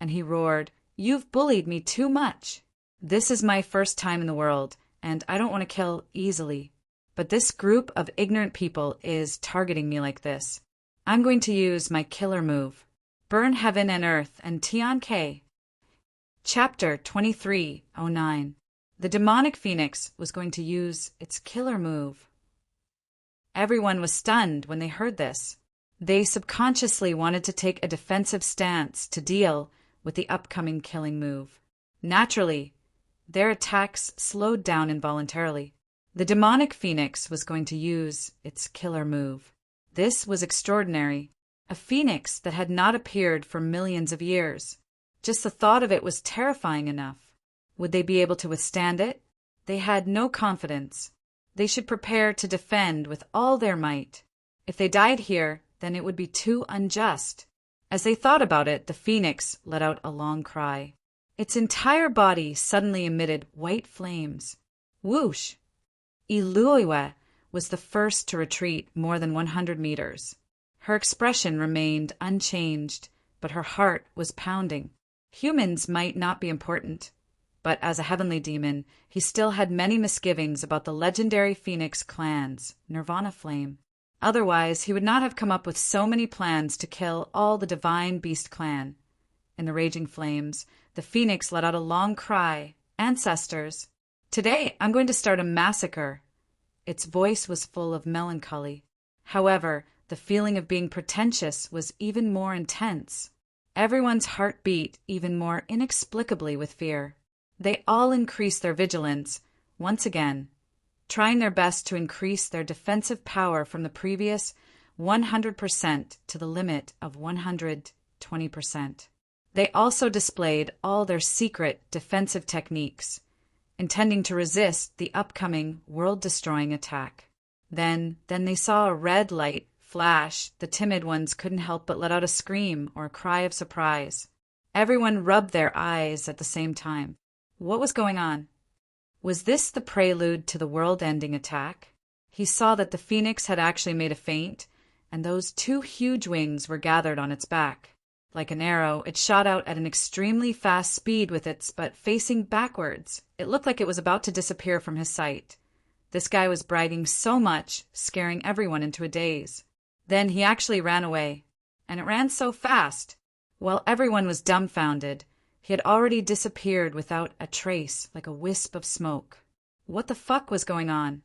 and he roared, "You've bullied me too much. This is my first time in the world, and I don't want to kill easily. But this group of ignorant people is targeting me like this. I'm going to use my killer move. Burn heaven and earth and Tianke." Chapter 2309. The demonic phoenix was going to use its killer move. Everyone was stunned when they heard this. They subconsciously wanted to take a defensive stance to deal with the upcoming killing move. Naturally, their attacks slowed down involuntarily. The demonic phoenix was going to use its killer move. This was extraordinary. A phoenix that had not appeared for millions of years. Just the thought of it was terrifying enough. Would they be able to withstand it? They had no confidence. They should prepare to defend with all their might. If they died here, then it would be too unjust. As they thought about it, the phoenix let out a long cry. Its entire body suddenly emitted white flames. Whoosh! Iluoe was the first to retreat more than 100 meters. Her expression remained unchanged, but her heart was pounding. Humans might not be important, but as a heavenly demon, he still had many misgivings about the legendary Phoenix clans, Nirvana Flame. Otherwise, he would not have come up with so many plans to kill all the Divine Beast clan. In the raging flames, the Phoenix let out a long cry, "Ancestors! Today I'm going to start a massacre." Its voice was full of melancholy. However, the feeling of being pretentious was even more intense. Everyone's heart beat even more inexplicably with fear. They all increased their vigilance, once again, trying their best to increase their defensive power from the previous 100% to the limit of 120%. They also displayed all their secret defensive techniques, intending to resist the upcoming world-destroying attack. Then they saw a red light flash. The timid ones couldn't help but let out a scream or a cry of surprise. Everyone rubbed their eyes at the same time. What was going on? Was this the prelude to the world-ending attack? He saw that the phoenix had actually made a feint, and those two huge wings were gathered on its back. Like an arrow, it shot out at an extremely fast speed with its butt facing backwards. It looked like it was about to disappear from his sight. This guy was bragging so much, scaring everyone into a daze. Then he actually ran away, and it ran so fast. While everyone was dumbfounded, he had already disappeared without a trace, like a wisp of smoke. What the fuck was going on?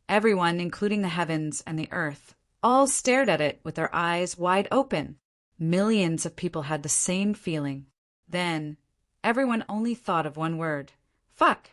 Everyone, including the heavens and the earth, all stared at it with their eyes wide open. Millions of people had the same feeling. Then, everyone only thought of one word. Fuck!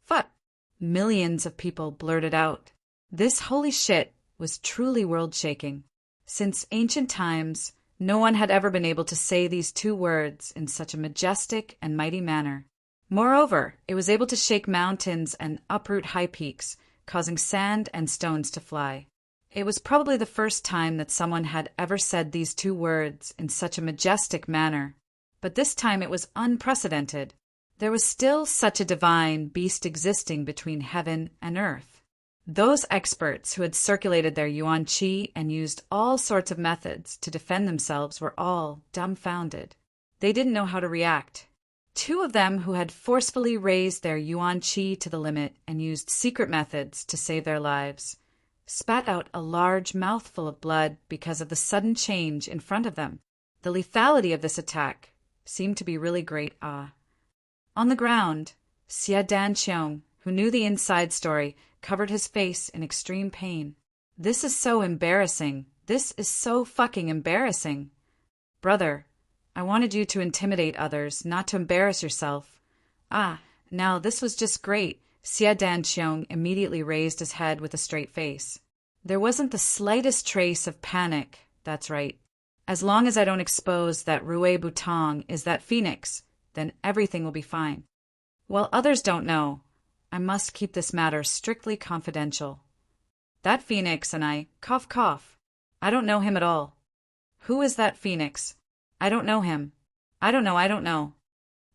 Fuck! Millions of people blurted out. This holy shit was truly world-shaking. Since ancient times, no one had ever been able to say these two words in such a majestic and mighty manner. Moreover, it was able to shake mountains and uproot high peaks, causing sand and stones to fly. It was probably the first time that someone had ever said these two words in such a majestic manner. But this time it was unprecedented. There was still such a divine beast existing between heaven and earth. Those experts who had circulated their yuan qi and used all sorts of methods to defend themselves were all dumbfounded. They didn't know how to react. Two of them who had forcefully raised their yuan qi to the limit and used secret methods to save their lives spat out a large mouthful of blood because of the sudden change in front of them. The lethality of this attack seemed to be really great. On the ground, Xie Danqiong, who knew the inside story, covered his face in extreme pain. This is so embarrassing. This is so fucking embarrassing. Brother, I wanted you to intimidate others, not to embarrass yourself. Now this was just great. Xie Danqiong immediately raised his head with a straight face. There wasn't the slightest trace of panic. That's right. As long as I don't expose that Rue Butong is that phoenix, then everything will be fine. While others don't know, I must keep this matter strictly confidential. That phoenix and I, cough cough. I don't know him at all. Who is that phoenix? I don't know him. I don't know.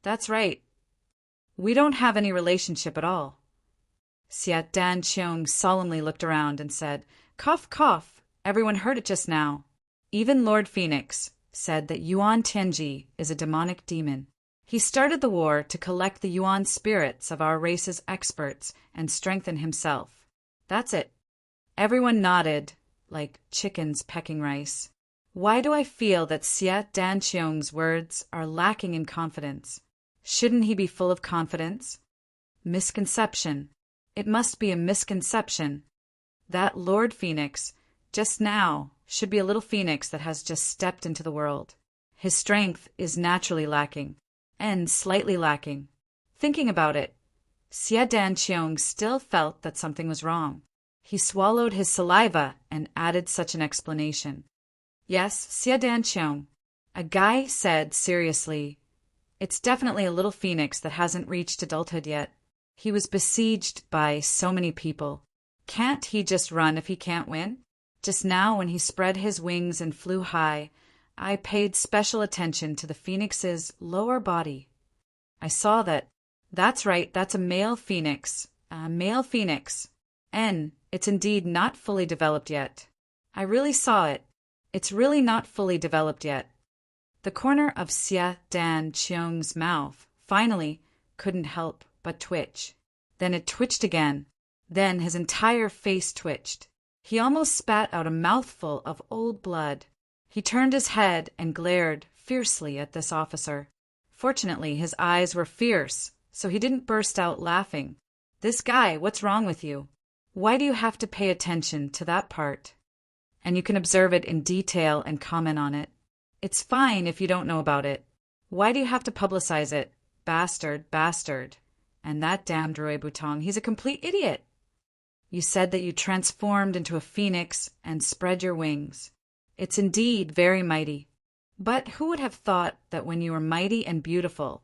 That's right. We don't have any relationship at all. Xie Danqiong solemnly looked around and said, cough cough. Everyone heard it just now. Even Lord Phoenix said that Yuan Tianji is a demonic demon. He started the war to collect the Yuan spirits of our race's experts and strengthen himself. That's it. Everyone nodded, like chickens pecking rice. Why do I feel that Xie Danqiong's words are lacking in confidence? Shouldn't he be full of confidence? Misconception. It must be a misconception. That Lord Phoenix, just now, should be a little phoenix that has just stepped into the world. His strength is naturally lacking, and slightly lacking. Thinking about it, Xie Danqiong still felt that something was wrong. He swallowed his saliva and added such an explanation. Yes, Xie Danqiong. A guy said seriously, it's definitely a little phoenix that hasn't reached adulthood yet. He was besieged by so many people. Can't he just run if he can't win? Just now, when he spread his wings and flew high, I paid special attention to the phoenix's lower body. I saw that. That's right, that's a male phoenix. A male phoenix. And it's indeed not fully developed yet. I really saw it. It's really not fully developed yet. The corner of Xie Danqiong's mouth finally couldn't help but twitch. Then it twitched again. Then his entire face twitched. He almost spat out a mouthful of old blood. He turned his head and glared fiercely at this officer. Fortunately, his eyes were fierce, so he didn't burst out laughing. This guy, what's wrong with you? Why do you have to pay attention to that part? And you can observe it in detail and comment on it. It's fine if you don't know about it. Why do you have to publicize it? Bastard, bastard. And that damned Rue Butong, he's a complete idiot. You said that you transformed into a phoenix and spread your wings. It's indeed very mighty. But who would have thought that when you were mighty and beautiful,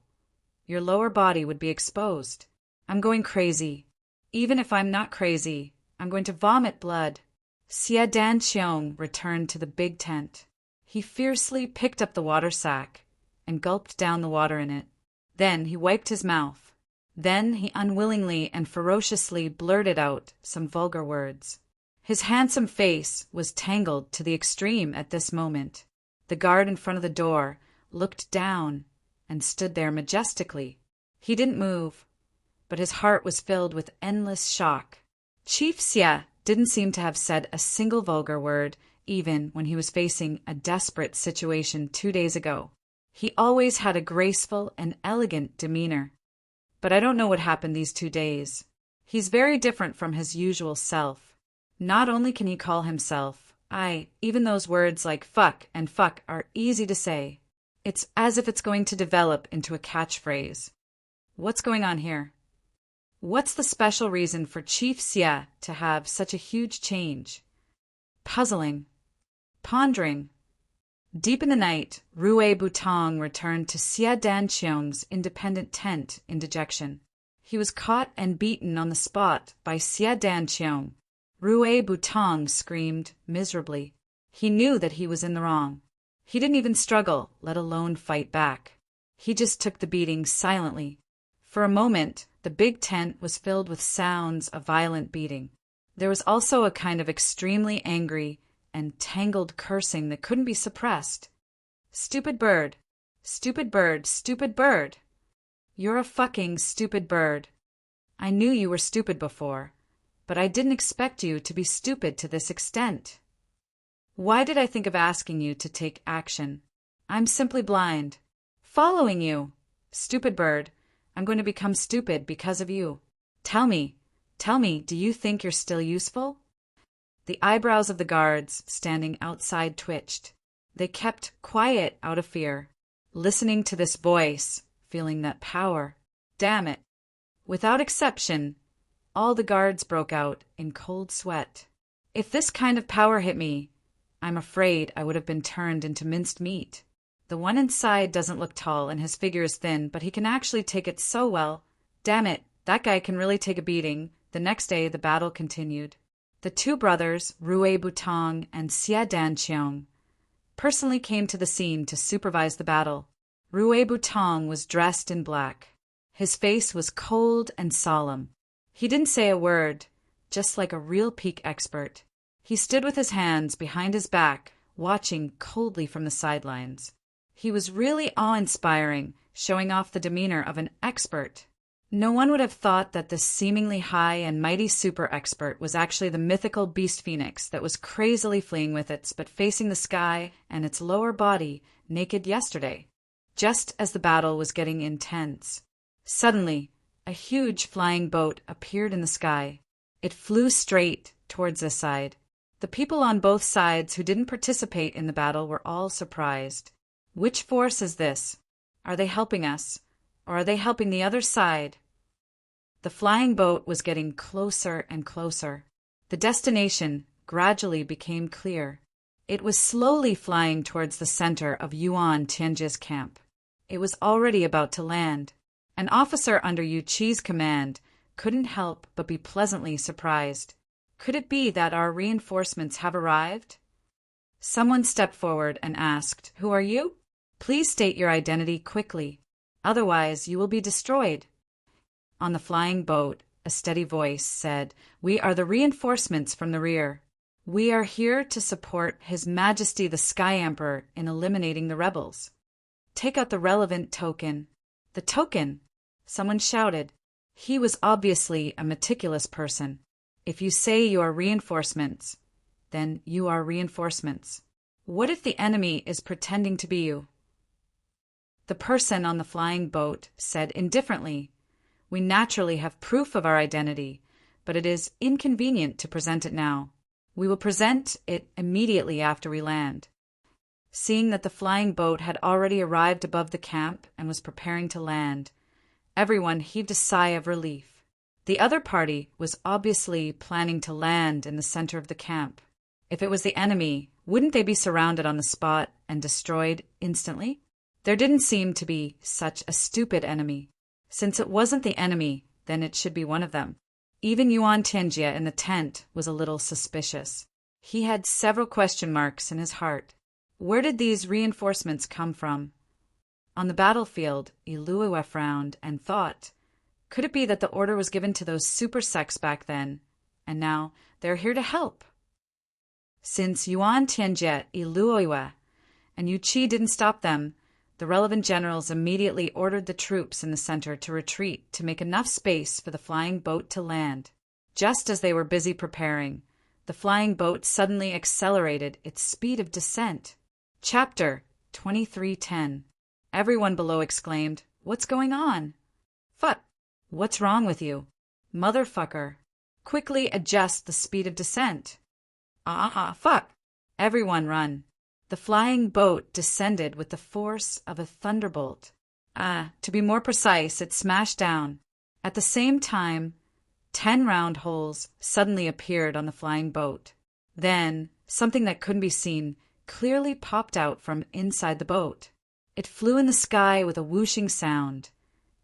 your lower body would be exposed? I'm going crazy. Even if I'm not crazy, I'm going to vomit blood. Xie Danqiong returned to the big tent. He fiercely picked up the water sack and gulped down the water in it. Then he wiped his mouth. Then he unwillingly and ferociously blurted out some vulgar words. His handsome face was tangled to the extreme at this moment. The guard in front of the door looked down and stood there majestically. He didn't move, but his heart was filled with endless shock. Chief Xie didn't seem to have said a single vulgar word, even when he was facing a desperate situation 2 days ago. He always had a graceful and elegant demeanor. But I don't know what happened these 2 days. He's very different from his usual self. Not only can he call himself, even those words like fuck and fuck are easy to say. It's as if it's going to develop into a catchphrase. What's going on here? What's the special reason for Chief Xie to have such a huge change? Puzzling. Pondering. Deep in the night, Rue Butong returned to Xie Danqiong's independent tent in dejection. He was caught and beaten on the spot by Xie Danqiong. Rue Butong screamed miserably. He knew that he was in the wrong. He didn't even struggle, let alone fight back. He just took the beating silently. For a moment, the big tent was filled with sounds of violent beating. There was also a kind of extremely angry and tangled cursing that couldn't be suppressed. Stupid bird! Stupid bird! Stupid bird! You're a fucking stupid bird. I knew you were stupid before, but I didn't expect you to be stupid to this extent. Why did I think of asking you to take action? I'm simply blind. Following you! Stupid bird, I'm going to become stupid because of you. Tell me, do you think you're still useful? The eyebrows of the guards standing outside twitched. They kept quiet out of fear, listening to this voice, feeling that power. Damn it. Without exception, all the guards broke out in cold sweat. If this kind of power hit me, I'm afraid I would have been turned into minced meat. The one inside doesn't look tall and his figure is thin, but he can actually take it so well. Damn it, that guy can really take a beating. The next day, the battle continued. The two brothers, Rue Butong and Xia Danqiong, personally came to the scene to supervise the battle. Rue Butong was dressed in black. His face was cold and solemn. He didn't say a word, just like a real peak expert. He stood with his hands behind his back, watching coldly from the sidelines. He was really awe-inspiring, showing off the demeanor of an expert. No one would have thought that this seemingly high and mighty super-expert was actually the mythical beast phoenix that was crazily fleeing with its but facing the sky and its lower body naked yesterday, just as the battle was getting intense. Suddenly, a huge flying boat appeared in the sky. It flew straight towards this side. The people on both sides who didn't participate in the battle were all surprised. Which force is this? Are they helping us, or are they helping the other side? The flying boat was getting closer and closer. The destination gradually became clear. It was slowly flying towards the center of Yuan Tianji's camp. It was already about to land. An officer under Yu Qi's command couldn't help but be pleasantly surprised. Could it be that our reinforcements have arrived? Someone stepped forward and asked, "Who are you? Please state your identity quickly. Otherwise, you will be destroyed." On the flying boat, a steady voice said, "We are the reinforcements from the rear. We are here to support His Majesty the Sky Emperor in eliminating the rebels. Take out the relevant token." The token? Someone shouted. He was obviously a meticulous person. If you say you are reinforcements, then you are reinforcements. What if the enemy is pretending to be you? The person on the flying boat said indifferently, "We naturally have proof of our identity, but it is inconvenient to present it now. We will present it immediately after we land." Seeing that the flying boat had already arrived above the camp and was preparing to land, everyone heaved a sigh of relief. The other party was obviously planning to land in the center of the camp. If it was the enemy, wouldn't they be surrounded on the spot and destroyed instantly? There didn't seem to be such a stupid enemy. Since it wasn't the enemy, then it should be one of them. Even Yuan Tianjie in the tent was a little suspicious. He had several question marks in his heart. Where did these reinforcements come from? On the battlefield, Iluiwa frowned and thought, could it be that the order was given to those super sects back then, and now they're here to help? Since Yuan Tianjie, Iluiwa, and Yu Qi didn't stop them, the relevant generals immediately ordered the troops in the center to retreat to make enough space for the flying boat to land. Just as they were busy preparing, the flying boat suddenly accelerated its speed of descent. Chapter 2310. Everyone below exclaimed, "What's going on?" "Fuck! What's wrong with you?" "Motherfucker! Quickly adjust the speed of descent." Fuck! Everyone run." The flying boat descended with the force of a thunderbolt. To be more precise, it smashed down. At the same time, 10 round holes suddenly appeared on the flying boat. Then, something that couldn't be seen clearly popped out from inside the boat. It flew in the sky with a whooshing sound,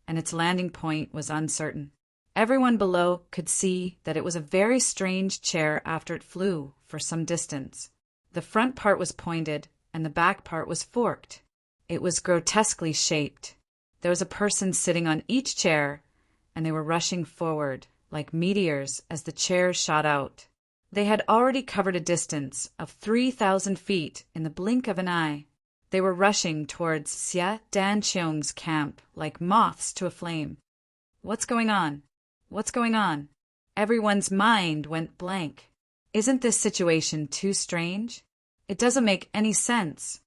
and its landing point was uncertain. Everyone below could see that it was a very strange chair after it flew for some distance. The front part was pointed, and the back part was forked. It was grotesquely shaped. There was a person sitting on each chair, and they were rushing forward, like meteors as the chairs shot out. They had already covered a distance of 3,000 feet in the blink of an eye. They were rushing towards Xia Danqiong's camp like moths to a flame. What's going on? What's going on? Everyone's mind went blank. Isn't this situation too strange? It doesn't make any sense.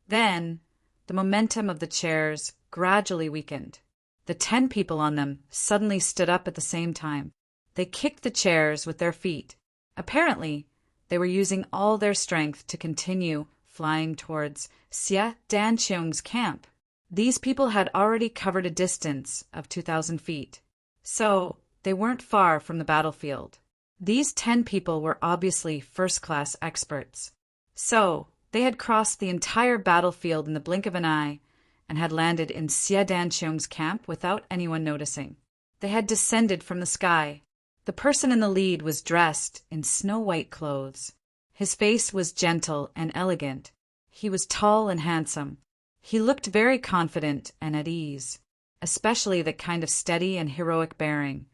Then, the momentum of the chairs gradually weakened. The 10 people on them suddenly stood up at the same time. They kicked the chairs with their feet. Apparently, they were using all their strength to continue flying towards Xia Danqiong's camp. These people had already covered a distance of 2,000 feet, so they weren't far from the battlefield. These 10 people were obviously first-class experts. So, they had crossed the entire battlefield in the blink of an eye and had landed in Xia Danqiong's camp without anyone noticing. They had descended from the sky. The person in the lead was dressed in snow-white clothes. His face was gentle and elegant. He was tall and handsome. He looked very confident and at ease, especially that kind of steady and heroic bearing.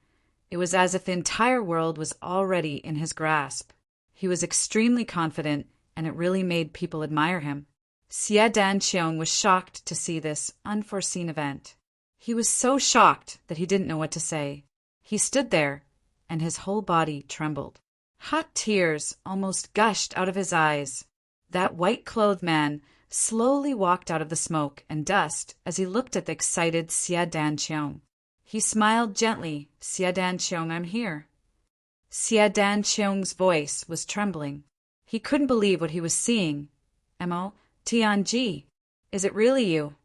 It was as if the entire world was already in his grasp. He was extremely confident, and it really made people admire him. Xia Danqiong was shocked to see this unforeseen event. He was so shocked that he didn't know what to say. He stood there, and his whole body trembled. Hot tears almost gushed out of his eyes. That white-clothed man slowly walked out of the smoke and dust as he looked at the excited Xia Danqiong. He smiled gently. "Xia Danqiong, I'm here." Xia Danqiong's voice was trembling. He couldn't believe what he was seeing. "Mo Tianji, is it really you?"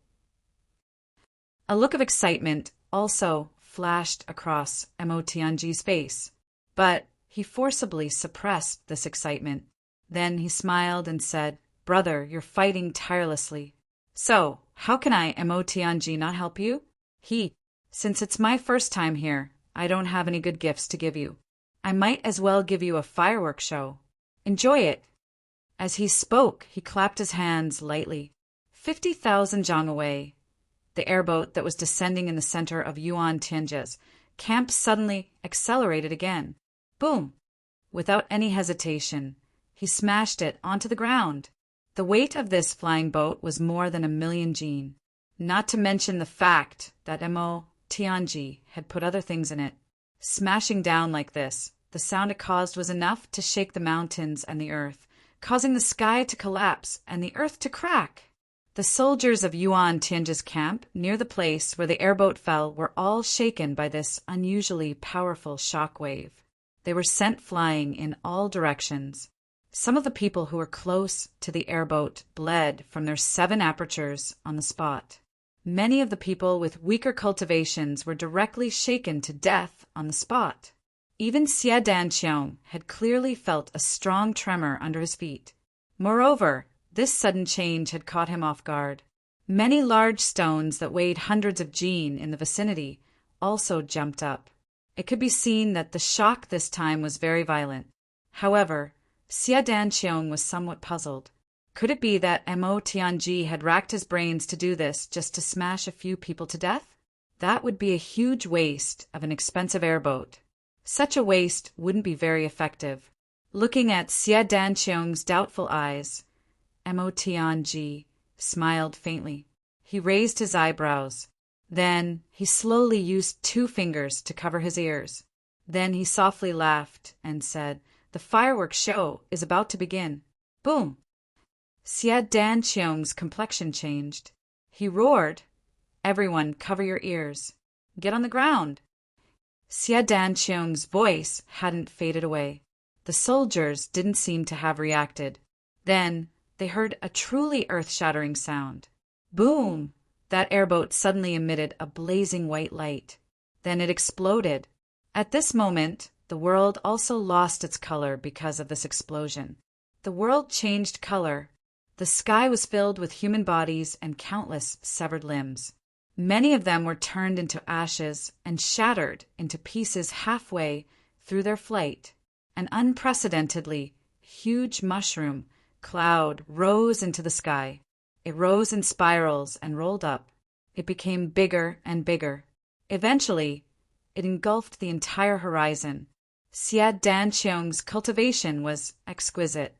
A look of excitement also flashed across Mo Tianji's face, but he forcibly suppressed this excitement. Then he smiled and said, "Brother, you're fighting tirelessly. So, how can I, Mo Tianji, not help you?" "Since it's my first time here, I don't have any good gifts to give you. I might as well give you a fireworks show. Enjoy it." As he spoke, he clapped his hands lightly. 50,000 zhang away, the airboat that was descending in the center of Yuan Tianji's camp suddenly accelerated again. Boom! Without any hesitation, he smashed it onto the ground. The weight of this flying boat was more than 1,000,000 jin, not to mention the fact that Mo Tianji had put other things in it. Smashing down like this, the sound it caused was enough to shake the mountains and the earth, causing the sky to collapse and the earth to crack. The soldiers of Yuan Tianji's camp near the place where the airboat fell were all shaken by this unusually powerful shock wave. They were sent flying in all directions. Some of the people who were close to the airboat bled from their 7 apertures on the spot. Many of the people with weaker cultivations were directly shaken to death on the spot. Even Xia Danqiong had clearly felt a strong tremor under his feet. Moreover, this sudden change had caught him off guard. Many large stones that weighed hundreds of jin in the vicinity also jumped up. It could be seen that the shock this time was very violent. However, Xia Danqiong was somewhat puzzled. Could it be that Mo Tianji had racked his brains to do this just to smash a few people to death? That would be a huge waste of an expensive airboat. Such a waste wouldn't be very effective. Looking at Xia Danqiong's doubtful eyes, Mo Tianji smiled faintly. He raised his eyebrows. Then he slowly used 2 fingers to cover his ears. Then he softly laughed and said, "The fireworks show is about to begin." Boom! Xia Danqiong's complexion changed. He roared, "Everyone, cover your ears. Get on the ground." Xia Danqiong's voice hadn't faded away. The soldiers didn't seem to have reacted. Then they heard a truly earth-shattering sound. Boom! That airboat suddenly emitted a blazing white light. Then it exploded. At this moment, the world also lost its color because of this explosion. The world changed color. The sky was filled with human bodies and countless severed limbs. Many of them were turned into ashes and shattered into pieces halfway through their flight. An unprecedentedly huge mushroom cloud rose into the sky. It rose in spirals and rolled up. It became bigger and bigger. Eventually, It engulfed the entire horizon. Xia Danqiong's cultivation was exquisite,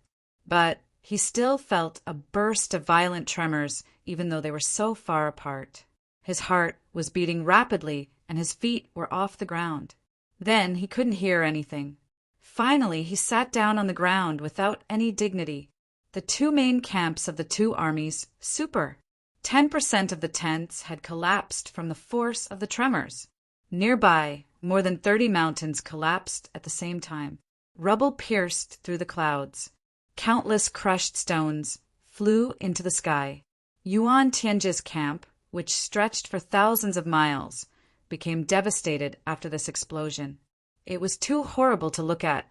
but he still felt a burst of violent tremors even though they were so far apart. His heart was beating rapidly and his feet were off the ground. Then he couldn't hear anything. Finally, he sat down on the ground without any dignity. The two main camps of the two armies, 10% of the tents had collapsed from the force of the tremors. Nearby, more than 30 mountains collapsed at the same time. Rubble pierced through the clouds. Countless crushed stones flew into the sky. Yuan Tianji's camp, which stretched for thousands of miles, became devastated after this explosion. It was too horrible to look at.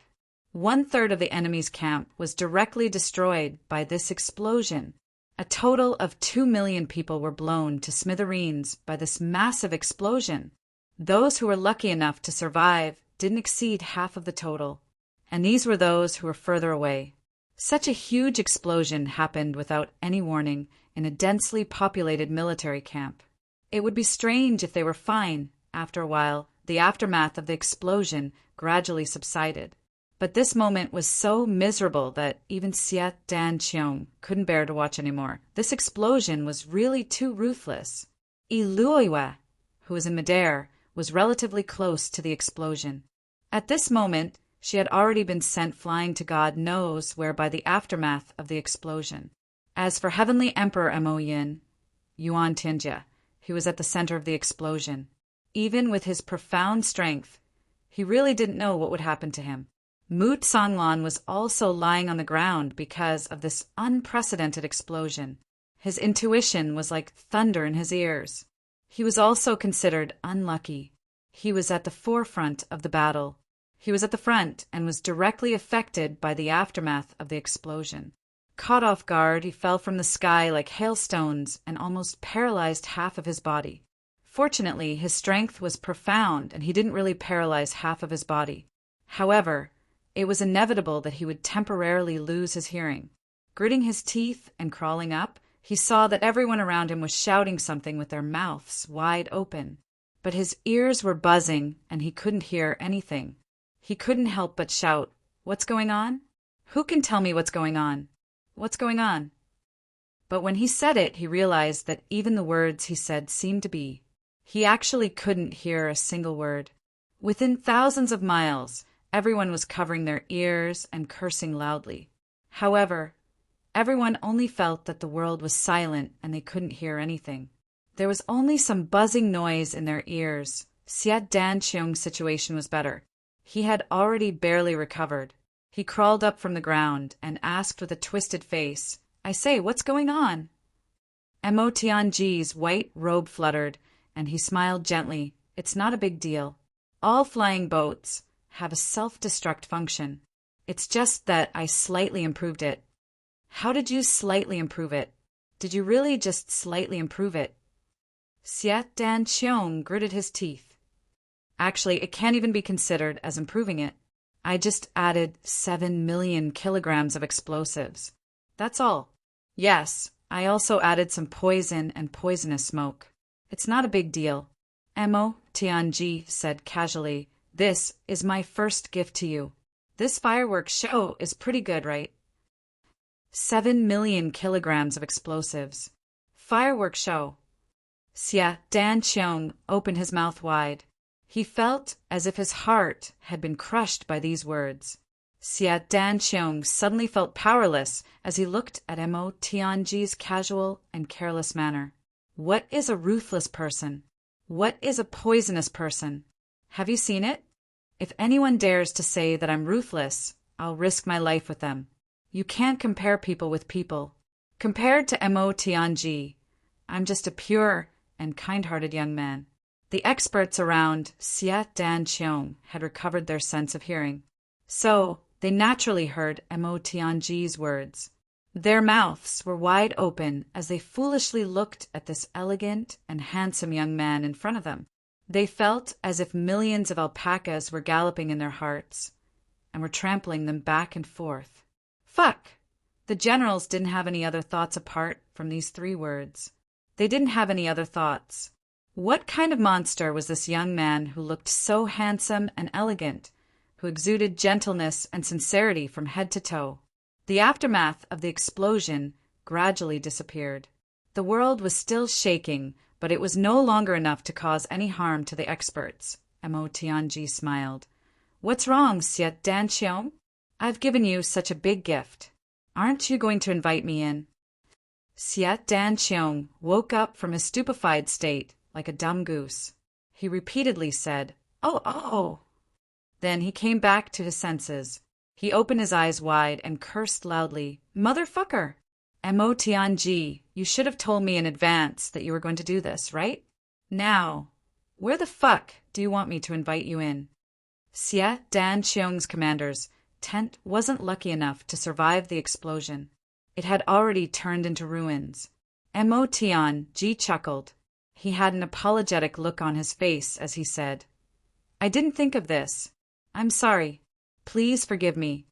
1/3 of the enemy's camp was directly destroyed by this explosion. A total of 2 million people were blown to smithereens by this massive explosion. Those who were lucky enough to survive didn't exceed half of the total, and these were those who were further away. Such a huge explosion happened without any warning in a densely populated military camp. It would be strange if they were fine. After a while, the aftermath of the explosion gradually subsided. But this moment was so miserable that even Xia Danqiong couldn't bear to watch anymore. This explosion was really too ruthless. Iluoiwa, who was in midair, was relatively close to the explosion. At this moment, she had already been sent flying to God knows where by the aftermath of the explosion. As for Heavenly Emperor Mo Yin, Yuan Tianjia, he was at the center of the explosion. Even with his profound strength, he really didn't know what would happen to him. Mu Tsanglan was also lying on the ground because of this unprecedented explosion. His intuition was like thunder in his ears. He was also considered unlucky. He was at the forefront of the battle. He was at the front and was directly affected by the aftermath of the explosion. Caught off guard, he fell from the sky like hailstones and almost paralyzed half of his body. Fortunately, his strength was profound and he didn't really paralyze half of his body. However, it was inevitable that he would temporarily lose his hearing. Gritting his teeth and crawling up, he saw that everyone around him was shouting something with their mouths wide open. But his ears were buzzing and he couldn't hear anything. He couldn't help but shout, "What's going on? Who can tell me what's going on? What's going on?" But when he said it, he realized that even the words he said seemed to be. He actually couldn't hear a single word. Within thousands of miles, everyone was covering their ears and cursing loudly. However, everyone only felt that the world was silent and they couldn't hear anything. There was only some buzzing noise in their ears. Xia Danqiong's situation was better. He had already barely recovered. He crawled up from the ground and asked with a twisted face, "I say, what's going on?" Mo Tianji's white robe fluttered, and he smiled gently. "It's not a big deal. All flying boats have a self-destruct function. It's just that I slightly improved it." "How did you slightly improve it? Did you really just slightly improve it?" Xia Danqiong gritted his teeth. "Actually, it can't even be considered as improving it. I just added 7 million kilograms of explosives. That's all. Yes, I also added some poison and poisonous smoke. It's not a big deal." Mo Tianji said casually, "This is my first gift to you. This fireworks show is pretty good, right? 7 million kilograms of explosives. Fireworks show." Xia Danqiong opened his mouth wide. He felt as if his heart had been crushed by these words. Xia Danqiong suddenly felt powerless as he looked at Mo Tianji's casual and careless manner. What is a ruthless person? What is a poisonous person? Have you seen it? If anyone dares to say that I'm ruthless, I'll risk my life with them. You can't compare people with people. Compared to Mo Tianji, I'm just a pure and kind-hearted young man. The experts around Xia Danqiong had recovered their sense of hearing. So they naturally heard Mo Tianji's words. Their mouths were wide open as they foolishly looked at this elegant and handsome young man in front of them. They felt as if millions of alpacas were galloping in their hearts and were trampling them back and forth. Fuck! The generals didn't have any other thoughts apart from these 3 words. They didn't have any other thoughts. What kind of monster was this young man who looked so handsome and elegant, who exuded gentleness and sincerity from head to toe? The aftermath of the explosion gradually disappeared. The world was still shaking, but it was no longer enough to cause any harm to the experts. Mo Tianji smiled. What's wrong, Siet Dan Cheong? I've given you such a big gift. Aren't you going to invite me in? Siet Dan Cheong woke up from his stupefied state like a dumb goose. He repeatedly said, "Oh, oh." Then he came back to his senses. He opened his eyes wide and cursed loudly, "Motherfucker! Mo Tianji, you should have told me in advance that you were going to do this, right? Now, where the fuck do you want me to invite you in?" Siet Dan Cheong's commander's tent wasn't lucky enough to survive the explosion. It had already turned into ruins. Mo Tianji chuckled. He had an apologetic look on his face as he said, "I didn't think of this. I'm sorry. Please forgive me.